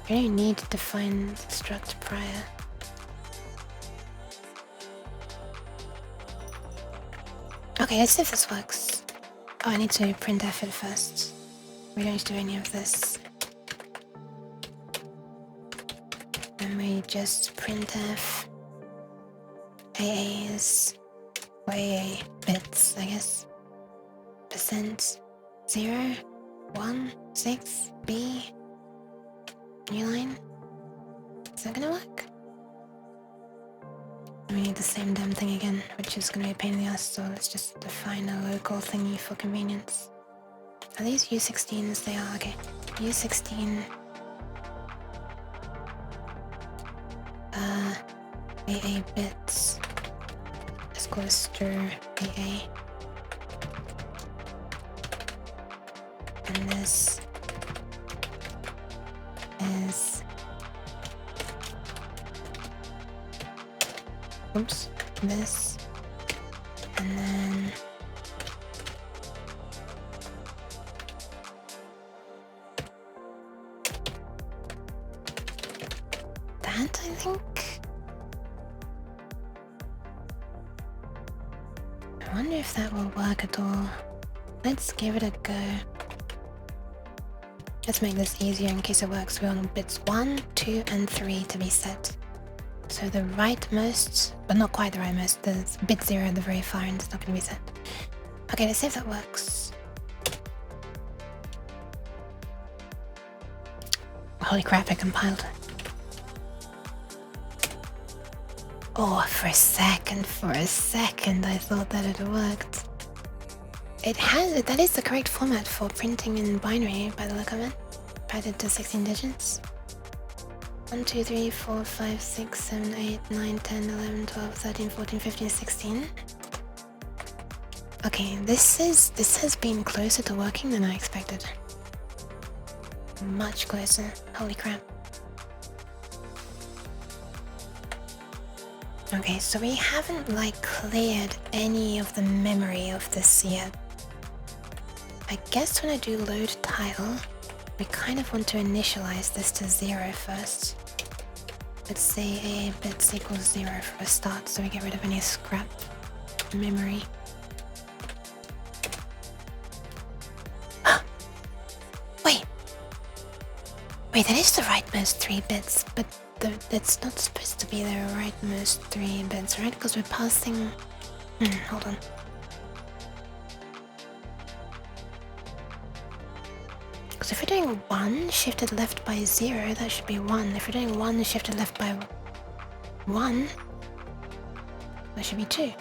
You don't need to define struct prior. Okay, let's see if this works. Oh, I need to printf it first. We don't need to do any of this. And we just printf AAs, or AA bits, I guess. %0 1 6 B. New line? Is that gonna work? We need the same damn thing again, which is gonna be a pain in the ass, so let's just define a local thingy for convenience. Are these U16s? They are, okay. U16 AA bits. Let's call this stir AA. And this is... Oops, this, and then that, I think. I wonder if that will work at all. Let's give it a go. Let's make this easier in case it works. We want bits 1, 2, and 3 to be set. So the rightmost, but not quite the rightmost, the bit 0 at the very far end is not going to be set. Okay, let's see if that works. Holy crap, I compiled. Oh, for a second I thought that it worked. It has, that is the correct format for printing in binary by the look of it. Padded to 16 digits. 1, 2, 3, 4, 5, 6, 7, 8, 9, 10, 11, 12, 13, 14, 15, 16. Okay, this has been closer to working than I expected. Much closer. Holy crap. Okay, so we haven't like cleared any of the memory of this yet. I guess when I do load title, we kind of want to initialize this to 0 first. Let's say a bits equals 0 for a start, so we get rid of any scrap memory. Wait, that is the rightmost 3 bits, but that's not supposed to be the rightmost 3 bits, right? Because we're passing... hold on. Because if we're doing 1 shifted left by 0, that should be 1. If we're doing 1 shifted left by 1, that should be 2.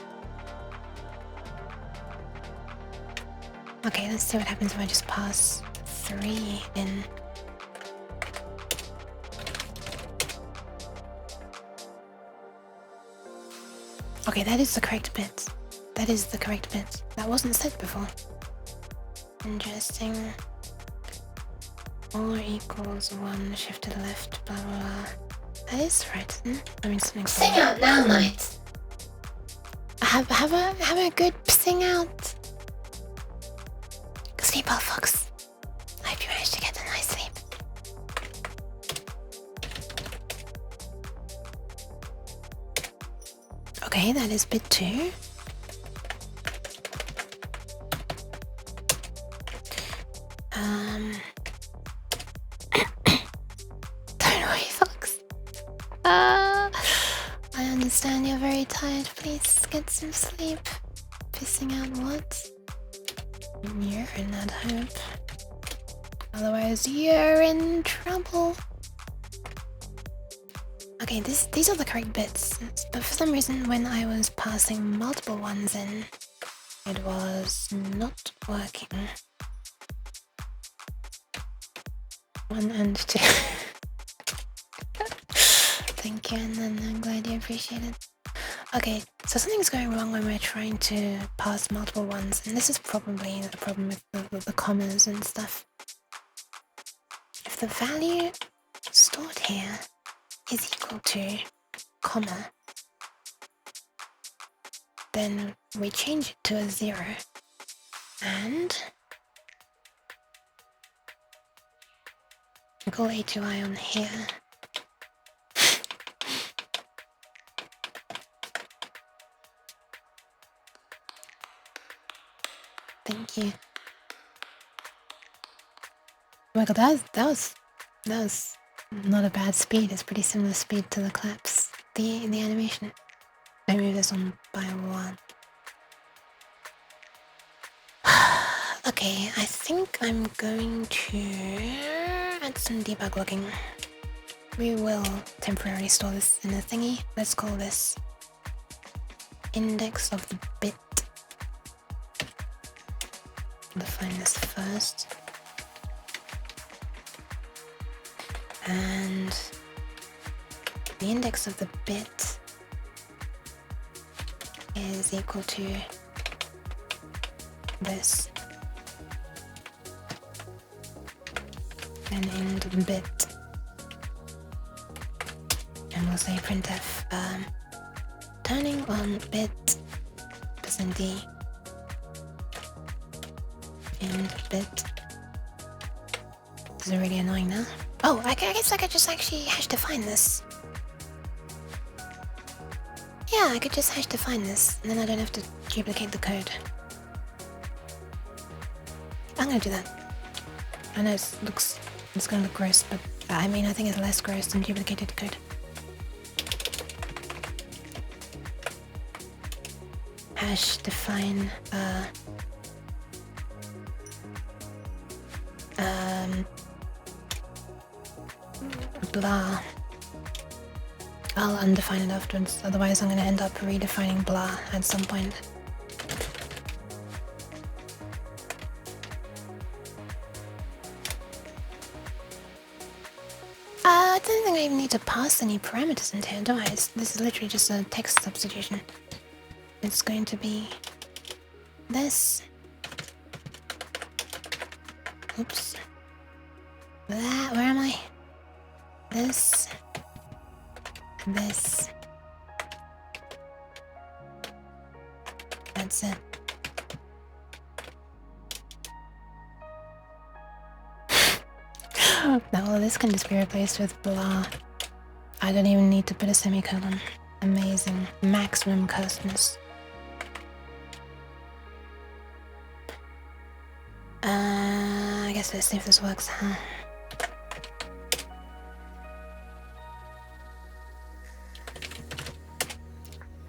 Okay, let's see what happens if I just pass 3 in. Okay, that is the correct bit. That is the correct bit. That wasn't said before. Interesting. Or equals 1, shift to the left, blah blah blah. That is right, isn't it? I mean something. Sing out now, mate. Have a good sing out. Sleep well, Fox. I hope you managed to get a nice sleep. Okay, that is bit 2. Don't worry, Fox. I understand you're very tired. Please get some sleep. Pissing out what? Urine, I'd hope. Otherwise, you're in trouble. Okay, these are the correct bits. But for some reason, when I was passing multiple ones in, it was not working. 1 and 2. Thank you, and then I'm glad you appreciate it. Okay, so something's going wrong when we're trying to pass multiple ones, and this is probably the problem with the commas and stuff. If the value stored here is equal to comma, then we change it to a 0, and we call A2I on here. Thank you. Oh my god, that was not a bad speed. It's pretty similar speed to the claps. The animation. I move this on by 1. Okay, I think I'm going to add some debug logging. We will temporarily store this in a thingy. Let's call this index of the bit. Define this first. And the index of the bit is equal to this. And end bit. And we'll say printf turning on bit %d end bit. This is really annoying now. Oh, I guess I could just actually hash define this. Yeah, I could just hash define this, and then I don't have to duplicate the code. I'm gonna do that. I know it's gonna look gross, but I mean I think it's less gross than duplicated code. Hash define blah. I'll undefine it afterwards, otherwise I'm gonna end up redefining blah at some point. I don't think I even need to pass any parameters into here, do I? This is literally just a text substitution. It's going to be this. Oops. That, where am I? This. This. That's it. Now all of this can just be replaced with blah. I don't even need to put a semicolon. Amazing. Maximum cursedness. I guess let's see if this works, huh?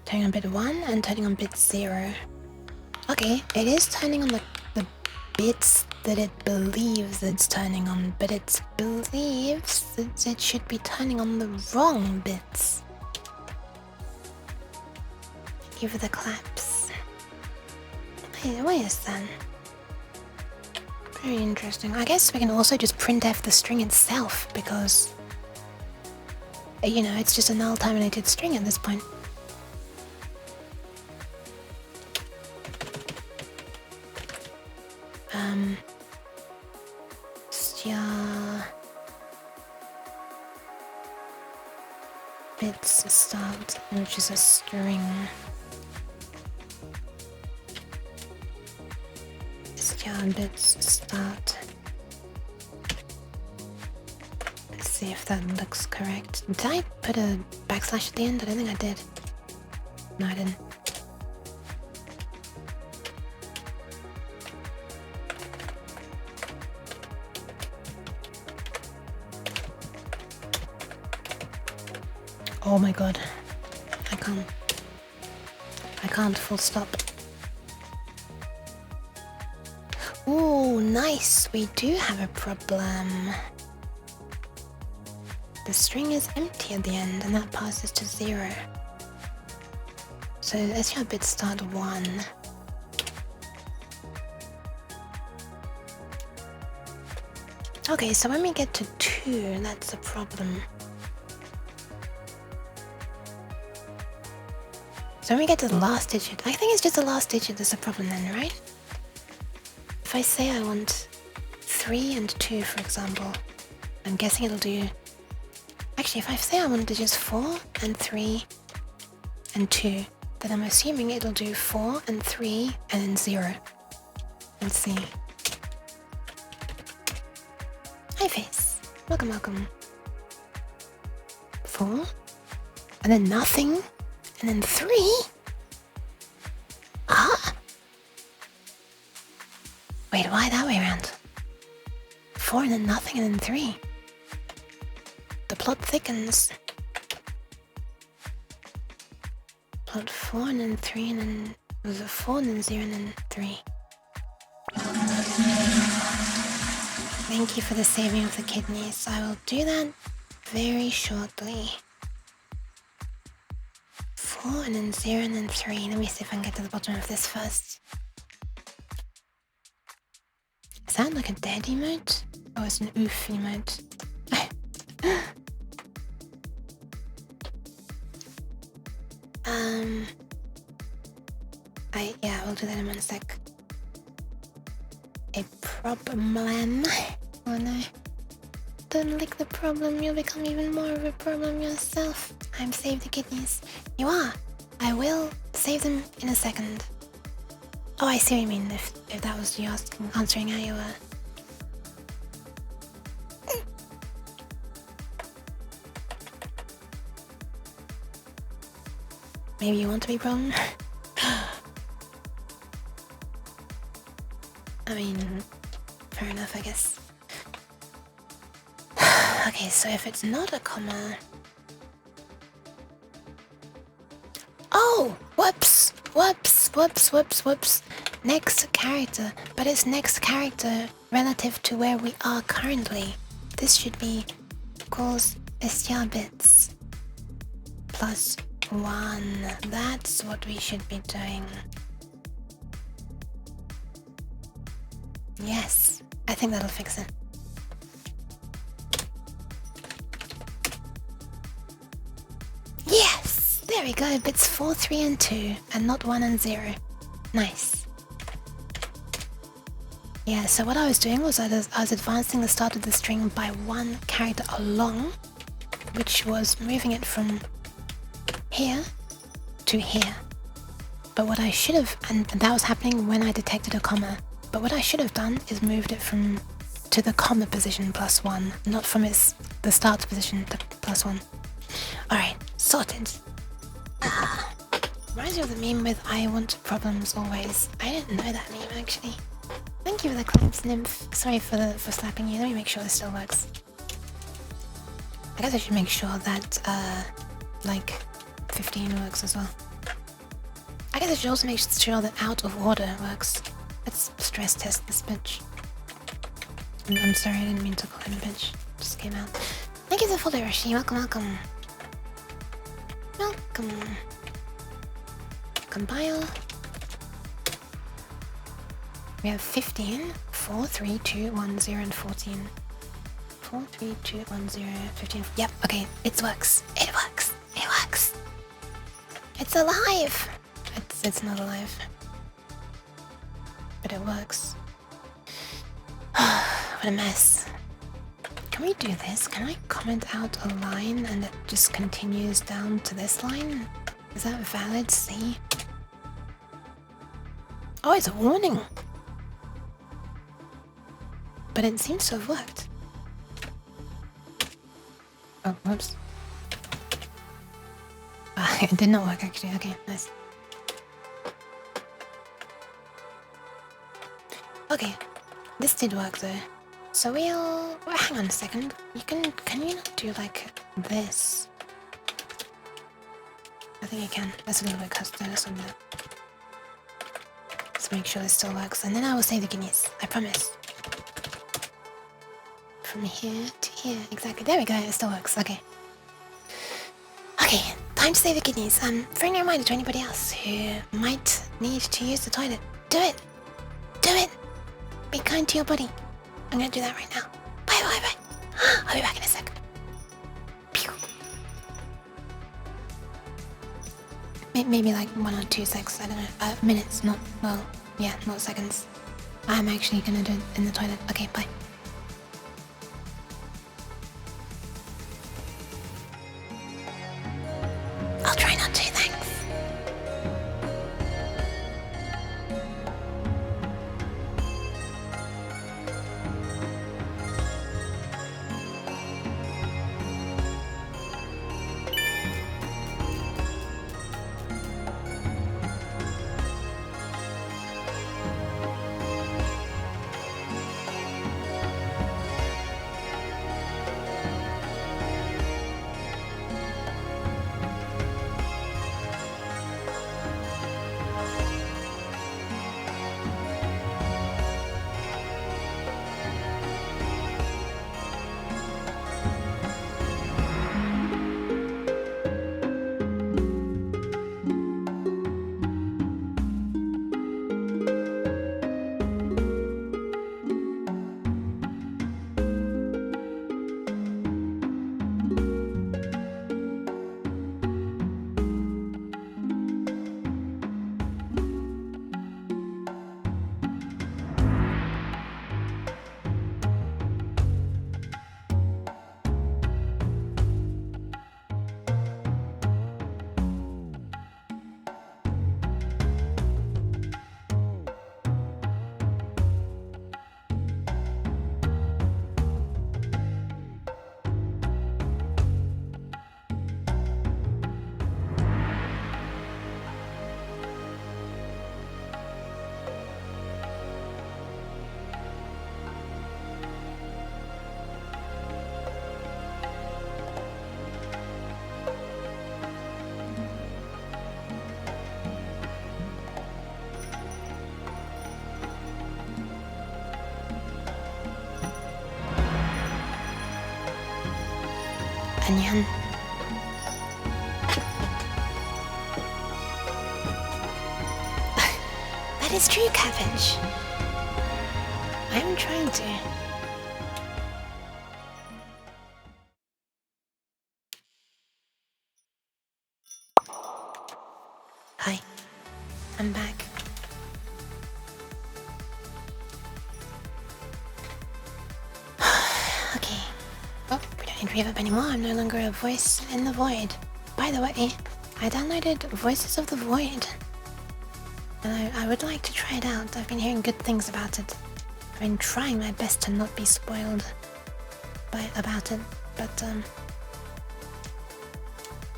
Turning on bit 1 and turning on bit 0. Okay, it is turning on the bits that it believes it's turning on, but it believes that it should be turning on the wrong bits. Give it the claps. Why is that? Very interesting. I guess we can also just printf the string itself, because, you know, it's just a null terminated string at this point. str bits start, which is a string. Str bits start. Let's see if that looks correct. Did I put a backslash at the end? I don't think I did. No, I didn't. Oh my god. I can't full stop. Ooh, nice. We do have a problem. The string is empty at the end and that passes to 0. So let's have bit start 1. Okay, so when we get to 2, that's a problem. So when we get to the last digit, I think it's just the last digit that's a problem then, right? If I say I want 3 and 2, for example, I'm guessing it'll do... Actually, if I say I want digits 4 and 3 and 2, then I'm assuming it'll do 4 and 3 and then 0. Let's see. Hi, Face. Welcome, welcome. 4, and then nothing, and then 3? Huh? Wait, why that way around? 4 and then nothing and then 3. The plot thickens. Plot 4 and then 3 and then... Was it 4 and then 0 and then 3? Thank you for the saving of the kidneys. I will do that very shortly. 4 and then 0 and then 3. Let me see if I can get to the bottom of this first. Is that like a dead emote? Oh, it's an oof emote. Yeah, we'll do that in 1 sec. A problem. Oh no. Don't lick the problem, you'll become even more of a problem yourself. I'm saved the kidneys. You are. I will save them in a second. Oh, I see what you mean, if that was you answering how you were. Maybe you want to be problem? I mean, fair enough, I guess. Okay, so if it's not a comma... Oh! Whoops! Whoops! Whoops! Whoops! Whoops! Next character, but it's next character relative to where we are currently. This should be equals str bits plus 1. That's what we should be doing. Yes, I think that'll fix it. Yes! There we go, bits 4, 3 and 2, and not 1 and 0. Nice. Yeah, so what I was doing was I was advancing the start of the string by 1 character along, which was moving it from here to here. But what I should have, and that was happening when I detected a comma, but what I should have done is moved it from to the comma position plus 1, not from the start position to plus 1. Alright, sorted. Reminds me of the meme with I want problems always. I didn't know that meme actually. Thank you for the claps, Nymph. Sorry for slapping you. Let me make sure this still works. I guess I should make sure that like 15 works as well. I guess I should also make sure that out of order works. Let's stress test this bitch. I'm sorry, I didn't mean to call him a bitch. Just came out. Thank you for the follow, Rashi. Welcome, welcome. Welcome. Compile. We have 15, 4, 3, 2, 1, 0, and 14. 4, 3, 2, 1, 0, 15. Yep, okay, it works. It works. It works. It's alive. It's not alive. But it works. what a mess. Can we do this? Can I comment out a line and it just continues down to this line? Is that valid? See? Oh, it's a warning. But it seems to have worked. Oh, whoops. It did not work actually. Okay, nice. Okay, this did work though. So we'll hang on a second. Can you not do like this? I think you can. That's a little bit customized on that. Let's make sure this still works, and then I will save the guineas. I promise. From here to here, exactly. There we go. It still works. Okay. Okay, time to save the guineas. Friendly reminder to anybody else who might need to use the toilet. Do it. Do it. Be kind to your body. I'm gonna do that right now. Bye, bye, bye. I'll be back in a sec. Pew. Maybe like 1 or 2 seconds, I don't know. Minutes, not, well, yeah, not seconds. I'm actually gonna do it in the toilet. Okay, bye. I'll try not to, thanks. Onion. That is true, cabbage. I'm trying to. Hi, I'm back. Okay. Oh, we don't need reverb anymore. I'm no longer a voice in the void. By the way, I downloaded Voices of the Void. And I would like to try it out. I've been hearing good things about it. I've been trying my best to not be spoiled about it, but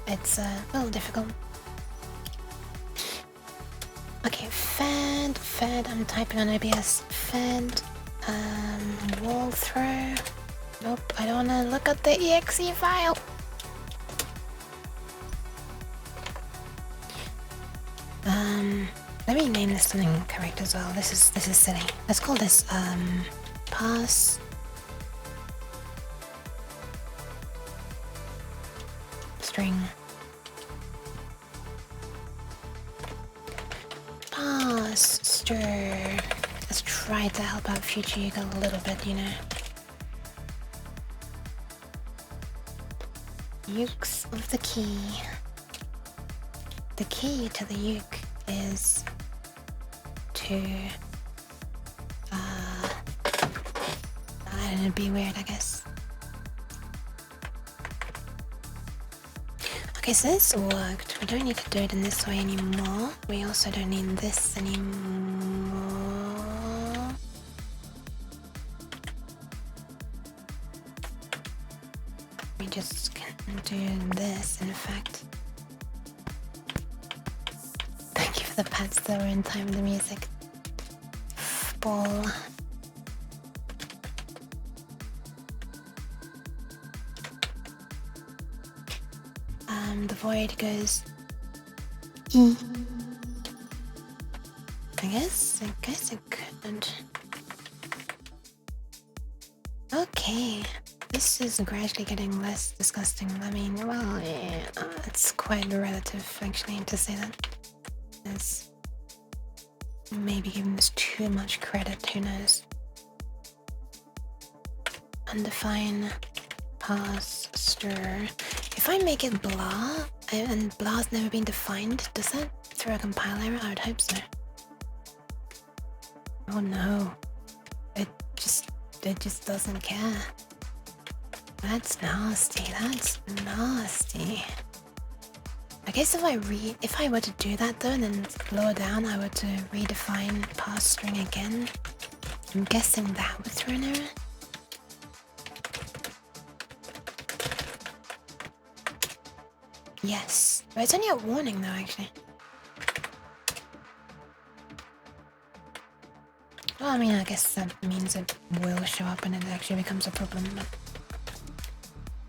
it's a little difficult. Okay, fed, I'm typing on OBS. Fed, wall throw. Nope, I don't wanna look at the exe file. Let me name this something correct as well. This is silly. Let's call this pass string pass stir. Let's try to help out future Yuga a little bit, you know. Ukes of the key. The key to the uke is to it'd be weird, I guess. Okay, so this worked. We don't need to do it in this way anymore. We also don't need this anymore. We just can do this, in fact. Thank you for the pads that were in time with the music. Ball. The void goes E. I guess it could. Okay, this is gradually getting less disgusting. I mean, well, yeah, it's quite relative actually to say that. It's maybe giving this too much credit, who knows. Undefine, pass, stir. If I make it blah, and blah's never been defined, does that throw a compile error? I would hope so. Oh no. It just doesn't care. That's nasty, that's nasty. I guess if I were to do that though, and then lower down I were to redefine pass string again, I'm guessing that would throw an error. Yes, but it's only a warning though, actually. Well, I mean, I guess that means it will show up and it actually becomes a problem, but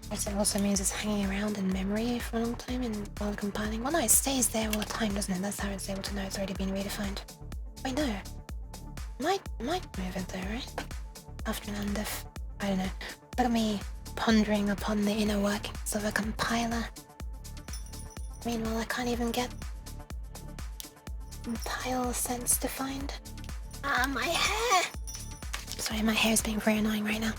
I guess it also means it's hanging around in memory for a long time and while compiling. Well, no, it stays there all the time, doesn't it? That's how it's able to know it's already been redefined. Wait, no. Might move it though, right? After an undef. I don't know. Look at me pondering upon the inner workings of a compiler. Meanwhile, I can't even get tile sense defined. Ah, my hair! Sorry, my hair is being very annoying right now.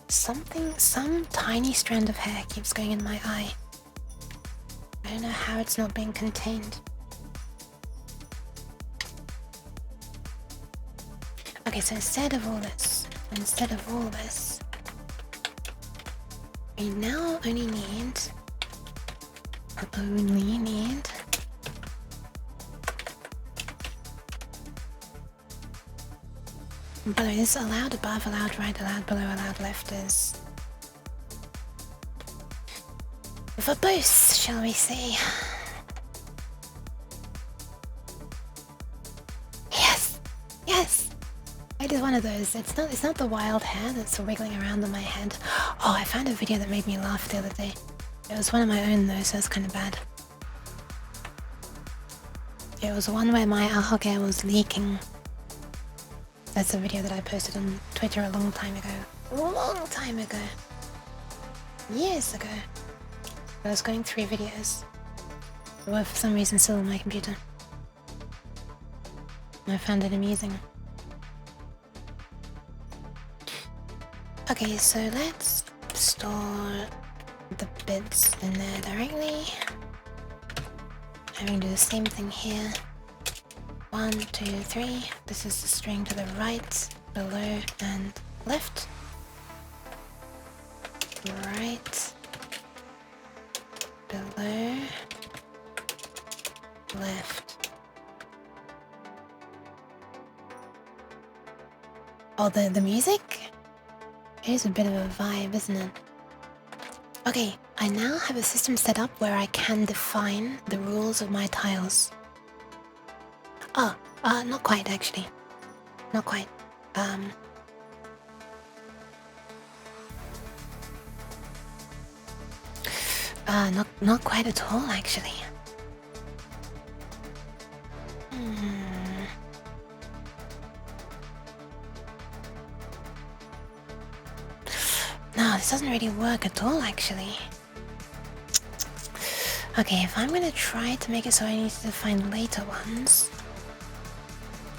Some tiny strand of hair keeps going in my eye. I don't know how it's not being contained. Okay, so instead of all this, we now only need by the way, this allowed above, allowed right, allowed below, allowed left is verbose, shall we say. Yes, I did one of those. It's not the wild hair that's wiggling around on my head. Oh, I found a video that made me laugh the other day. It was one of my own though, so it's kind of bad. It was one where my ahoge was leaking. That's a video that I posted on Twitter a long time ago. Years ago. I was going through videos. They were for some reason still on my computer. I found it amusing. Okay, so let's store the bits in there directly. I'm going to do the same thing here. 1, 2, 3. This is the string to the right, below, and left. Right, below, left. Oh, the music? It is a bit of a vibe, isn't it? Okay, I now have a system set up where I can define the rules of my tiles. Oh, not quite actually. Not quite. Not quite at all actually. No, this doesn't really work at all actually. Okay, if I'm gonna try to make it so I need to define later ones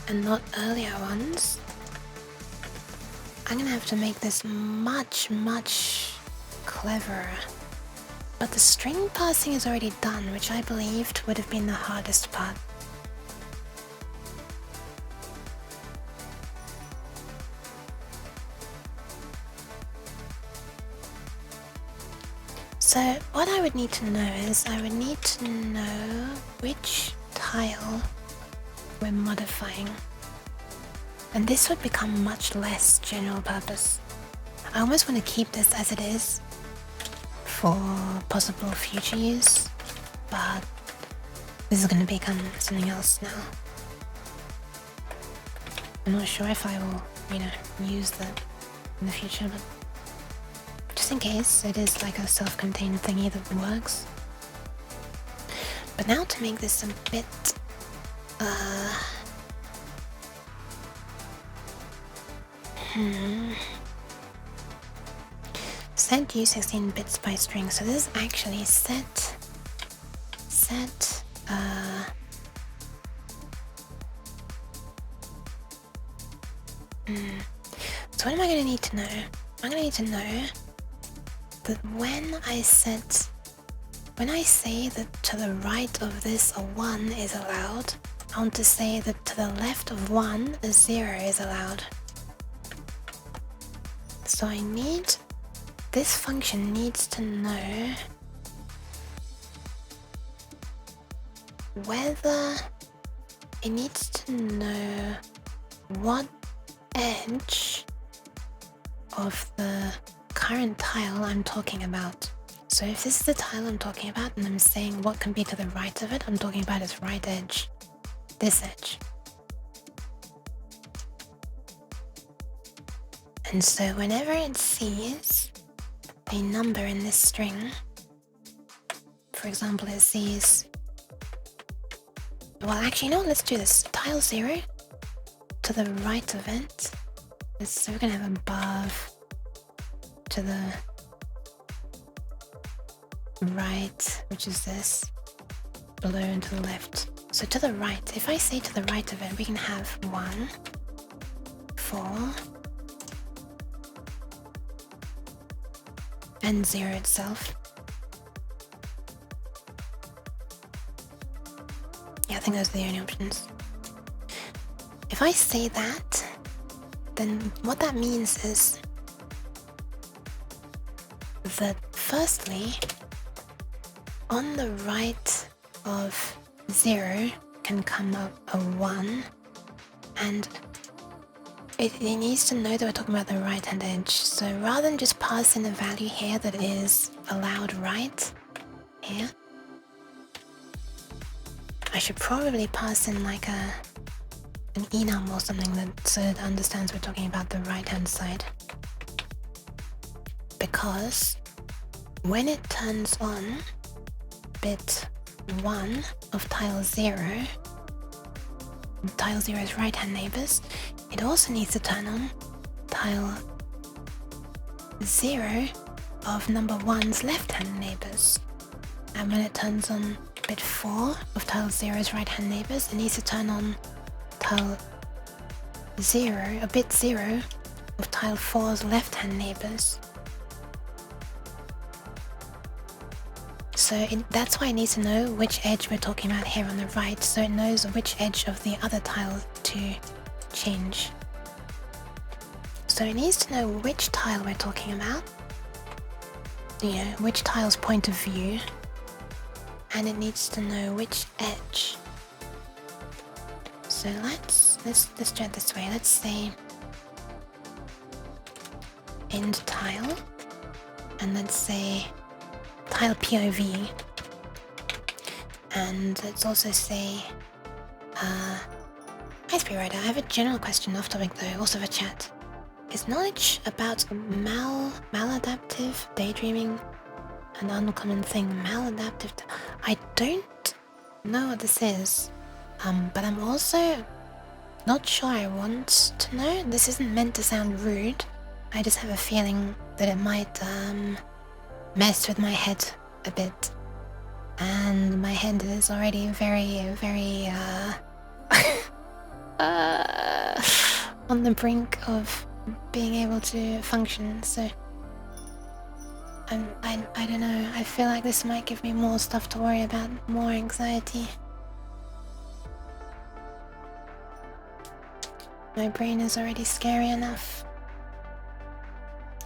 and not earlier ones, I'm gonna have to make this much cleverer. But the string passing is already done, which I believed would have been the hardest part. So what I would need to know is I would need to know which tile we're modifying. And this would become much less general purpose. I almost want to keep this as it is for possible future use, but this is going to become something else now. I'm not sure if I will, use that in the future, but just in case it is like a self-contained thingy that works. But now to make this a bit set U16 bits by string. So this is actually set So what am I going to need to know? I'm going to need to know that when I say that to the right of this a 1 is allowed, I want to say that to the left of 1 a 0 is allowed. So this function needs to know whether it needs to know what edge of the current tile I'm talking about. So if this is the tile I'm talking about and I'm saying what can be to the right of it, I'm talking about its right edge. This edge. And so whenever it sees a number in this string, for example it sees, well actually no, let's do this. Tile 0 to the right of it, so we're going to have above to the right, which is this, below and to the left. So to the right, if I say to the right of it, we can have 1, 4, and 0 itself. Yeah, I think those are the only options. If I say that, then what that means is that firstly, on the right of 0 can come up a 1, and it needs to know that we're talking about the right hand edge. So rather than just pass in a value here that is allowed right here, I should probably pass in like an enum or something that so it understands we're talking about the right hand side. Because when it turns on bit 1 of tile 0, tile 0's right hand neighbors, it also needs to turn on tile 0 of number 1's left hand neighbors. And when it turns on bit 4 of tile 0's right hand neighbors, it needs to turn on tile 0, a bit 0 of tile 4's left hand neighbors. So that's why it needs to know which edge we're talking about here on the right, so it knows which edge of the other tile to change. So it needs to know which tile we're talking about, which tile's point of view, and it needs to know which edge. So let's try it this way. Let's say end tile, and let's say tile POV, and let's also say ISP Rider, I have a general question off topic though, also for chat. Is knowledge about maladaptive daydreaming an uncommon thing? Maladaptive, I don't know what this is, but I'm also not sure I want to know. This isn't meant to sound rude, I just have a feeling that it might messed with my head a bit, and my head is already very, very on the brink of being able to function. So I don't know, I feel like this might give me more stuff to worry about, more anxiety. My brain is already scary enough.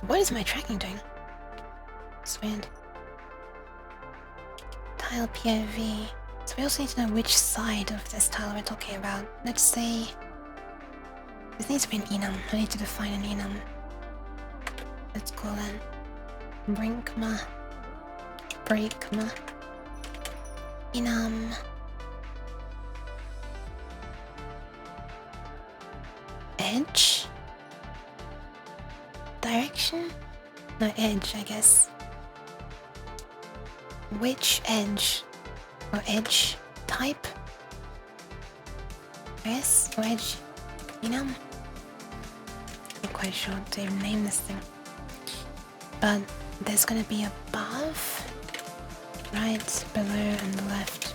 What is my tracking doing? It's weird. tile POV. So we also need to know which side of this tile we're talking about. Let's say this needs to be an enum. I need to define an enum. Let's call it Brinkma. Breakma. Enum. Edge. Direction? No, edge, I guess. Which edge? Or edge type? Yes, or edge, enum? Not quite sure what to even name this thing. But there's gonna be above, right, below, and the left.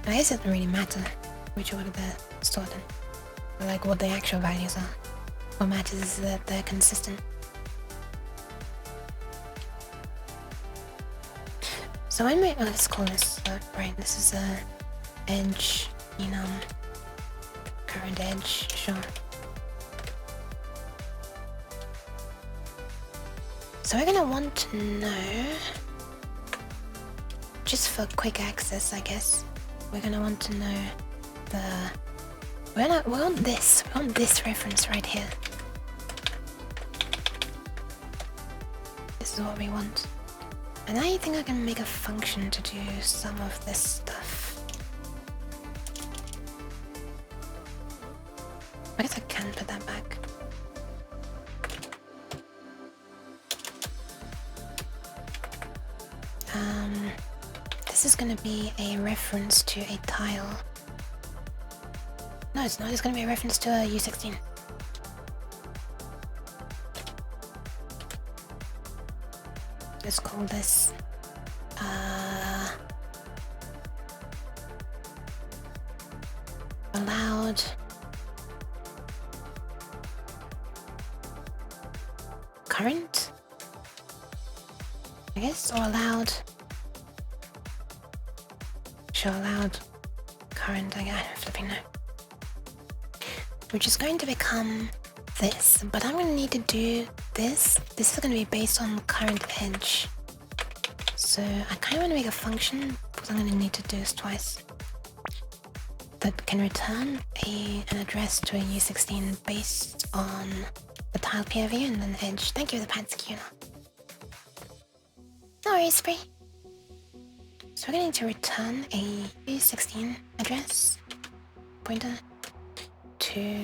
I guess it doesn't really matter which order they're stored in, or like what the actual values are. What matters is that they're consistent. So when we, let's call this, right, this is a edge, enum, current edge, sure. So we're gonna want to know, just for quick access, I guess, we're gonna want to know we want this reference right here. This is what we want. And I think I can make a function to do some of this stuff. I guess I can put that back. This is gonna be a reference to a tile. No, it's not. It's gonna be a reference to a U16. Let's call this allowed current, I guess, or allowed. Sure, allowed current. I don't flipping know. Which is going to become this, but I'm going to need to do this. This is going to be based on current edge. So I kind of want to make a function, because I'm going to need to do this twice, that can return an address to a U16 based on the tile POV and then edge. Thank you for the pants, Kuna. No worries, Spree. So we're going to need to return a U16 address pointer to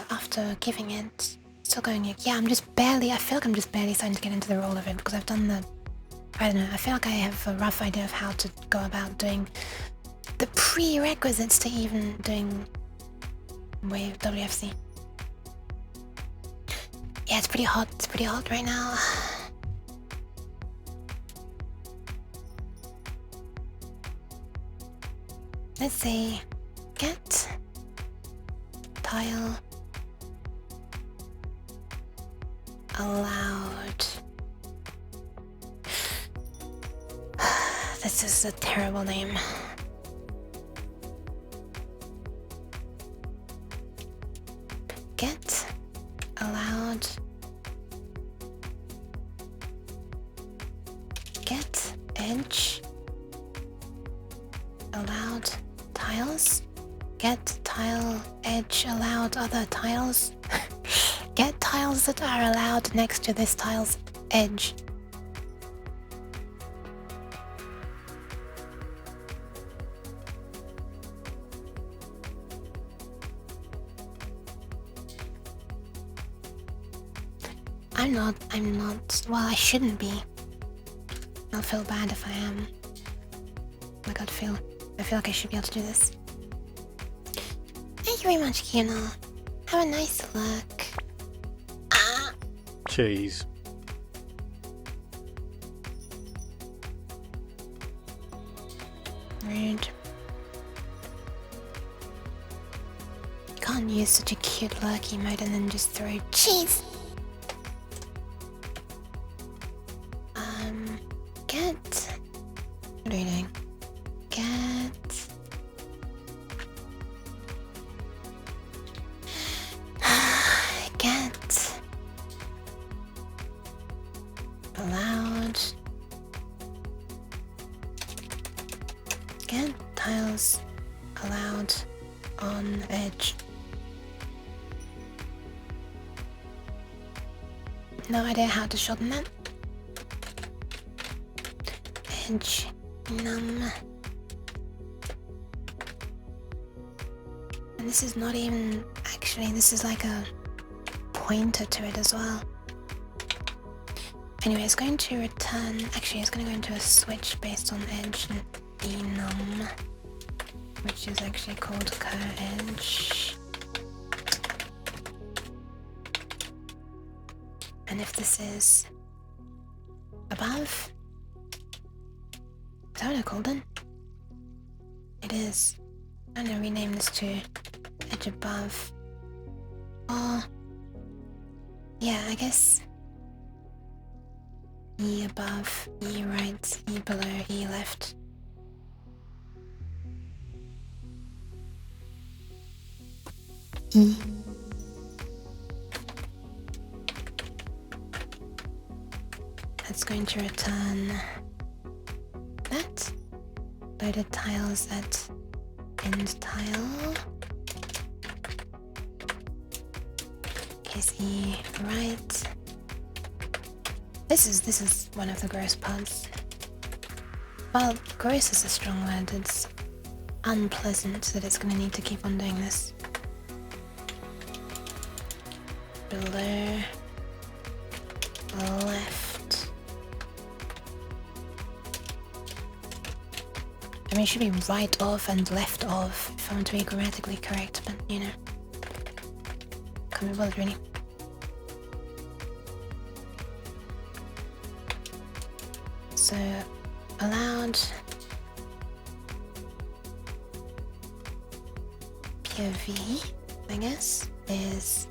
after giving it, still going, yeah, I feel like I'm just barely starting to get into the role of it, because I've done I don't know, I feel like I have a rough idea of how to go about doing the prerequisites to even doing WFC. Yeah, it's pretty hot right now. Let's say get tile allowed. This is a terrible name. Get allowed. Get edge allowed tiles. Get tile edge allowed other tiles. Get tiles that are allowed next to this tile's edge. I'm not, well, I shouldn't be. I'll feel bad if I am. Like I feel like I should be able to do this. Thank you very much, Kiana. Have a nice look. Ah! Cheese. Rude. You can't use such a cute lurky mode and then just throw cheese. Get. What are you doing? Get No idea how to shorten that. Edge num. And this is not even actually, this is like a pointer to it as well. Anyway, it's going to return, actually it's going to go into a switch based on edge enum, which is actually called cur-edge. And if this is above, is that what I called it? It is. I'm going to rename this to edge above. Or, yeah, I guess E above, E right, E below, E left. E. That's going to return that. Loaded tiles at end tile. Case E right. This is one of the gross parts. Well, gross is a strong word. It's unpleasant that it's going to need to keep on doing this. Below, left. I mean, it should be right of and left of if I want to be grammatically correct, but you know, can't be bothered really. So, allowed POV, I guess, is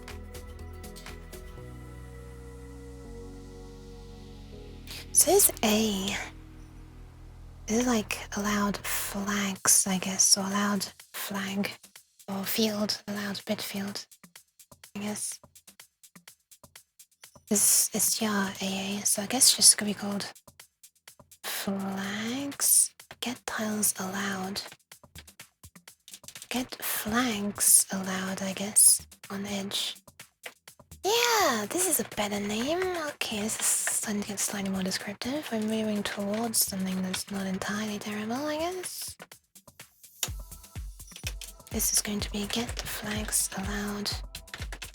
says A. This is like allowed flags, I guess, or allowed flag, or field, allowed bit field, I guess. This is STR-AA, so I guess it's just gonna be called flags. Get tiles allowed. Get flags allowed, I guess, on edge. Yeah, this is a better name. Okay, this is starting to get slightly more descriptive. We're moving towards something that's not entirely terrible, I guess. This is going to be get flags allowed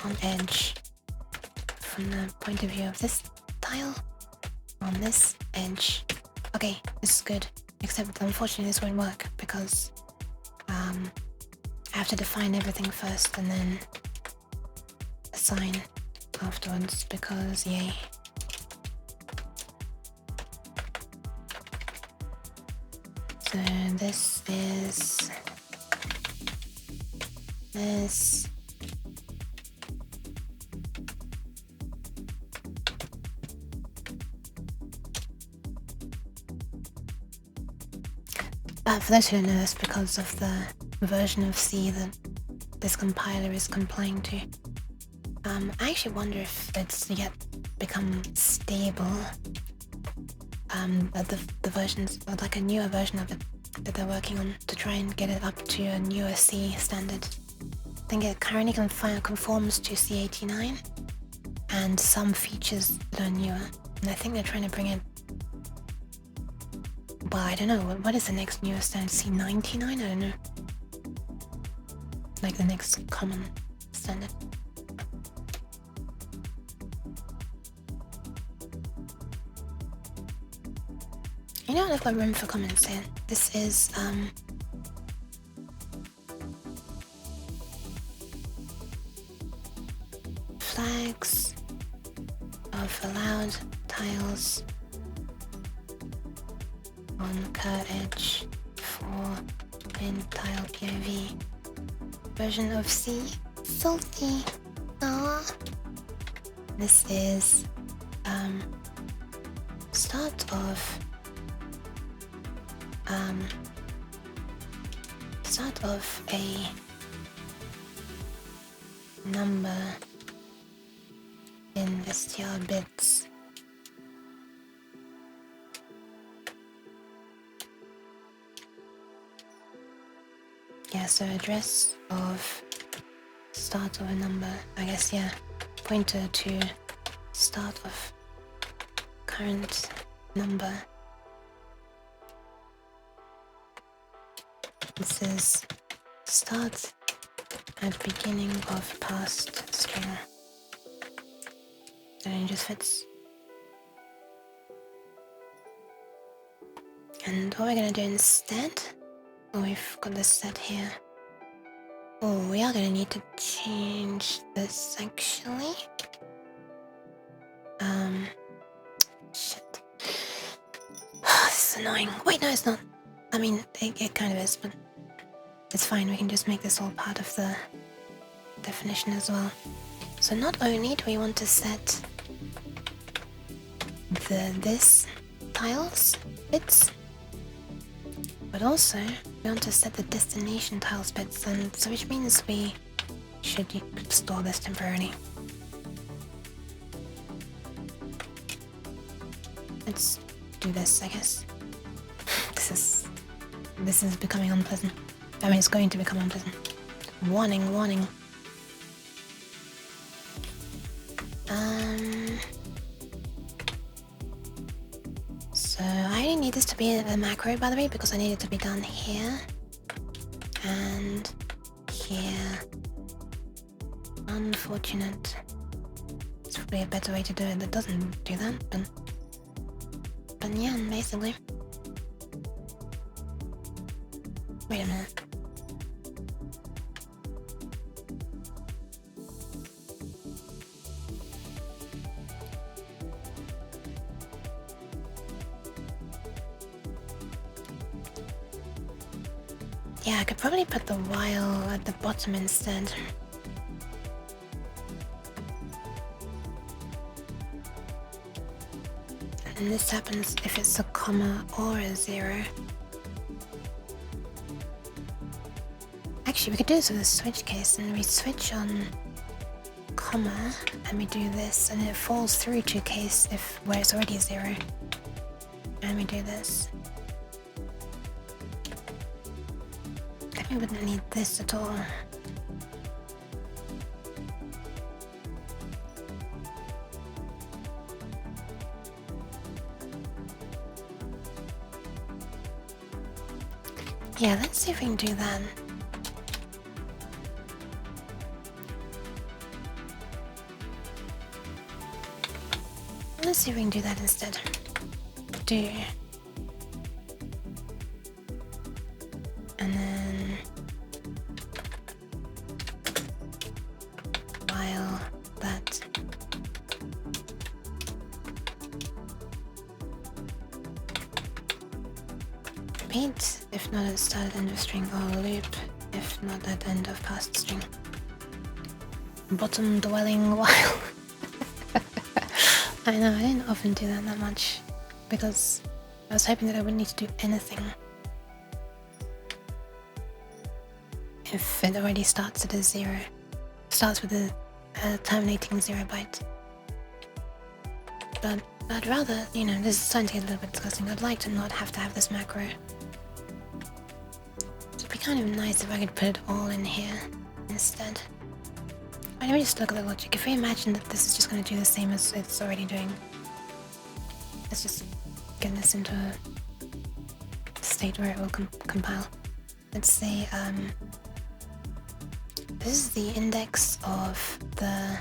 on edge. From the point of view of this tile, on this edge. Okay, this is good. Except unfortunately this won't work because I have to define everything first and then assign afterwards because yay. So this is this. For those who don't know, that's because of the version of C that this compiler is complying to. I actually wonder if it's yet become stable. The versions, or like a newer version of it that they're working on to try and get it up to a newer C standard. I think it currently conforms to C89 and some features that are newer. And I think they're trying to bring it. Well, I don't know. What is the next newest standard? C99? I don't know. Like the next common standard. You know what? I've got room for comments here. This is, flags of allowed tiles on cur-edge for in tile POV version of C. Salty. Aww. This is start of a number in str bits. Yeah, so address of start of a number, I guess, yeah, pointer to start of current number. This is start at beginning of past string. And it just fits. And what we're gonna do instead, we've got this set here. Oh, we are gonna need to change this actually. Shit. This is annoying. Wait, no, it's not. I mean, it kind of is, but it's fine. We can just make this all part of the definition as well. So not only do we want to set this tiles bits, but also we want to set the destination tiles bits, and so which means we should store this temporarily. Let's do this, I guess. This is becoming unpleasant. I mean, it's going to become unpleasant. Warning, warning. So I only need this to be a macro, by the way, because I need it to be done here and here. Unfortunate. It's probably a better way to do it that doesn't do that, but yeah, basically. Wait a minute. Yeah, I could probably put the while at the bottom instead. And this happens if it's a comma or a 0. Actually, we could do this with a switch case, and we switch on comma, and we do this, and it falls through to a case where it's already 0. And we do this. We wouldn't need this at all. Yeah, let's see if we can do that. Let's see if we can do that instead. Do. And then while that repeat if not at start end of string, or loop if not at end of past string. Bottom dwelling while. I know, I didn't often do that much because I was hoping that I wouldn't need to do anything if it already starts at a 0. Starts with a terminating 0 byte. But I'd rather, this is starting to get a little bit disgusting. I'd like to not have to have this macro. It'd be kind of nice if I could put it all in here instead. Right, let me just look at the logic. If we imagine that this is just going to do the same as it's already doing. Let's just get this into a state where it will compile. Let's say, this is the index of the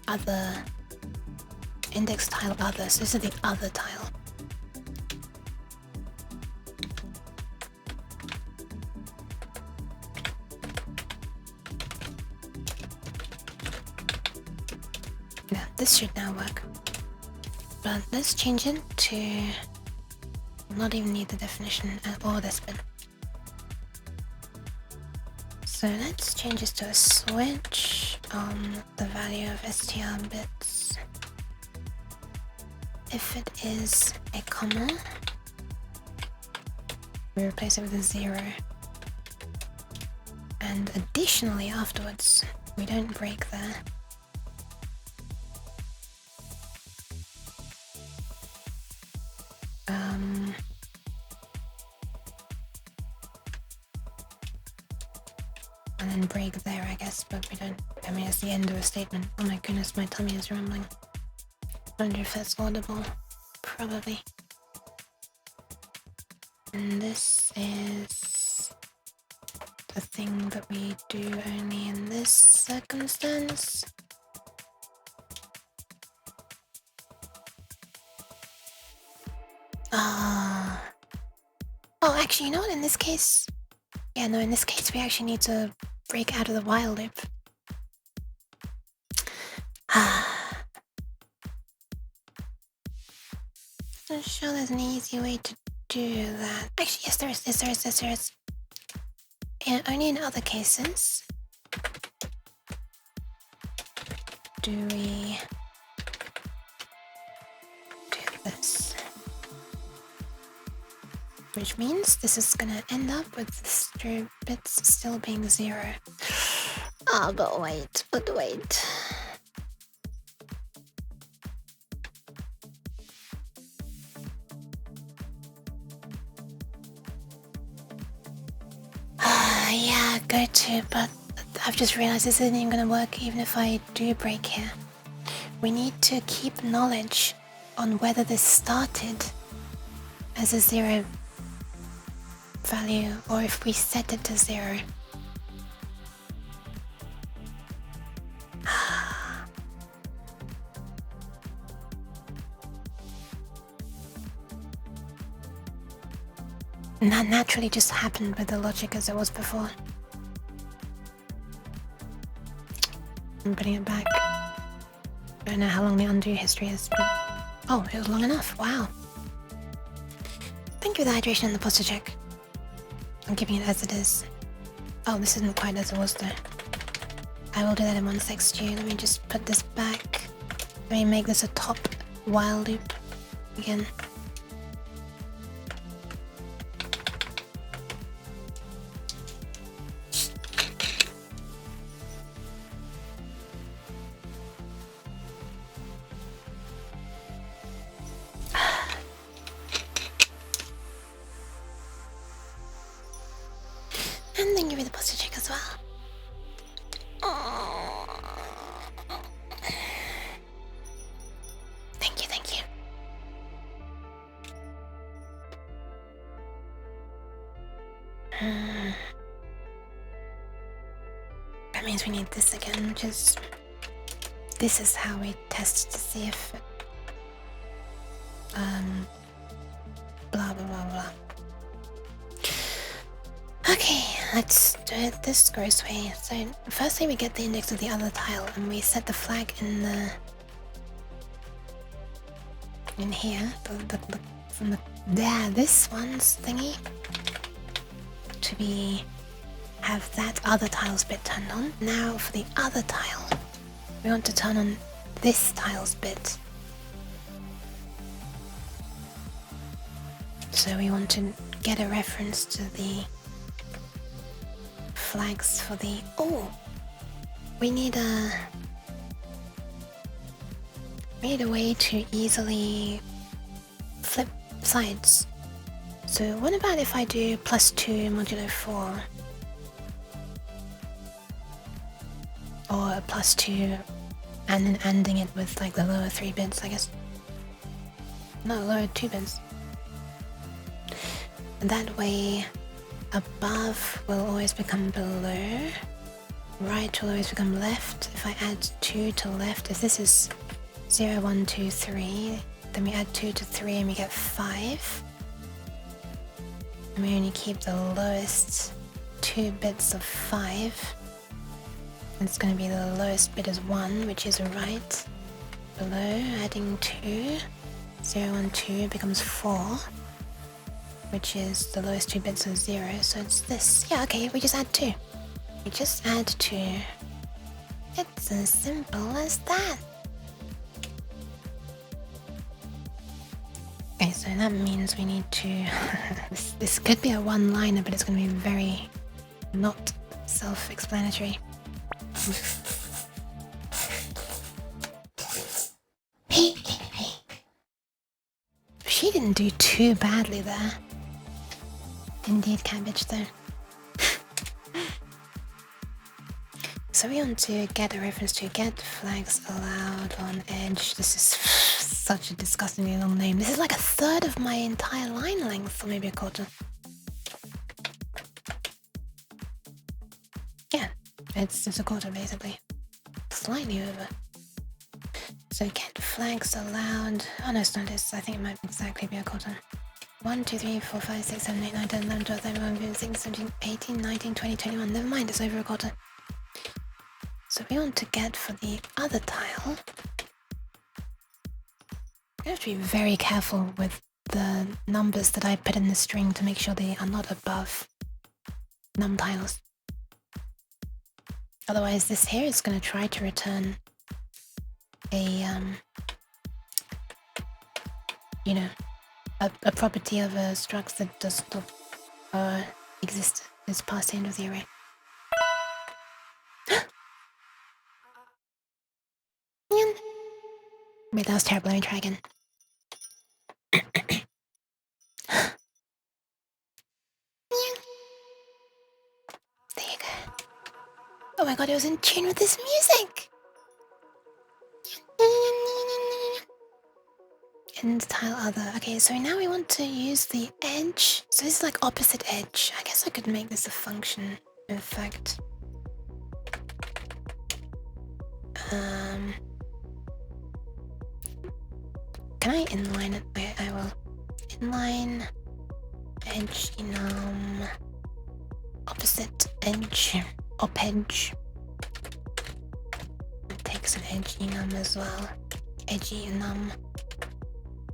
other index tile other, so this is the other tile. Yeah, this should now work. But let's change it to not even need the definition or this bit. So let's change this to a switch on the value of str bits. If it is a comma, we replace it with a 0. And additionally afterwards, we don't break there. And can break there, I guess, but we don't. I mean, it's the end of a statement. Oh my goodness, my tummy is rumbling. I wonder if that's audible. Probably. And this is the thing that we do only in this circumstance. Oh, actually, you know what? In this case... Yeah, no, in this case, we actually need to break out of the while loop. I'm sure there's an easy way to do that. Actually, yes, there is. And only in other cases do we do this. Which means this is gonna end up with the strip bits still being 0. Ah, but wait. Yeah, go to, but I've just realized this isn't even gonna work even if I do break here. We need to keep knowledge on whether this started as a 0 value or if we set it to 0. And that naturally just happened with the logic as it was before. I'm putting it back. I don't know how long the undo history is, but... Oh, it was long enough. Wow. Thank you for the hydration and the posture check. I'm keeping it as it is. Oh, this isn't quite as it was though. I will do that in one sec, Stu. Let me just put this back. Let me make this a top while loop again. And then give me the posture check as well. Thank you. That means we need this again, which is... This is how we test to see if... blah blah blah blah. Okay, let's do it this gross way. So firstly we get the index of the other tile and we set the flag in the... in here, from the this one's thingy to be have that other tile's bit turned on. Now for the other tile, we want to turn on this tile's bit. So we want to get a reference to the flags for the... Oh! We need a way to easily flip sides. So what about if I do +2 modulo 4? Or a +2 and then ending it with like the lower 3 bits, I guess. No, lower 2 bits. That way above will always become below, right will always become left. If I add 2 to left, if this is 0, 1, 2, 3, then we add 2 to 3 and we get 5. And we only keep the lowest 2 bits of 5. It's going to be the lowest bit is 1, which is right. Below, adding 2, 0, 1, 2 becomes 4, which is the lowest 2 bits of 0, so it's this. Yeah, okay, we just add 2. We just add 2. It's as simple as that. Okay, so that means we need to... this could be a one-liner, but it's going to be very not self-explanatory. Peep. She didn't do too badly there. Indeed, cabbage though. So we want to get a reference to get flags allowed on edge. This is such a disgustingly long name. This is like a third of my entire line length, or maybe a quarter. Yeah, it's a quarter basically. Slightly over. So get flags allowed. Oh no, it's not this. I think it might exactly be a quarter. 1, 2, 3, 4, 5, 6, 7, 8, 9, 10, 11, 12, 13, 14, 15, 16, 17, 18, 19, 20, 21. Never mind, it's over a quarter. So we want to get for the other tile. I have to be very careful with the numbers that I put in the string to make sure they are not above num tiles. Otherwise this here is going to try to return a, you know, a property of a struct that does not exist, is past the end of the array. Wait, that was terrible. Let me try again. There you go. Oh my god, it was in tune with this music! End tile other. Okay, so now we want to use the edge. So this is like opposite edge. I guess I could make this a function, in fact. Can I inline it? I will. Inline edge enum opposite edge op edge. It takes an edge enum as well. Edgy enum.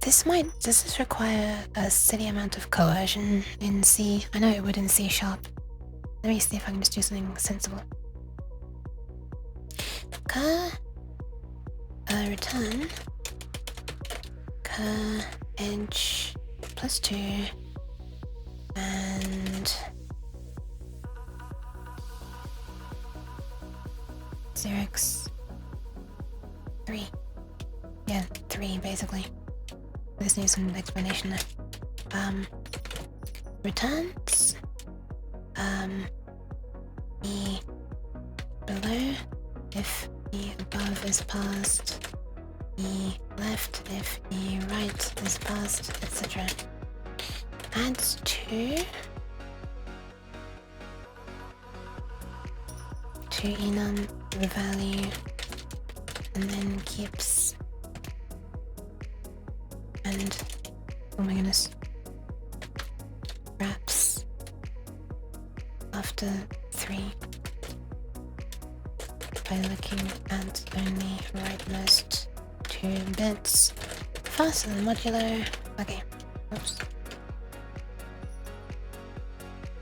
Does this require a silly amount of coercion in C? I know it would in C sharp. Let me see if I can just do something sensible. Return edge +2 and 0x 3. Yeah, 3 basically. This needs some explanation there. Returns E below if E above is passed, E left if E right is passed, etc. Adds 2 to enum the value and then keeps and oh my goodness, wraps after 3 by looking at only rightmost 2 bits faster than modulo. Okay, oops.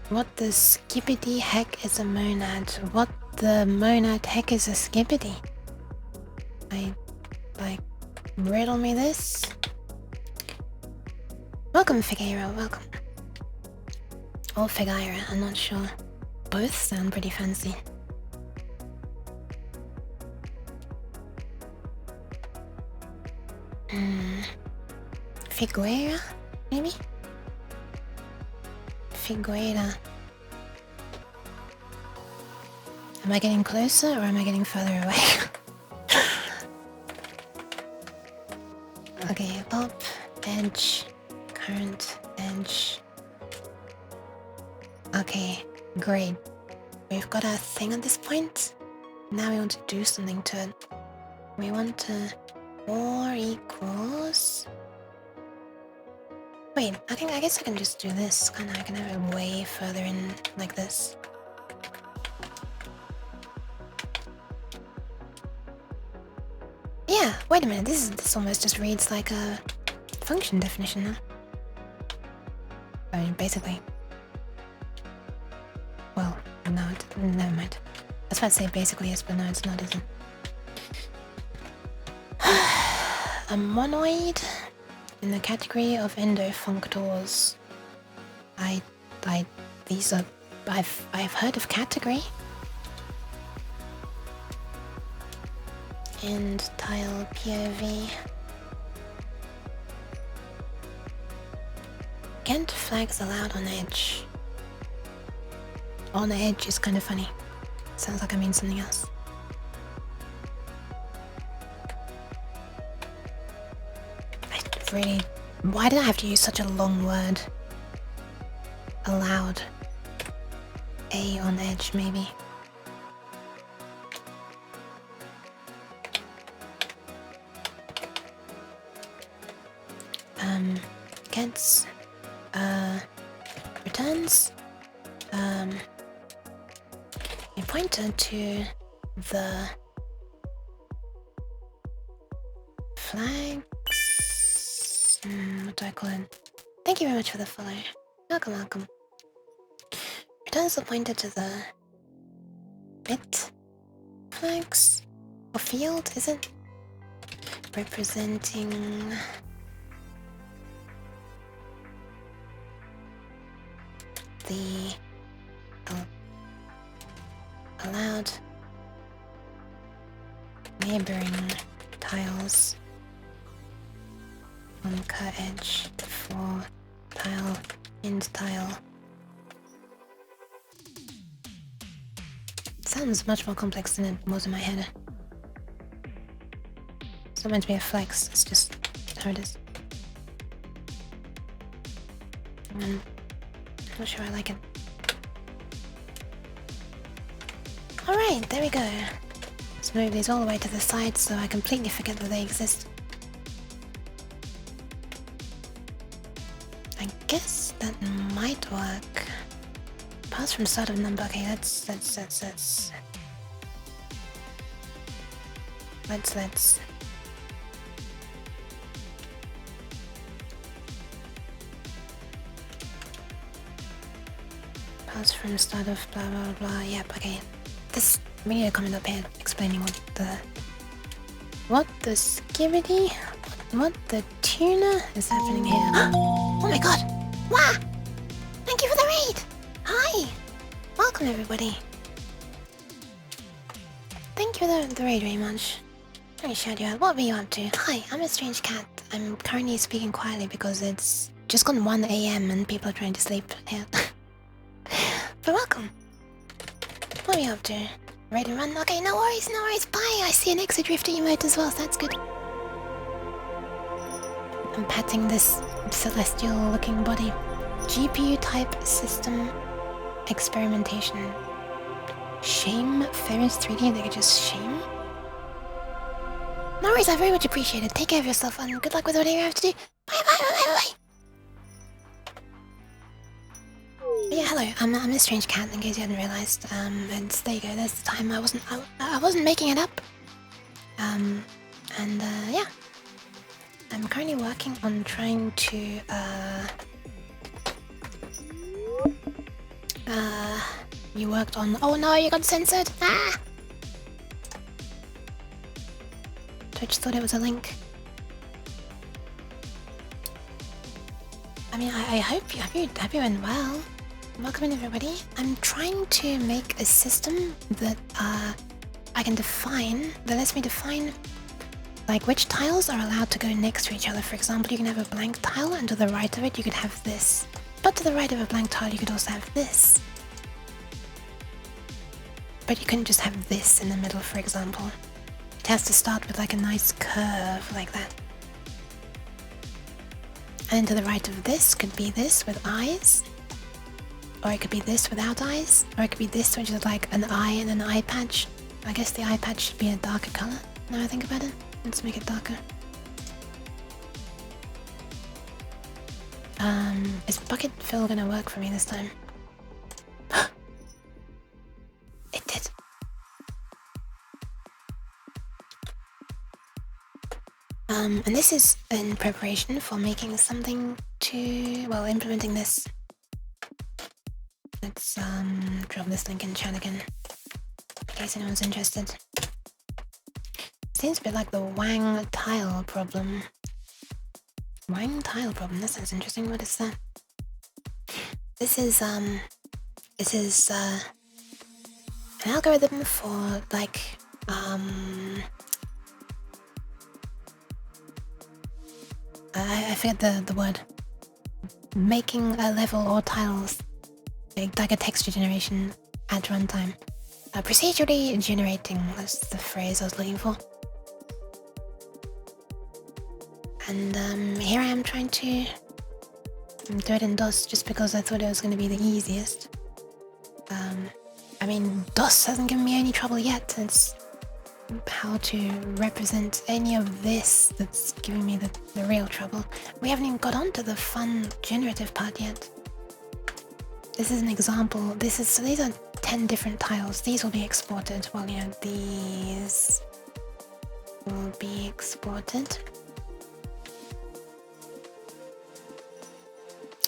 What the skippity heck is a monad? What the monad heck is a skippity? Riddle me this. Welcome, Figueira, welcome. Or Figueira, I'm not sure. Both sound pretty fancy. Figueira, maybe? Figueira. Am I getting closer or am I getting further away? Okay, up, edge, current, edge. Okay, great. We've got our thing at this point. Now we want to do something to it. We want to or equals. Wait, I guess I can just do this. I can have it way further in like this. Yeah, wait a minute, this almost just reads like a function definition now. I mean, basically. Well, no, never mind. I was about to say basically yes, but no, it's not, is it? A monoid in the category of endofunctors. These are, I've heard of category. End tile POV. Get flags allowed on edge. On the edge is kind of funny. Sounds like I mean something else. really... Why did I have to use such a long word? Allowed. A on edge, maybe. Gets... returns... a pointer to the flags. What do I call it? Thank you very much for the follow. Welcome, welcome. Returns the pointer to the bit flags or field, is it? Representing the allowed neighboring tiles on cut edge for tile end tile. Sounds much more complex than it was in my head. It's not meant to be a flex, it's just how it is. I'm not sure I like it. Alright, there we go. Let's move these all the way to the side so I completely forget that they exist. I guess that might work. Pass from start of number. Okay, let's pass from start of blah blah blah. Yep, okay. This, we need a comment up here explaining what the skibidi, what the tuna is happening here. Oh my god! Wow! Thank you for the raid! Hi! Welcome everybody. Thank you for the raid very much. Let me shout you out. What were you up to? Hi, I'm a strange cat. I'm currently speaking quietly because it's just gone 1 AM and people are trying to sleep here. But welcome. What are you up to? Ready to run? Okay, no worries, no worries. Bye! I see an exit drifter emote as well, so that's good. I'm patting this celestial looking body. GPU type system experimentation. Shame Ferris 3D, they could just shame? No worries, I very much appreciate it. Take care of yourself and good luck with whatever you have to do. Bye bye bye bye bye! Yeah, hello. I'm a strange cat. In case you hadn't realized, and there you go. There's the time. I wasn't making it up. Yeah. I'm currently working on trying to you worked on. Oh no, you got censored. Ah. Twitch thought it was a link. I mean, I hope you went well. Welcome in everybody. I'm trying to make a system that I can define, that lets me define like which tiles are allowed to go next to each other. For example, you can have a blank tile and to the right of it you could have this. But to the right of a blank tile you could also have this. But you couldn't just have this in the middle, for example. It has to start with like a nice curve like that. And to the right of this could be this with eyes. Or it could be this without eyes. Or it could be this which is like an eye and an eye patch. I guess the eye patch should be a darker color, now I think about it. Let's make it darker. Is bucket fill gonna work for me this time? It did. And this is in preparation for making something to, well, implementing this. Let's drop this link in chat again, in case anyone's interested. Seems a bit like the Wang tile problem. Wang tile problem, that sounds interesting. What is that? This is an algorithm for like I forget the word. Making a level or tiles like a texture generation at runtime. Procedurally generating was the phrase I was looking for. And here I am trying to do it in DOS just because I thought it was going to be the easiest. I mean, DOS hasn't given me any trouble yet. It's how to represent any of this that's giving me the real trouble. We haven't even got on to the fun generative part yet. This is an example. So these are 10 different tiles. These will be exported. Well, you know, these will be exported.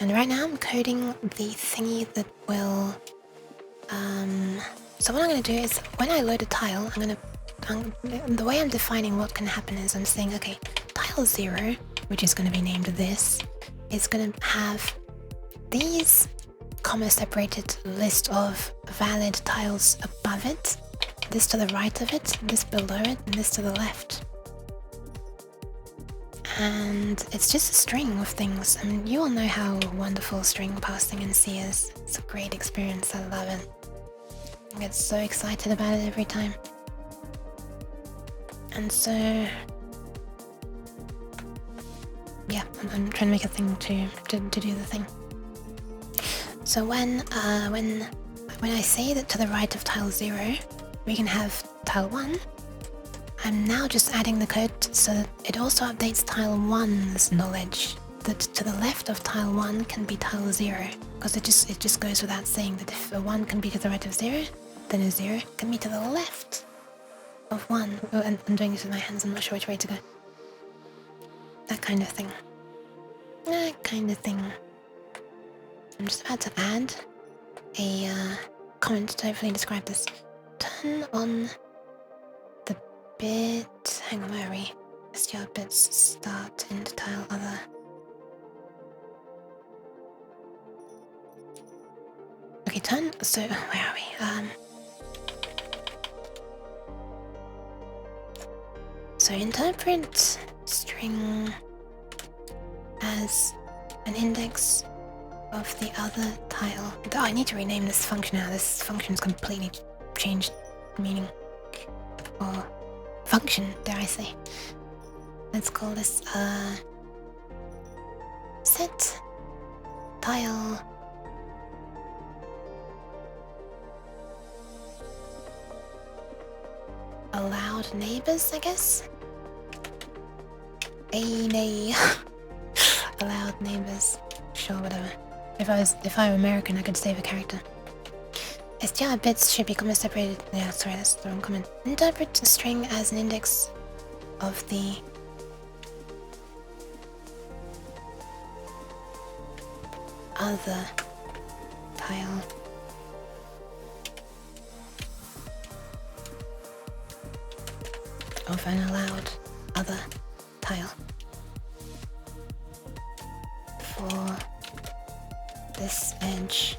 And right now I'm coding the thingy that will... so what I'm going to do is, when I load a tile, the way I'm defining what can happen is I'm saying, okay, tile 0, which is going to be named this, is going to have these comma-separated list of valid tiles above it, this to the right of it, this below it, and this to the left. And it's just a string of things. I mean, you all know how wonderful string parsing in C is. It's a great experience, I love it. I get so excited about it every time. And so... yeah, I'm trying to make a thing to do the thing. So when I say that to the right of tile 0, we can have tile 1, I'm now just adding the code so that it also updates tile 1's knowledge. That to the left of tile 1 can be tile 0. Because it just goes without saying that if a 1 can be to the right of 0, then a 0 can be to the left of 1. Oh, and I'm doing this with my hands, I'm not sure which way to go. That kind of thing. That kind of thing. I'm just about to add a comment to hopefully describe this. Turn on the bit... hang on, where are we? STR bits start into tile other. Okay, turn... so, where are we? So interpret string as an index of the other tile. Oh, I need to rename this function now. This function's completely changed meaning. Or function, dare I say. Let's call this set tile allowed neighbors, I guess. Nay. Allowed neighbors. Sure, whatever. If I were American, I could save a character. STR bits should be comma separated. Yeah, sorry, that's the wrong comment. Interpret a string as an index of the other tile. Of an allowed other tile. For this edge.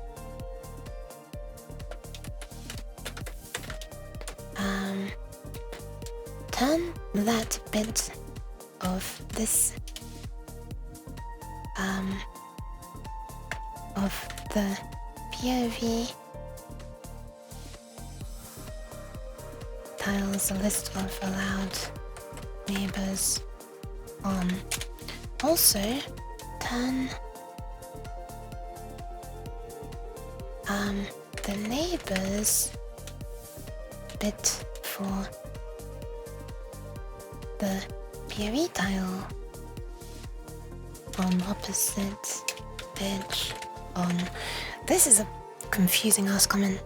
Turn that bit of this of the POV tiles, a list of allowed neighbors on. Also, turn the neighbors bit for the POV tile on opposite edge on. This is a confusing ass comment.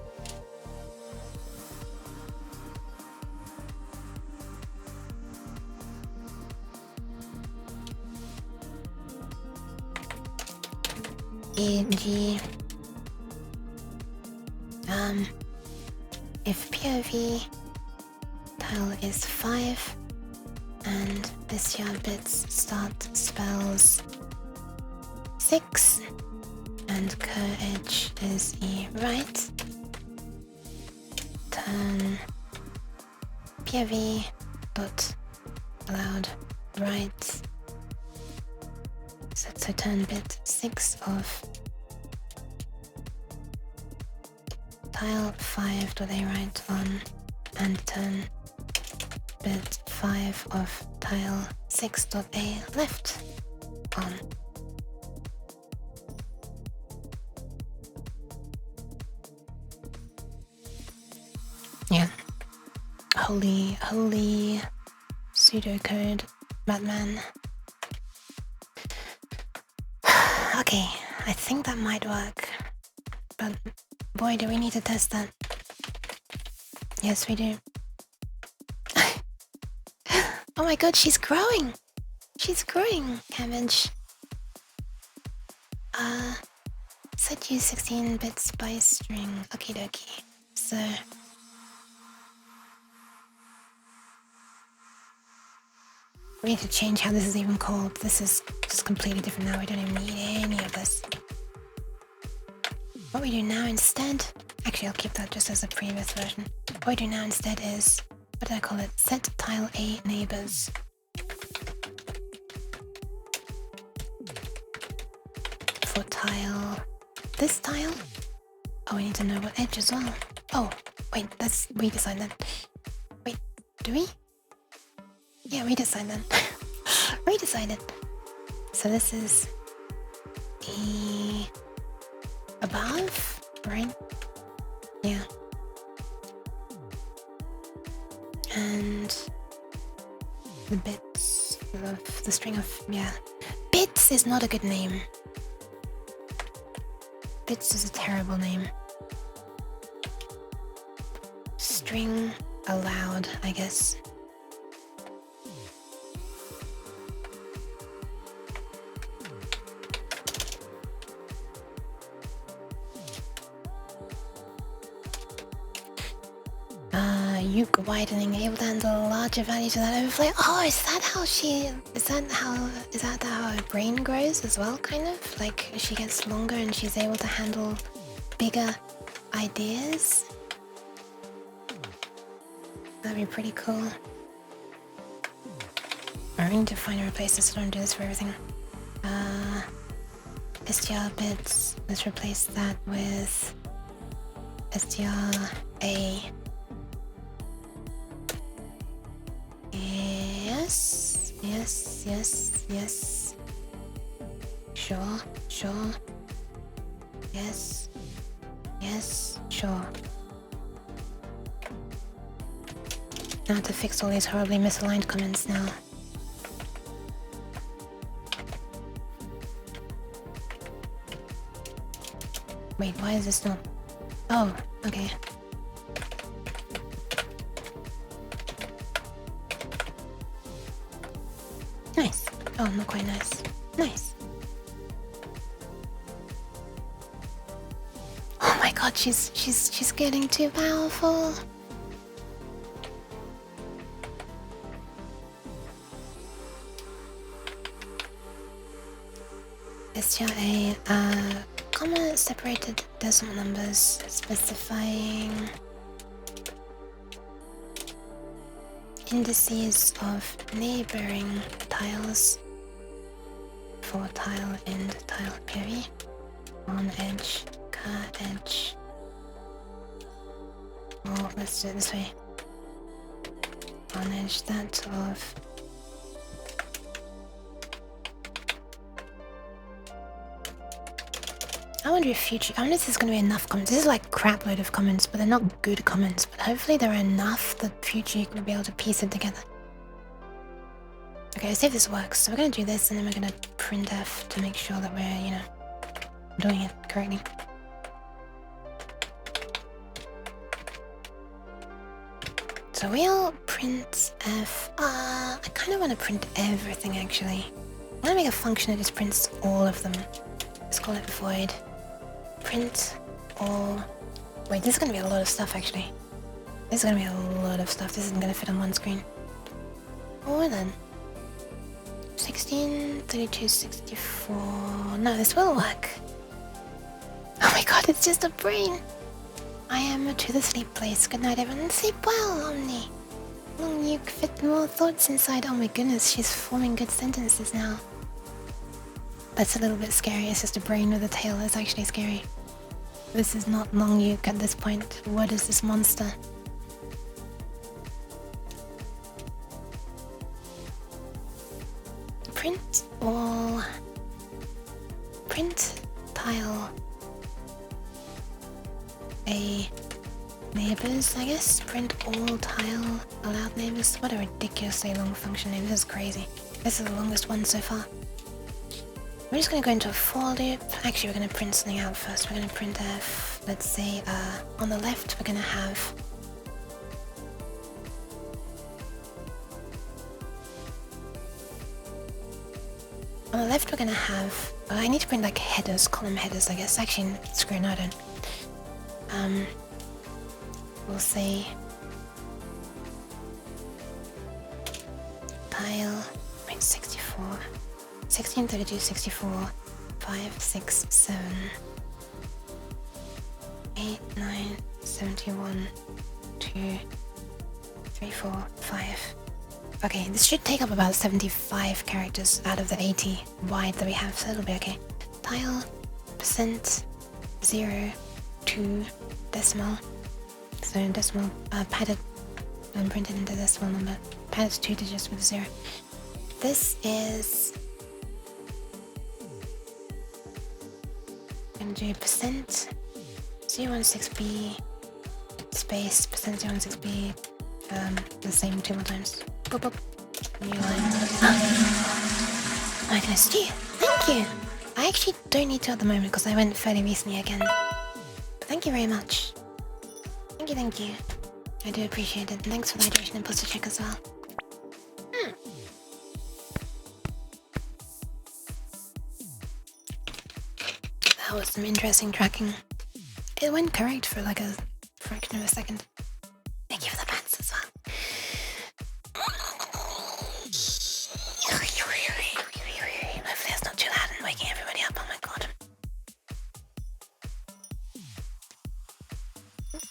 E.g. if POV tile is 5 and STR bits start spells 6 and cur edge is E right, turn POV dot allowed right, so turn bit 6 of tile 5 dot A right on and turn bit 5 of tile 6.a left on. Yeah. Holy pseudocode, Batman. Okay, I think that might work. But boy, do we need to test that. Yes, we do. Oh my god, she's growing! She's growing, Cabbage. Set use 16-bit spice string. Okie dokie. So... we need to change how this is even called. This is just completely different now. We don't even need any of this. What we do now instead... actually, I'll keep that just as a previous version. What we do now instead is... what do I call it? Set tile A neighbors. For tile... this tile? Oh, we need to know what edge as well. Oh, wait, we decide that. Wait, do we? Yeah, we decide that. We decided. So this is... above, right? Yeah. And the bits of the string of, yeah. Bits is not a good name. Bits is a terrible name. String allowed, I guess. Uke widening, able to handle larger values without overflow. Oh, is that how her brain grows as well, kind of? Like, she gets longer and she's able to handle bigger ideas? That'd be pretty cool. I need to find a replacer so I don't do this for everything. STR bits, let's replace that with STR A. Yes. Sure. Yes, sure. Now to fix all these horribly misaligned comments now. Wait, why is this not... oh, okay. Nice. Oh, not quite nice. Nice. Oh my god, she's getting too powerful. STRA, comma separated decimal numbers specifying indices of neighboring tiles for tile end tile POV on edge, car edge. Or let's do it this way. On edge that of I wonder if this is going to be enough comments. This is like a crap load of comments, but they're not good comments. But hopefully there are enough that future you can be able to piece it together. Okay, let's see if this works. So we're going to do this, and then we're going to printf to make sure that we're, doing it correctly. So we'll printf. I kind of want to print everything, actually. I'm going to make a function that just prints all of them. Let's call it void. Print all... wait, this is going to be a lot of stuff, actually. This is going to be a lot of stuff. This isn't going to fit on one screen. Or then... 16, 32, 64... no, this will work. Oh my god, it's just a brain! I am to the sleep place. Good night, everyone. Sleep well, Omni. Long you fit more thoughts inside. Oh my goodness, she's forming good sentences now. That's a little bit scary. It's just a brain with a tail. It's actually scary. This is not Long Yuk at this point. What is this monster? print all... Print tile a neighbors, I guess. Print all tile allowed neighbors. What a ridiculously long function name. This is crazy. This is the longest one so far. We're just gonna go into a for loop. Actually, we're gonna print something out first. We're gonna print let's say, on the left, we're gonna have on the left, we're gonna have. I need to print like headers, column headers, I guess. Actually, screw it, no, I don't. We'll say tile 64, 16, 32, 64, 5, 6, 7, 8, 9, 71, 2, 3, 4, 5. Okay, this should take up about 75 characters out of the 80 wide that we have, so it'll be okay. Tile, percent, 0, 2, decimal. So decimal, padded, and printed into decimal number. Padded 2 digits with 0. This is... I'm gonna do percent 016b space percent 016b, the same 2 more times. Boop, boop. New line. I can assist you. Thank you. I actually don't need to at the moment because I went fairly recently again. But thank you very much. Thank you, thank you. I do appreciate it. Thanks for the hydration and posture check as well. That was some interesting tracking. It went correct for like a fraction of a second. Thank you for the pants as well. Hopefully that's not too loud and waking everybody up. Oh my god.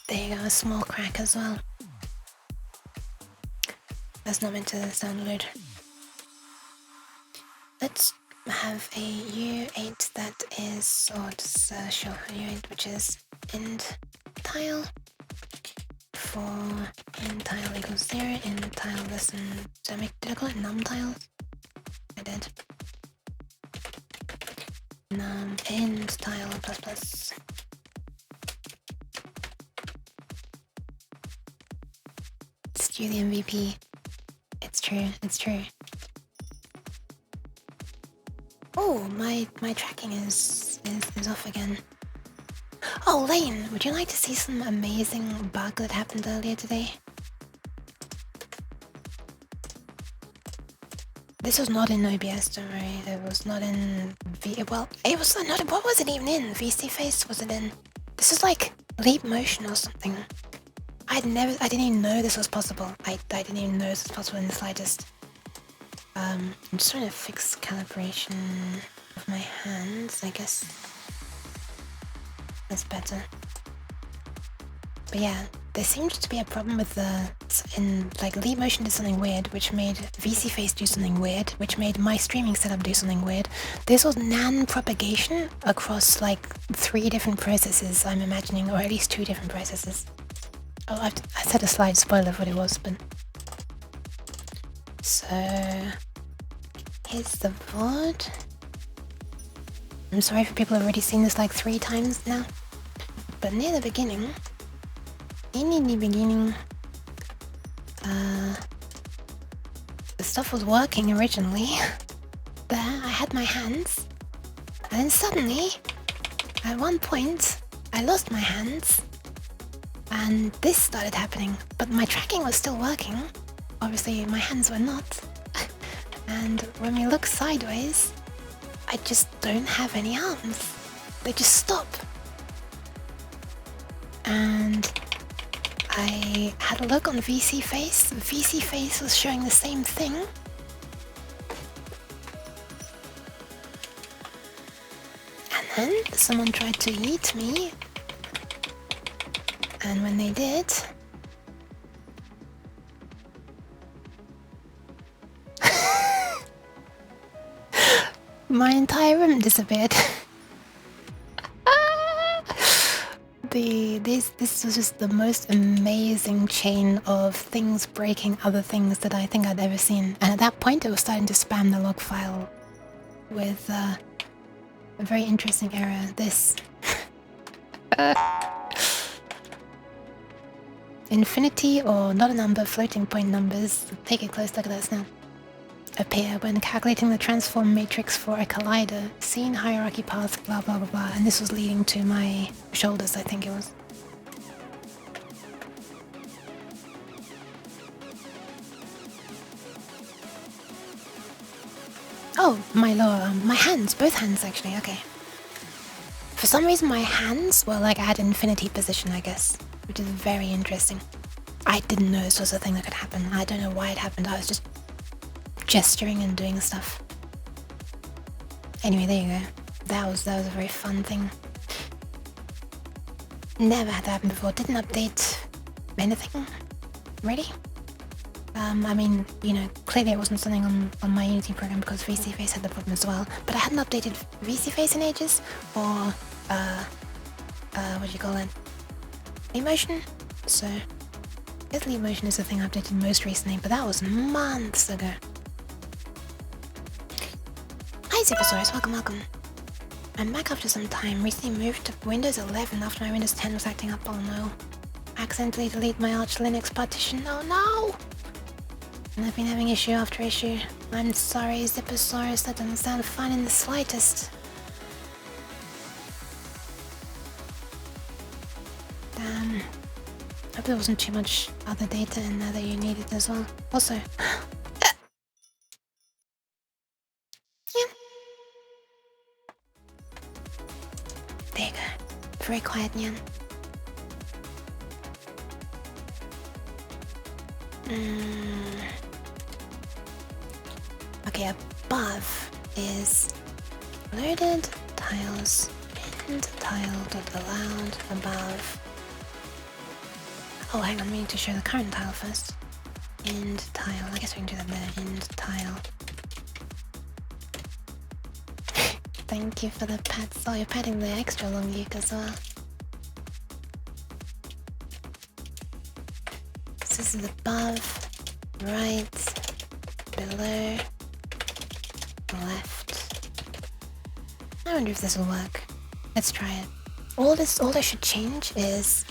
There you go, a small crack as well. That's not meant to sound loud. Let's have a U8 that is, or just show U8, which is int tile for int tile equals 0, int tile less than, did I call it num tiles? I did. Num int tile plus plus. Stew the MVP. It's true, it's true. Oh, my tracking is off again. Oh, Lane, would you like to see some amazing bug that happened earlier today? This was not in OBS, don't worry. It was not in well, it was not. What was it even in? VC Face? Was it in? This is like Leap Motion or something. I didn't even know this was possible. I didn't even know this was possible in the slightest. I'm just trying to fix calibration of my hands, I guess. That's better. But yeah, there seemed to be a problem with like Leap Motion did something weird, which made VC Face do something weird, which made my streaming setup do something weird. This was NAN propagation across like 3 different processes, I'm imagining, or at least 2 different processes. Oh, I said a slight spoiler of what it was, but... So... here's the VOD. I'm sorry for people who've already seen this like 3 times now. But near the beginning... in the beginning... the stuff was working originally. There, I had my hands. And then suddenly, at one point, I lost my hands. And this started happening, but my tracking was still working. Obviously, my hands were not. And when we look sideways, I just don't have any arms. They just stop. And I had a look on VC Face. VC Face was showing the same thing. And then someone tried to yeet me. And when they did... my entire room disappeared. Honestly, this was just the most amazing chain of things breaking other things that I think I'd ever seen. And at that point, it was starting to spam the log file with a very interesting error. This infinity or not a number, floating point numbers. Take a close look at this now. Appear when calculating the transform matrix for a collider. Seen hierarchy path, blah blah blah blah. And this was leading to my shoulders, I think it was. Oh, my lower arm. My hands, both hands actually, okay. For some reason my hands were like at infinity position, I guess. Which is very interesting. I didn't know this was a thing that could happen. I don't know why it happened. I was just gesturing and doing stuff. Anyway, there you go. That was a very fun thing. Never had that happen before. Didn't update anything, really. I mean, you know, clearly it wasn't something on my Unity program because VC Face had the problem as well. But I hadn't updated VC Face in ages, or what do you call it? Leap-motion. So, this Leap-motion is the thing I updated most recently, but that was months ago. Hi Supersaurus, welcome. I'm back after some time. Recently moved to Windows 11 after my Windows 10 was acting up. Oh no. Accidentally delete my Arch Linux partition. Oh no! And I've been having issue after issue. I'm sorry, Zipposaurus, that doesn't sound fun in the slightest. Damn. Hope there wasn't too much other data in there that you needed as well. Also, there you go. Very quiet, Nyan. Okay, above is loaded tiles, pinned tile.allowed above. Oh, hang on, we need to show the current tile first. End tile, I guess we can do that there. End tile. Thank you for the pats. Oh, you're patting the extra long uke as well. So this is above, right, below, left. I wonder if this will work. Let's try it. All I should change is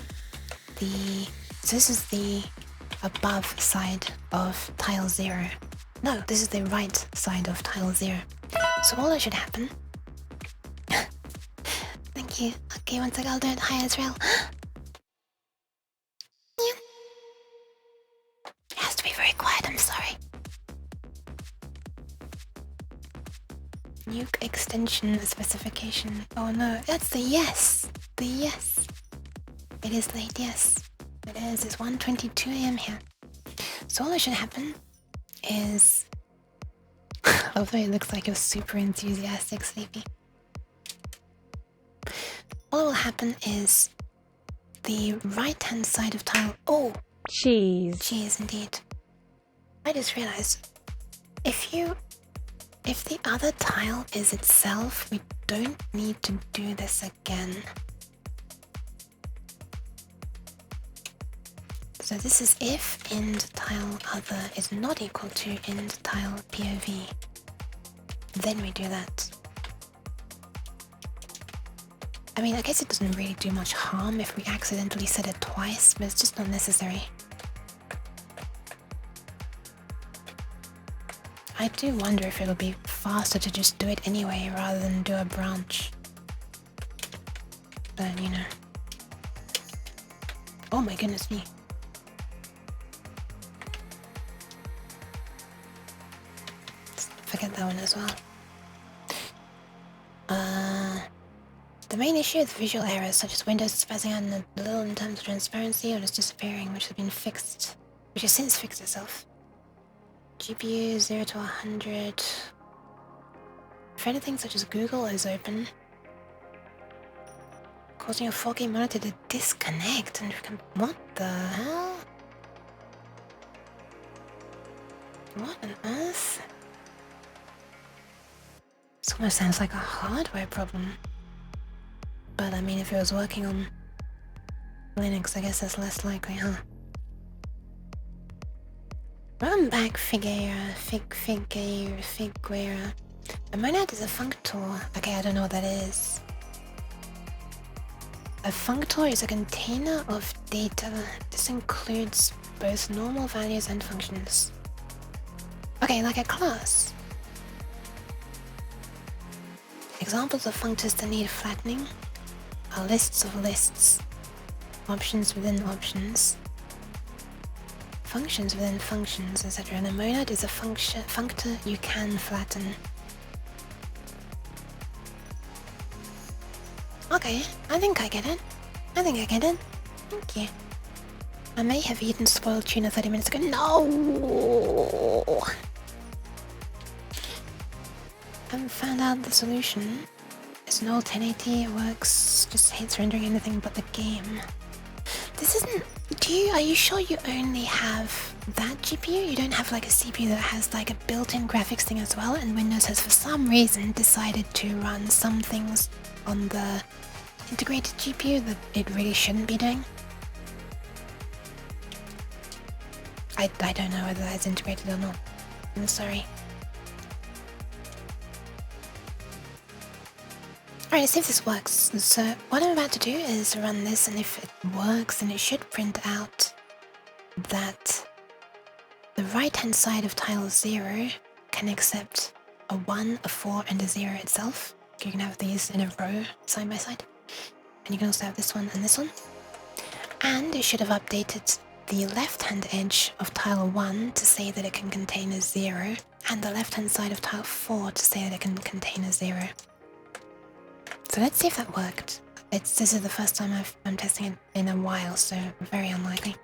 so this is the above side of tile 0. No, this is the right side of tile 0. So all that should happen. Thank you. Okay, one sec, I'll do it. Hi, Israel. It has to be very quiet, I'm sorry. Nuke extension specification. Oh no, that's the yes. The yes. It is late, yes. It is. It's 1:22 AM here. So all that should happen is... although it looks like you're super enthusiastic, Sleepy. All that will happen is the right-hand side of tile... Oh! Cheese. Cheese, indeed. I just realized, if the other tile is itself, we don't need to do this again. So this is if end tile other is not equal to end tile POV. Then we do that. I mean, I guess it doesn't really do much harm if we accidentally set it twice, but it's just not necessary. I do wonder if it'll be faster to just do it anyway rather than do a branch. But, you know. Oh my goodness me. Forget that one as well. The main issue is visual errors such as Windows spazzing out a little in terms of transparency or just disappearing, which has since fixed itself. GPU 0 to 100. If anything such as Google is open, causing your 4K monitor to disconnect and what the hell? What on earth? This almost sounds like a hardware problem. But I mean, if it was working on Linux, I guess that's less likely, huh? Run back Figuera. A monad is a functor. Okay, I don't know what that is. A functor is a container of data. This includes both normal values and functions. Okay, like a class. Examples of functors that need flattening are lists of lists, options within options, functions within functions, etc. And a monad is a functor you can flatten. Okay, I think I get it. Thank you. I may have eaten spoiled tuna 30 minutes ago. No! Haven't found out the solution. It's an old 1080, it works, just hates rendering anything but the game. This isn't... Are you sure you only have that GPU? You don't have like a CPU that has like a built-in graphics thing as well? And Windows has for some reason decided to run some things on the integrated GPU that it really shouldn't be doing? I don't know whether that's integrated or not. I'm sorry. Alright, let's see if this works. So what I'm about to do is run this, and if it works, then it should print out that the right-hand side of tile 0 can accept a 1, a 4, and a 0 itself. You can have these in a row side by side. And you can also have this one and this one. And it should have updated the left-hand edge of tile 1 to say that it can contain a 0, and the left-hand side of tile 4 to say that it can contain a 0. So let's see if that worked. This is the first time I'm testing it in a while, so very unlikely.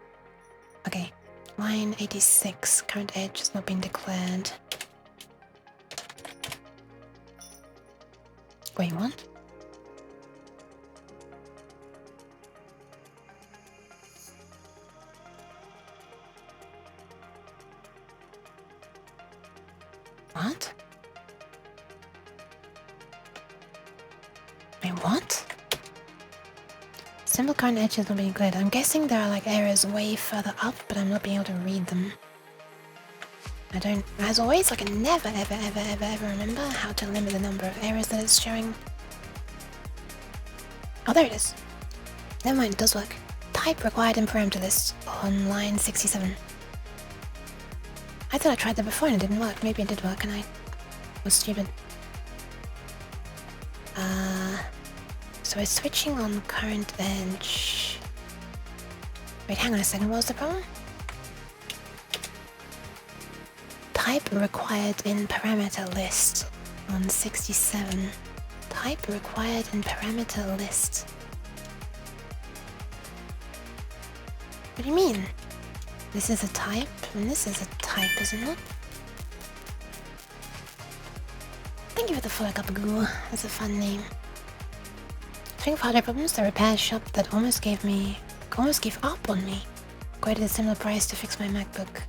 Okay, line 86, current edge has not been declared. Wait, what? What? Wait, what? Simple current edges will be good. I'm guessing there are like errors way further up, but I'm not being able to read them. I don't, as always, I can never ever remember how to limit the number of errors that it's showing. Oh, there it is. Never mind, it does work. Type required in parameter list on line 67. I thought I tried that before and it didn't work. Maybe it did work and I was stupid. So we're switching on current edge. Wait, hang on a second, what was the problem? Type required in parameter list on 67. Type required in parameter list. What do you mean? This is a type, and this is a type, isn't it? Thank you for the follow up, Google. That's a fun name. Speaking of hardware problems, the repair shop that almost gave up on me quoted a similar price to fix my MacBook.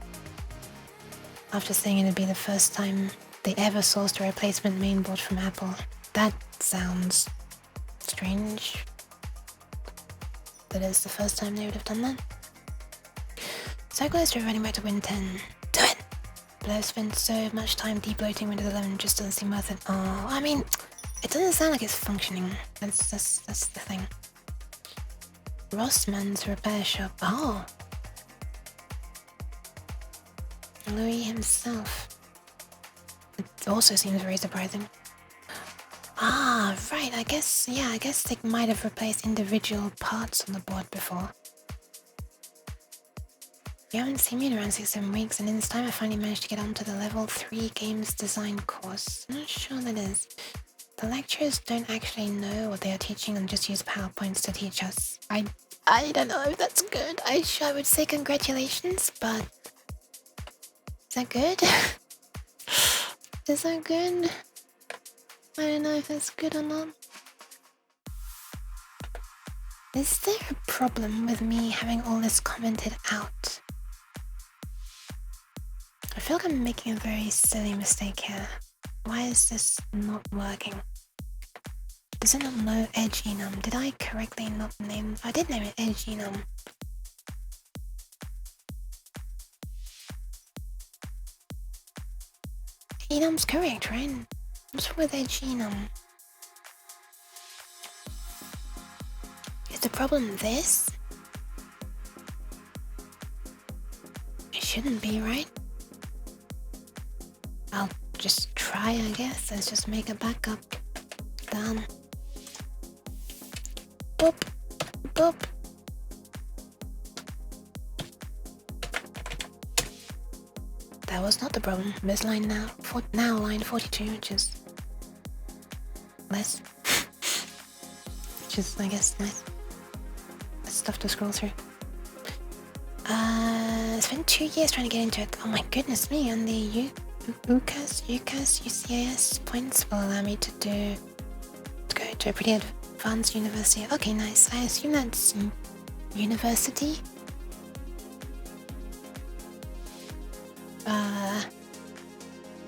After saying it'd be the first time they ever sourced a replacement mainboard from Apple. That sounds strange. That is the first time they would have done that. Cycle is reverting back to Win 10. Do it! But I've spent so much time debloating Windows 11, just doesn't seem worth it. Oh, I mean, it doesn't sound like it's functioning. That's the thing. Rossman's repair shop. Oh! Louis himself. It also seems very surprising. Ah, right, I guess they might have replaced individual parts on the board before. You haven't seen me in around 6-7 weeks, and in this time I finally managed to get onto the level 3 games design course. I'm not sure what that is. The lecturers don't actually know what they are teaching and just use PowerPoints to teach us. I don't know if that's good. I would say congratulations, but... Is that good? Is that good? I don't know if that's good or not. Is there a problem with me having all this commented out? I feel like I'm making a very silly mistake here. Why is this not working? Is it not no edge enum? Did I correctly not name? I did name it edge enum. Enum's correct, right? What's wrong with edge enum? Is the problem this? It shouldn't be, right? I'll just try, I guess. Let's just make a backup. Done. Boop. Boop. That was not the problem. This line now, line 42, which is less. Which is, I guess, nice. That's stuff to scroll through. I spent 2 years trying to get into it. Oh my goodness me, and the UCAS points will allow me to go to a pretty advanced university. Okay, nice. I assume that's university.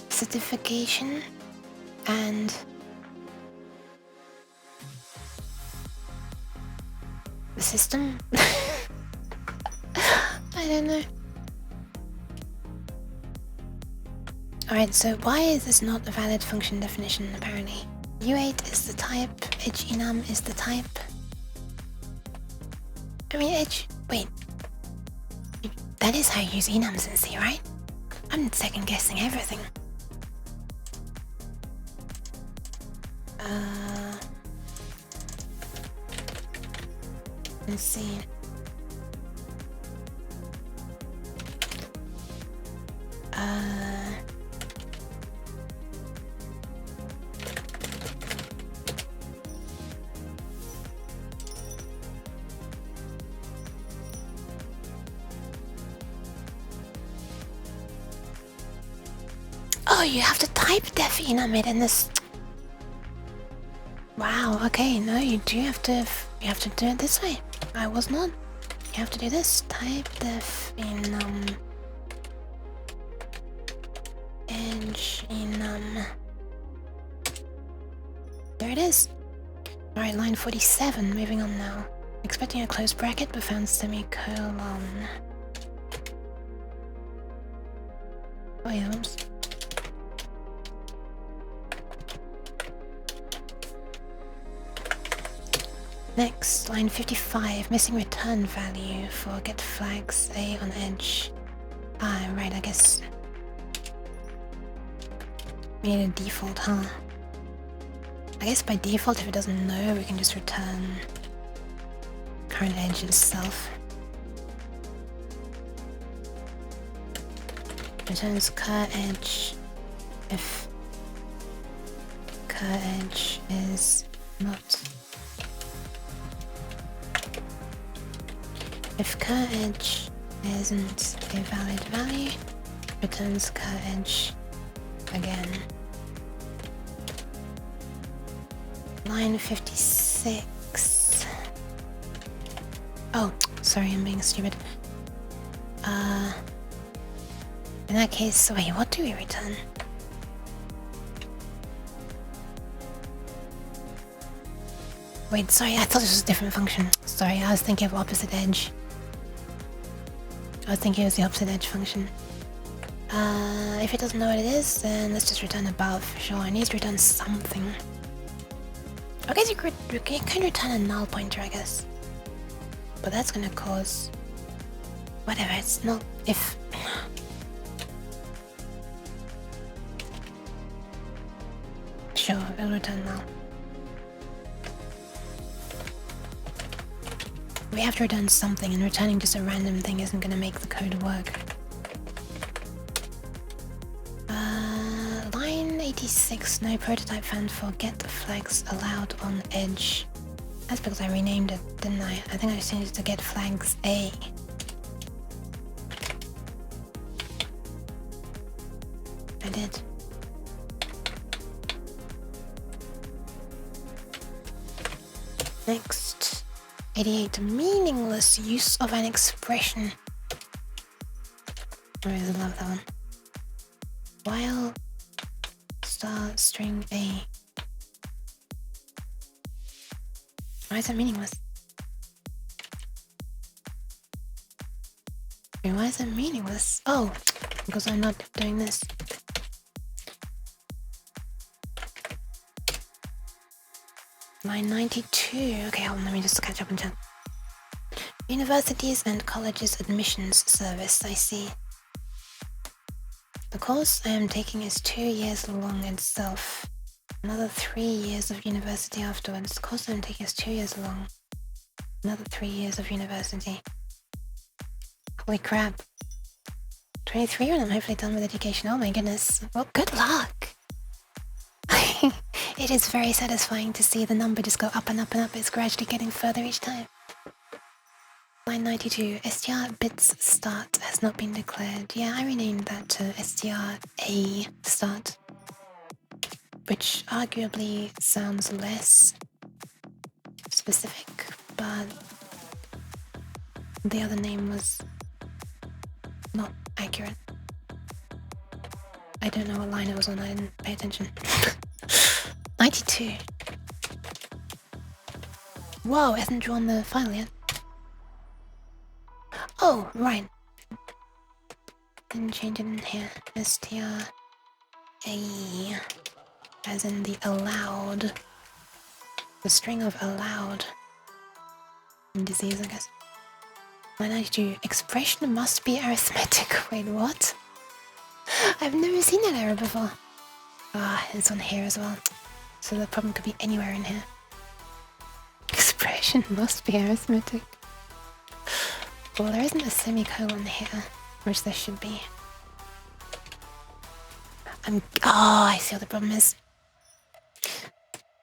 Certification and the system. I don't know. Alright, so why is this not a valid function definition apparently? U8 is the type, edge enum is the type. I mean wait. That is how you use enums in C, right? I'm second guessing everything. Let's see. Oh, you have to type def enum it in this. Wow, okay, no, you have to do it this way. I was not. You have to do this. Type def enum edge enum. There it is. Alright, line 47, moving on now. Expecting a close bracket but found semicolon. Oh yeah, oops. Next, line 55, missing return value for get flags A on edge. Ah, right, I guess. We need a default, huh? I guess by default, if it doesn't know, we can just return current edge itself. Returns cur edge if cur edge is not. If cur edge isn't a valid value, returns cur edge again. Line 56. Oh, sorry, I'm being stupid. In that case, wait, what do we return? Wait, sorry, I thought this was a different function. Sorry, I was thinking of opposite edge. I was thinking it was the opposite edge function. If it doesn't know what it is, then let's just return above. Sure, it needs to return something. I guess you could return a null pointer, I guess. But that's gonna cause... whatever, it's not... if... Sure, it'll return null. We have to return something, and returning just a random thing isn't gonna make the code work. Line 86, no prototype found for get flags allowed on edge. That's because I renamed it, didn't I? I think I changed it to get flags A. I did. Next. 88, meaningless use of an expression. I really love that one. While star string A. Why is that meaningless? Wait, why is that meaningless? Oh, because I'm not doing this. Line 92. Okay, hold on, let me just catch up on chat. Universities and colleges admissions service, I see. The course I am taking is 2 years long itself. Another 3 years of university afterwards. The course I am taking is 2 years long. Another 3 years of university. Holy crap. 23 when I'm hopefully done with education. Oh my goodness. Well, good luck. It is very satisfying to see the number just go up and up and up. It's gradually getting further each time. Line 92. STR bits start has not been declared. Yeah, I renamed that to STR A start. Which arguably sounds less specific, but the other name was not accurate. I don't know what line it was on, I didn't pay attention. 92. Whoa, it hasn't drawn the file yet. Oh, right. Didn't change it in here. STR A. As in the allowed. The string of allowed. Disease, I guess. 92. Expression must be arithmetic. Wait, what? I've never seen that error before. Ah, it's on here as well. So the problem could be anywhere in here. Expression must be arithmetic. Well, there isn't a semicolon here, which there should be. Oh, I see what the problem is.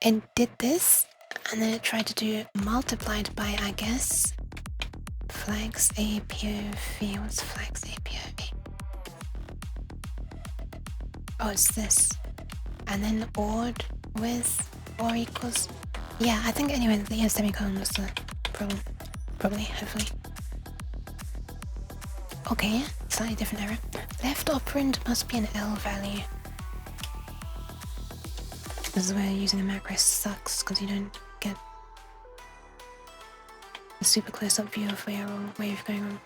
It did this, and then it tried to do multiplied by, I guess, flags APOV. What's flags APOV? Oh, it's this. And then ORed with or equals. Yeah, I think anyway, the semicolon was the problem. Probably, hopefully. Okay, slightly different error. Left operand must be an L value. This is where using a macro sucks, because you don't get a super close-up view of where you're going on.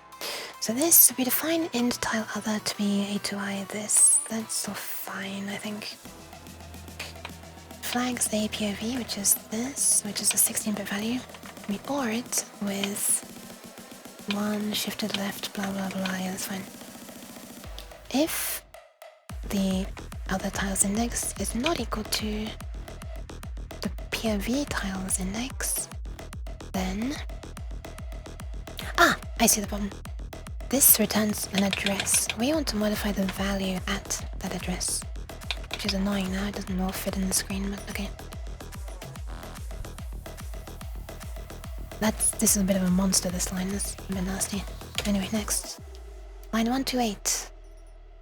So this, we define int tile other to be a to I this. That's still fine, I think. Flags APOV, which is this, which is a 16-bit value. We OR it with 1 shifted left, blah blah blah, yeah, that's fine. If the other tile's index is not equal to the POV tile's index, then... Ah! I see the problem. This returns an address. We want to modify the value at that address. Which is annoying now, it doesn't all fit in the screen, but okay. This is a bit of a monster, this line, that's a bit nasty. Anyway, next. Line 128.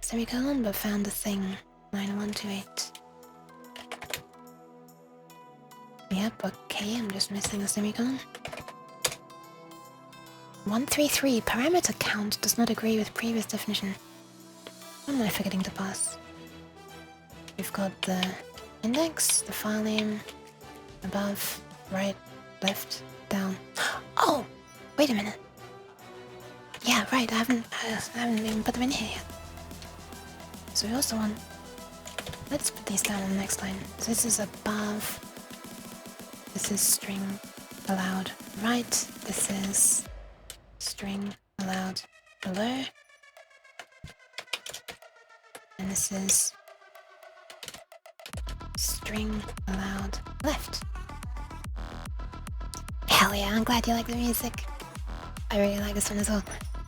Semicolon, but found a thing. Line 128. Yep, okay, I'm just missing a semicolon. 133. Parameter count does not agree with previous definition. What am I forgetting to pass? We've got the index, the file name, above, right, left, down. Oh! Wait a minute. Yeah, right, I haven't even put them in here yet. So we also want... Let's put these down on the next line. So this is above. This is string allowed right. This is string allowed below. And this is string allowed left. Hell yeah, I'm glad you like the music. I really like this one as well.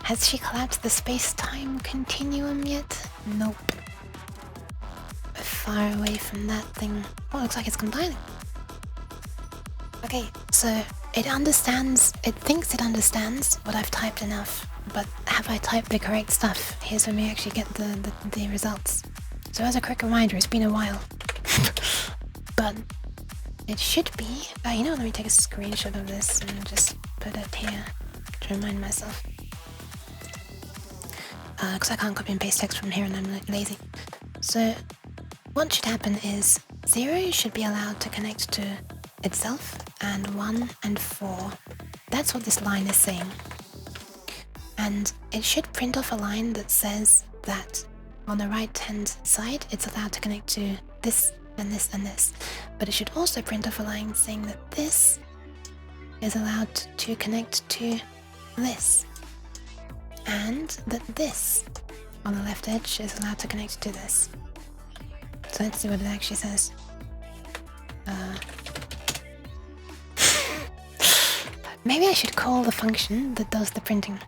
Has she collapsed the space-time continuum yet? Nope. We're far away from that thing. Oh, it looks like it's compiling. Okay, so it thinks it understands what I've typed enough, but have I typed the correct stuff? Here's when we actually get the results. So as a quick reminder, it's been a while. But it should be... you know, let me take a screenshot of this and just put it here to remind myself. Because I can't copy and paste text from here and I'm lazy. So what should happen is 0 should be allowed to connect to itself, and 1 and 4. That's what this line is saying. And it should print off a line that says that on the right hand side it's allowed to connect to this and this and this. But it should also print off a line saying that this is allowed to connect to this. And that this on the left edge is allowed to connect to this. So let's see what it actually says. Maybe I should call the function that does the printing.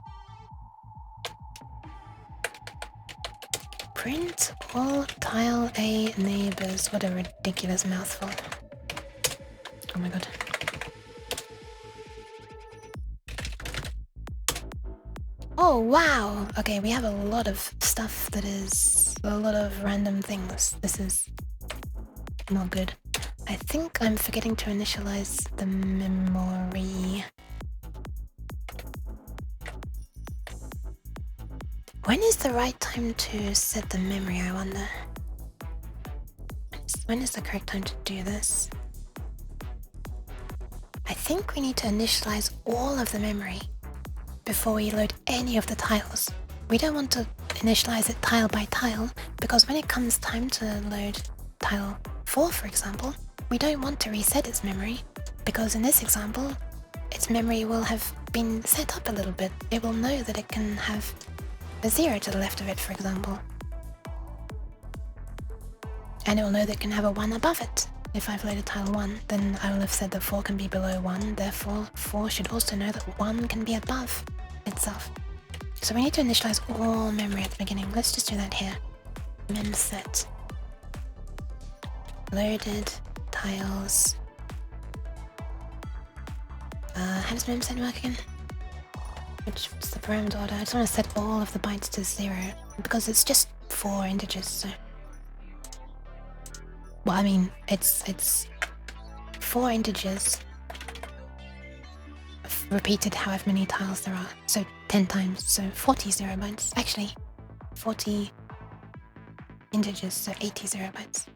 Print all tile A neighbors. What a ridiculous mouthful. Oh my god. Oh wow! Okay, we have a lot of stuff that is a lot of random things. This is not good. I think I'm forgetting to initialize the memory. When is the right time to set the memory, I wonder? When is the correct time to do this? I think we need to initialize all of the memory before we load any of the tiles. We don't want to initialize it tile by tile, because when it comes time to load tile 4, for example, we don't want to reset its memory, because in this example, its memory will have been set up a little bit. It will know that it can have a 0 to the left of it, for example. And it will know that it can have a 1 above it. If I've loaded tile 1, then I will have said that 4 can be below 1, therefore 4 should also know that 1 can be above itself. So we need to initialize all memory at the beginning. Let's just do that here. Memset. Loaded tiles. How does memset work again? What's the parameter order? I just want to set all of the bytes to 0, because it's just 4 integers, so... Well, I mean, it's 4 integers repeated however many tiles there are. So 10 times, so 40 0 bytes. Actually, 40 integers, so 80 0 bytes.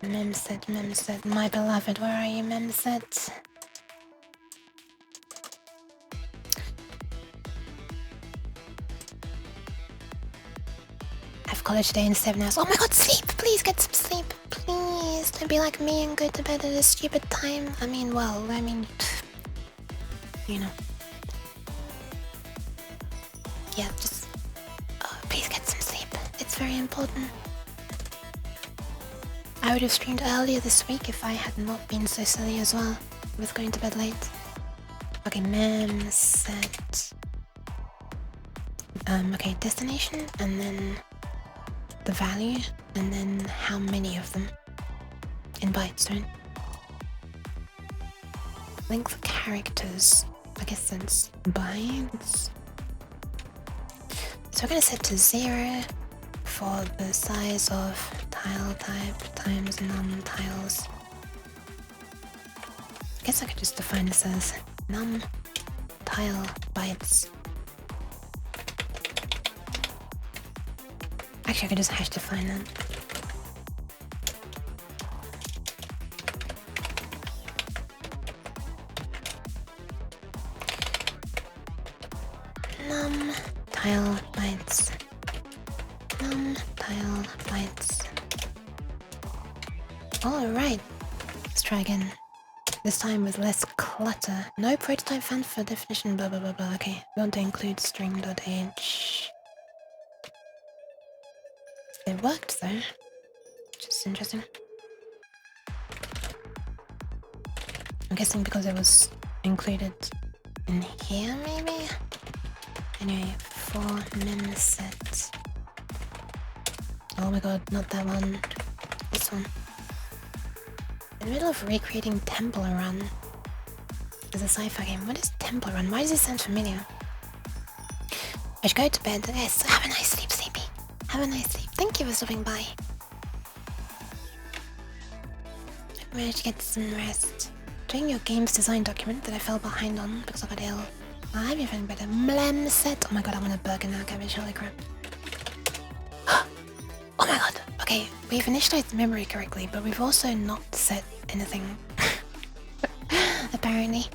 Memset, my beloved, where are you, Memset? College day in 7 hours. Oh my god, sleep! Please get some sleep. Please. Don't be like me and go to bed at a stupid time. I mean, you know. Yeah, just... Oh, please get some sleep. It's very important. I would have streamed earlier this week if I had not been so silly as well with going to bed late. Okay, memset. Okay, destination, and then the value, and then how many of them in bytes, right? Length characters, I guess that's bytes. So we're gonna set to 0 for the size of tile type times num tiles. I guess I could just define this as num tile bytes. Actually, I could just hash define that. Num tile bytes. Num tile bytes. Alright. Let's try again. This time with less clutter. No prototype found for definition, blah blah blah blah. Okay, we want to include string.h. It worked though, which is interesting. I'm guessing because it was included in here, maybe? Anyway, for memset. Oh my god, not that one. This one. In the middle of recreating Temple Run. There's a sci-fi game. What is Temple Run? Why does it sound familiar? I should go to bed. Yes, have a nice sleep, Sleepy. Have a nice sleep. Thank you for stopping by. I managed to get some rest. Doing your game's design document that I fell behind on because I got ill. I've been feeling better. Memset. Oh my god, I want a burger now, cabbage. Holy crap. Oh my god. Okay. Okay, we've initialized the memory correctly, but we've also not set anything. Apparently.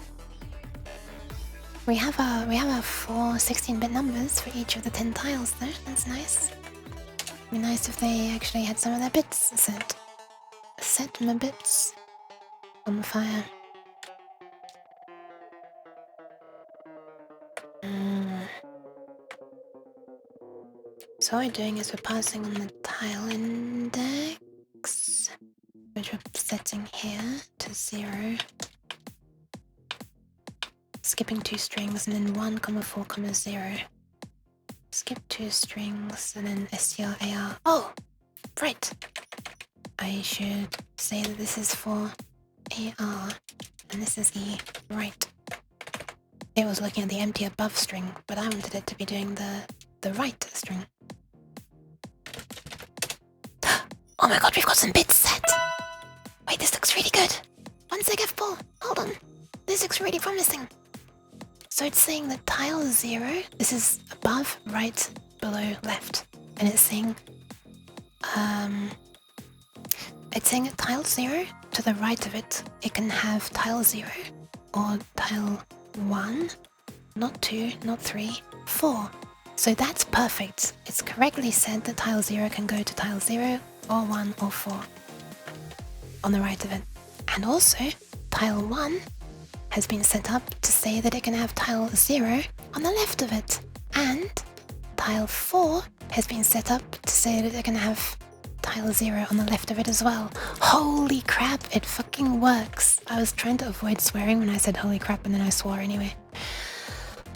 We have our 4 16-bit numbers for each of the 10 tiles though. That's nice. It'd be nice if they actually had some of their bits set. Set my bits on fire. So what we're doing is we're passing on the tile index, which we're setting here to 0. Skipping 2 strings and then 1, 4, 0. Skip 2 strings and then str_ar. Oh, right. I should say that this is for AR and this is E, right. It was looking at the empty above string, but I wanted it to be doing the right string. Oh my god, we've got some bits set! Wait, this looks really good! One sec, F4, hold on. This looks really promising. So it's saying that tile 0, this is above, right, below, left. And it's saying at tile 0, to the right of it, it can have tile 0, or tile 1, not 2, not 3, 4. So that's perfect. It's correctly said that tile 0 can go to tile 0, or 1, or 4. On the right of it. And also, tile 1 has been set up to say that it can have tile 0 on the left of it. And tile 4 has been set up to say that it can have tile 0 on the left of it as well. Holy crap, it fucking works. I was trying to avoid swearing when I said holy crap and then I swore anyway.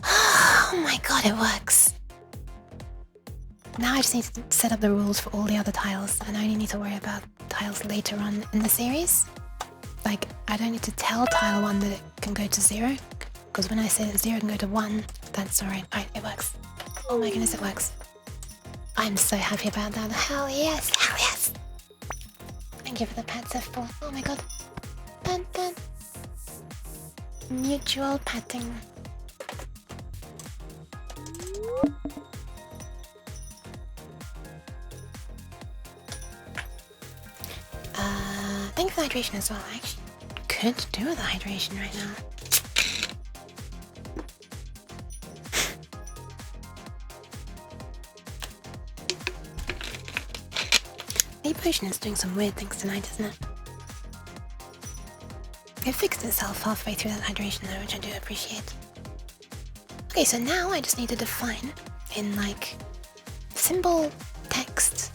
Oh my god, it works. Now I just need to set up the rules for all the other tiles and I only need to worry about tiles later on in the series. Like, I don't need to tell tile 1 that it can go to 0, because when I say that 0 can go to 1, that's alright. Alright, it works. Oh my goodness, it works. I'm so happy about that. Hell yes, hell yes! Thank you for the pats, F4. Oh my god. Dun, dun. Mutual patting. Thank you for the hydration as well. I actually could do with the hydration right now. The potion is doing some weird things tonight, isn't it? It fixed itself halfway through that hydration though, which I do appreciate. Okay, so now I just need to define in like simple text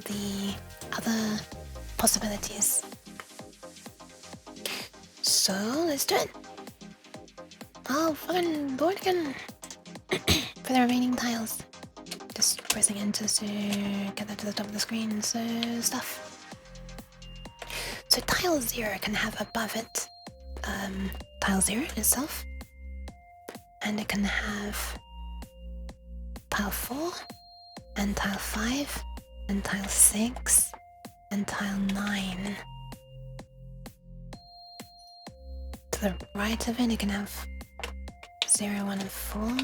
the other possibilities. So let's do it. I'll fucking do it again for the remaining tiles. Just pressing enter to get that to the top of the screen. So stuff. So tile 0 can have above it tile 0 itself, and it can have tile 4 and tile 5 and tile 6 and tile 9. To the right of it, it can have 0, 1 and 4.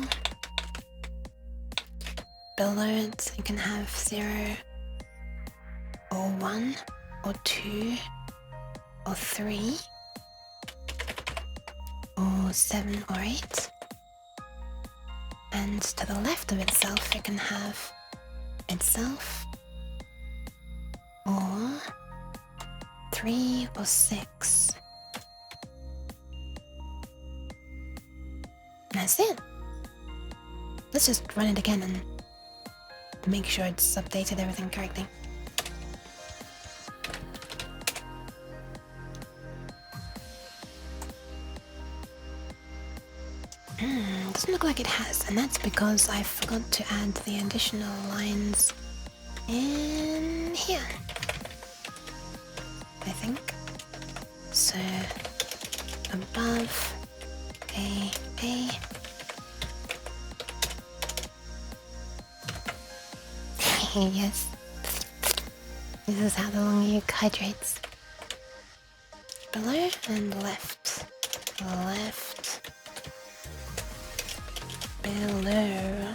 Below it, it can have 0 or 1 or 2 or 3 or 7 or 8. And to the left of itself, it can have itself or 3 or 6. And that's it. Let's just run it again and make sure it's updated everything correctly. Doesn't look like it has, and that's because I forgot to add the additional lines in here, I think. So above A. Yes, this is how the long hydrates. Below and left, below.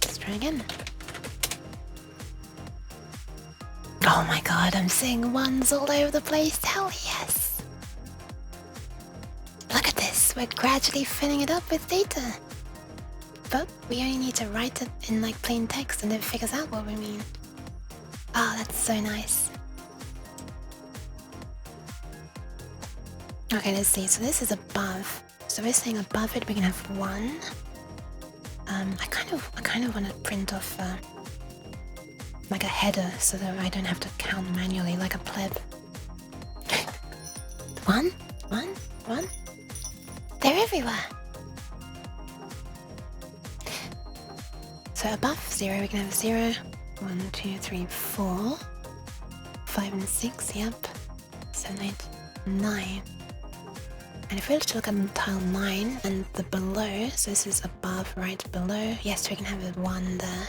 Let's try again. Oh my god, I'm seeing ones all over the place. Hell yes. Look at this. We're gradually filling it up with data. But we only need to write it in like plain text and it figures out what we mean. Oh, that's so nice. Okay, let's see. So this is above. So we're saying above it we can have 1. I kind of want to print off like a header so that I don't have to count manually like a pleb. 1, 1, 1. They're everywhere. So above 0 we can have 0, 1, 2, 3, 4, 5 and 6, yep. 7, 8, 9. And if we were to look at tile 9 and the below, so this is above, right below, yes, we can have a 1 there.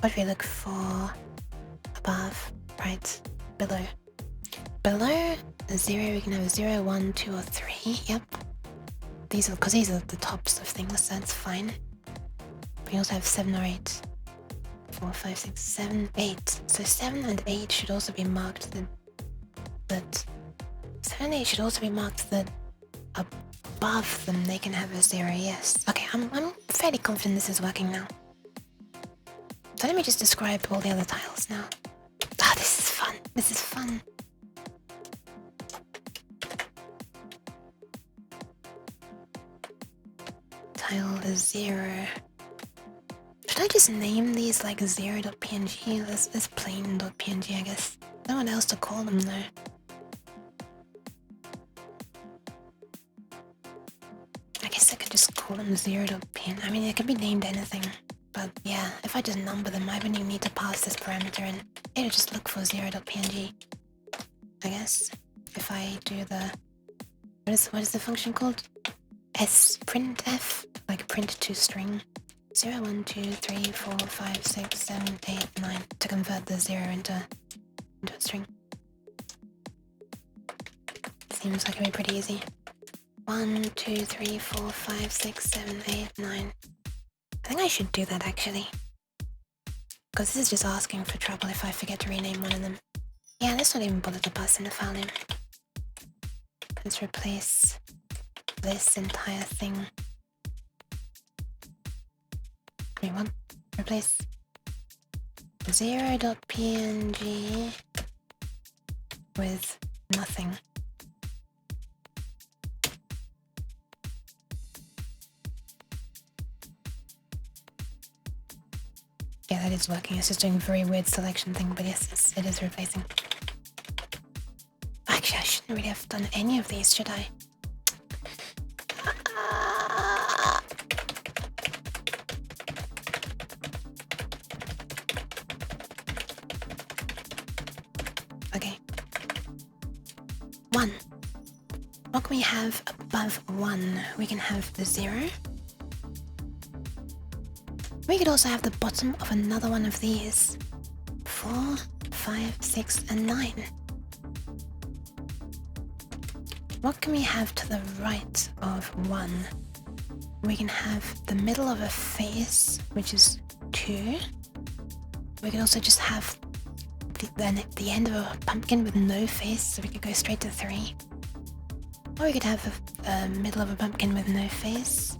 What do we look for? Above, right, below. Below the 0, we can have a 0, 1, 2, or 3, yep. These are the tops of things, so that's fine. We also have 7 or 8. 4, 5, 6, 7, 8. So 7 and 8 should also be marked that 7 and 8 should also be marked that above them they can have a 0, yes. Okay, I'm fairly confident this is working now. So let me just describe all the other tiles now. Ah, this is fun. This is fun. Tile 0. Should I just name these like 0.png? That's plain.png, I guess. No one else to call them though. I guess I could just call them 0.png. I mean, it could be named anything. But yeah, if I just number them, I wouldn't even need to pass this parameter in. It'll just look for 0.png. I guess. If I do the... What is the function called? printf? Like print to string. 0, 1, 2, 3, 4, 5, 6, 7, 8, 9 to convert the 0 into a string. Seems like it'd be pretty easy. 1, 2, 3, 4, 5, 6, 7, 8, 9. I think I should do that actually. Because this is just asking for trouble if I forget to rename one of them. Yeah, let's not even bother to pass in the file name. Let's replace this entire thing. Wait, what? Replace 0.png with nothing. Yeah, that is working. It's just doing a very weird selection thing, but yes, it is replacing. Actually, I shouldn't really have done any of these, should I? Okay. 1. What can we have above 1? We can have the 0. We could also have the bottom of another one of these. 4, 5, 6, and 9. What can we have to the right of 1? We can have the middle of a face, which is 2. We could also just have the end of a pumpkin with no face, so we could go straight to 3. Or we could have a middle of a pumpkin with no face.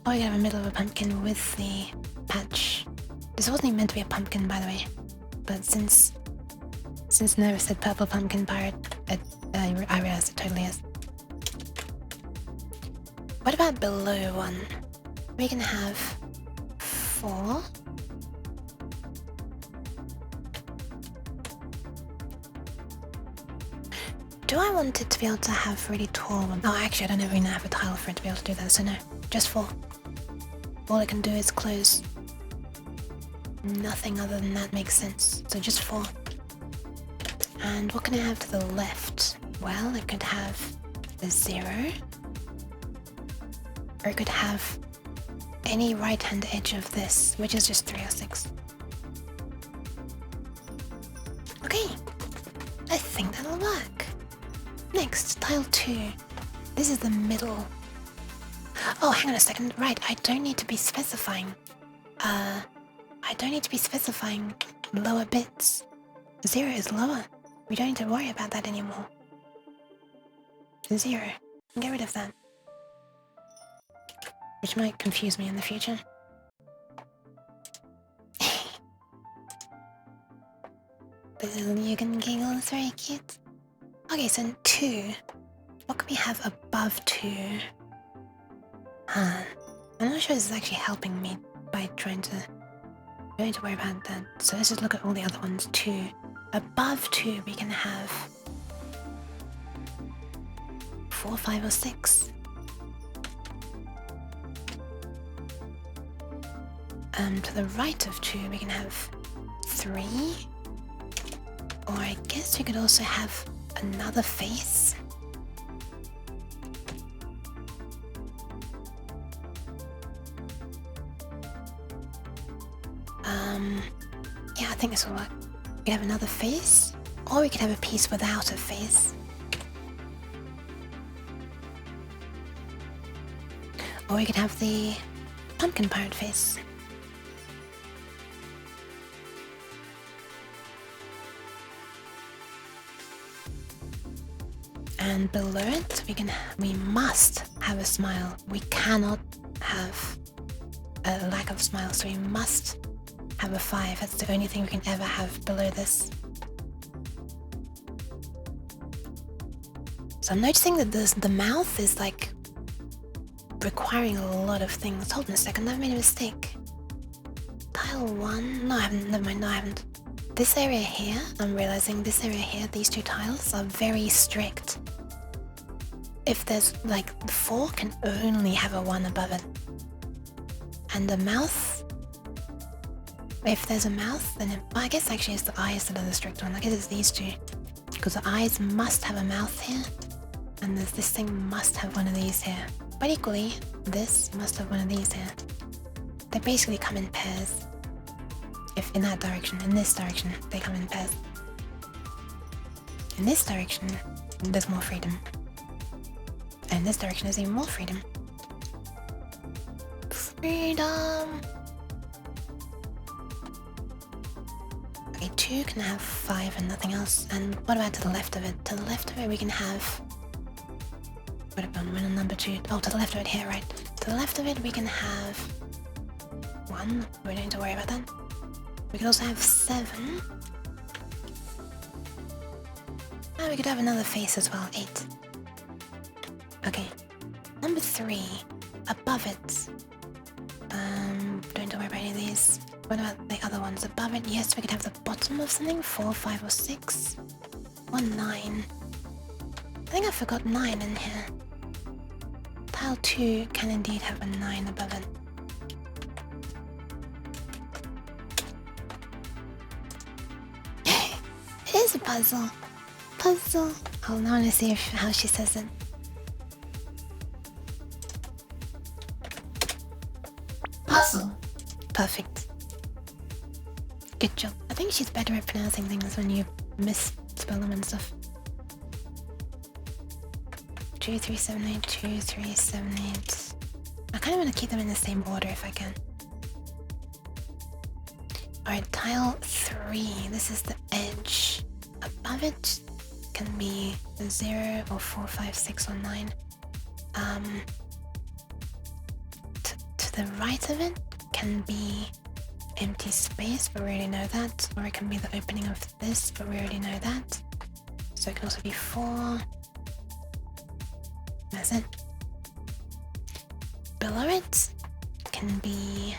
Or we could have a middle of a pumpkin with the patch. This wasn't even meant to be a pumpkin, by the way. But since Nova said purple pumpkin pirate, I realized it totally is. What about below 1? We can have 4. Do I want it to be able to have really tall ones? Oh, actually, I don't even have a tile for it to be able to do that, so no. Just 4. All it can do is close. Nothing other than that makes sense. So just 4. And what can I have to the left? Well, it could have the 0. Or it could have any right-hand edge of this, which is just 3 or 6. Okay. I think that'll work. Next, tile 2. This is the middle. Oh, hang on a second. Right, I don't need to be specifying. I don't need to be specifying lower bits. 0 is lower. We don't need to worry about that anymore. 0. Get rid of that. Which might confuse me in the future. You can giggle, it's very cute. Okay, so 2. What can we have above 2? I'm not sure this is actually helping me by trying to... Don't need to worry about that. So let's just look at all the other ones. 2. Above 2 we can have 4, 5 or 6. To the right of 2 we can have 3. Or I guess we could also have another face. Yeah, I think this will work. We could have another face, or we could have a piece without a face. Or we could have the pumpkin pirate face. And below it, we must have a smile. We cannot have a lack of smile, so we must have a 5. That's the only thing we can ever have below this. So I'm noticing that the mouth is like requiring a lot of things. Hold on a second, I've made a mistake. Tile 1? No, I haven't. Never mind, no, I haven't. This area here, I'm realizing this area here, these 2 tiles are very strict. If there's like 4 can only have a 1 above it. And the mouth, if there's a mouth, then well, I guess actually it's the eyes that are the strict one. I guess it's these 2. Because the eyes must have a mouth here. And this thing must have one of these here. But equally, this must have one of these here. They basically come in pairs. If in that direction, in this direction, they come in pairs. In this direction, there's more freedom. And in this direction, there's even more freedom. Freedom! Okay, 2 can have 5 and nothing else. And what about to the left of it? To the left of it, we can have... What about we're on number 2? Oh, to the left of it here, right. To the left of it, we can have 1. We don't need to worry about that. We could also have 7. And we could have another face as well, 8. Okay. Number 3. Above it. Don't need to worry about any of these. What about the other ones? Above it, yes, we could have the bottom of something. 4, 5 or 6. Or 9. I think I forgot 9 in here. Tile 2 can indeed have a 9 above it. It is a puzzle. Puzzle. Oh, now I want to see how she says it. Puzzle. Perfect. Good job. I think she's better at pronouncing things when you misspell them and stuff. 2, 3, 7, 8, 2, 3, 7, 8. I kind of want to keep them in the same order if I can. Alright, tile 3. This is the edge. Above it can be 0 or 4, 5, 6 or 9. To the right of it can be empty space, but we already know that. Or it can be the opening of this, but we already know that. So it can also be 4. That's it. Below it can be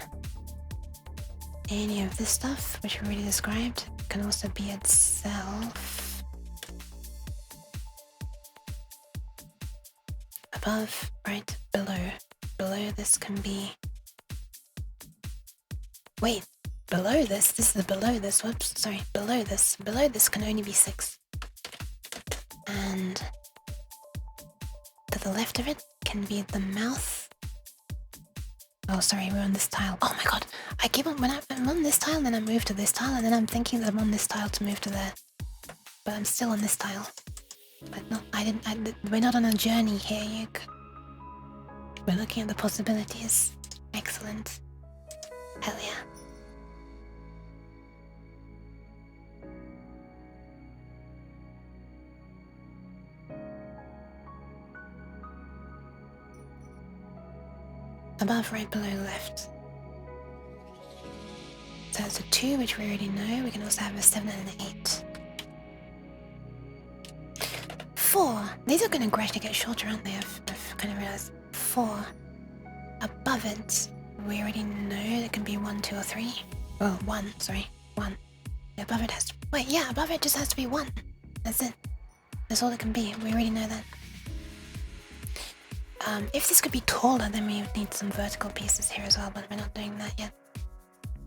any of this stuff, which we already described. It can also be itself. Above, right, below. Below this can be... Wait, below this is the below this, whoops, sorry, below this can only be 6. And to the left of it can be the mouth. Oh, sorry, we're on this tile. Oh my god, I keep on, when I'm on this tile, then I move to this tile, and then I'm thinking that I'm on this tile to move to there. But I'm still on this tile. But no, we're not on a journey here, Yuk. We're looking at the possibilities. Excellent. Hell yeah. Above, right, below, left. So it's a 2, which we already know. We can also have a 7 and an 8. 4. These are going to gradually get shorter, aren't they? I've kind of realized. 4. Above it, we already know it can be 1, 2, or 3. Well, 1, sorry. 1. Yeah, above it has to... Wait, yeah, above it just has to be 1. That's it. That's all it can be. We already know that. If this could be taller, then we would need some vertical pieces here as well, but we're not doing that yet.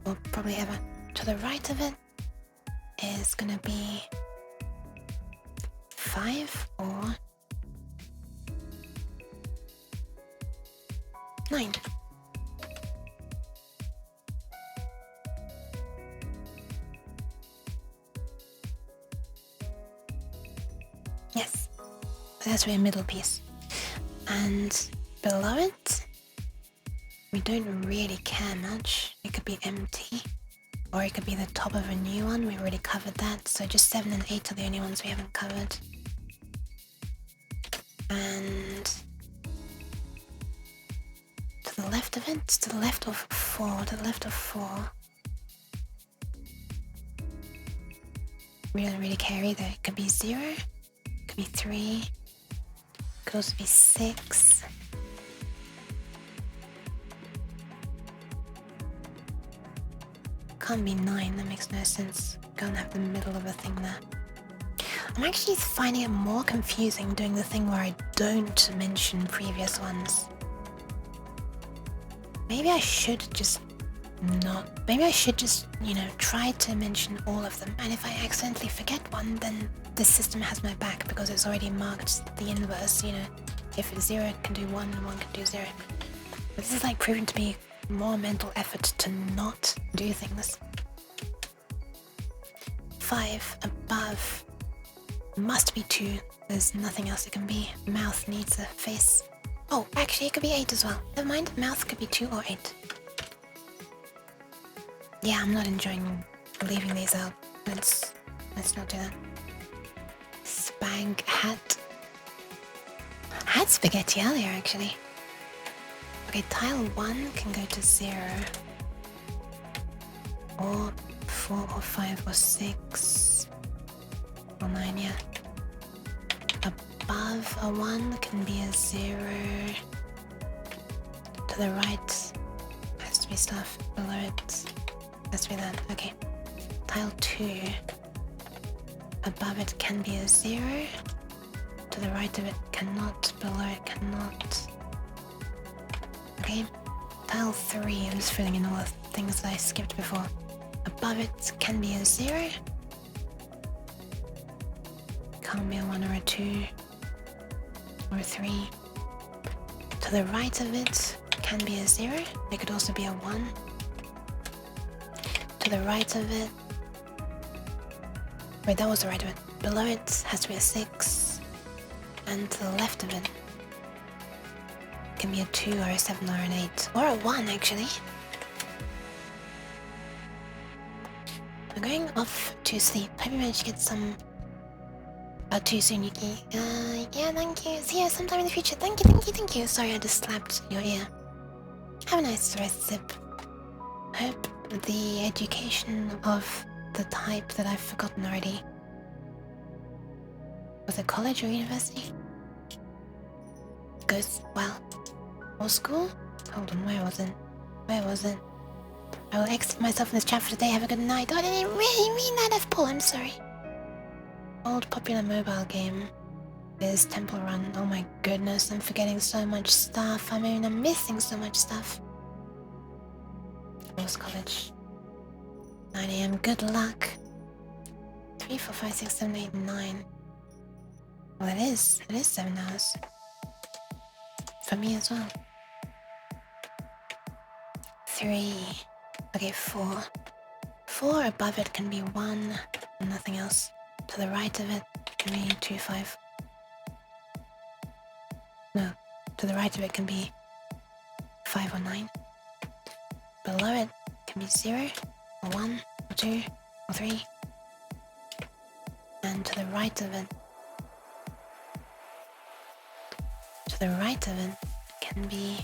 Or probably ever. To the right of it is gonna be 5 or 9. Yes, that's a middle piece. And below it, we don't really care much. It could be empty, or it could be the top of a new one. We've already covered that, so just 7 and 8 are the only ones we haven't covered. And to the left of it, to the left of 4, to the left of 4. We don't really care either. It could be 0, it could be 3, it could also be 6. Can't be 9, that makes no sense. Can't have the middle of a thing there. I'm actually finding it more confusing doing the thing where I don't mention previous ones. Maybe I should just not. Maybe I should just, try to mention all of them. And if I accidentally forget one, then the system has my back because it's already marked the inverse, If 0 can do 1 and 1 can do 0. But this is like proving to be more mental effort to not do things. 5 above must be 2. There's nothing else it can be. Mouth needs a face. Oh, actually it could be 8 as well. Never mind, mouth could be 2 or 8. Yeah, I'm not enjoying leaving these out. Let's not do that. Spag hat. I had spaghetti earlier actually. Okay, tile 1 can go to 0. Or 4 or 5 or 6. Or 9, yeah. Above a 1 can be a 0. To the right has to be stuff. Below it has to be that. Okay. Tile 2. Above it can be a 0. To the right of it cannot. Below it cannot. Okay. Tile 3. I'm just filling in all the things that I skipped before. Above it can be a 0. Can't be a 1 or a 2. Or a 3. To the right of it can be a 0. It could also be a 1. To the right of it... Wait, that was the right of it. Below it has to be a 6. And to the left of it can be a 2 or a 7 or an 8. Or a 1 actually. I'm going off to sleep. Hope you managed to get some... too soon, Yuki. Yeah, thank you. See you sometime in the future. Thank you. Sorry, I just slapped your ear. Have a nice rest, Zip. Hope the education of the type that I've forgotten already. Was it college or university? Goes well. Or school? Hold on, where was it? I will exit myself in this chat for today. Have a good night. Oh, I didn't really mean that, F-Paul. I'm sorry. Old popular mobile game is Temple Run. Oh my goodness, I'm forgetting so much stuff. I'm missing so much stuff. Rose College. 9 AM. Good luck. 3, 4, 5, 6, 7, 8, 9. Well, it is 7 hours. For me as well. 3. Okay, 4. 4 above it can be 1. Nothing else. To the right of it can be 2, 5. No, to the right of it can be 5 or 9. Below it can be 0 or 1 or 2 or 3. And to the right of it can be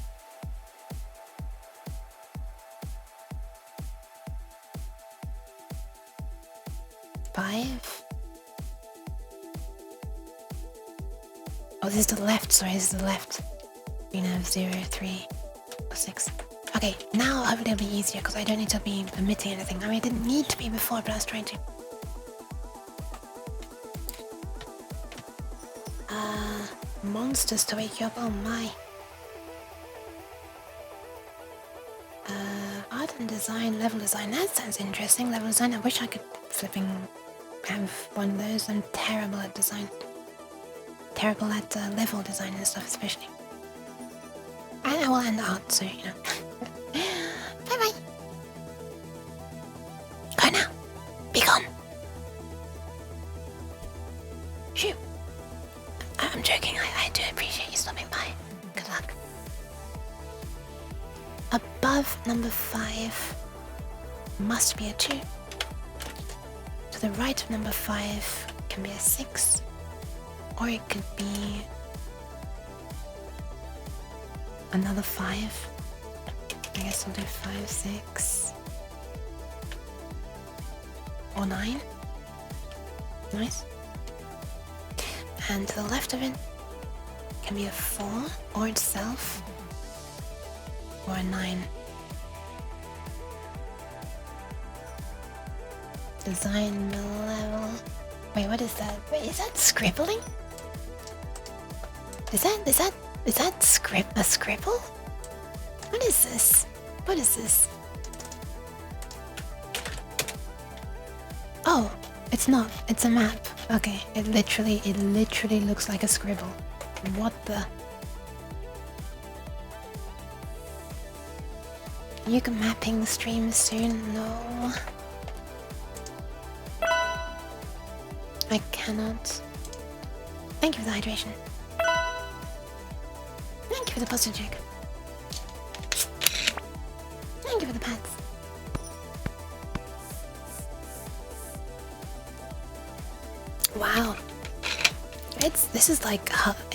5. Oh, this is the left. Sorry, this is the left. We have 0, 3, 6. Okay, now hopefully it'll be easier because I don't need to be omitting anything. I mean, I didn't need to be before, but I was trying to. Monsters to wake you up. Oh my. Art and design, level design. That sounds interesting. Level design. I wish I could flipping have one of those. I'm terrible at design. Terrible at level design and stuff, especially. And I will end art, so you know. Bye bye. Go now. Be gone. Shoot. I'm joking. I do appreciate you stopping by. Good luck. Above number 5 must be a 2. To the right of number 5 can be a 6. Or it could be another 5. I guess I'll do 5, 6. Or 9. Nice. And to the left of it can be a 4 or itself. Or a 9. Design level. Wait, what is that? Wait, is that scribbling? Is that a scribble? What is this? What is this? Oh, it's not. It's a map. Okay, it literally looks like a scribble. What the? You can mapping the stream soon? No. I cannot. Thank you for the hydration. Thank you for the postage check. Thank you for the pats. Wow. This is like,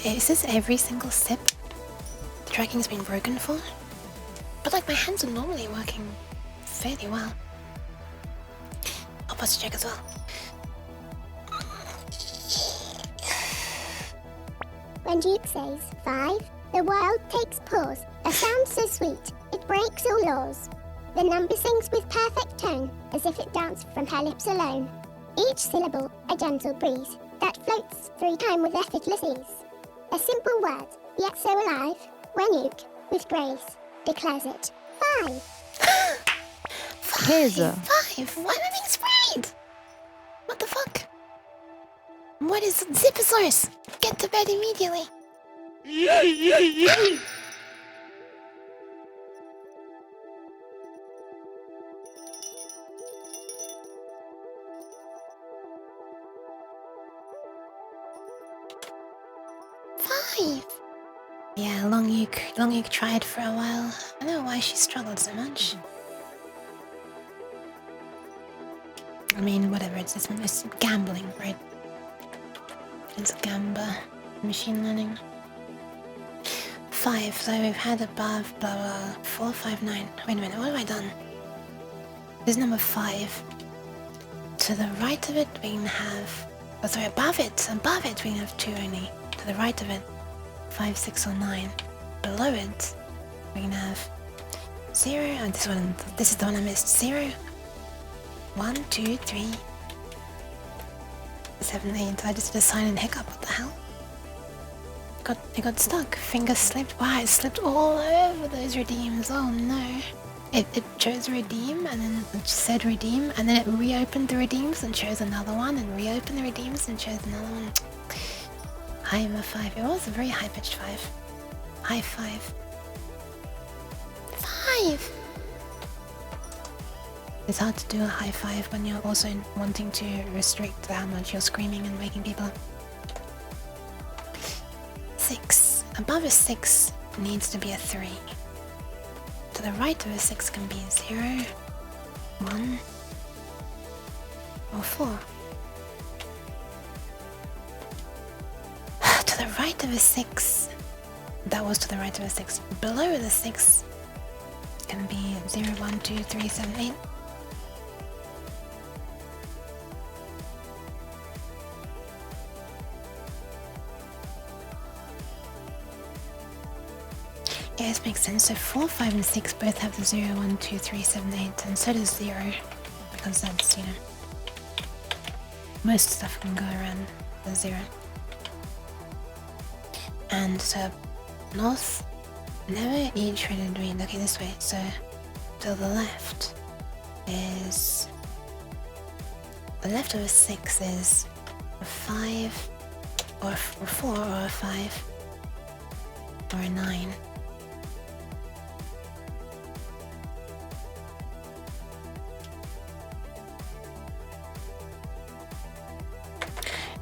is this every single sip the tracking's been broken for? But like my hands are normally working fairly well. I'll postage check as well. When Duke says 5, the world takes pause. A sound so sweet, it breaks all laws. The number sings with perfect tone, as if it danced from her lips alone. Each syllable, a gentle breeze, that floats through time with effortless ease. A simple word, yet so alive, when Uke, with grace, declares it. 5. 5? Why am I being sprayed? What the fuck? What is Ziposaurus? Get to bed immediately. Yeah, Long Uke tried for a while. I don't know why she struggled so much. I mean, whatever, it's gambling, right? It's gamba, machine learning. 5, so we've had above, blah blah, 4, 5, 9. Wait a minute, what have I done? This is number 5. To the right of it, we can have, oh sorry, above it, we can have 2 only. To the right of it, 5, 6, or 9. Below it, we can have 0, and this is the one I missed. 0, 1, 2, 3, 7, 8. I just did a silent hiccup. What the hell? It got stuck. Finger slipped. Wow, it slipped all over those redeems. Oh no. It chose redeem and then it said redeem and then it reopened the redeems and chose another one and reopened the redeems and chose another one. I'm a 5. It was a very high pitched 5. High 5. 5! It's hard to do a high 5 when you're also wanting to restrict how much you're screaming and waking people up. 6. Above a 6 needs to be a 3. To the right of a 6 can be 0, 1, or 4. To the right of a 6, that was to the right of a 6. Below the 6 can be 0, 1, 2, 3, 7, 8. Yeah, this makes sense. So 4, 5, and 6 both have the 0, 1, 2, 3, 7, 8, and so does 0. Because that's, you know, most stuff can go around the 0. And so north, never each rated read. Okay, this way. So to the left is... the left of a 6 is a 5, or a 4, or a 5, or a 9.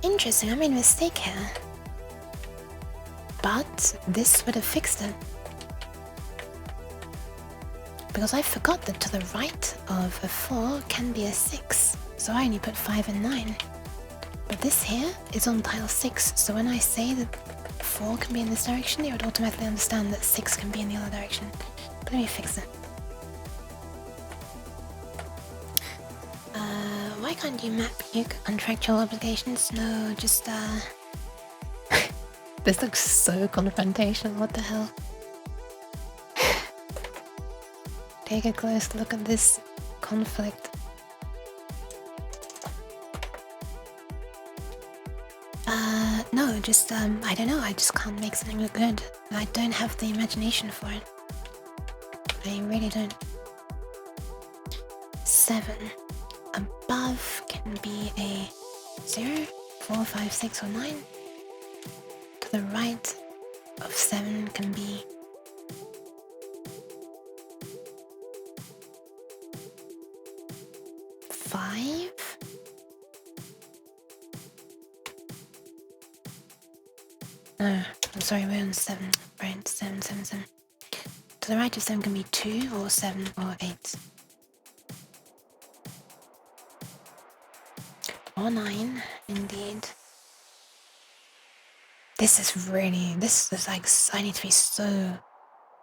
Interesting, I made a mistake here. But this would have fixed it. Because I forgot that to the right of a 4 can be a 6. So I only put 5 and 9. But this here is on tile 6, so when I say that 4 can be in this direction, it would automatically understand that 6 can be in the other direction. But let me fix it. Why can't you map your contractual obligations? No, just This looks so confrontational, what the hell? Take a close look at this conflict. No, just, I don't know, I just can't make something look good. I don't have the imagination for it. I really don't. 7. Above can be a 0, 4, 5, 6, or 9. To the right of 7 can be 5. No, I'm sorry, we're on 7. Right, 7, 7, 7. To the right of 7 can be 2, or 7, or 8. Or 9, indeed. This is like, I need to be so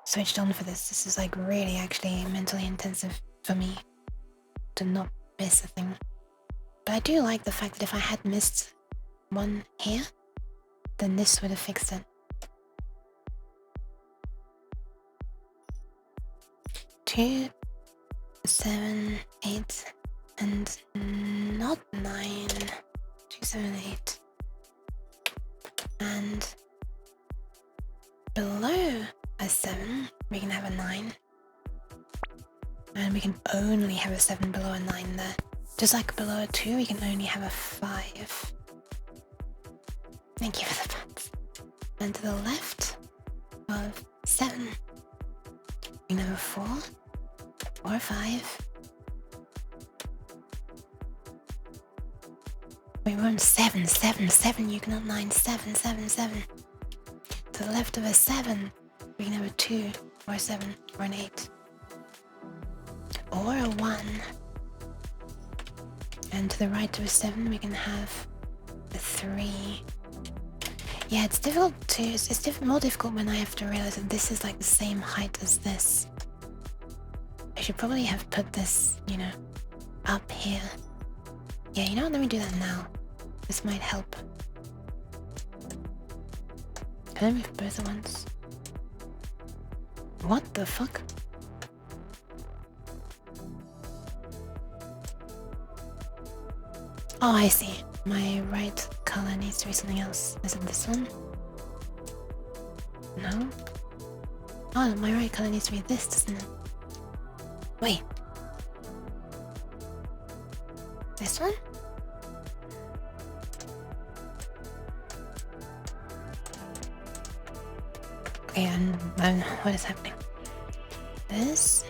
switched on for this. This is like really actually mentally intensive for me to not miss a thing. But I do like the fact that if I had missed one here, then this would have fixed it. 2, 7, 8, and not 9. 2, 7, 8. And below a 7, we can have a 9. And we can only have a 7 below a 9 there. Just like below a 2, we can only have a 5. Thank you for the pants. And to the left of 7, we can have a 4 or a 5. We were on 7, 7, 7, you cannot 9, 7, 7, 7. To the left of a 7, we can have a 2 or a 7 or an 8. Or a 1. And to the right of a 7, we can have a 3. Yeah, it's difficult to... It's more difficult when I have to realize that this is like the same height as this. I should probably have put this, you know, up here. Yeah, you know what? Let me do that now. This might help. Can I move both at once? What the fuck? Oh, I see. My right color needs to be something else. Is it this one? No? Oh, my right color needs to be this, doesn't it? Wait. This one? Okay, what is happening? This?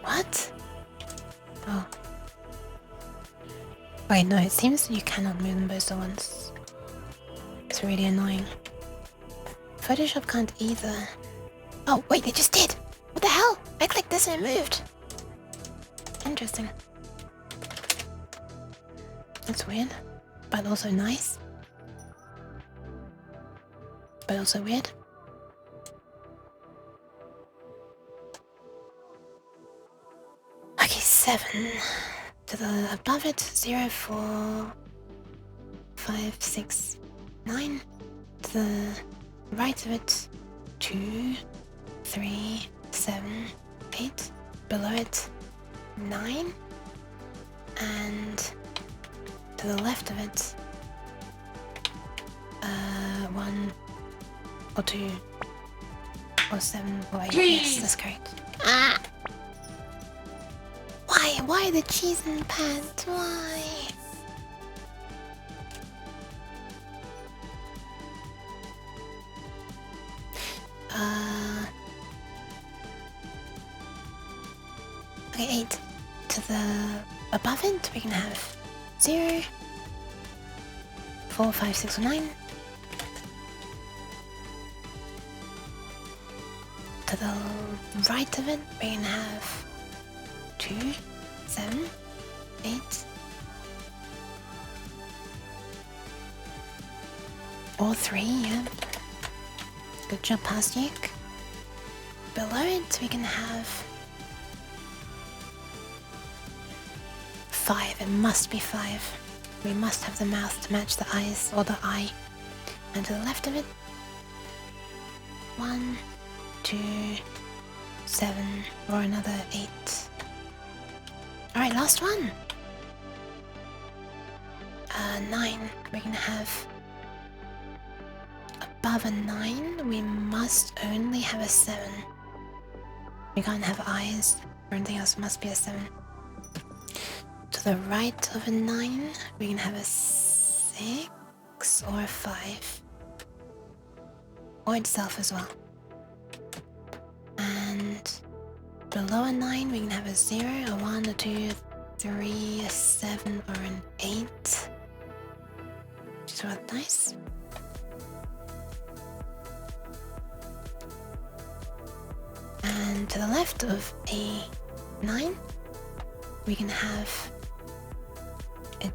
What? Oh. Wait, no, it seems you cannot move them both at once. It's really annoying. Photoshop can't either. Oh, wait, they just did! What the hell? I clicked this and it moved. Interesting. That's weird, but also nice. But also weird. Okay, 7. To the above it, 0, 4, 5, 6, 9. To the right of it 2, 3, 7, 8. Below it 9, and to the left of it 1 or 2 or 7 or 8. Yes, that's correct. Ah! Why the cheese and pants? Why? Okay, 8. To the above it, we can have 0, 4, 5, 6, or 9. To the right of it, we can have 2, 7, 8. Or 3, yeah. Good job, Pasnik. Below it, we can have 5. It must be 5. We must have the mouth to match the eyes, or the eye. And to the left of it, 1, 2, 7, or another 8. Alright, last one. 9. We can have above a 9, we must only have a 7. We can't have eyes or anything else, must be a 7. To the right of a 9, we can have a 6 or a 5. Or itself as well. And below a 9, we can have a 0, a 1, a 2, 3, a 7, or an 8. Which is what nice. And to the left of a 9, we can have it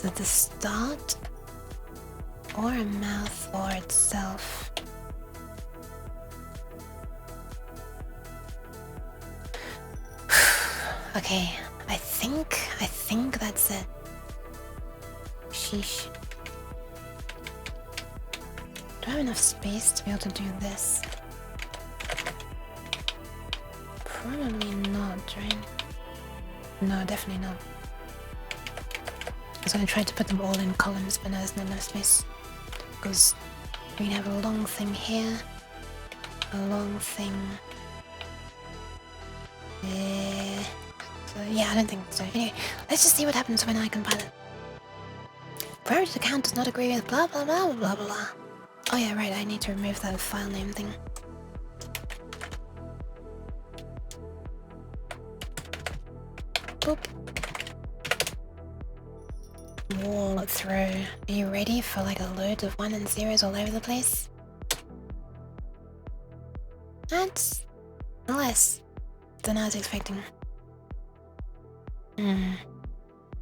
at the start, or a mouth, or itself. Okay, I think that's it. Sheesh. Do I have enough space to be able to do this? Probably not, right? No, definitely not. I was gonna try to put them all in columns, but no, there's not enough space. Because we have a long thing here, a long thing. So yeah, I don't think so. Anyway, let's just see what happens when I compile it. Priority account does not agree with blah blah blah blah blah blah. Oh yeah, right, I need to remove that file name thing. Boop. Wall through. Are you ready for like a load of 1 and 0s all over the place? That's less than I was expecting.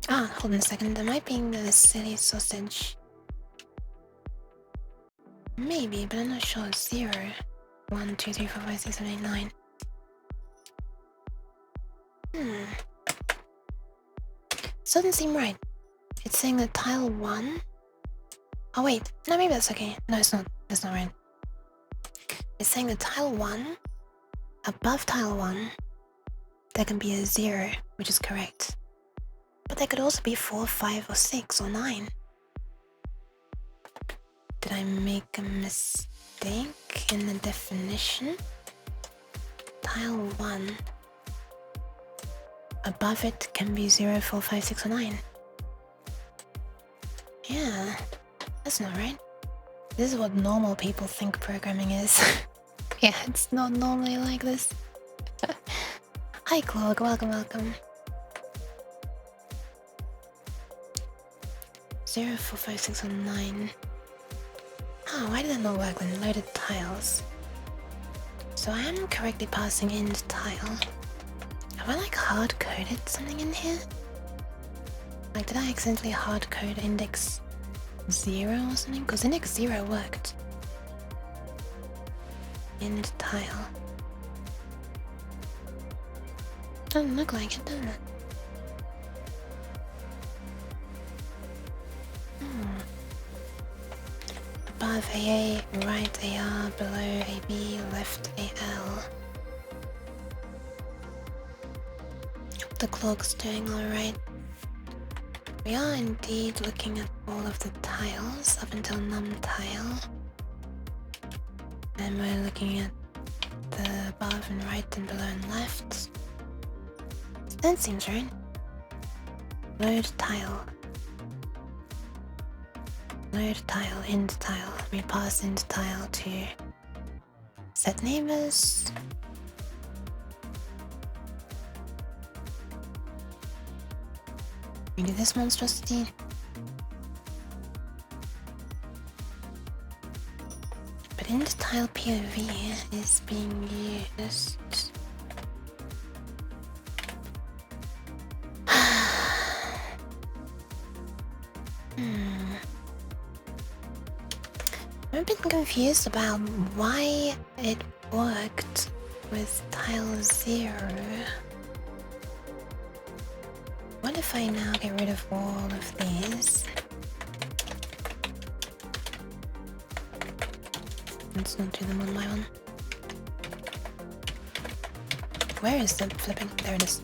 Ah, hold on a second. Am I being the silly sausage? Maybe, but I'm not sure. 0, 1, 2, 3, 4, 5, 6, 7, 8, 9. This doesn't seem right. It's saying that tile 1... Oh wait, no, maybe that's okay. No, it's not. That's not right. It's saying that tile 1, above tile 1, there can be a 0, which is correct. But there could also be 4, 5, or 6, or 9. Did I make a mistake in the definition? Tile 1. Above it can be 0, 4, 5, 6, or 9. Yeah, that's not right. This is what normal people think programming is. Yeah, it's not normally like this. Hi Clog, welcome, welcome. 0, 4, 5, 6, or 9. Oh, why did that not work when loaded tiles? So I am correctly passing in the tile. Have I like hard-coded something in here? Like did I accidentally hard-code index 0 or something? Because index 0 worked. End tile. Doesn't look like it, does it? above AA, right AR, below AB, left AL. Hope the clock's doing alright. We are indeed looking at all of the tiles up until num tile. And we're looking at the above and right and below and left. That seems right. Load tile. Load tile, end tile. We pass end tile to set neighbors. We do this monstrosity. But end tile POV is being used. I've been confused about why it worked with tile 0. What if I now get rid of all of these? Let's not do them one by one. Where is the flipping? There it is.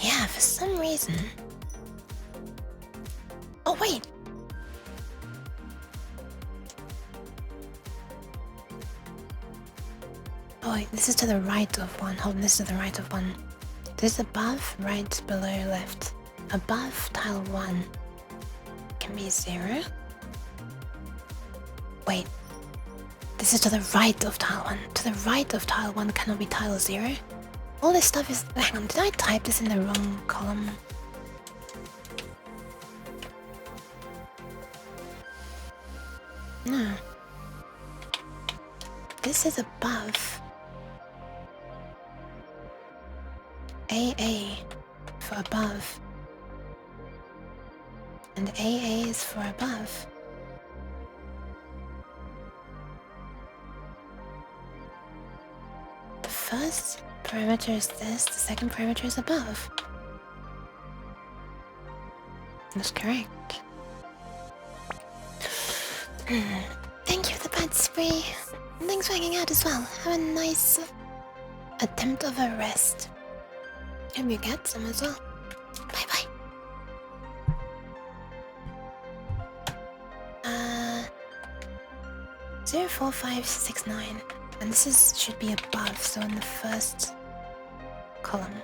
Yeah, for some reason. Oh, wait! Oh, wait, this is to the right of one. Hold on, this is to the right of one. This is above, right, below, left. Above tile 1 can be 0. Wait. This is to the right of tile 1. To the right of tile 1 cannot be tile 0. All this stuff is... Hang on, did I type this in the wrong column? No. This is above. AA for above. And AA is for above. The first parameter is this, the second parameter is above. That's correct. Thank you for the bad spree. And thanks for hanging out as well. Have a nice attempt of a rest. Hope you get some as well. Bye bye. 04569. And this should be above, so in the first column.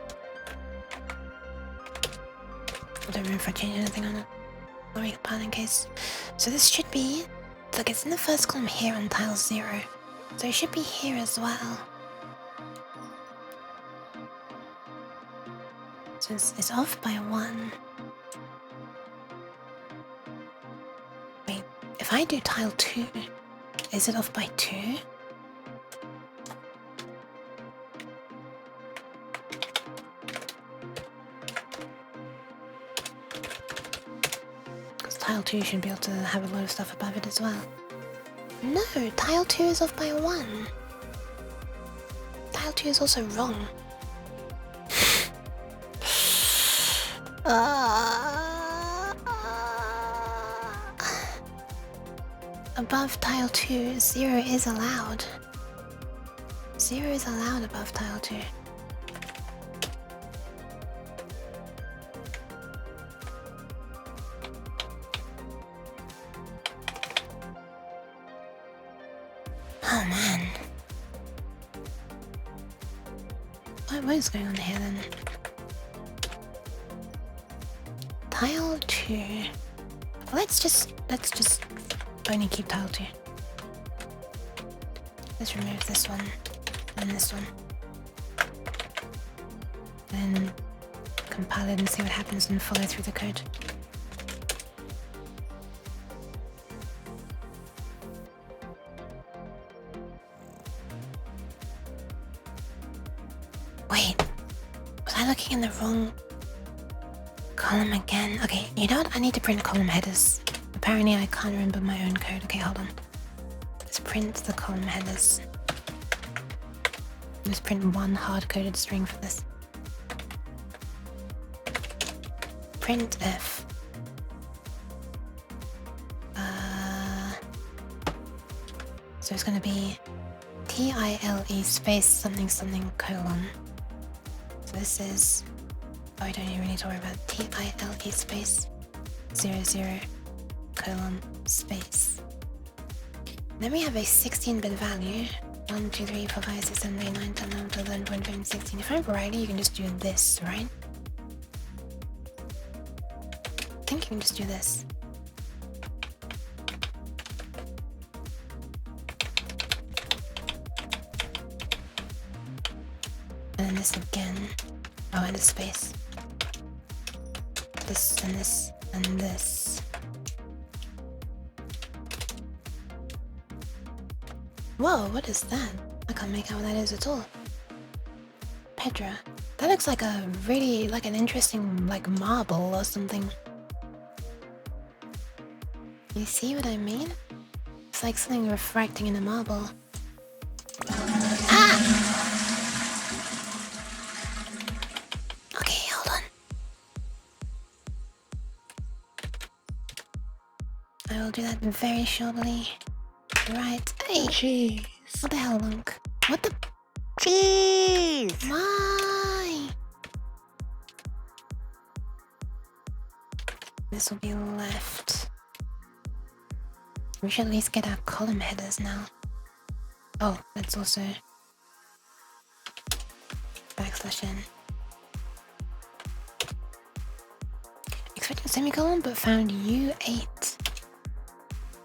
I don't remember if I changed anything on it. I'll make a plan in case. So this should be... Look, it's in the first column here on tile 0. So it should be here as well. So it's off by 1. Wait, if I do tile 2, is it off by 2? Tile 2 should be able to have a lot of stuff above it as well. No, tile 2 is off by 1. Tile 2 is also wrong. Above tile 2, 0 is allowed. 0 is allowed above tile 2. Oh man. What is going on here then? Tile 2. Let's just only keep tile 2. Let's remove this one and this one. Then compile it and see what happens and follow through the code. Wait, was I looking in the wrong column again? Okay, you know what? I need to print column headers. Apparently I can't remember my own code. Okay, hold on. Let's print the column headers. Let's print one hard-coded string for this. printf. So it's gonna be TILE space something something colon. So this is, oh, I don't even need to worry about TILE space 00 colon space. Then we have a 16-bit value. 1, 2, 3, 4, 5, 6, 7, 8, 9, 10, 11, 12, 13, 14, 15, 16. If I remember rightly, you can just do this, right? I think you can just do this. And then this again. Oh, and a space. This and this and this. Whoa, what is that? I can't make out what that is at all. Pedra. That looks like a really, like an interesting, like marble or something. You see what I mean? It's like something refracting in a marble. Ah! Okay, hold on. I will do that very shortly. Right. Hey! Jeez. What the hell, Lunk? What the? Jeez! Why? This will be left. We should at least get our column headers now. Oh, let's also \n. Expecting a semicolon, but found U8.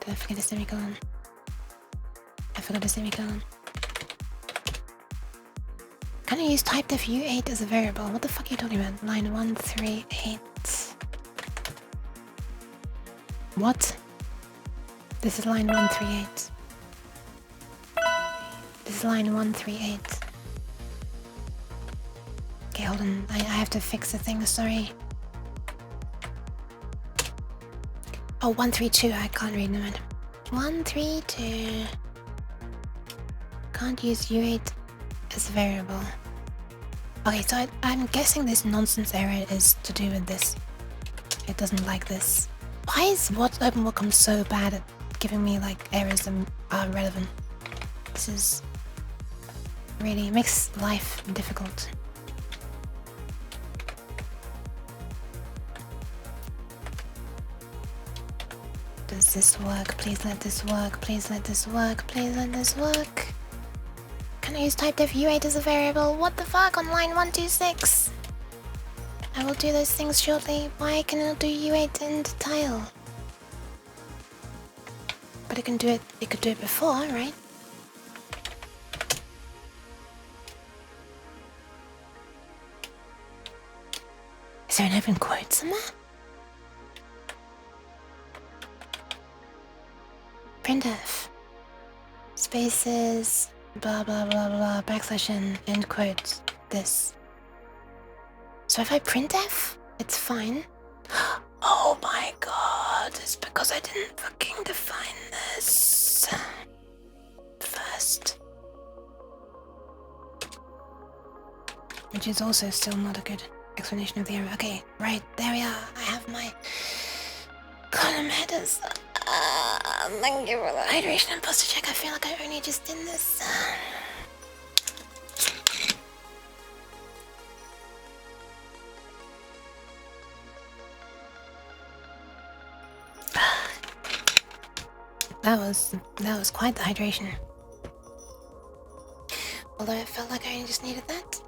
Did I forget a semicolon? I forgot a semicolon. Can I use typedef U8 as a variable? What the fuck are you talking about? Line 138. What? This is line 138. This is line 138. Okay, hold on. I have to fix the thing, sorry. Oh, 132. I can't read them. 132. Can't use U8 as a variable. Okay, so I'm guessing this nonsense error is to do with this. It doesn't like this. Why is what OpenWorkcom so bad at giving me like errors that are relevant? This is really makes life difficult. Does this work? Please let this work. Please let this work. Please let this work. Can I use typedef U8 as a variable? What the fuck on line 126? I will do those things shortly. Why can I not do U8 in the tile? But it can do it. It could do it before, right? Is there an open quote somewhere? Printf. Spaces. Blah blah blah blah. \n end quote. This. So if I printf, it's fine. Oh my god, it's because I didn't fucking define this first. Which is also still not a good explanation of the error. Okay, right, there we are. I have my column headers. Thank you for the hydration and posture check. I feel like I only just did this. That was quite the hydration. Although it felt like I only just needed that.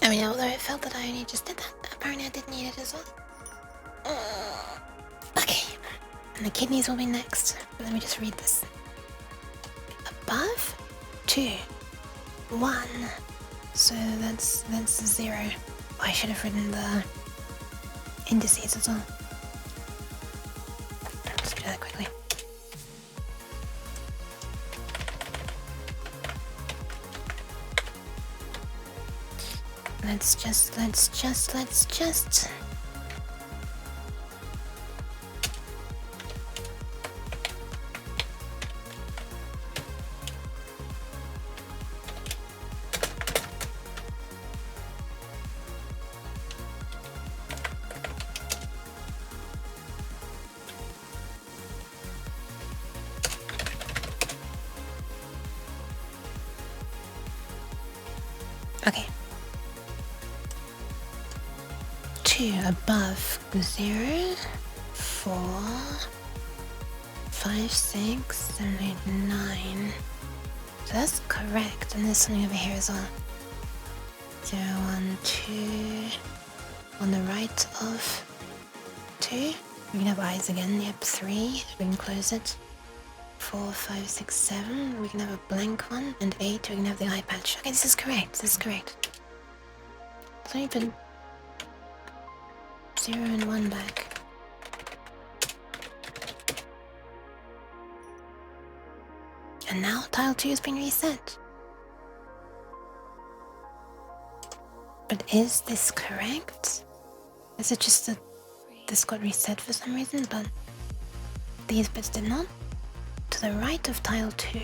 I mean, although it felt that I only just did that, apparently I did need it as well. Okay, and the kidneys will be next. But let me just read this. Above 2 1. So that's 0. Oh, I should have written the indices as well. Let's do that quickly. Let's just. Okay. 2 above 0, 4, 5, 6, 7, 8, 9. So that's correct, and there's something over here as well. 0, 1, 2. On the right of 2. We can have eyes again. Yep, 3. We can close it. 4, 5, 6, 7. We can have a blank one. And 8. We can have the eye patch. Okay, this is correct. This is correct. So we put 0 and 1 back. And now tile 2 has been reset. But is this correct? Is it just that this got reset for some reason, but these bits did not? To the right of tile 2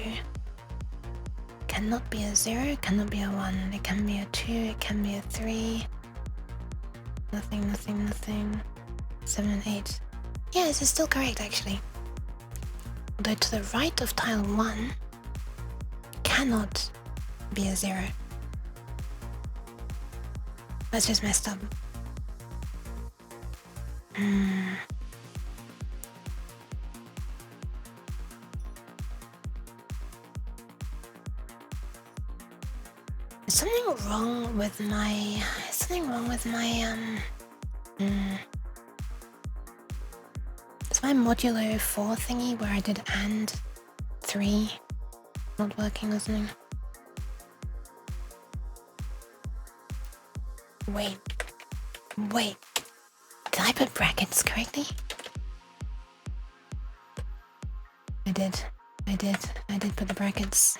cannot be a 0, cannot be a 1. It can be a 2, it can be a 3. Nothing, nothing, nothing. 7 and 8. Yeah, this is still correct actually. Although to the right of tile 1 cannot be a 0. That's just messed up. Is something wrong with my... Is my modulo 4 thingy where I did and 3 not working or something? Wait. Did I put brackets correctly? I did put the brackets.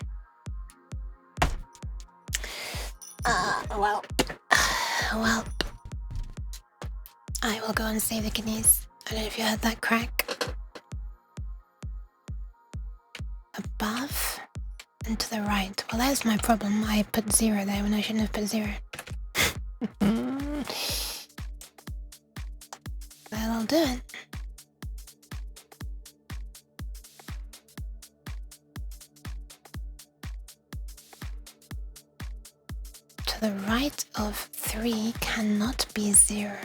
Well. I will go and save the kidneys. I don't know if you heard that crack. Above and to the right. Well, that's my problem. I put 0 there when I shouldn't have put 0. That'll do it. To the right of 3 cannot be 0.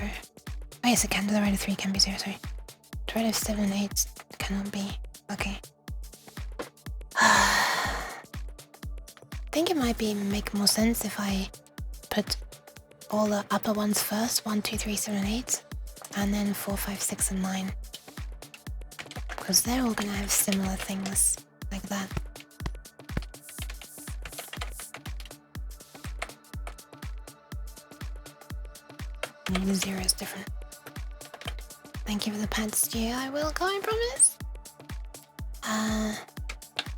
Oh yes, it can. To the right of 3 can be 0, sorry. To the right of 7 and 8 cannot be. Okay. I think it might make more sense if I put all the upper ones first. 1, 2, 3, 7, 8. And then 4, 5, 6, and 9. Because they're all gonna have similar things like that. Maybe the 0 is different. Thank you for the pad, Stu. I will go, I promise.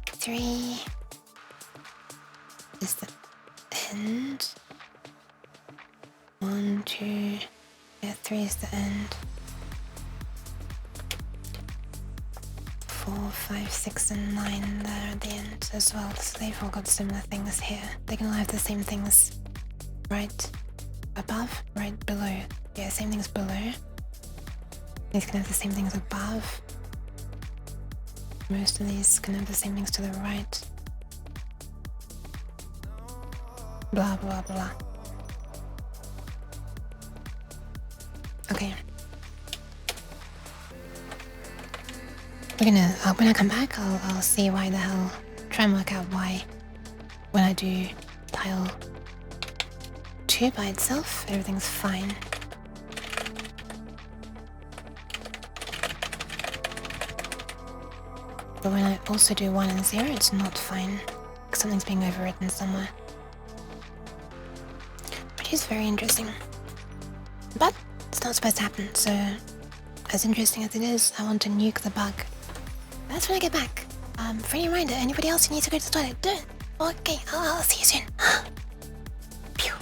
3 is the end. 1, 2, yeah, 3 is the end. 4, 5, 6, and 9 there at the end as well. So they've all got similar things here. They can all have the same things right above, right below. Yeah, same things below. These can have the same things above. Most of these can have the same things to the right. Blah, blah, blah. Okay. We're gonna, when I come back, I'll see why the hell, try and work out why when I do tile 2 by itself, everything's fine. But when I also do 1 and 0, it's not fine. Something's being overwritten somewhere. Which is very interesting. But it's not supposed to happen, so as interesting as it is, I want to nuke the bug. That's when I get back. Friendly reminder, anybody else who needs to go to the toilet, do it. Okay, I'll see you soon. Phew.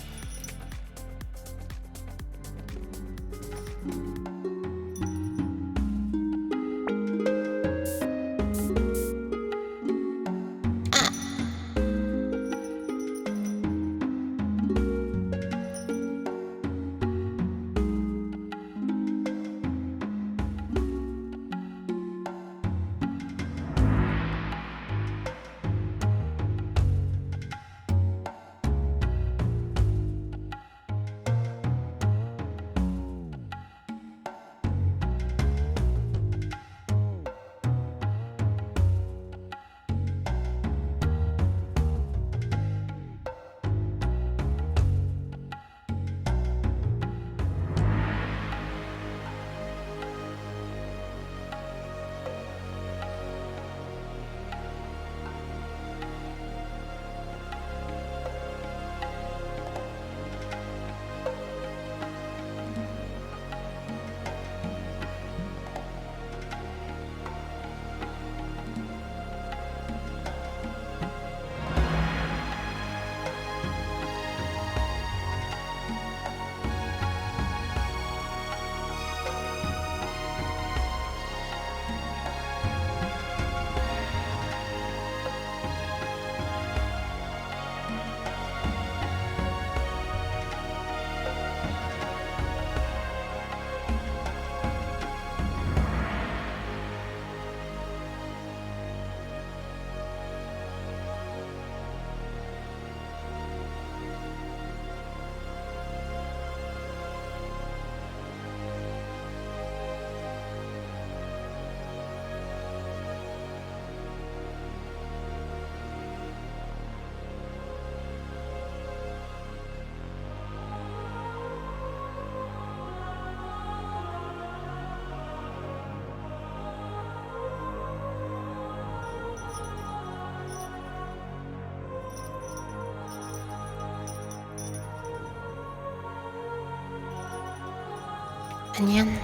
Onion.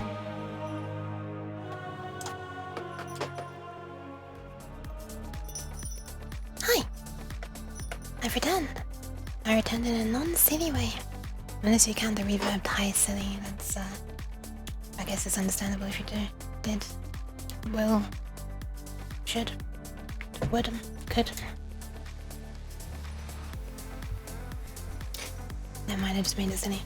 Hi! I've returned. I returned in a non-silly way. Unless you count the reverbed high silly, that's I guess it's understandable if you did. Will. Should. Would. Could. Never mind, I just made it silly.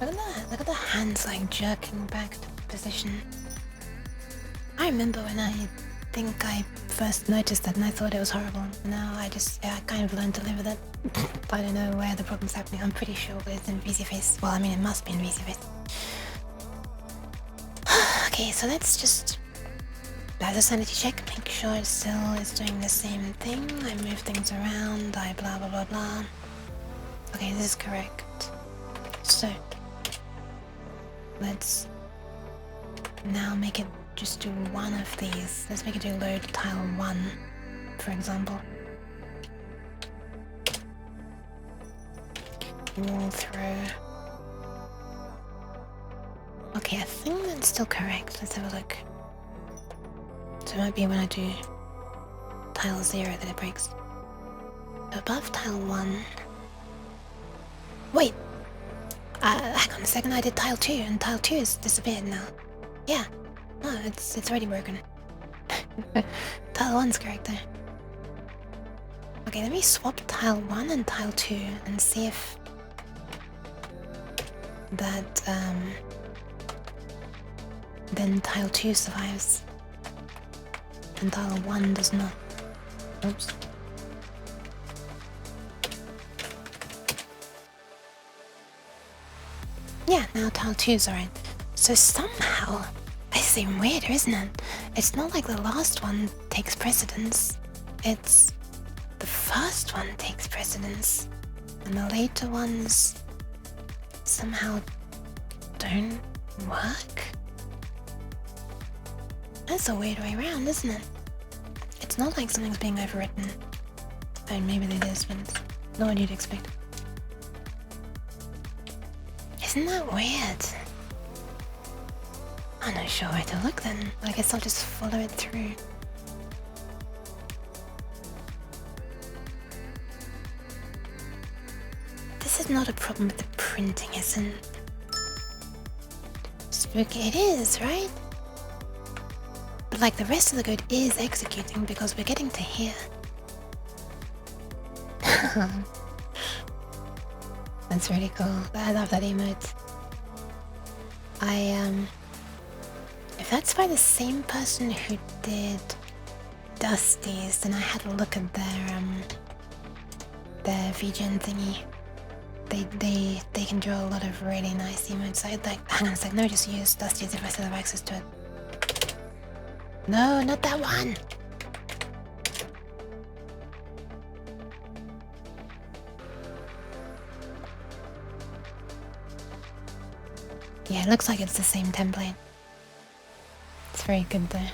Look at that, look at the hands like jerking back to position. I remember when I think I first noticed that and I thought it was horrible. Now I kind of learned to live with it. I don't know where the problem's happening. I'm pretty sure it's in VC Face. Well, I mean, it must be in VC Face. Okay, so let's just as a sanity check, make sure it still is doing the same thing. I move things around, I blah blah blah blah. Okay, this is correct. So let's now make it just do one of these. Let's make it do load tile 1, for example. Wall throw. Okay, I think that's still correct. Let's have a look. So it might be when I do tile 0 that it breaks. Above tile 1. Wait! Hang on a second, I did tile 2 and tile 2 has disappeared now. Yeah. No, it's already broken. Tile 1's correct there. Okay, let me swap tile 1 and tile 2 and see if that then tile 2 survives and tile 1 does not. Oops. Yeah, now tile 2's alright. So somehow, it's even weirder, isn't it? It's not like the last one takes precedence. It's the first one takes precedence. And the later ones somehow don't work? That's a weird way around, isn't it? It's not like something's being overwritten. I mean, maybe it is, but it's not what you'd expect. Isn't that weird? I'm not sure where to look then. I guess I'll just follow it through. This is not a problem with the printing, isn't it? Spooky it is, right? But like the rest of the code is executing because we're getting to here. That's really cool. I love that emote. If that's by the same person who did Dusty's, then I had a look at their VGen thingy. They can draw a lot of really nice emotes. I'd like, hang on a sec, no, just use Dusty's if I still have access to it. No, not that one! Yeah, it looks like it's the same template. It's very good though.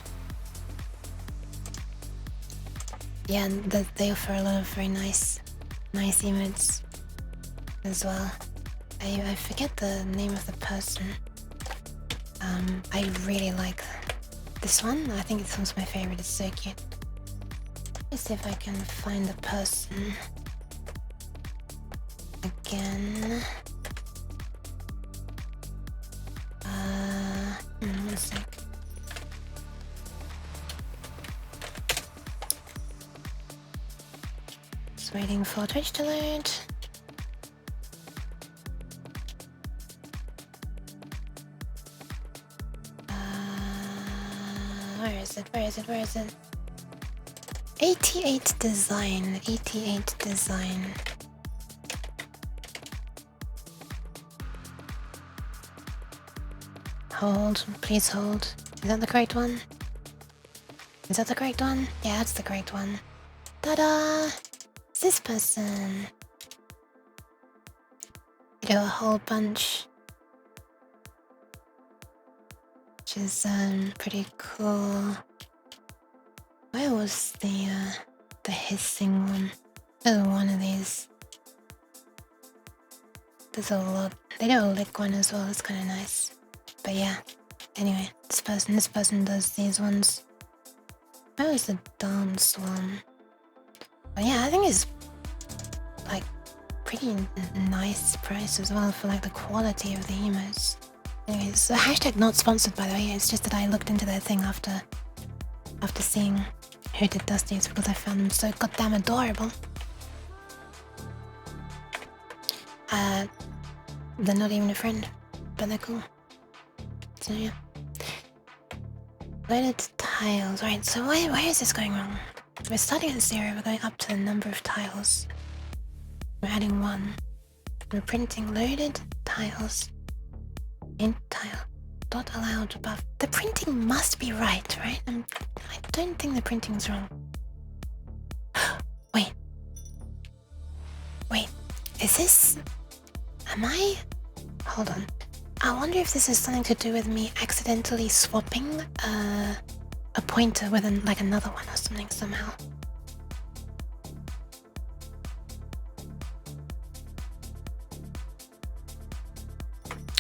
Yeah, and they offer a lot of very nice emotes as well. I forget the name of the person. I really like this one. I think this one's my favorite. It's so cute. Let's see if I can find the person again. One sec. Just waiting for Twitch to load. Where is it? Where is it? Where is it? 88 design. 88 design. Hold, please hold. Is that the correct one? Is that the correct one? Yeah, that's the correct one. Ta-da! It's this person. You do a whole bunch. Which is pretty cool. Where was the hissing one? Oh, one of these. there's a lot. They do a lick one as well. It's kind of nice. But yeah. Anyway, this person does these ones. That was the dance one. But yeah, I think it's like pretty nice price as well for like the quality of the emotes. Anyways, so hashtag not sponsored by the way. It's just that I looked into their thing after seeing who did Dusty's because I found them so goddamn adorable. They're not even a friend, but they're cool. So yeah. Loaded tiles. Right, so where is this going wrong? We're starting at 0, we're going up to the number of tiles. We're adding 1. We're printing loaded tiles. Int tile. Dot allowed above. The printing must be right? I don't think the printing's wrong. Wait. Is this... Am I... Hold on. I wonder if this is something to do with me accidentally swapping a pointer with another one or something somehow.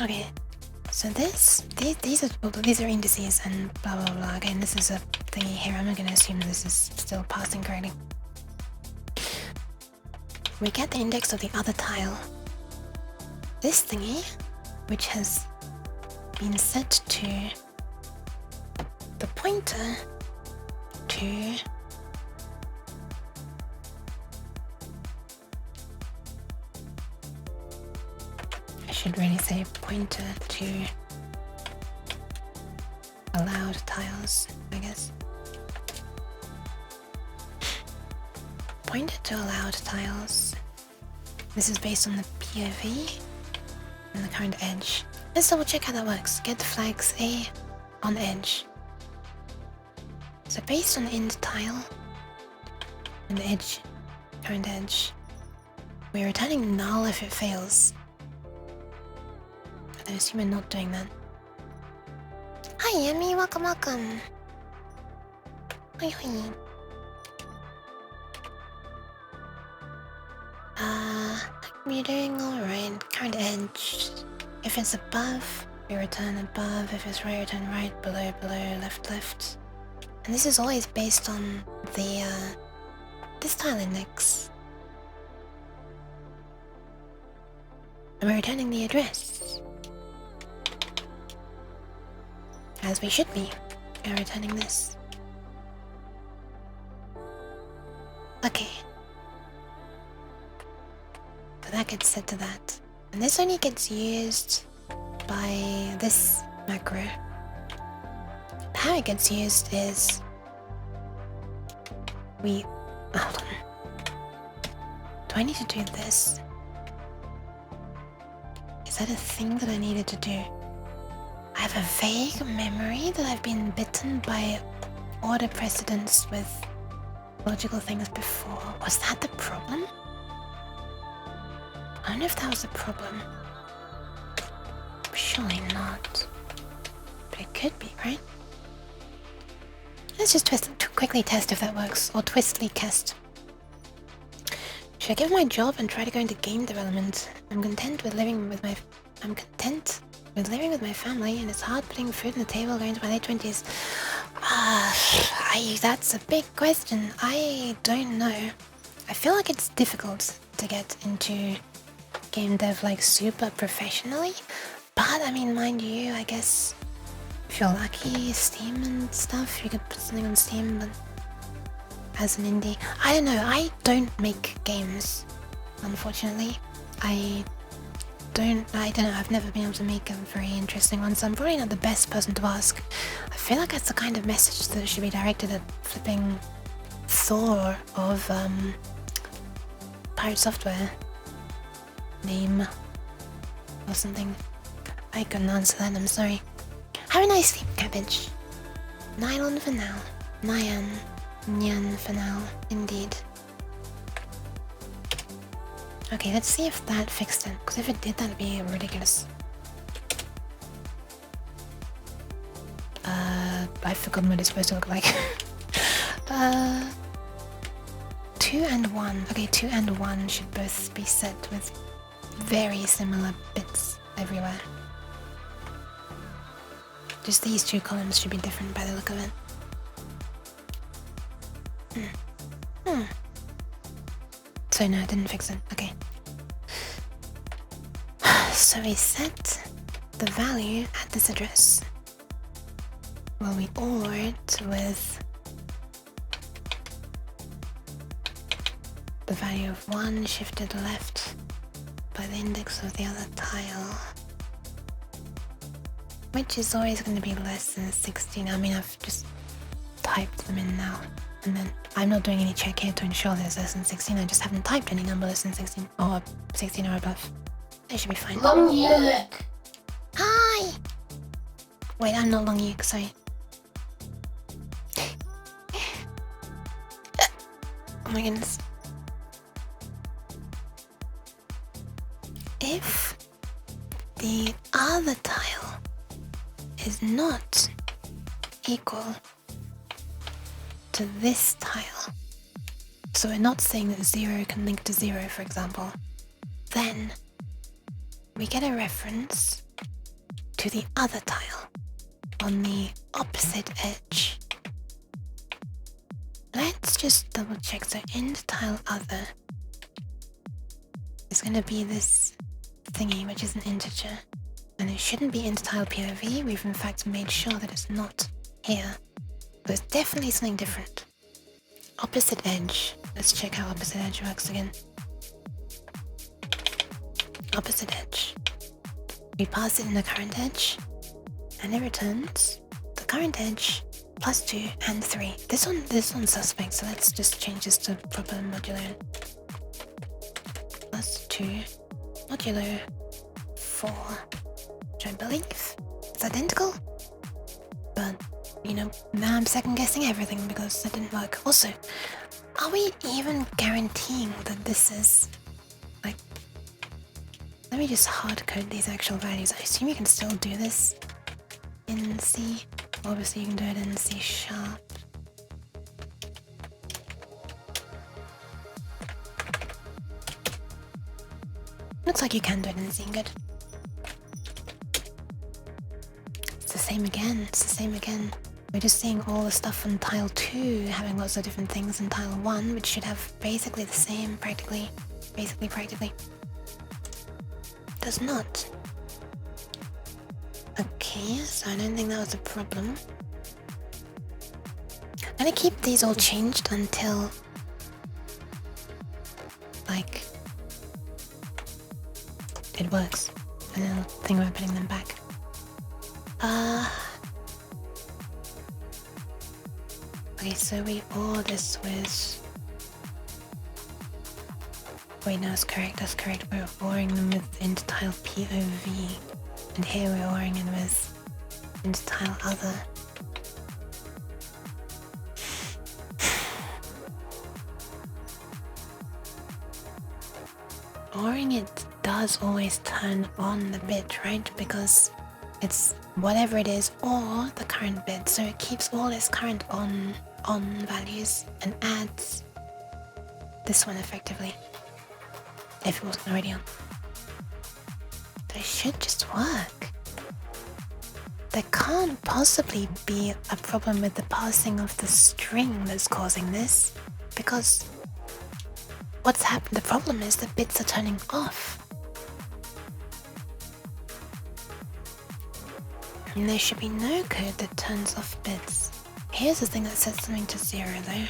Okay, so these are indices and blah blah blah. Again, this is a thingy here. I'm not gonna assume this is still passing correctly. We get the index of the other tile. This thingy, which has been set to the pointer to I should really say pointer to allowed tiles, I guess. Pointer to allowed tiles. This is based on the POV and the current edge. Let's double check how that works. Get the flags A on edge. So based on end tile and edge, current edge, we're returning null if it fails. But I assume we're not doing that. Hi Yemi, welcome. Hoi. We're doing alright. Current edge. If it's above, we return above. If it's right, return right. Below, left. And this is always based on the this tile index. And we're returning the address. As we should be. We're returning this. Okay. So that gets set to that. And this only gets used by this macro. How it gets used is hold on. Do I need to do this? Is that a thing that I needed to do? I have a vague memory that I've been bitten by order precedence with logical things before. Was that the problem? I don't know if that was the problem. Surely not. But it could be, right? Let's just quickly test if that works, or twistly test. Should I give my job and try to go into game development? I'm content with living with my family, and it's hard putting food on the table going into my late 20s. That's a big question. I don't know. I feel like it's difficult to get into game dev like super professionally, but I mean, mind you, I guess if you're lucky, Steam and stuff, you could put something on Steam, but as an indie, I don't know. I don't make games, unfortunately. I don't know, I've never been able to make a very interesting one, so I'm probably not the best person to ask. I feel like that's the kind of message that should be directed at flipping Thor of Pirate Software name or something. I couldn't answer that, I'm sorry. Have a nice sleep, Cabbage. Nylon for now. Nyan for now, indeed. Okay, let's see if that fixed it, because if it did, that'd be ridiculous. I've forgotten what it's supposed to look like. 2 and 1. Okay, 2 and 1 should both be set with very similar bits everywhere. Just these two columns should be different by the look of it. So no, I didn't fix it. Okay. So we set the value at this address. Well, we OR it with the value of 1 shifted left by the index of the other tile, which is always going to be less than 16. I mean, I've just typed them in now, and then I'm not doing any check here to ensure there's less than 16. I just haven't typed any number less than 16 or 16 or above. They should be fine. Long Yuk. Hi! Wait, I'm not Long Yuk, sorry. Oh my goodness. If the other tile is not equal to this tile, so we're not saying that 0 can link to 0, for example, then we get a reference to the other tile on the opposite edge. Let's just double check. So int tile other is going to be this thingy, which is an integer, and it shouldn't be int tile POV. We've in fact made sure that it's not here, but it's definitely something different. Opposite edge. Let's check how opposite edge works again. Opposite edge. We pass it in the current edge, and it returns the current edge plus 2 and 3. This one's suspect, so let's just change this to proper modulo. Plus 2 modulo 4, which I believe is identical. But, you know, now I'm second guessing everything because that didn't work. Also, are we even guaranteeing that this is, like, let me just hard code these actual values. I assume you can still do this in C. Obviously you can do it in C#. Looks like you can do it in C, good. It's the same again, it's the same again. We're just seeing all the stuff on tile 2 having lots of different things in tile 1, which should have basically the same, practically. Does not. Okay, so I don't think that was a problem. I'm gonna keep these all changed until, like, it works, and then I'll think about putting them back. Okay, so we OR this with... Wait, no, that's correct. We're ORing them with int tile POV. And here we're ORing it with int tile other. ORing it does always turn on the bit, right? Because it's whatever it is or the current bit, so it keeps all its current on values and adds this one effectively, if it wasn't already on. It should just work. There can't possibly be a problem with the passing of the string that's causing this, because what's happened, the problem is the bits are turning off. And there should be no code that turns off bits. Here's the thing that sets something to 0 though.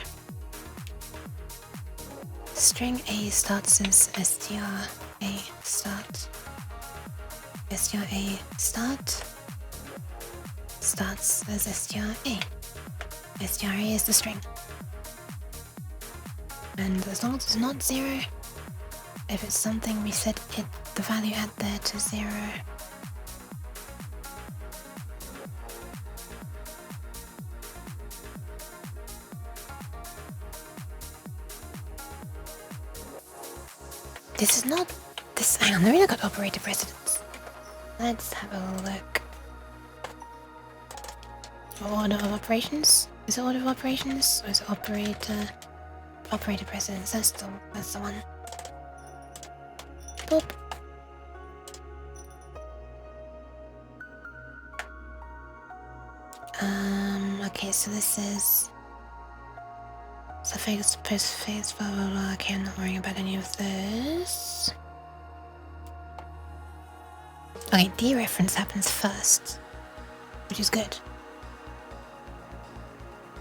String A starts as str A start. str A start starts as str A. str A is the string. And as long as it's not 0, if it's something, we set it, the value at there to 0. This is not this. Hang on, let me look at operator precedence. Let's have a look. Order of operations? Is it order of operations? Or is it operator precedence? That's the one. Boop. so this is suffix, postfix, blah blah blah. Okay, I'm not worrying about any of this. Okay, dereference happens first, which is good.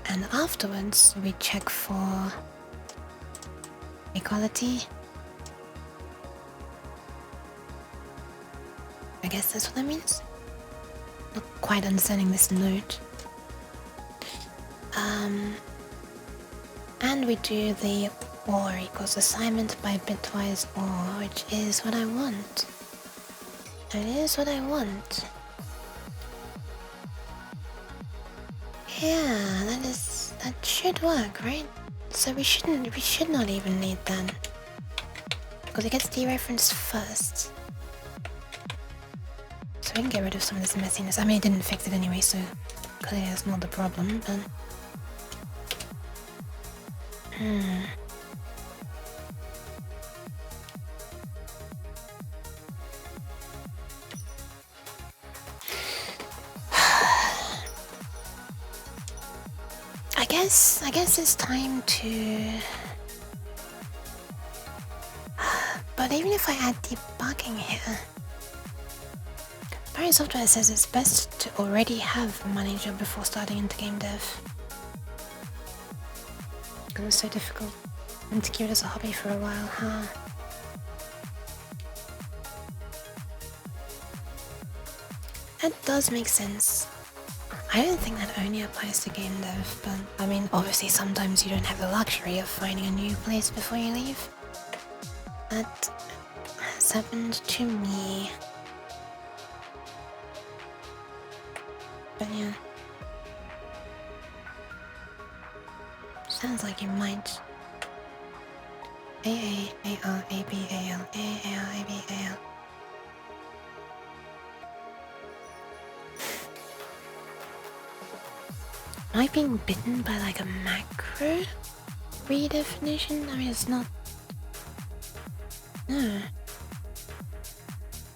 And afterwards, we check for equality. I guess that's what that means. Not quite understanding this note. And we do the OR equals assignment by bitwise OR, which is what I want. That is what I want. Yeah, that should work, right? So we should not even need that. Because it gets dereferenced first. So we can get rid of some of this messiness. I mean, it didn't fix it anyway, so clearly that's not the problem, but... I guess it's time to... But even if I add debugging here... Parent Software says it's best to already have a manager before starting into game dev. Because it's so difficult. And to keep it as a hobby for a while, huh? That does make sense. I don't think that only applies to game dev, but I mean, obviously sometimes you don't have the luxury of finding a new place before you leave. That has happened to me. But yeah. Sounds like you might. A-A-A-R-A-B-A-L A-A-R-A-B-A-L. Am I being bitten by like a macro redefinition? I mean, it's not... No.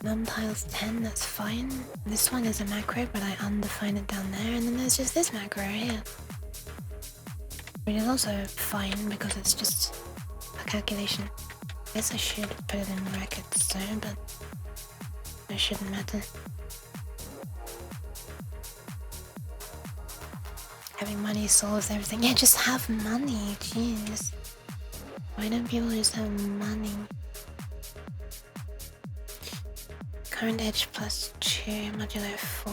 Num tiles 10, that's fine. This one is a macro, but I undefined it down there, and then there's just this macro here. Which is also fine because it's just a calculation. I guess I should put it in brackets so, but it shouldn't matter. Having money solves everything. Yeah, just have money, jeez. Why don't people just have money? Current edge plus 2, modulo 4.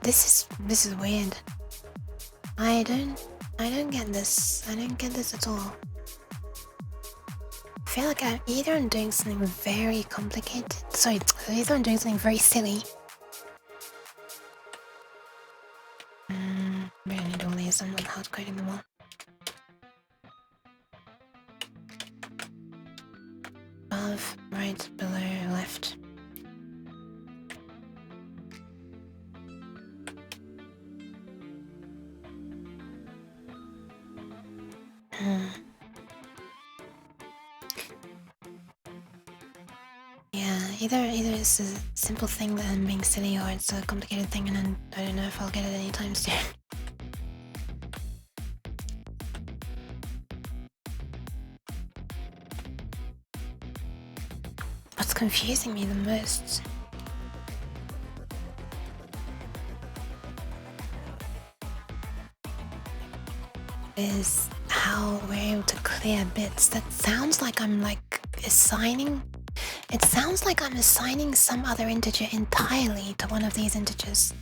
This is weird. I don't get this. I don't get this at all. I feel like either I'm doing something very complicated. Sorry, either I'm doing something very silly. Really need all these. I'm not hard coding them all. Above, right, below, left. Yeah, either it's a simple thing that I'm being silly, or it's a complicated thing and then I don't know if I'll get it anytime soon. What's confusing me the most is how we're able to clear bits. That sounds like I'm like assigning... It sounds like I'm assigning some other integer entirely to one of these integers.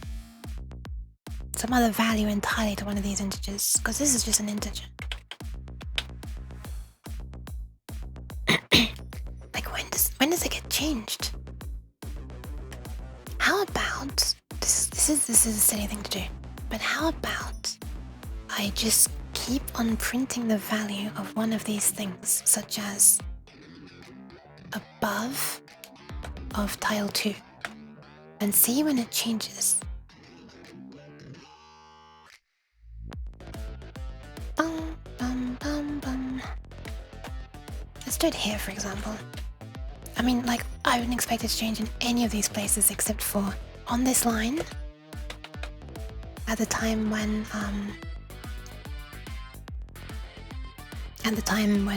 Some other value entirely to one of these integers, because this is just an integer. Like when does it get changed? How about this is a silly thing to do, but how about I just keep on printing the value of one of these things, such as above of tile 2, and see when it changes. Bum, bum, bum, bum. Let's do it here, for example. I mean, like, I wouldn't expect it to change in any of these places except for on this line, at the time when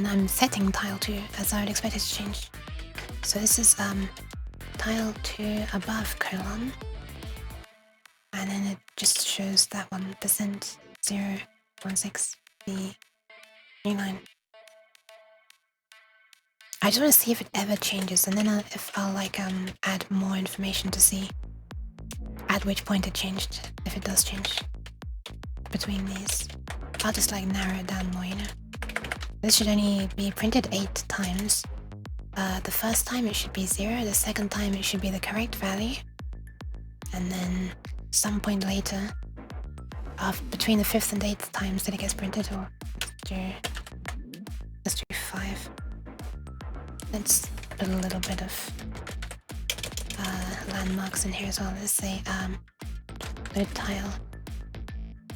I'm setting tile 2, as I would expect it to change. So this is tile 2 above colon, and then it just shows that 1% 016 the new line. I just want to see if it ever changes, and then I'll like add more information to see at which point it changed, if it does change between these. I'll just like narrow it down more, you know. This should only be printed 8 times. The first time it should be 0, the second time it should be the correct value, and then some point later, between the 5th and 8th times that it gets printed, or let's do 5. Let's put a little bit of landmarks in here as well. Let's say load tile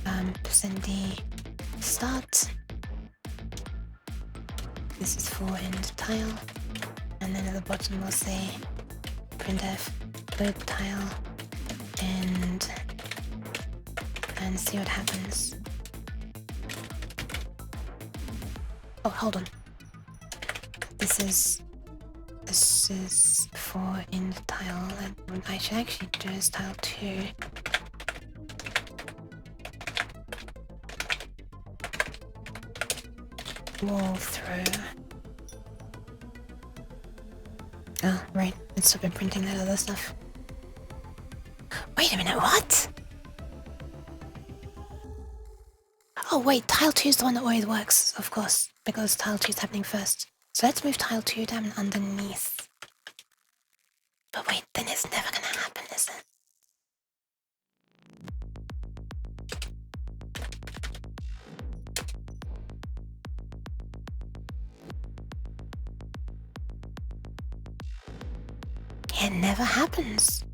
%d start. This is for end tile, and then at the bottom we'll say printf load tile end, and see what happens. Oh, hold on. This is for end tile, and what I should actually do is tile 2. Wall through. Oh, right. It's stop printing that other stuff. Wait a minute, what? Oh wait, tile 2 is the one that always works, of course, because tile 2 is happening first. So let's move tile 2 down underneath. But wait, then it's never gonna happen, is it? It never happens.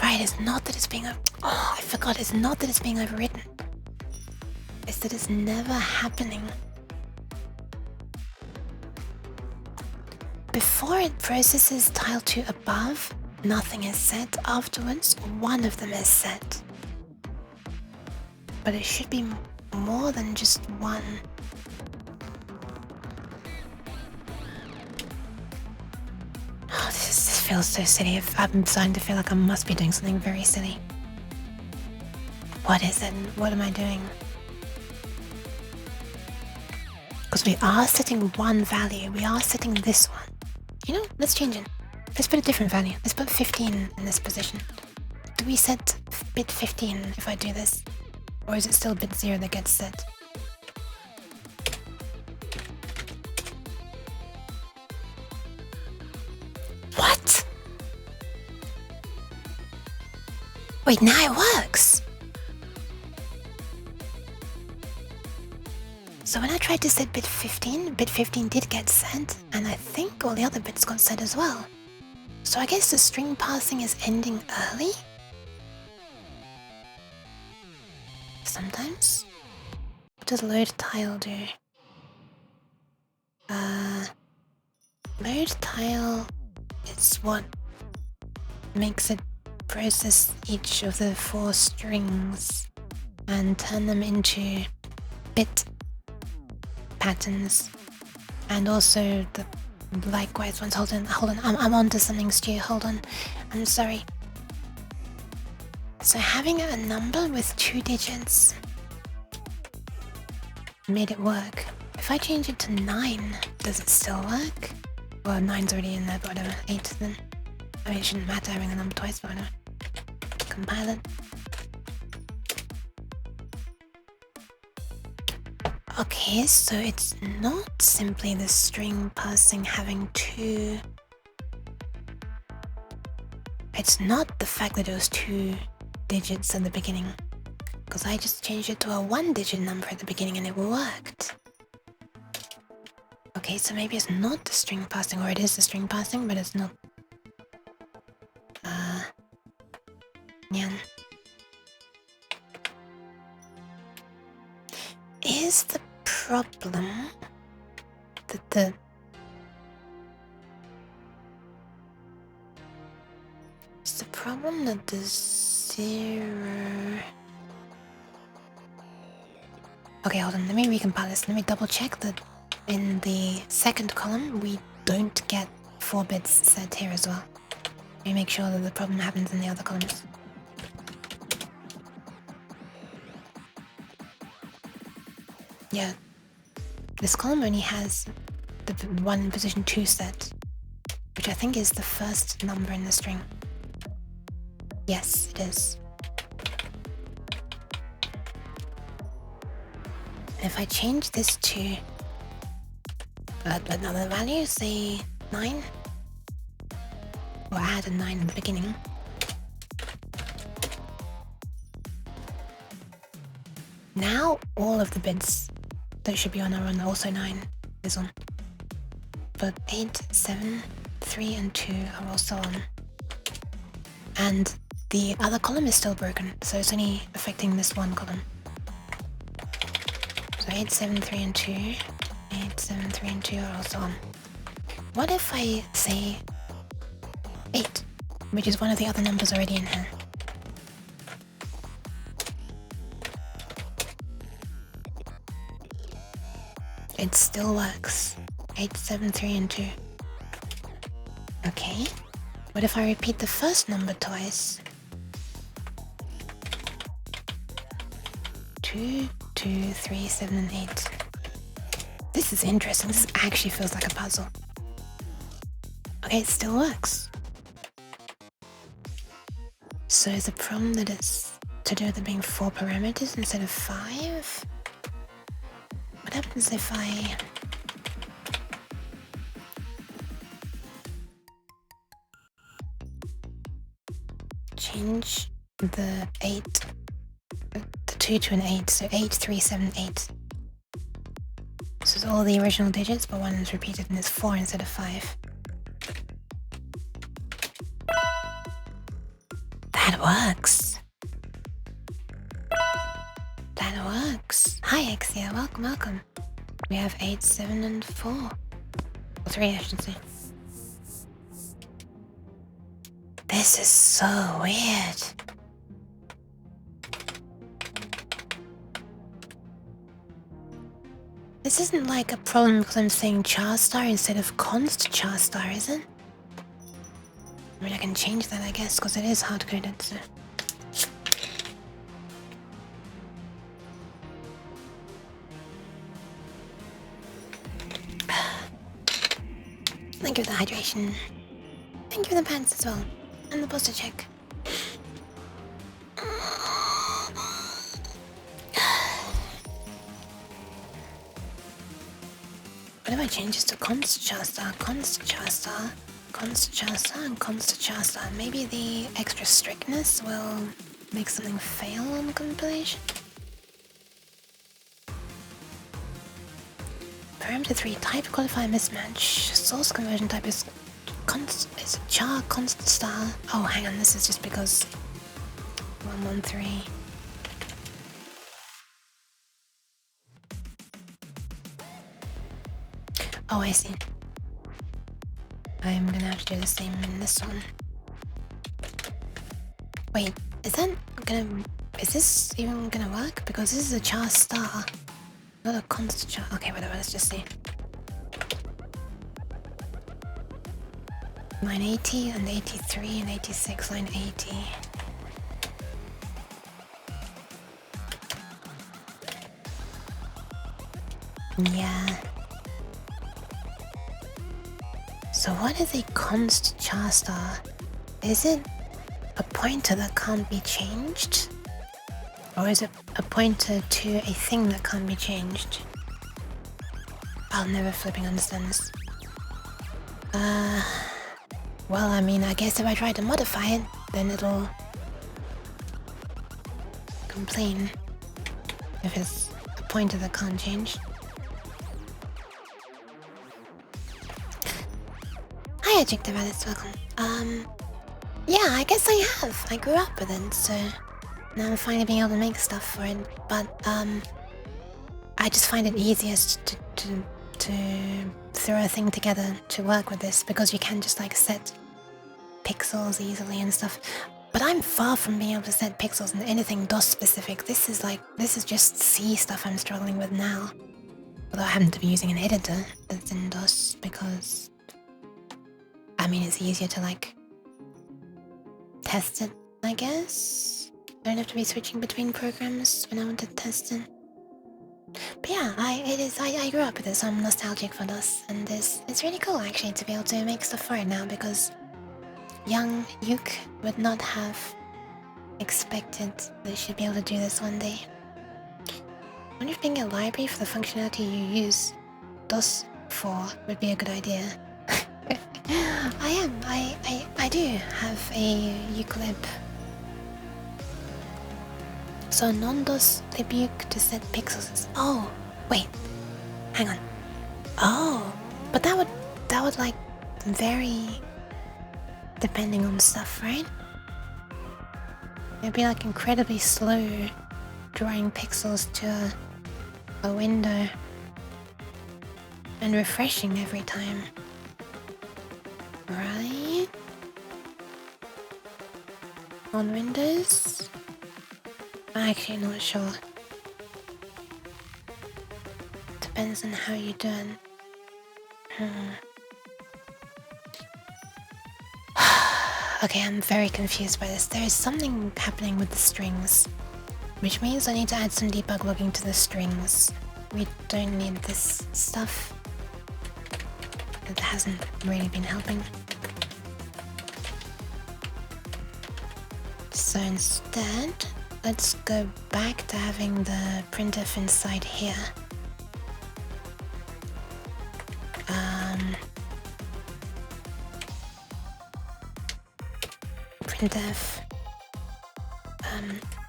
Right, it's not that it's being... Oh, I forgot, it's not that it's being overwritten. It's that it's never happening. Before it processes tile 2 above, nothing is set. Afterwards, one of them is set. But it should be more than just one. Oh, this feels so silly. I'm starting to feel like I must be doing something very silly. What is it? What am I doing? Because we are setting one value. We are setting this one. You know, let's change it. Let's put a different value. Let's put 15 in this position. Do we set bit 15 if I do this? Or is it still bit 0 that gets set? What? Wait, now it works! So when I tried to set bit 15 did get set, and I think all the other bits got set as well. So I guess the string parsing is ending early? Sometimes? What does load tile do? Load tile is what makes it process each of the 4 strings and turn them into bit patterns, and also the likewise ones. Hold on, I'm onto something, Stu, hold on, I'm sorry. So having a number with 2 digits made it work. If I change it to 9, does it still work? Well, 9's already in there, but whatever, 8 then. I mean, it shouldn't matter having a number twice, but whatever. Compile it. Okay, so it's not simply the string parsing having 2. It's not the fact that it was 2 digits at the beginning, because I just changed it to a 1-digit number at the beginning and it worked. Okay, so maybe it's not the string parsing, or it is the string parsing, but it's not. Yeah. Is the problem that problem that the 0... Okay, hold on, let me recompile this. Let me double check that in the second column we don't get 4 bits set here as well. Let me make sure that the problem happens in the other columns. Yeah, this column only has the one in position 2 set, which I think is the first number in the string. Yes, it is. If I change this to another value, say 9, or add a 9 in the beginning, now all of the bits that should be on are on, also 9 is on. But 8, 7, 3 and 2 are also on. And the other column is still broken, so it's only affecting this one column. So 8, 7, 3 and 2, 8, 7, 3 and 2 are also on. What if I say 8, which is one of the other numbers already in here? It still works. 8, 7, 3 and 2. Okay. What if I repeat the first number twice? 2, 2, 3, 7 and 8. This is interesting. This actually feels like a puzzle. Okay, it still works. So is the problem that it's to do with there being 4 parameters instead of 5? What happens if I... change the 8, the 2 to an 8, so 8, 3, 7, 8. So it's all the original digits, but one is repeated and it's 4 instead of 5. That works. That works. Hi Exia, welcome, welcome. We have 8, 7 and 4. Or 3 I should say. This is so weird. This isn't like a problem because I'm saying char star instead of const char star, is it? I mean, I can change that, I guess, because it is hard-coded, so... Thank you for the hydration. Thank you for the pants as well. And the poster check. What if I change this to const char star, const char star, const char star, and const char star? Maybe the extra strictness will make something fail on compilation? Parameter 3, type qualifier mismatch. Source conversion type is char const star. Oh, hang on, this is just because 113. Oh, I see. I'm gonna have to do the same in this one. Wait, is this even gonna work? Because this is a char star, not a const char. Okay, whatever, let's just see. Line 80 and 83 and 86, line 80. Yeah. So what is a const char star? Is it a pointer that can't be changed? Or is it a pointer to a thing that can't be changed? I'll never flipping understand this. Well, I mean, I guess if I try to modify it, then it'll complain if it's a pointer that can't change. Hi, Adjective Alice, welcome. Yeah, I guess I have. I grew up with it, so now I'm finally being able to make stuff for it. But, I just find it easiest to throw a thing together to work with this, because you can just like set pixels easily and stuff. But I'm far from being able to set pixels in anything DOS specific. This is just C stuff I'm struggling with now. Although I happen to be using an editor that's in DOS because, I mean, it's easier to like test it, I guess. I don't have to be switching between programs when I want to test it. But yeah, I grew up with it, so I'm nostalgic for DOS, and it's really cool actually to be able to make stuff for it now because young Yuk would not have expected that she'd be able to do this one day. I wonder if being a library for the functionality you use DOS for would be a good idea. I do have a uklib. So non-DOS libuke to set pixels. Oh, wait, hang on. Oh, but that would like vary depending on stuff, right? It'd be like incredibly slow drawing pixels to a window and refreshing every time. Right? On Windows? I'm actually not sure. Depends on how you do it. Okay, I'm very confused by this. There is something happening with the strings, which means I need to add some debug logging to the strings. We don't need this stuff. It hasn't really been helping. So instead, let's go back to having the printf inside here. Printf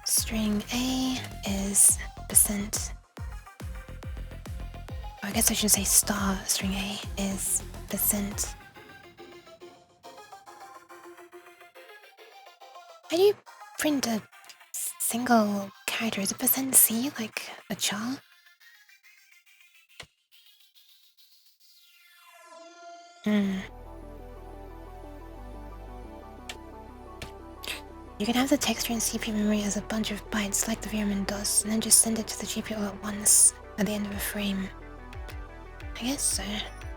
string A is %. I guess I should say star string A is %. How do you print a single character? Is it %C like a char? You can have the texture in CPU memory as a bunch of bytes like the VRAM in DOS, and then just send it to the GPU all at once at the end of a frame. I guess so.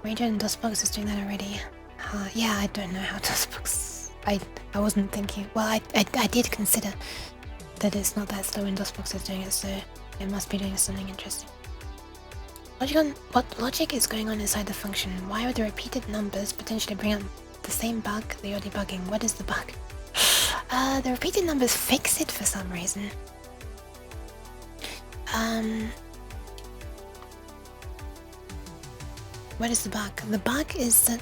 Radio and DOSBox is doing that already. Yeah, I don't know how DOSBox... I wasn't thinking... Well, I did consider that it's not that slow when DOSBox is doing it, so it must be doing something interesting. What logic is going on inside the function? Why would the repeated numbers potentially bring up the same bug that you're debugging? What is the bug? The repeated numbers fix it for some reason. What is the bug? The bug is that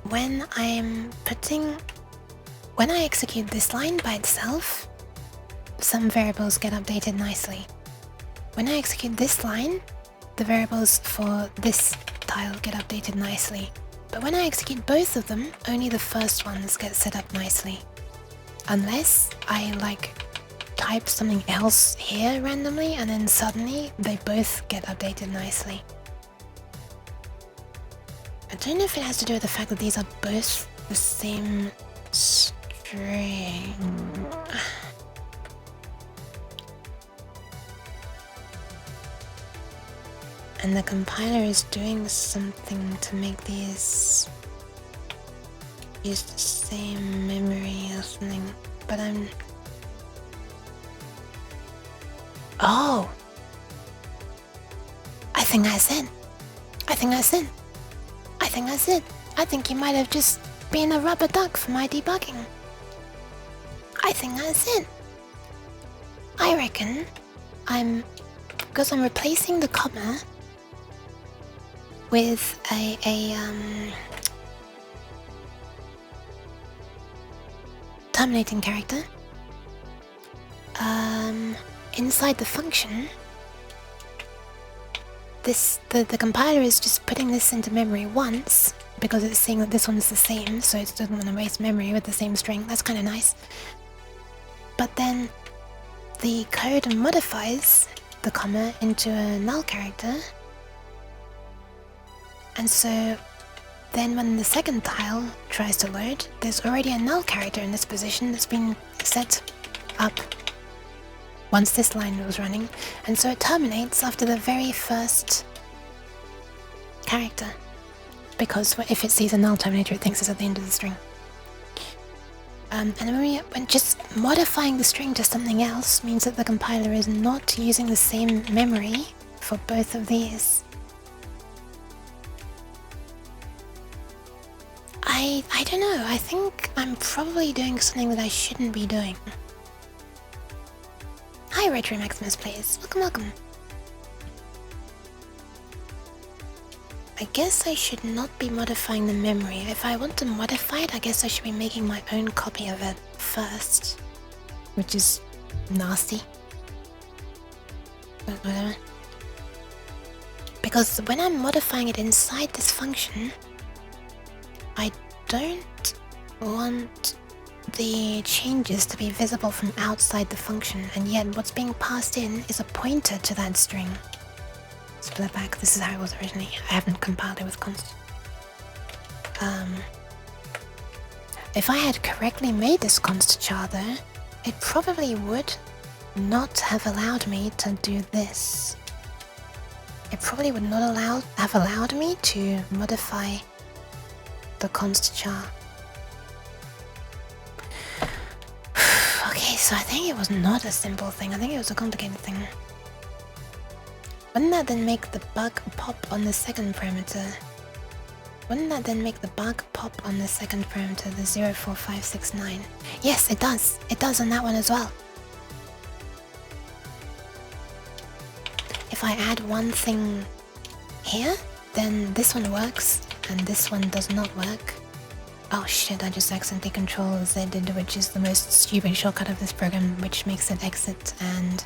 when I execute this line by itself, some variables get updated nicely. When I execute this line, the variables for this tile get updated nicely. But when I execute both of them, only the first ones get set up nicely. Unless I like type something else here randomly and then suddenly they both get updated nicely. I don't know if it has to do with the fact that these are both the same string. And the compiler is doing something to make these use the same memory or something, but I'm... Oh! I think that's it. I think you might have just been a rubber duck for my debugging. I think that's it. I reckon because I'm replacing the comma with a terminating character inside the function. The compiler is just putting this into memory once because it's saying that this one is the same, so it doesn't want to waste memory with the same string. That's kind of nice. But then the code modifies the comma into a null character. And so then when the second tile tries to load, there's already a null character in this position that's been set up once this line was running, and so it terminates after the very first character, because if it sees a null terminator, it thinks it's at the end of the string. And when just modifying the string to something else means that the compiler is not using the same memory for both of these. I don't know, I think I'm probably doing something that I shouldn't be doing. Hi Retro Maximus Players, welcome. I guess I should not be modifying the memory. If I want to modify it, I guess I should be making my own copy of it first. Which is nasty. But whatever. Because when I'm modifying it inside this function, I don't want the changes to be visible from outside the function, and yet what's being passed in is a pointer to that string. Split back, this is how it was originally. I haven't compiled it with const. If I had correctly made this const char though, it probably would not have allowed me to do this. It probably would not have allowed me to modify the const char. Okay, so I think it was not a simple thing. I think it was a complicated thing. Wouldn't that then make the bug pop on the second parameter? Wouldn't that then make the bug pop on the second parameter, the 04569? Yes, it does. It does on that one as well. If I add one thing here, then this one works, and this one does not work. Oh shit, I just accidentally control Z, which is the most stupid shortcut of this program, which makes it exit and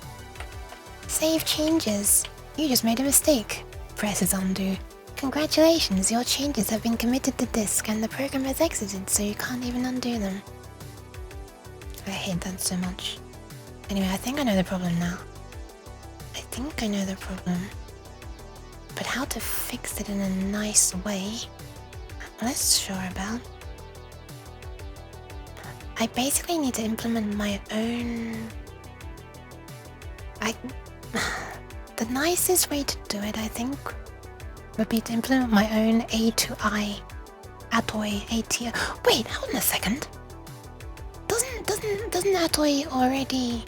save changes. You just made a mistake. Presses undo. Congratulations, your changes have been committed to disk and the program has exited, so you can't even undo them. I hate that so much. Anyway, I think I know the problem now. But how to fix it in a nice way, I'm less sure about. I basically need to implement my own... The nicest way to do it, I think, would be to implement my own A to I, Atoy, AT. Wait, hold on a second. Doesn't Atoy already?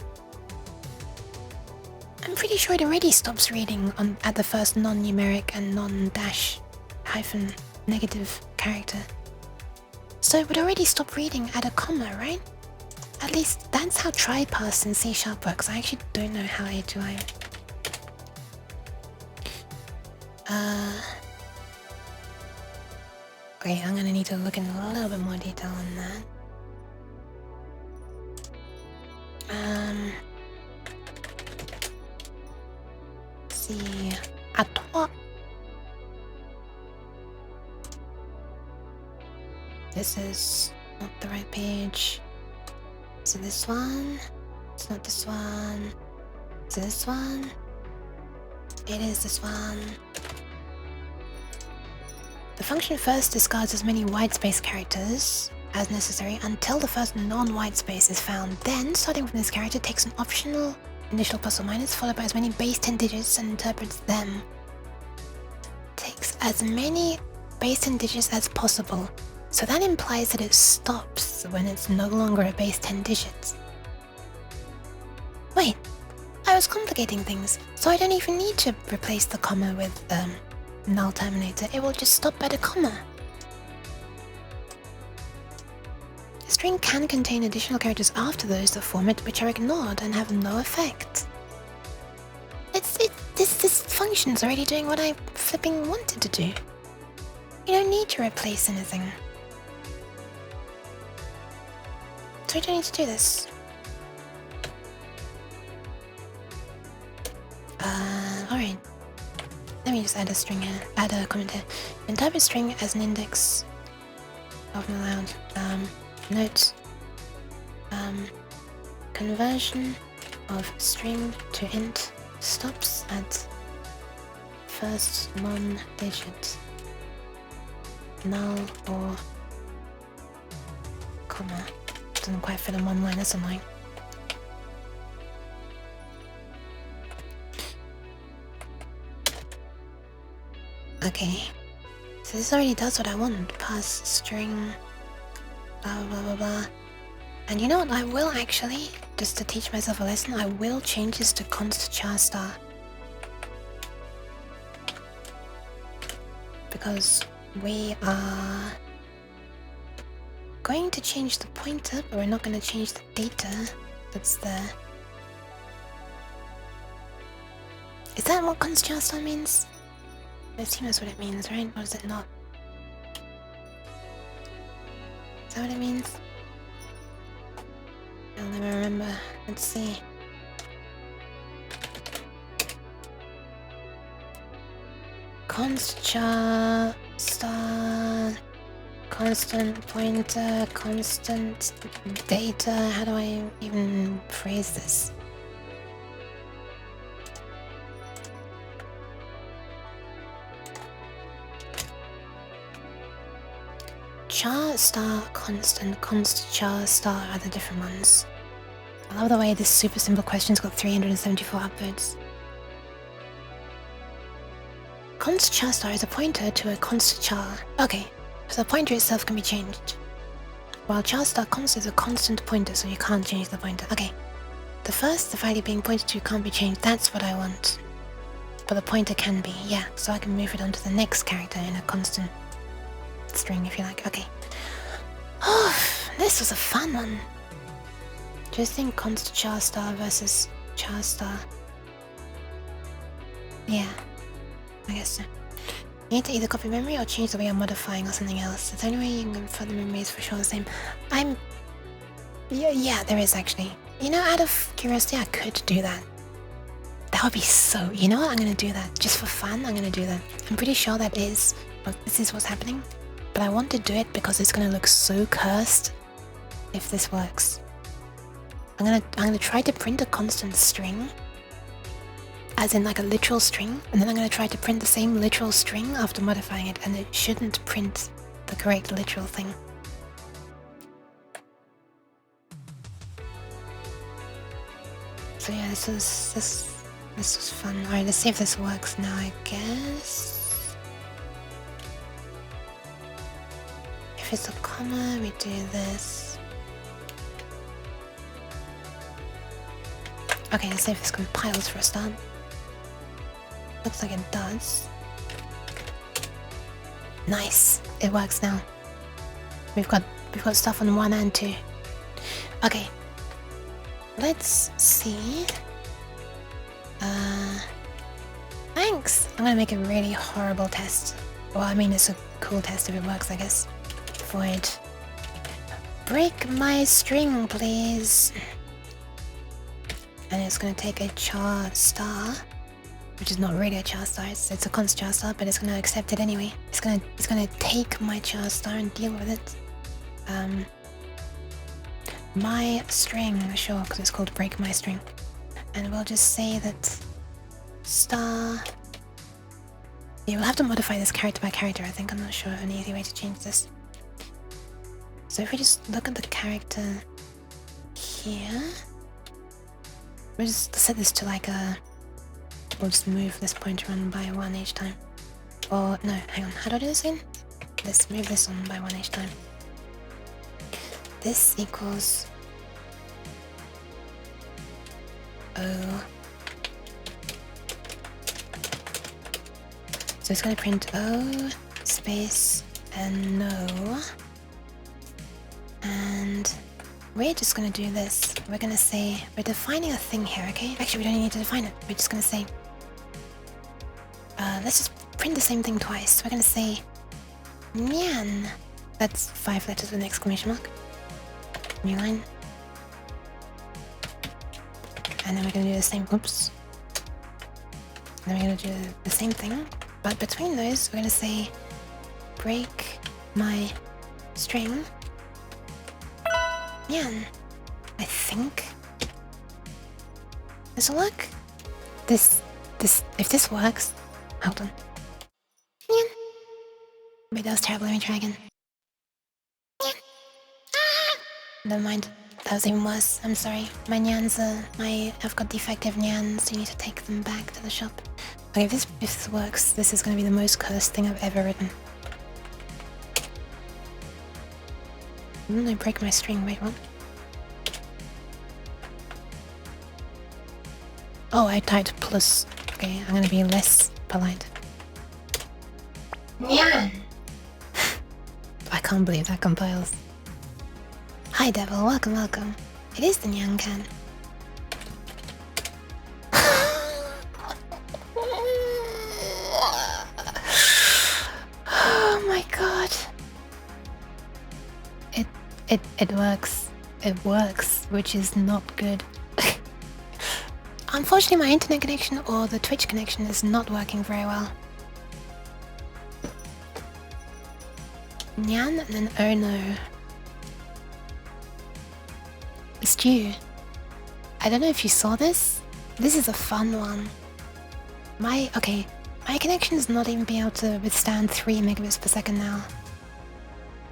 I'm pretty sure it already stops reading at the first non-numeric and non-dash hyphen negative character. So it would already stop reading at a comma, right? At least that's how try pass in C# works. I actually don't know how A to I. Okay, I'm gonna need to look in a little bit more detail on that. Let's see, à toi. This is not the right page. So this one, it's not this one. So this one, it is this one. The function first discards as many whitespace characters as necessary until the first non-whitespace is found. Then, starting from this character, takes an optional initial plus or minus followed by as many base 10 digits and interprets them. Takes as many base 10 digits as possible. So that implies that it stops when it's no longer a base 10 digits. Wait, I was complicating things, so I don't even need to replace the comma with null terminator. It will just stop at a comma. A string can contain additional characters after those that form it, which are ignored and have no effect. This function's already doing what I flipping wanted to do. You don't need to replace anything. So I don't need to do this. Alright. Let me just add a string here, add a comment here. Interpret string as an index of allowed. Note. Conversion of string to int stops at first non-digit. null or comma. Doesn't quite fit in one line, that's annoying. Okay. So this already does what I want. Pass string, blah blah blah blah. And you know what, I will actually, just to teach myself a lesson, I will change this to const char star. Because we are going to change the pointer, but we're not going to change the data that's there. Is that what const char star means? I assume that's what it means, right? Or is it not? Is that what it means? I'll never remember. Let's see. Const char star, constant pointer, constant data. How do I even phrase this? Char star constant, const char star are the different ones. I love the way this super simple question's got 374 upvotes. Const char star is a pointer to a const char. Okay, so the pointer itself can be changed. While char star const is a constant pointer, so you can't change the pointer. Okay, the value being pointed to can't be changed. That's what I want. But the pointer can be, yeah. So I can move it on to the next character in a constant string, if you like. Okay. Oh, this was a fun one. Just think const char star versus char star. Yeah, I guess so. You need to either copy memory or change the way I'm modifying or something else. It's the only way you can infer the memory is for sure the same. Yeah, there is actually. You know, out of curiosity, I could do that. That would be so... You know what? I'm gonna do that. Just for fun, I'm gonna do that. I'm pretty sure this is what's happening. But I want to do it because it's gonna look so cursed if this works. I'm gonna try to print a constant string, as in like a literal string, and then I'm gonna try to print the same literal string after modifying it, and it shouldn't print the correct literal thing. So yeah, this was fun. Alright, let's see if this works now, I guess. If it's a comma, we do this. Okay, let's see if this compiles for a start. Looks like it does. Nice, it works now. We've got stuff on 1 and 2. Okay, let's see. Thanks. I'm gonna make a really horrible test. Well, I mean, it's a cool test if it works, I guess. Void. Break my string, please. And it's gonna take a char star, which is not really a char star. It's a const char star, but it's gonna accept it anyway. It's gonna take my char star and deal with it. My string, sure, because it's called break my string. And we'll just say that star. Yeah, we'll have to modify this character by character, I think. I'm not sure an easy way to change this. So if we just look at the character here, we'll just set this to like a... We'll just move this pointer on by 1 each time. Or, no, hang on, how do I do this again? Let's move this on by 1 each time. This equals... O. So it's going to print O, space, and no. And we're just going to do this. We're going to say, we're defining a thing here, okay? Actually, we don't even need to define it. We're just going to say, let's just print the same thing twice. We're going to say, nyan. That's 5 letters with an exclamation mark. New line. And then we're going to do the same, oops. And then we're going to do the same thing. But between those, we're going to say, break my string. Nyan. I think this will work. If this works, hold on. Nyan. Wait, that was terrible. Let me try again. Never mind. That was even worse. I'm sorry. My nyans I've got defective nyans, so you need to take them back to the shop. Okay, if this works, this is gonna be the most cursed thing I've ever written. I break my string. Wait, what? Oh, I typed plus. Okay, I'm gonna be less polite. Nyan. I can't believe that compiles. Hi, Devil. Welcome, welcome. It is the Nyan Can. Oh my god. It works. It works, which is not good. Unfortunately, my internet connection or the Twitch connection is not working very well. Nyan and then oh no. Stew. I don't know if you saw this. This is a fun one. My connection is not even be able to withstand 3 megabits per second now.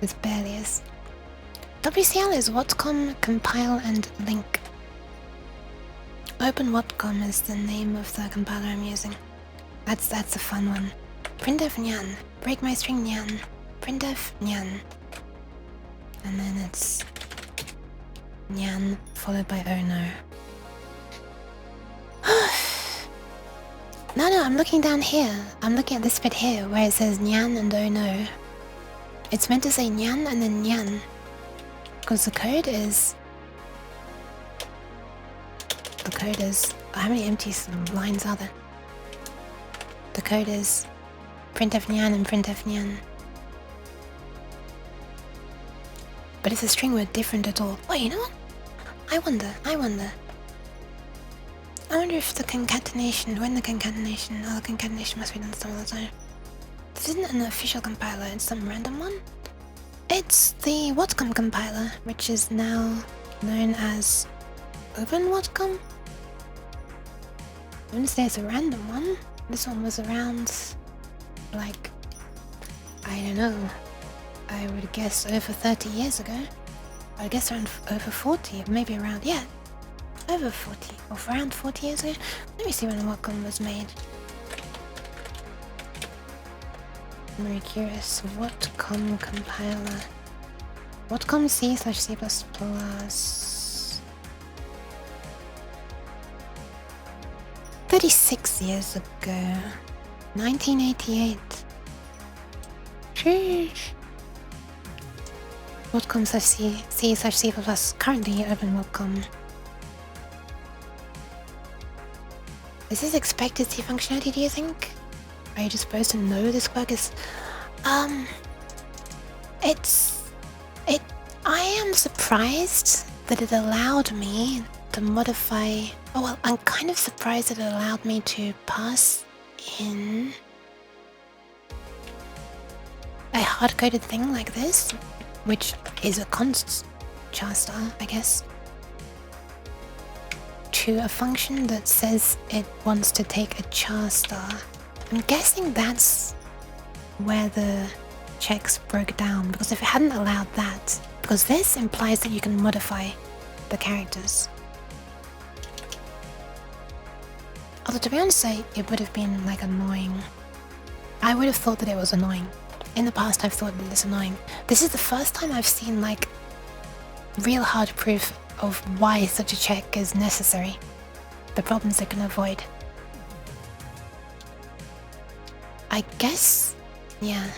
It barely is. WCL is Whatcom, compile and link. Open Whatcom is the name of the compiler I'm using. That's a fun one. Printf nyan. Break my string nyan. Printf nyan. And then it's nyan followed by oh no. No, I'm looking down here. I'm looking at this bit here where it says nyan and oh no. It's meant to say nyan and then nyan. Because the code is... How many empty lines are there? The code is printf nyan and printf nyan. But if the string were different at all... Oh, you know what? I wonder if the concatenation... When the concatenation... Oh, the concatenation must be done some other time. This isn't an official compiler, it's some random one. It's the Whatcom compiler, which is now known as Open Whatcom. I wouldn't say it's a random one. This one was around, like, I don't know. I would guess over 30 years ago. I guess around over 40, maybe around, yeah, over 40, or around 40 years ago. Let me see when Whatcom was made. I'm very curious. Whatcom compiler. Whatcom C/C++. 36 years ago. 1988. Sheesh. Whatcom/C/C++. Currently open Whatcom. Is this expected C functionality, do you think? Are you just supposed to know this quirk is... I am surprised that it allowed me to modify... Oh well, I'm kind of surprised that it allowed me to pass in a hard-coded thing like this, which is a const char star, I guess, to a function that says it wants to take a char star. I'm guessing that's where the checks broke down, because if it hadn't allowed that, because this implies that you can modify the characters. Although to be honest, it would have been like annoying. I would have thought that it was annoying. In the past I've thought that it's annoying. This is the first time I've seen like real hard proof of why such a check is necessary. The problems it can avoid. I guess, yeah.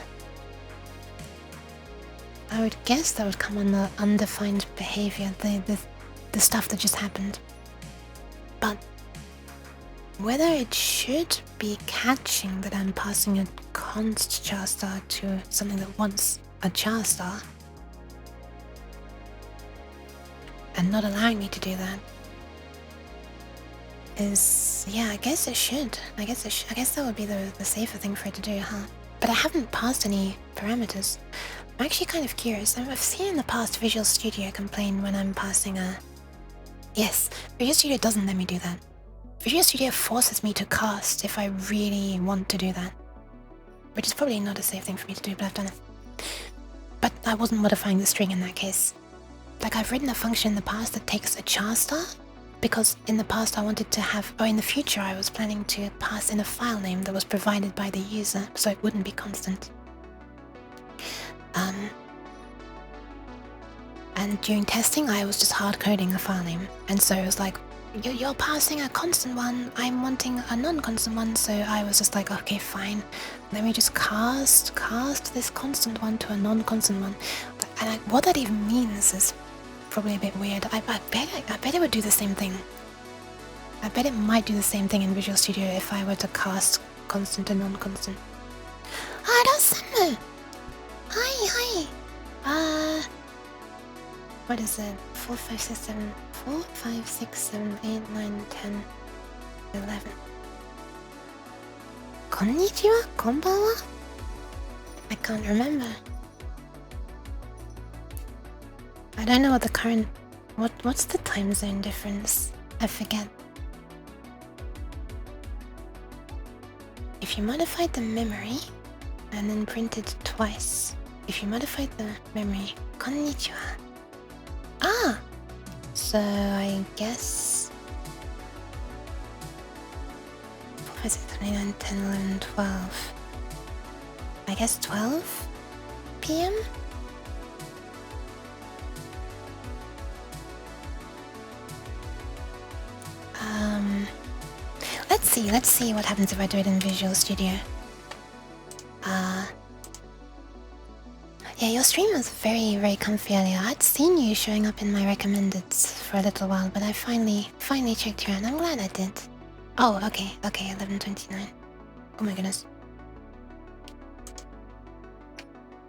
I would guess that would come under undefined behavior, the stuff that just happened. But whether it should be catching that I'm passing a const char star to something that wants a char star and not allowing me to do that is, yeah, I guess it should. I guess that would be the safer thing for it to do, huh? But I haven't passed any parameters. I'm actually kind of curious. I've seen in the past Visual Studio complain when I'm passing a... Yes, Visual Studio doesn't let me do that. Visual Studio forces me to cast if I really want to do that. which is probably not a safe thing for me to do, but I've done it. But I wasn't modifying the string in that case. Like, I've written a function in the past that takes a char star, because in the past I wanted to have, or in the future I was planning to pass in a file name that was provided by the user, so it wouldn't be constant. And during testing I was just hard coding a file name, and so it was like, you're passing a constant one, I'm wanting a non-constant one, so I was just like, okay, fine, let me just cast this constant one to a non-constant one. And what that even means is probably a bit weird. I bet it would do the same thing. I bet it might do the same thing in Visual Studio if I were to cast constant and non-constant. Ah, that's Samu! Hi! What is it? 4, 5, 6, 7, 4, 5, 6, 7, 8, 9, 10, 11. Konnichiwa? Konbanwa? I can't remember. I don't know what the current... What's the time zone difference? I forget. If you modified the memory and then printed twice. If you modified the memory... Konnichiwa. Ah! So I guess... 4, 5, 6, 7, 8, 9, 10, 11, 12. I guess 12 PM? Let's see what happens if I do it in Visual Studio. Yeah, your stream was very, very comfy earlier. I'd seen you showing up in my recommendeds for a little while, but I finally checked you out. I'm glad I did. Oh, okay, 11:29. Oh my goodness.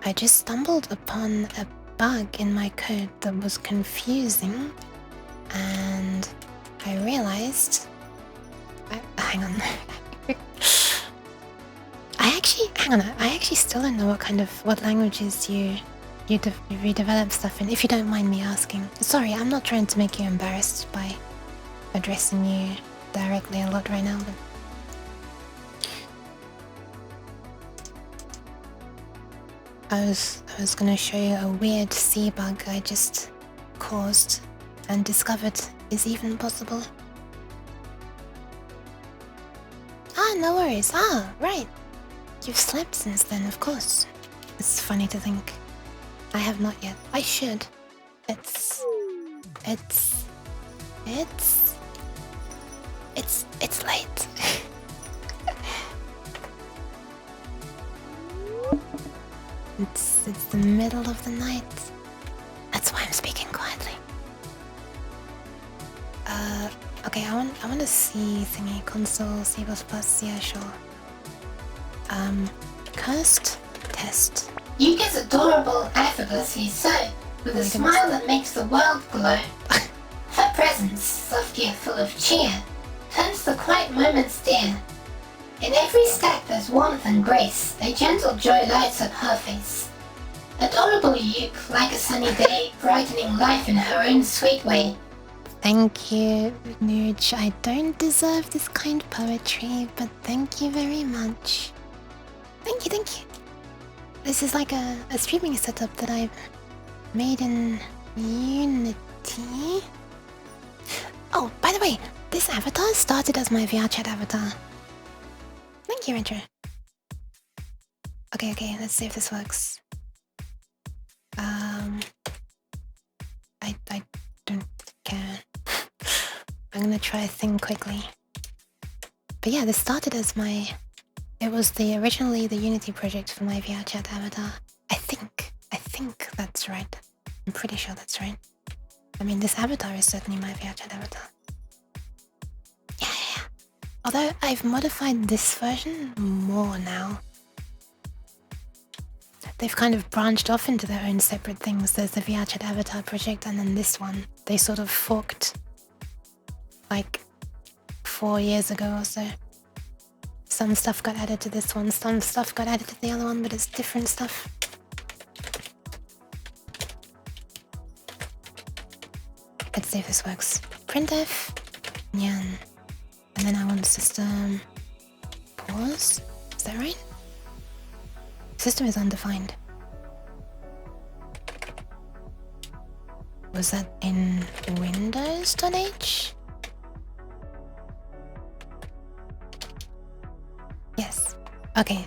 I just stumbled upon a bug in my code that was confusing, and I realized... hang on. I actually still don't know what languages you develop stuff in, if you don't mind me asking. Sorry, I'm not trying to make you embarrassed by addressing you directly a lot right now, but... I was gonna show you a weird C bug I just caused and discovered is even possible. Ah, no worries. Ah, right. You've slept since then, of course. It's funny to think. I have not yet. I should. It's late. It's the middle of the night. That's why I'm speaking quietly. Okay, I want to see thingy console C++. Yeah, sure. Cursed test. You get adorable, effortlessly so, with a smile that makes the world glow. Her presence, soft yet full of cheer, turns the quiet moments dear. In every step there's warmth and grace, a gentle joy lights up her face. Adorable Yuke, like a sunny day, brightening life in her own sweet way. Thank you, Nuge. I don't deserve this kind poetry, but thank you very much. Thank you. This is like a streaming setup that I've made in Unity. Oh, by the way, this avatar started as my VR chat avatar. Thank you, Retro. Okay, let's see if this works. I don't care. I'm gonna try a thing quickly. But yeah, this started as my... It was originally the Unity project for my VR chat avatar. I think that's right. I'm pretty sure that's right. I mean, this avatar is certainly my VR chat avatar. Yeah. Although I've modified this version more now. They've kind of branched off into their own separate things. There's the VR chat avatar project and then this one. They sort of forked like 4 years ago or so. Some stuff got added to this one, some stuff got added to the other one, but it's different stuff. Let's see if this works. Printf, nyan. And then I want system pause. Is that right? System is undefined. Was that in Windows.h? Yes. Okay.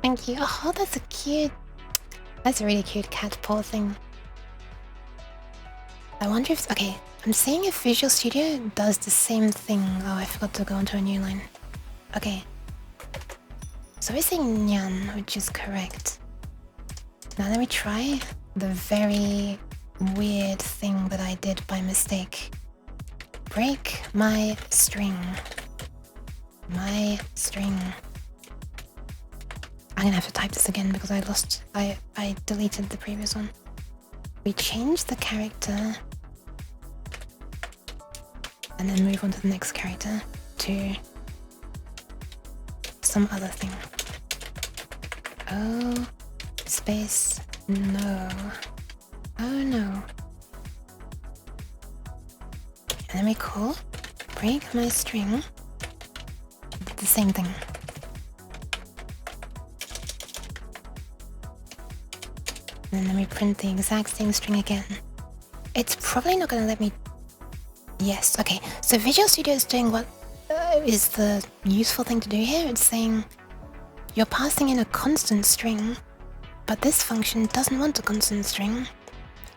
Thank you. Oh, that's a cute... That's a really cute cat paw thing. I wonder if... Okay, I'm seeing if Visual Studio does the same thing. Oh, I forgot to go onto a new line. Okay. So we're saying nyan, which is correct. Now let me try the very weird thing that I did by mistake. Break my string. My string. I'm gonna have to type this again because I deleted the previous one. We change the character and then move on to the next character to some other thing. Oh, space, no. Oh no. And then we call break my string the same thing. And then we print the exact same string again. It's probably not gonna let me... Yes, okay. So Visual Studio is doing what is the useful thing to do here. It's saying you're passing in a constant string, but this function doesn't want a constant string.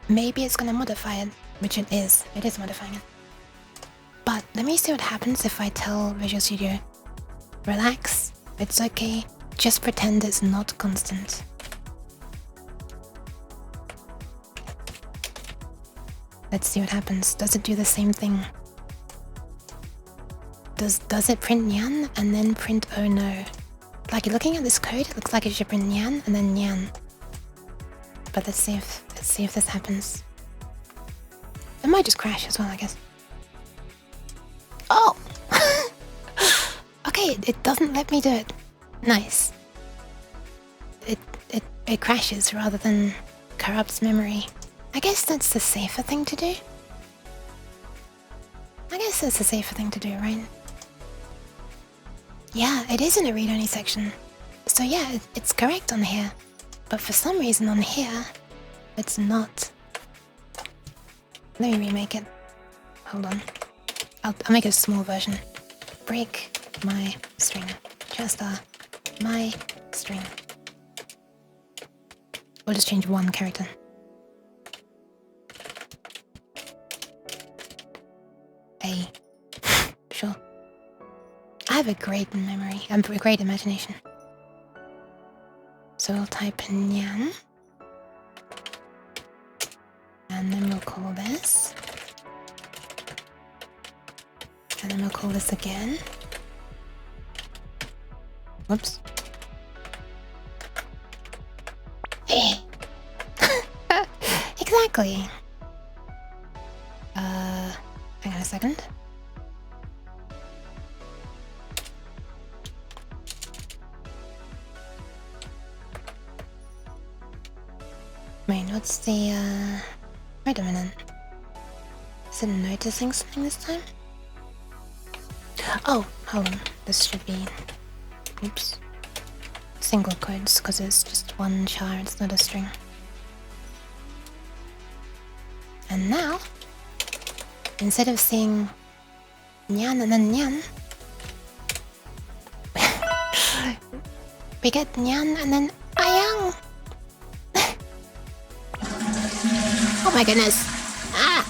Maybe it's gonna modify it, which it is. It is modifying it. But let me see what happens if I tell Visual Studio, relax, it's okay, just pretend it's not constant. Let's see what happens. Does it do the same thing? Does it print nyan and then print oh no? Like looking at this code, it looks like it should print nyan and then nyan. But let's see if this happens. It might just crash as well, I guess. Oh! Okay, it doesn't let me do it. Nice. It crashes rather than corrupts memory. I guess that's the safer thing to do. I guess that's the safer thing to do, right? Yeah, it is in a read-only section. So yeah, it's correct on here. But for some reason on here, it's not. Let me remake it. Hold on. I'll make a small version. Break my string. Just my string. We'll just change one character. A. Sure. I have a great memory, a great imagination. So we'll type in nyan. And then we'll call this. And then we'll call this again. Whoops. Exactly. Hang on a second. Wait, what's the, wait a minute. Is it noticing something this time? Oh, hold on. This should be... Oops. Single quotes, because it's just one char, it's not a string. And now, instead of seeing nyan and then nyan, we get nyan and then ayang. Oh my goodness. Ah!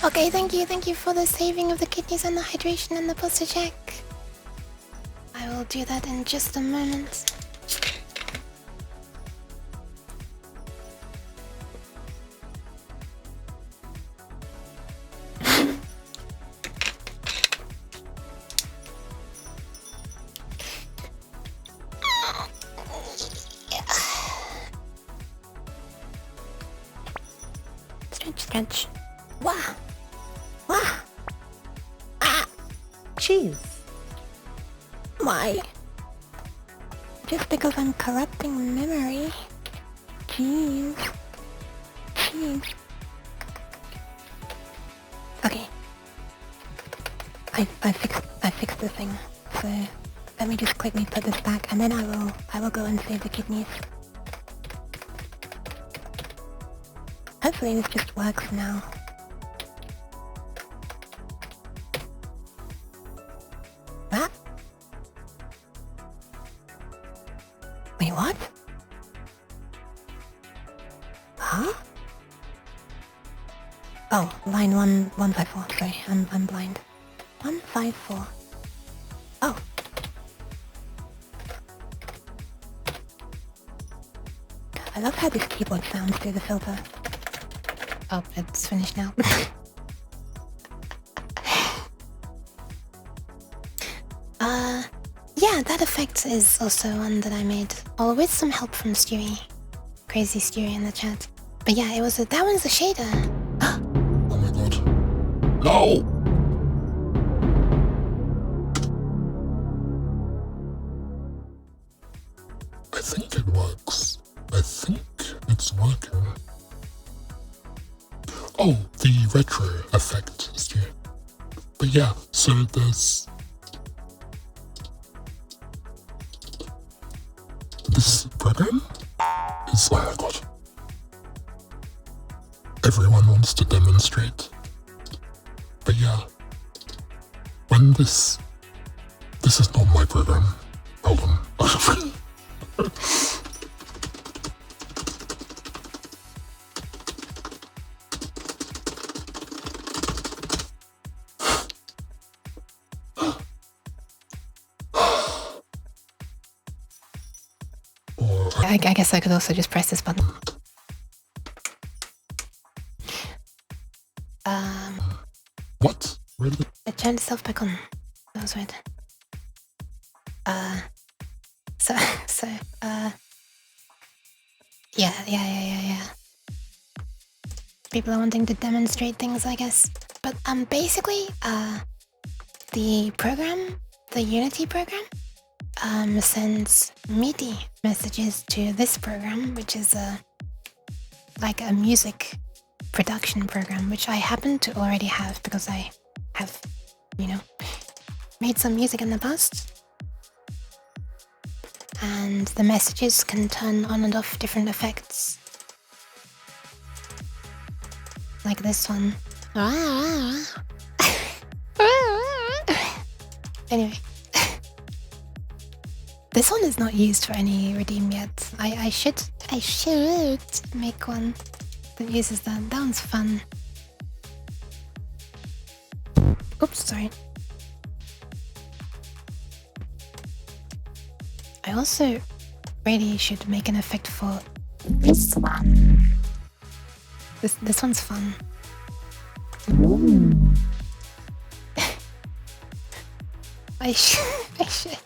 Okay, thank you for the saving of the kidneys and the hydration and the posture check. I will do that in just a moment. Stretch. Wah! Wah! Ah! Jeez. Why? Just because I'm corrupting memory. Jeez. Jeez. Okay. I fixed the thing. So Let me just quickly put this back, and then I will go and save the kidneys. Hopefully this just works now. What? Wait, what? Huh? Oh, line 154. Sorry, I'm blind. 154. Oh. I love how this keyboard sounds through the filter. Oh, it's finished now. Yeah, that effect is also one that I made, all with some help from Stewie. Crazy Stewie in the chat. But yeah, that one's a shader. Oh my god. No! I think it works. I think it's working. Oh, the retro effect is here. But yeah, so there's this program is, oh my god. Everyone wants to demonstrate. But yeah, when this is not my program. Hold on. I guess I could also just press this button. What? Where did It turned itself back on. That was weird. Yeah. People are wanting to demonstrate things, I guess. But basically, the program, the Unity program, sends MIDI messages to this program, which is like a music production program, which I happen to already have because I have, made some music in the past. And the messages can turn on and off different effects. Like this one. Anyway. This one is not used for any redeem yet. I should make one that uses that. That one's fun. Oops, sorry. I also really should make an effect for this one. This one's fun. I should.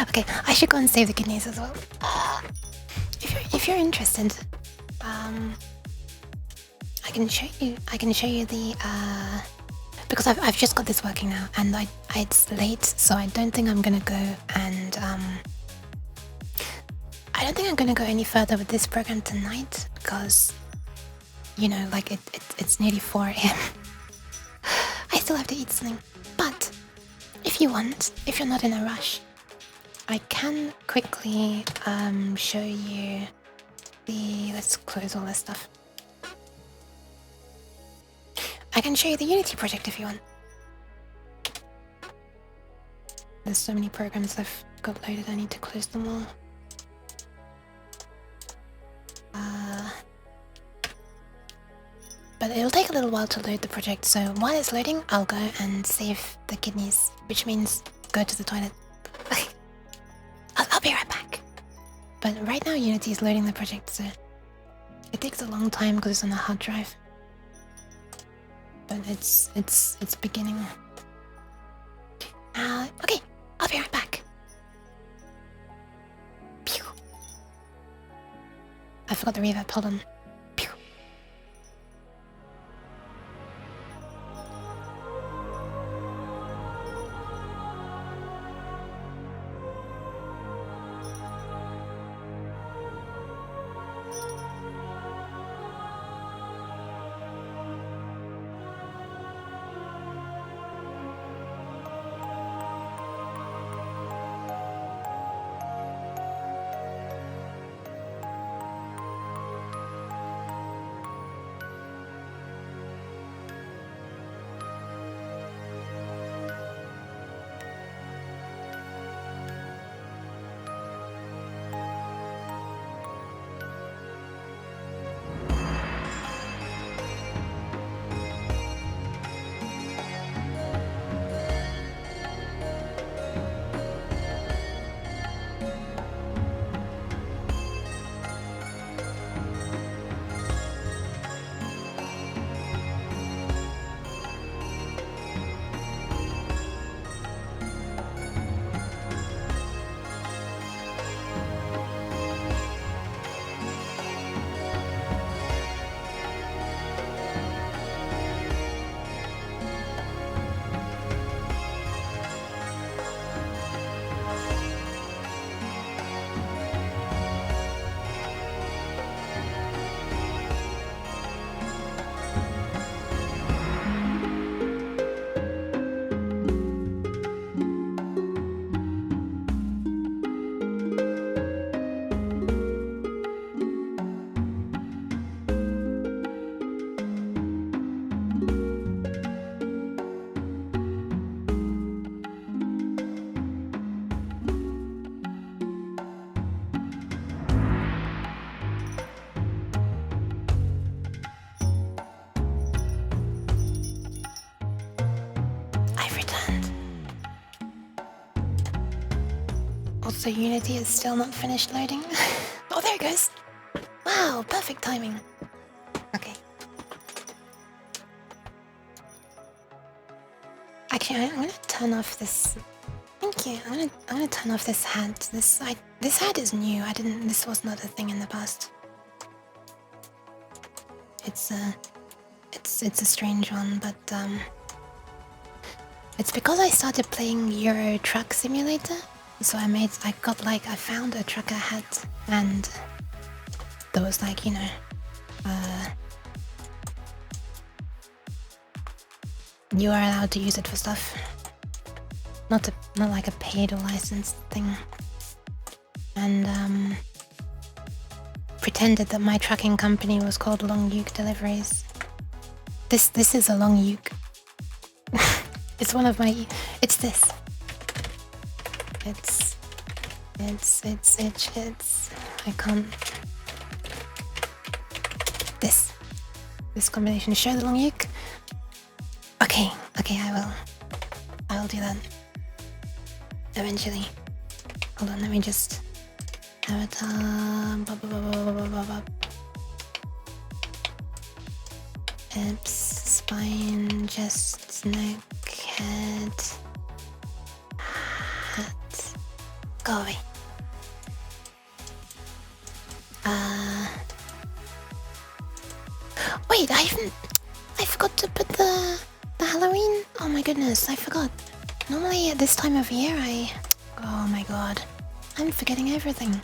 Okay, I should go and save the kidneys as well. If you're interested, I can show you the because I've just got this working now, and it's late, so I don't think I'm gonna go and I don't think I'm gonna go any further with this program tonight because like it's nearly 4 AM. I still have to eat something, but if you want, if you're not in a rush, I can quickly show you the. Let's close all this stuff. I can show you the Unity project if you want. There's so many programs I've got loaded, I need to close them all. But it'll take a little while to load the project, so while it's loading, I'll go and save the kidneys, which means go to the toilet. I'll be right back. But right now Unity is loading the project, so it takes a long time because it's on a hard drive. But it's beginning. Okay, I'll be right back. Pew. I forgot the reverb, hold on. Pew. Also, Unity is still not finished loading. Oh, there it goes. Wow, perfect timing. Okay. Actually, I'm gonna turn off this. Thank you. I'm gonna turn off this hat. This hat is new. This was not a thing in the past. It's a strange one, but it's because I started playing Euro Truck Simulator. So I found a trucker hat, and there was like, you know, you are allowed to use it for stuff. Not like a paid or licensed thing. And pretended that my trucking company was called Long Uke Deliveries. This is a long uke. It's one of my. It's this. It's. I can't. This combination. Show the long uke. Okay, I will do that. Eventually. Hold on, let me just. Avatar. Hips, spine, chest, neck, head, hat. Go away. Wait, I forgot to put the Halloween. Oh my goodness, I forgot. Normally at this time of year, oh my god, I'm forgetting everything.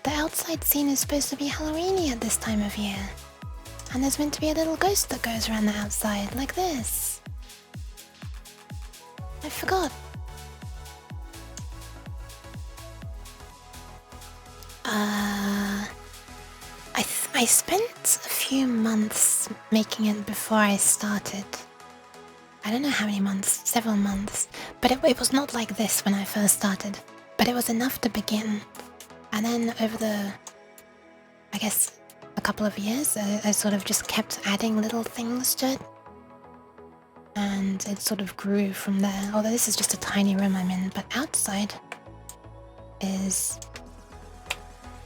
The outside scene is supposed to be Halloweeny at this time of year. And there's meant to be a little ghost that goes around the outside, like this. I forgot. I spent a few months making it before I started. I don't know how many months, several months. But it was not like this when I first started. But it was enough to begin. And then over the, I guess, a couple of years, I sort of just kept adding little things to it. And it sort of grew from there. Although this is just a tiny room I'm in, but outside is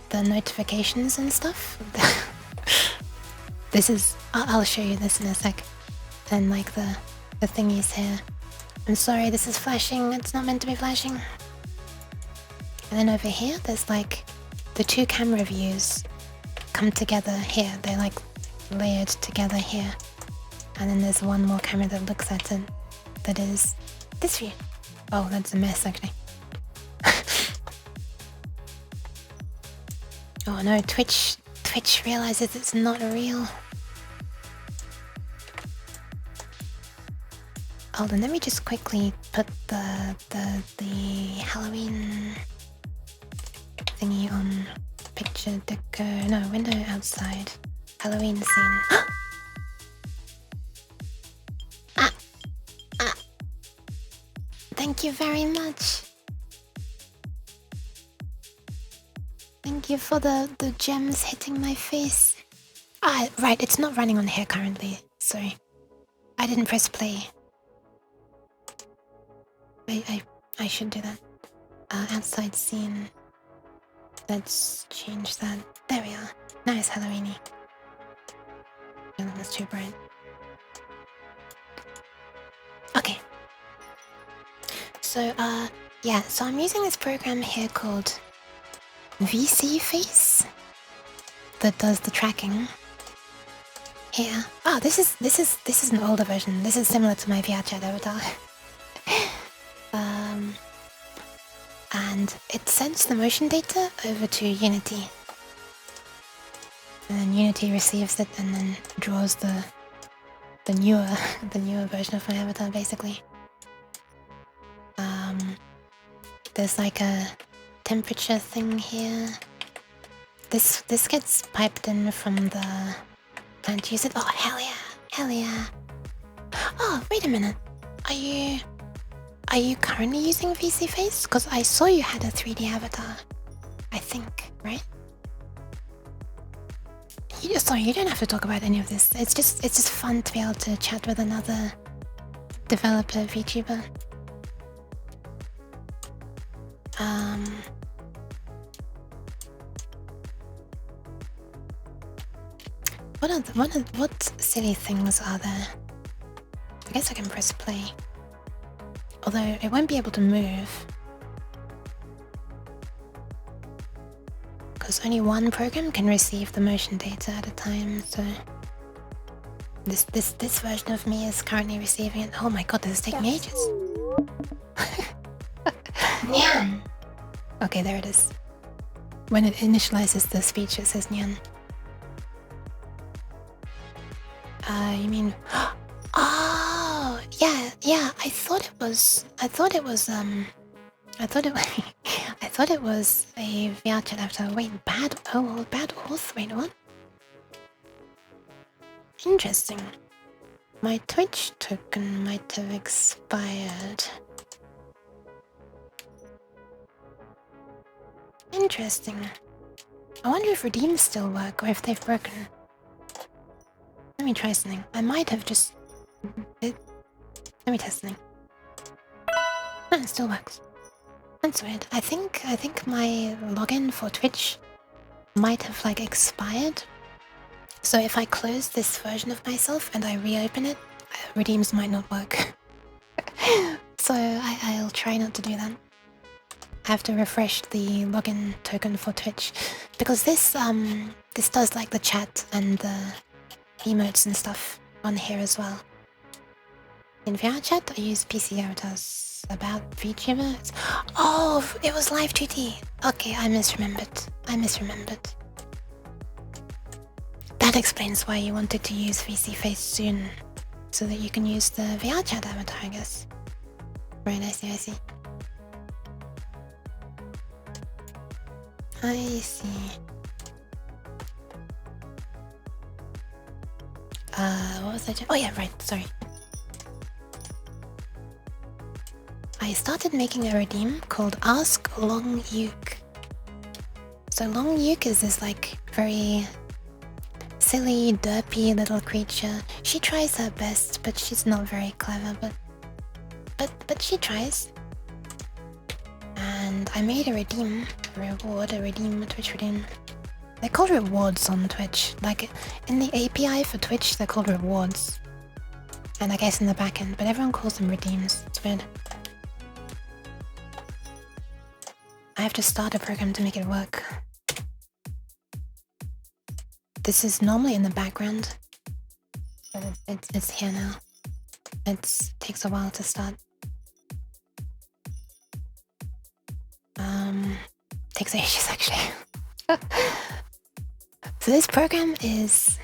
the notifications and stuff. This is, I'll show you this in a sec. And like the thingies here. I'm sorry, this is flashing. It's not meant to be flashing. And then over here, there's like the two camera views come together here. They're like layered together here. And then there's one more camera that looks at it. That is this view. Oh, that's a mess actually. Oh no, Twitch realizes it's not real. Hold on, let me just quickly put the Halloween thingy on picture deco. No, window outside. Halloween scene. Thank you very much. Thank you for the gems hitting my face. Ah, right, it's not running on here currently. Sorry. I didn't press play. I should do that. Outside scene. Let's change that. There we are. Now it's Halloweeny. No, that's too bright. Okay. So, yeah, so I'm using this program here called WFC Face that does the tracking. Here. Oh, this is an older version. This is similar to my VR chat avatar. And it sends the motion data over to Unity. And then Unity receives it and then draws the newer version of my avatar basically. There's like a temperature thing here. This gets piped in from the plant use it. Oh hell yeah. Oh, wait a minute. Are you currently using WFC Face? Because I saw you had a 3D avatar. I think, right? Sorry, you don't have to talk about any of this. It's just fun to be able to chat with another developer, VTuber. What silly things are there? I guess I can press play. Although it won't be able to move. Because only one program can receive the motion data at a time, so this version of me is currently receiving it. Oh my god, this is taking ages. Nyan. Okay, there it is. When it initializes the speech, it says Nyan. You mean... Oh, yeah, I thought it was I thought it was a VR chat after. Wait, bad auth? Wait, what? Interesting. My Twitch token might have expired. Interesting. I wonder if redeems still work or if they've broken. Let me try something. I might have just... Let me test something. No, it still works. That's weird. I think my login for Twitch might have like expired. So if I close this version of myself and I reopen it, redeems might not work. So I'll try not to do that. I have to refresh the login token for Twitch because this does like the chat and the emotes and stuff on here as well. In VR chat, I use PC avatars. About vtuber. Oh, it was live duty. Okay, I misremembered. That explains why you wanted to use VC Face soon, so that you can use the VR chat avatar, I guess. Right, I see. I see. What was I doing? Oh yeah, right, sorry. I started making a redeem called Ask Long Yuk. So Long Yuk is this like very silly, derpy little creature. She tries her best, but she's not very clever, but she tries. And I made a redeem, a Twitch redeem. They're called rewards on Twitch. Like in the API for Twitch, they're called rewards. And I guess in the backend, but everyone calls them redeems. It's weird. I have to start a program to make it work. This is normally in the background, but it's here now. It takes a while to start. Takes ages actually. So this program is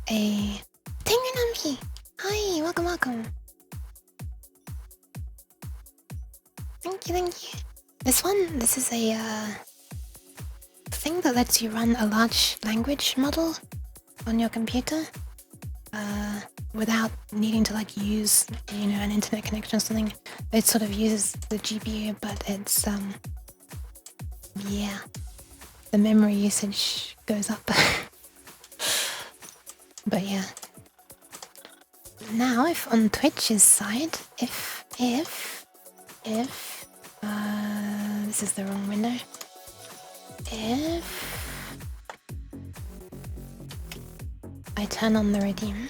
a Tengunami. Hi, welcome. Thank you. This is a thing that lets you run a large language model on your computer without needing to like use, you know, an internet connection or something. It sort of uses the GPU, but it's yeah, the memory usage goes up. But yeah. Now, if on Twitch's side, if this is the wrong window. If I turn on the redeem,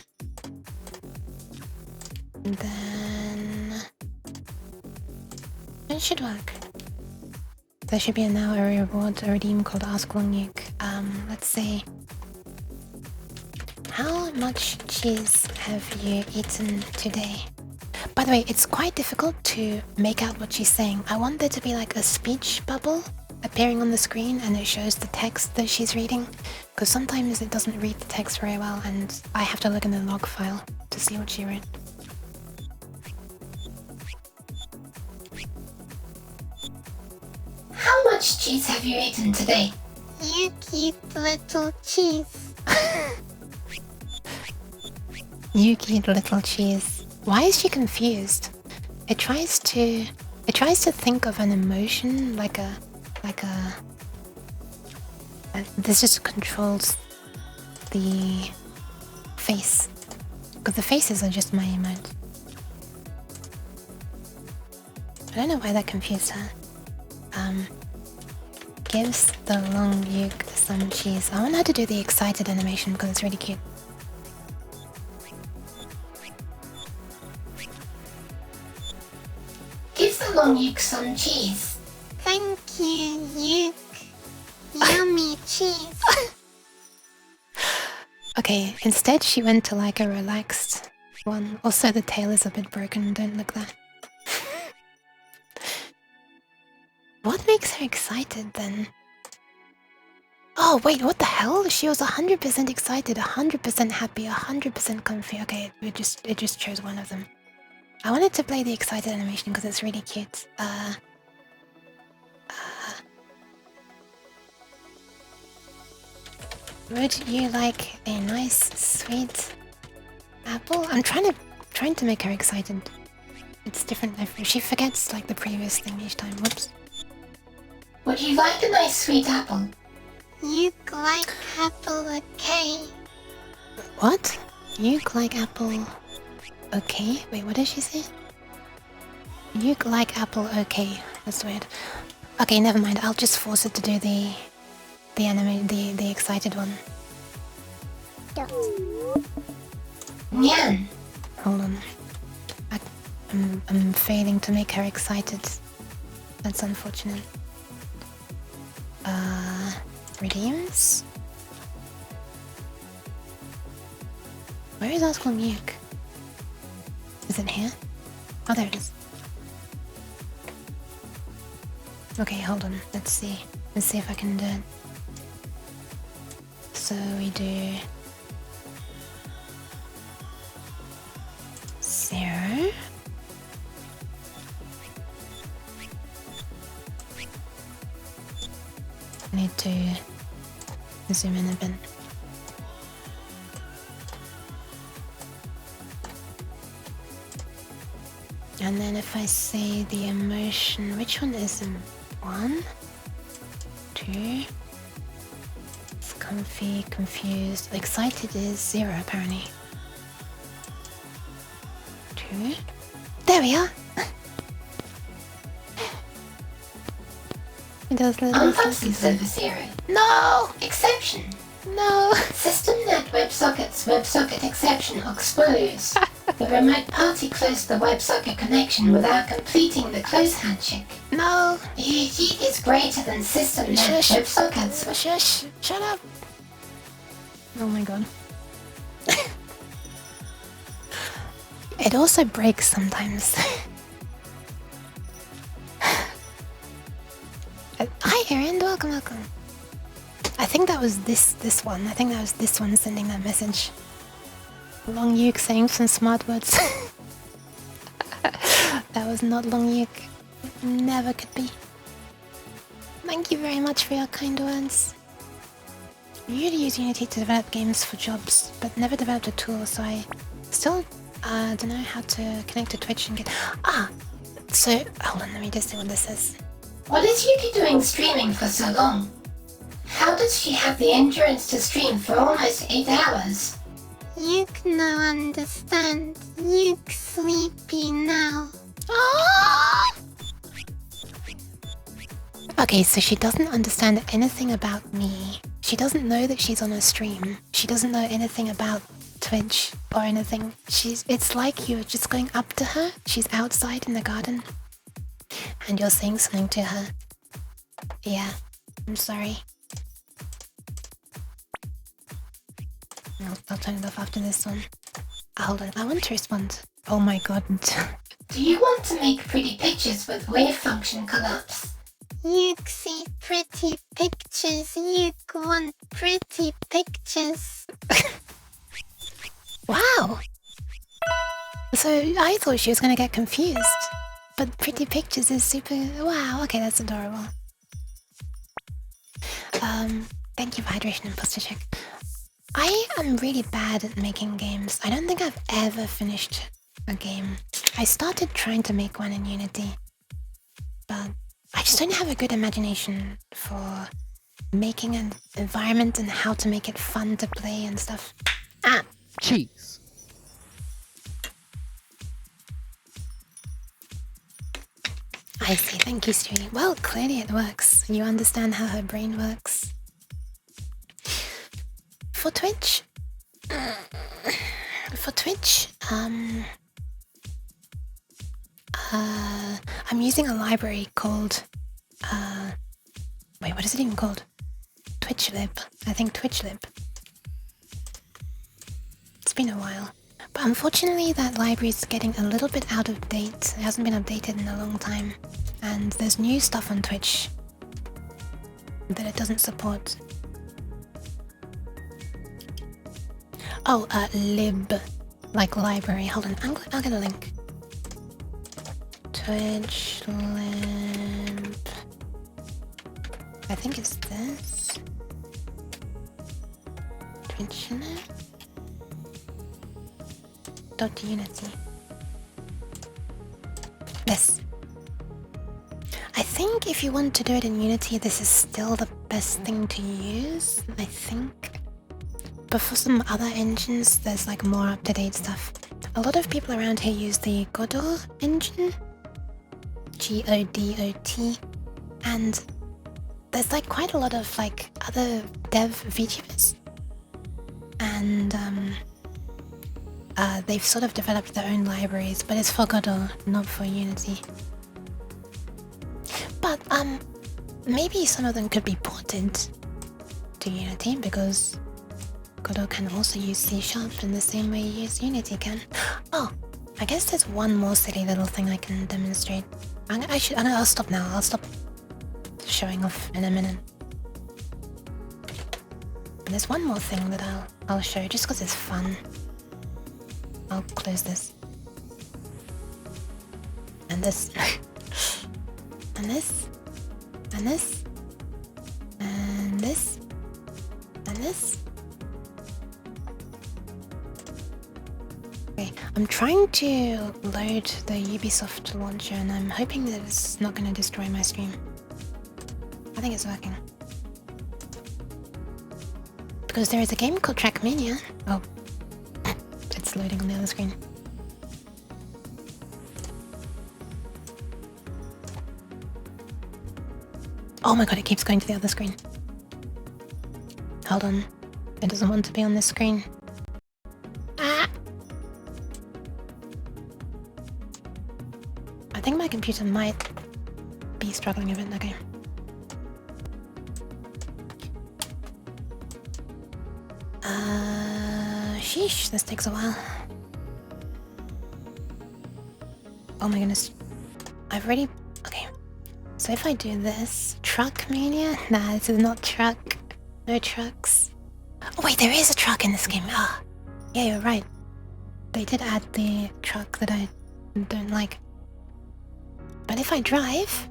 then it should work. There should be now a reward, a redeem called Ask Long Yuk. Let's see. How much cheese have you eaten today? By the way, it's quite difficult to make out what she's saying. I want there to be like a speech bubble appearing on the screen and it shows the text that she's reading, because sometimes it doesn't read the text very well and I have to look in the log file to see what she wrote. How much cheese have you eaten today? You cute little cheese. You cute little cheese. Why is she confused? It tries to think of an emotion like a this just controls the face, because the faces are just my emote. I don't know why that confused her. Gives the long yolk some cheese. I want her to do the excited animation because it's really cute. Gives the long yolk some cheese. Thank you, yolk. Yummy cheese. Okay, instead she went to like a relaxed one. Also the tail is a bit broken, don't look that. What makes her excited then? Oh wait, what the hell? She was 100% excited, 100% happy, 100% comfy. Okay, it just chose one of them. I wanted to play the excited animation because it's really cute. Would you like a nice sweet apple? I'm trying to make her excited. It's different. She forgets like the previous thing each time. Whoops. Would you like a nice sweet apple? You like apple, okay? What? You like apple, okay? Wait, what did she say? You like apple, okay? That's weird. Okay, never mind. I'll just force it to do the excited one. Dot. Nyan. Hold on. I'm failing to make her excited. That's unfortunate. Redeems? Where is Oscar Muke? Is it here? Oh, there it is. Okay, hold on. Let's see. Let's see if I can do it. So we do 0. I need to zoom in a bit. And then if I say the emotion, which one is it? 1, 2. It's comfy, confused. Excited is 0 apparently. 2. There we are. It does little Unfoxing server 0. No! Exception. No! Systemnet WebSocket's WebSocket exception explodes. The remote party closed the WebSocket connection without completing the close handshake. No! UG is greater than Systemnet Shush. WebSocket's. Shush! Shut up! Oh my god. It also breaks sometimes. Hi Aaron, welcome. I think that was this one. I think that was this one sending that message. Long Yuk saying some smart words. That was not Long Yuk. Never could be. Thank you very much for your kind words. I usually use Unity to develop games for jobs, but never developed a tool, so I still don't know how to connect to Twitch and get... So, hold on, let me just see what this says. What is Yuki doing streaming for so long? How does she have the endurance to stream for almost 8 hours? You no understand. You sleepy now. Okay, so she doesn't understand anything about me. She doesn't know that she's on a stream. She doesn't know anything about Twitch or anything. It's like you're just going up to her. She's outside in the garden. And you're saying something to her. Yeah, I'm sorry. I'll turn it off after this one. Hold on, I want to respond. Oh my god. Do you want to make pretty pictures with wave function collapse? You see pretty pictures. You want pretty pictures. Wow. So I thought she was gonna get confused. But pretty pictures is super... Wow, okay, that's adorable. Thank you for hydration and posture check. I am really bad at making games. I don't think I've ever finished a game. I started trying to make one in Unity, but I just don't have a good imagination for making an environment and how to make it fun to play and stuff. Cheese. I see, thank you, Stewie. Well, clearly it works. You understand how her brain works. For Twitch... I'm using a library called... wait, what is it even called? TwitchLib. I think TwitchLib. It's been a while. But unfortunately that library is getting a little bit out of date. It hasn't been updated in a long time. And there's new stuff on Twitch that it doesn't support. Oh, lib. Like library. Hold on, I'll get a link. TwitchLib. I think it's this. TwitchLib. .unity. This. I think if you want to do it in Unity, this is still the best thing to use, I think. But for some other engines, there's like more up-to-date stuff. A lot of people around here use the Godot engine. Godot. And there's like quite a lot of like other dev VTubers. And they've sort of developed their own libraries, but it's for Godot, not for Unity. But maybe some of them could be ported to Unity because Godot can also use C# in the same way you use Unity can. Oh, I guess there's one more silly little thing I can demonstrate. I'll stop now. I'll stop showing off in a minute. But there's one more thing that I'll show just because it's fun. I'll close this. And this. And this. And this. And this. And this. Okay, I'm trying to load the Ubisoft launcher and I'm hoping that it's not going to destroy my stream. I think it's working. Because there is a game called Trackmania. Oh. It's loading on the other screen. Oh my god, it keeps going to the other screen. Hold on. It doesn't want to be on this screen. Ah! I think my computer might be struggling a bit. Okay. Sheesh, this takes a while. Oh my goodness. I've already... Okay. So if I do this... Truck Mania? Nah, this is not truck. No trucks. Oh wait, there is a truck in this game. Ah. Yeah, you're right. They did add the truck that I don't like. But if I drive...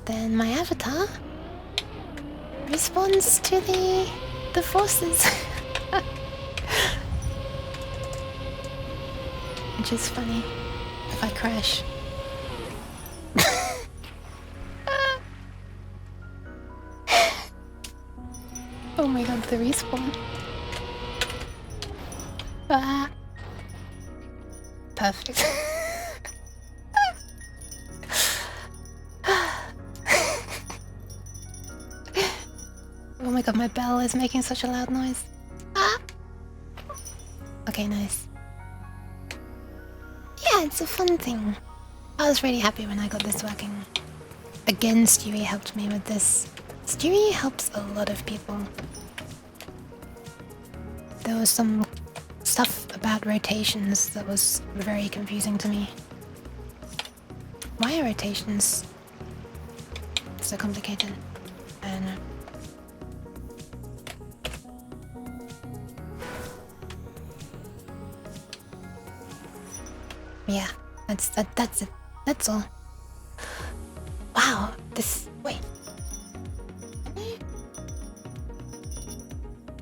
then my avatar... responds to the forces. Which is funny if I crash. Oh my god, the respawn. Ah. Perfect. Oh my god, my bell is making such a loud noise. Ah. Okay, nice. Yeah, it's a fun thing. I was really happy when I got this working. Again, Stewie helped me with this. Stewie helps a lot of people. There was some stuff about rotations that was very confusing to me. Why are rotations so complicated? I don't know. Yeah, that's it. That's all. Wow, this... Wait.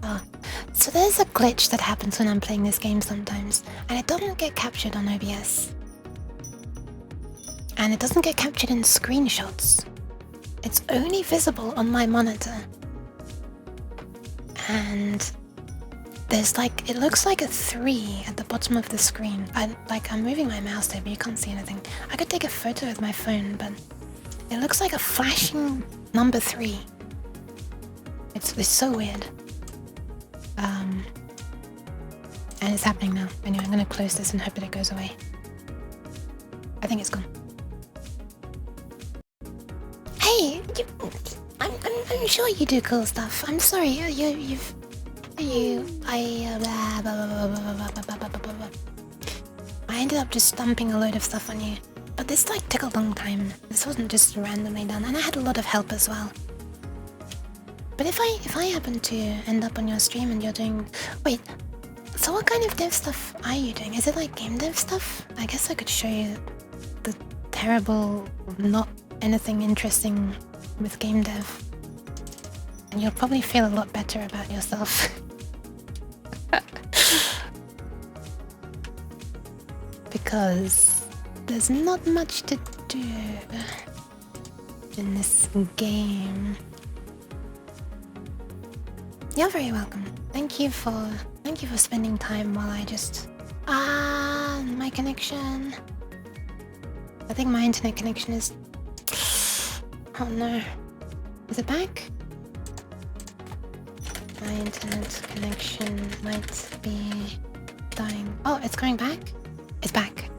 Oh, so there's a glitch that happens when I'm playing this game sometimes, and it doesn't get captured on OBS. And it doesn't get captured in screenshots. It's only visible on my monitor. And There's like, it looks like a 3 at the bottom of the screen. I'm moving my mouse there, but you can't see anything. I could take a photo with my phone, but it looks like a flashing number 3. It's so weird. And it's happening now. Anyway, I'm gonna close this and hope that it goes away. I think it's gone. Hey, I'm sure you do cool stuff. I'm sorry, I ended up just dumping a load of stuff on you. But this like took a long time. This wasn't just randomly done, and I had a lot of help as well. But if I happen to end up on your stream and you're doing... Wait, so what kind of dev stuff are you doing? Is it like game dev stuff? I guess I could show you the terrible, not anything interesting with game dev. And you'll probably feel a lot better about yourself. Because there's not much to do in this game. You're very welcome. Thank you for spending time while I just... my connection. I think my internet connection is... Oh no. Is it back? My internet connection might be dying. Oh, it's coming back? It's back.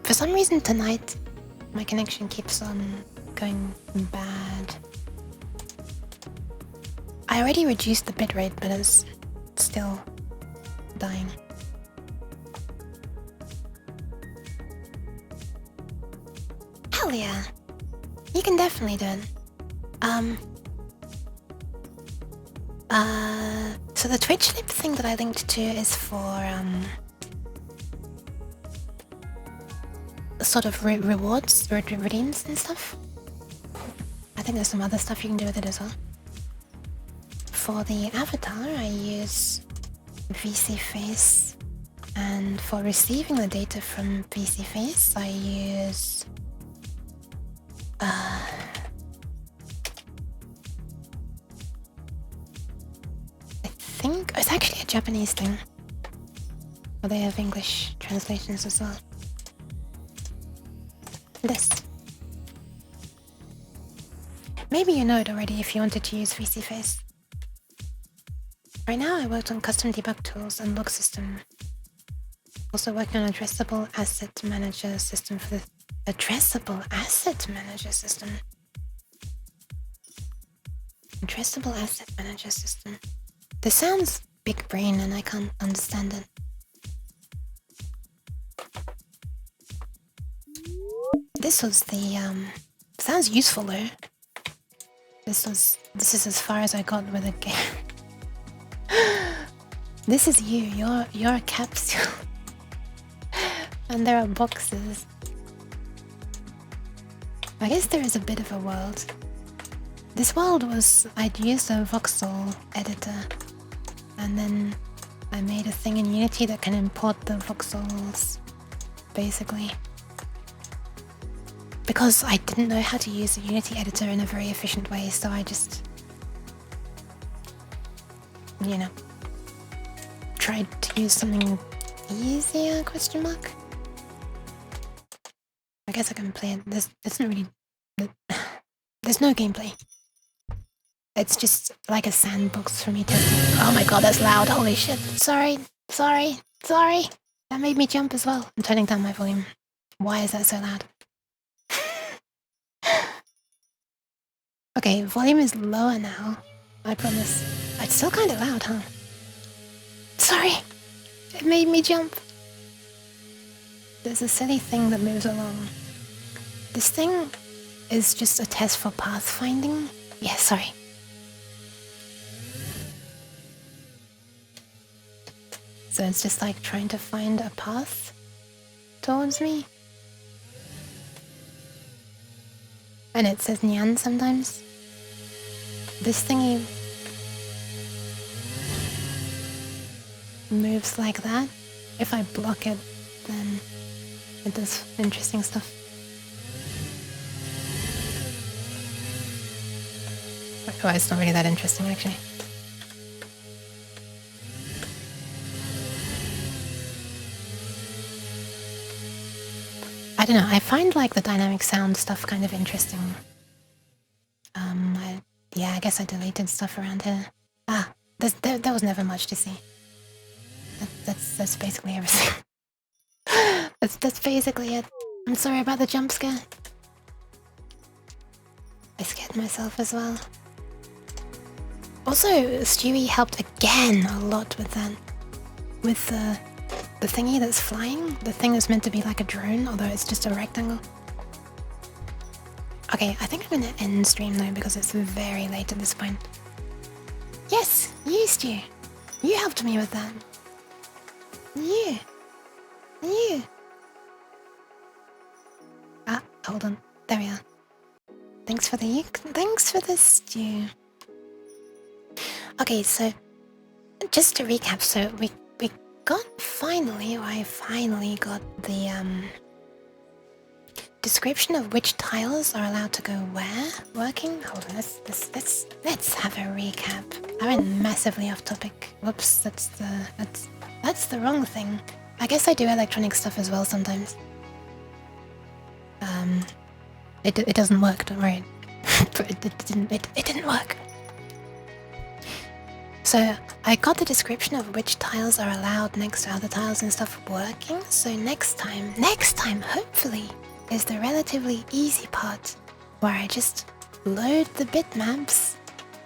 For some reason tonight, my connection keeps on going bad. I already reduced the bitrate, but it's still dying. Hell yeah! You can definitely do it. So the Twitch lip thing that I linked to is for, sort of rewards, redeems and stuff. I think there's some other stuff you can do with it as well. For the avatar, I use VC Face, and for receiving the data from VC Face, I use I think it's actually a Japanese thing, or they have English translations as well. This. Maybe you know it already if you wanted to use VC Face. Right now I worked on custom debug tools and log system. Also working on addressable asset manager system for the addressable asset manager system. Addressable asset manager system. This sounds big brain and I can't understand it. This was the sounds useful though. This is as far as I got with a game. This is you. You're a capsule. And there are boxes. I guess there is a bit of a world. This world was... I'd used a voxel editor. And then I made a thing in Unity that can import the voxels, basically. Because I didn't know how to use the Unity editor in a very efficient way, so I just... you know... tried to use something easier, question mark? I guess I can play it. There's not really... there's no gameplay. It's just like a sandbox for me to... Oh my god, that's loud. Holy shit. Sorry. That made me jump as well. I'm turning down my volume. Why is that so loud? Okay, volume is lower now. I promise. It's still kind of loud, huh? Sorry. It made me jump. There's a silly thing that moves along. This thing is just a test for pathfinding. Yeah, sorry. So it's just like trying to find a path towards me. And it says Nyan sometimes. This thingy moves like that. If I block it, then it does interesting stuff. Oh, it's not really that interesting actually. I don't know, I find like the dynamic sound stuff kind of interesting. Yeah, I guess I deleted stuff around here. Ah, there was never much to see. That's basically everything. that's basically it. I'm sorry about the jump scare. I scared myself as well. Also, Stewie helped again a lot with that. With the thingy that's flying. The thing that's meant to be like a drone, although it's just a rectangle. Okay, I think I'm gonna end stream though because it's very late at this point. Yes, you, Stu. You helped me with that. You. Ah, hold on. There we are. Thanks for the Stu. Okay, so just to recap, so we got I finally got the description of which tiles are allowed to go where working. Hold on, let's have a recap. I went massively off topic. Whoops, that's the wrong thing. I guess I do electronic stuff as well sometimes. It doesn't work, don't worry. But it didn't work. So I got the description of which tiles are allowed next to other tiles and stuff working. So next time, hopefully, is the relatively easy part where I just load the bitmaps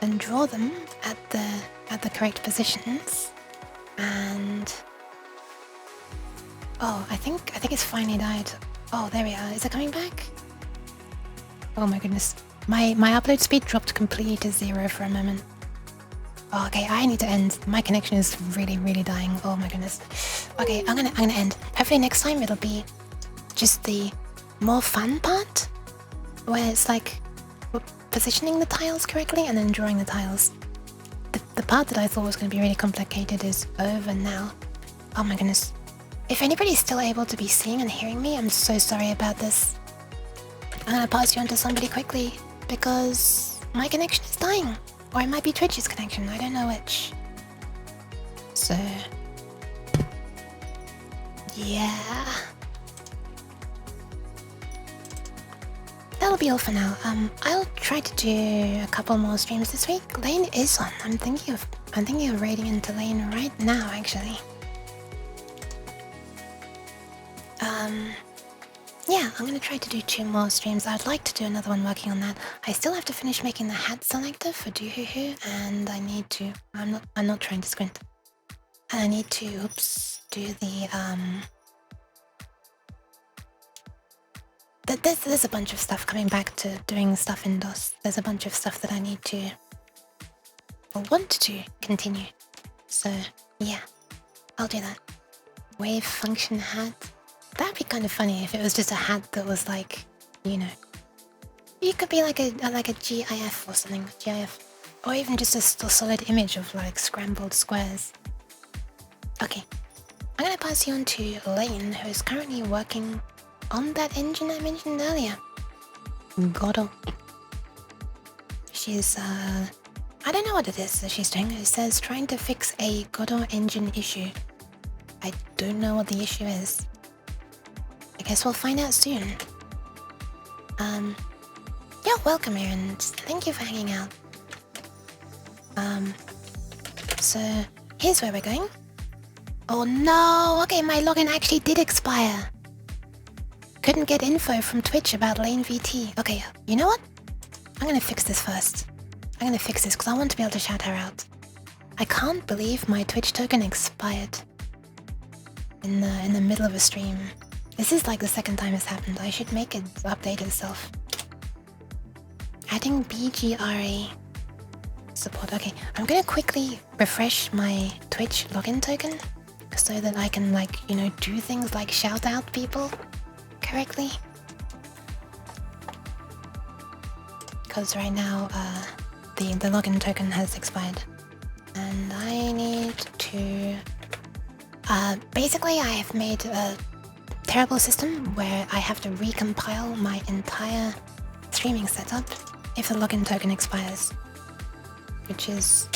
and draw them at the correct positions. And oh, I think it's finally died. Oh, there we are. Is it coming back? Oh my goodness. My upload speed dropped completely to 0 for a moment. Oh, okay, I need to end. My connection is really, really dying. Oh my goodness. Okay, I'm gonna end. Hopefully next time it'll be just the more fun part, where it's like positioning the tiles correctly and then drawing the tiles. The part that I thought was gonna be really complicated is over now. Oh my goodness. If anybody's still able to be seeing and hearing me, I'm so sorry about this. I'm gonna pass you on to somebody quickly because my connection is dying. Or it might be Twitch's connection, I don't know which. So... yeah... that'll be all for now. I'll try to do a couple more streams this week. Lane is on. I'm thinking of raiding into Lane right now, actually. Yeah, I'm gonna try to do 2 more streams. I'd like to do another one working on that. I still have to finish making the hat selector for Doohoo, and I need to... I'm not trying to squint. And I need to, do the, There's a bunch of stuff coming back to doing stuff in DOS. There's a bunch of stuff that I need to... or want to continue. So, yeah. I'll do that. Wave function hat. That'd be kind of funny if it was just a hat that was like, you know... you could be like a GIF or something. GIF. Or even just a solid image of like scrambled squares. Okay. I'm gonna pass you on to Lane, who is currently working on that engine I mentioned earlier. Godot. She's, I don't know what it is that she's doing. It says trying to fix a Godot engine issue. I don't know what the issue is. I guess we'll find out soon. You're welcome, Aaron. Thank you for hanging out. So here's where we're going. Oh no! Okay, my login actually did expire. Couldn't get info from Twitch about Lane VT. Okay, you know what? I'm gonna fix this first. I'm gonna fix this because I want to be able to shout her out. I can't believe my Twitch token expired in the middle of a stream. This is like the second time it's happened. I should make it update itself. Adding BGRA support. Okay, I'm gonna quickly refresh my Twitch login token so that I can, like, you know, do things like shout out people correctly. Because right now, the login token has expired. And I need to... basically I have made a terrible system where I have to recompile my entire streaming setup if the login token expires. Which is,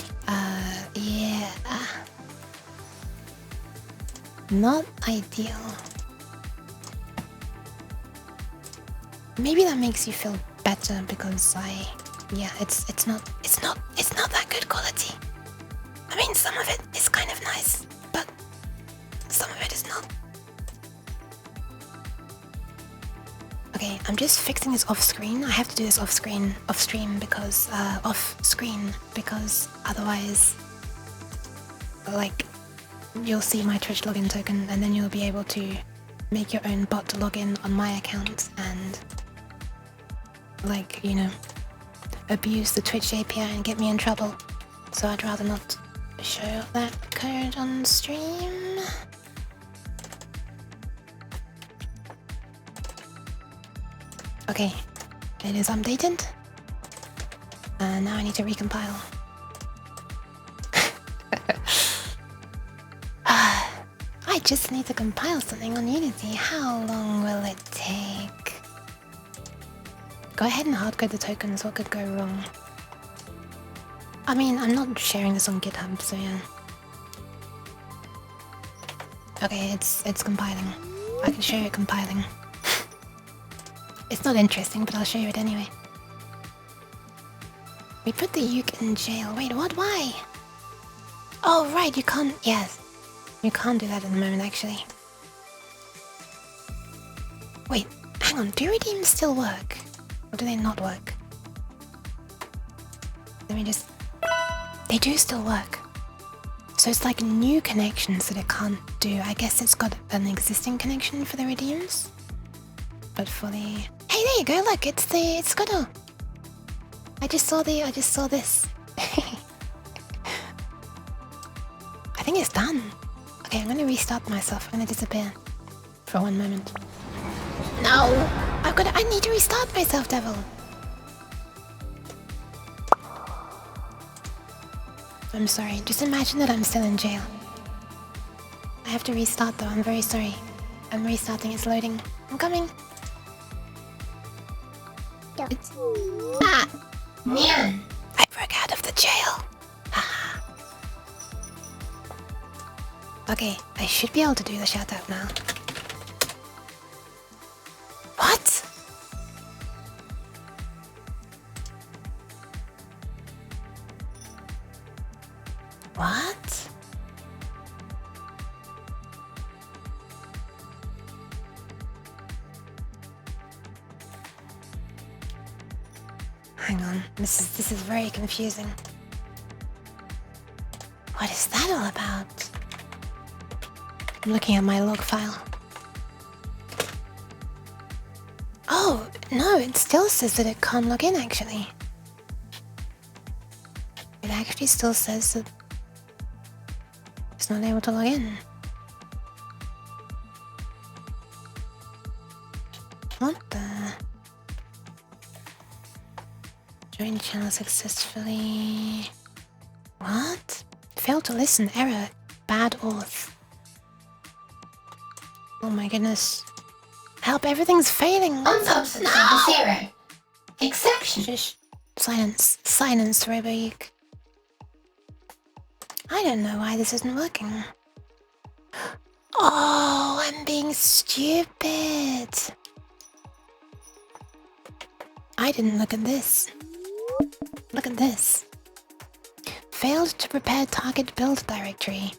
yeah... not ideal. Maybe that makes you feel better because yeah, it's not that good quality. I mean, some of it is kind of nice, but some of it is not. Okay, I'm just fixing this off screen. I have to do this off stream because otherwise, like, you'll see my Twitch login token and then you'll be able to make your own bot to log in on my account and, like, you know, abuse the Twitch API and get me in trouble. So I'd rather not show that code on stream. Okay, it is updated. Now I need to recompile. I just need to compile something on Unity. How long will it take? Go ahead and hardcode the tokens. What could go wrong? I mean, I'm not sharing this on GitHub, so yeah. Okay, it's compiling. I can show you it compiling. It's not interesting, but I'll show you it anyway. We put the uke in jail. Wait, what? Why? Oh, right, you can't... Yes. You can't do that at the moment, actually. Wait, hang on. Do redeems still work? Or do they not work? Let me just... They do still work. So it's like new connections that it can't do. I guess it's got an existing connection for the redeems. But for the... Hey, there you go, look, it's Scuttle. I just saw this. I think it's done. Okay, I'm gonna restart myself. I'm gonna disappear for 1 moment. No! I need to restart myself, devil. I'm sorry, just imagine that I'm still in jail. I have to restart though, I'm very sorry. I'm restarting, it's loading. I'm coming. Nyan. I broke out of the jail. Okay, I should be able to do the shout out now. What? What? Hang on, this is very confusing. What is that all about? I'm looking at my log file. Oh, no, it still says that it can't log in, actually. It actually still says that it's not able to log in. What the... Join channel successfully... What? Failed to listen, error, bad auth. Oh my goodness. Help, everything's failing! On substance number 0. Exception. Shush. Silence. Silence, Roboyuk. I don't know why this isn't working. Oh, I'm being stupid. I didn't look at this. Look at this. Failed to prepare target build directory.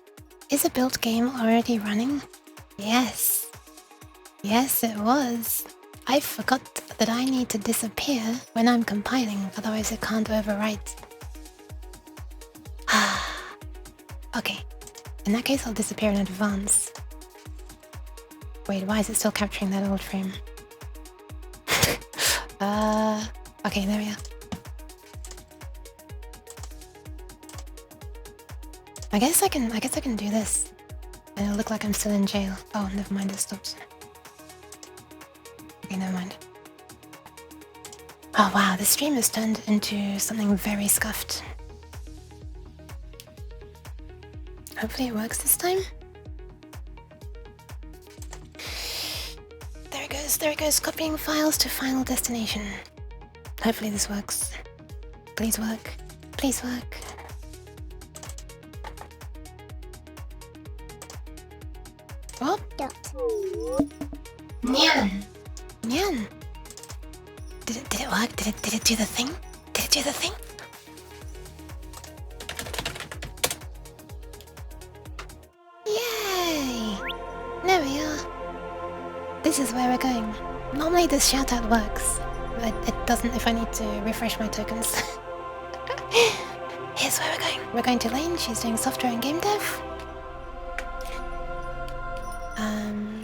Is a build game already running? Yes. Yes, it was. I forgot that I need to disappear when I'm compiling, otherwise it can't overwrite. Okay. In that case, I'll disappear in advance. Wait, why is it still capturing that old frame? Okay, there we are. I guess I can do this. And it'll look like I'm still in jail. Oh, never mind, it stops. Okay, never mind. Oh wow, the stream has turned into something very scuffed. Hopefully it works this time. There it goes, copying files to final destination. Hopefully this works. Please work. Please work. Oh! Nyan. Nyan! work? Did it do the thing? Did it do the thing? Yay! There we are. This is where we're going. Normally this shoutout works, but it doesn't if I need to refresh my tokens. Here's where we're going. We're going to Lane. She's doing software and game dev.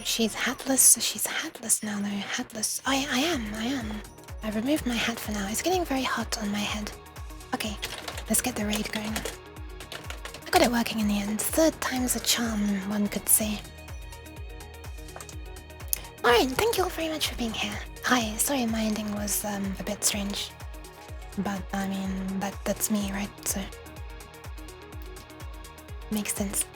She's hatless. She's hatless now, though. Hatless. Oh, I am. I removed my hat for now. It's getting very hot on my head. Okay, let's get the raid going. I got it working in the end. Third time's a charm, one could say. Alright, thank you all very much for being here. Hi, sorry my ending was a bit strange. But, I mean, that's me, right? So... makes sense.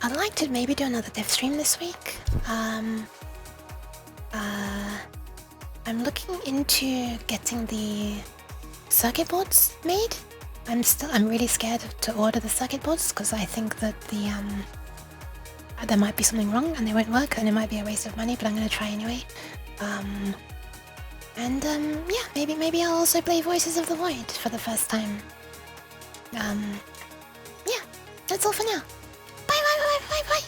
I'd like to maybe do another dev stream this week. I'm looking into getting the circuit boards made. I'm really scared to order the circuit boards because I think that there might be something wrong and they won't work and it might be a waste of money, but I'm gonna try anyway. Yeah, maybe I'll also play Voices of the Void for the first time. Yeah, that's all for now. Bye.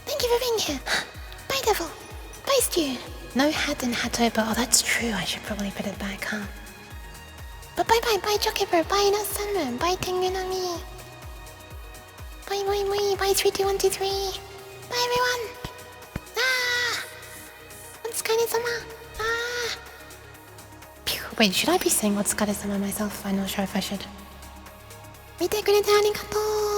Thank you for being here. Bye, Devil. Bye, Stew. No hat in Hatoba. Oh, that's true. I should probably put it back, huh? But bye, Jockeyber. Bye, No Sunman. Bye, Tengunami. Bye, 32123. Bye, everyone. Otsukare-sama. Phew. Wait, should I be saying Otsukare-sama myself? I'm not sure if I should. 見てくれてありがとう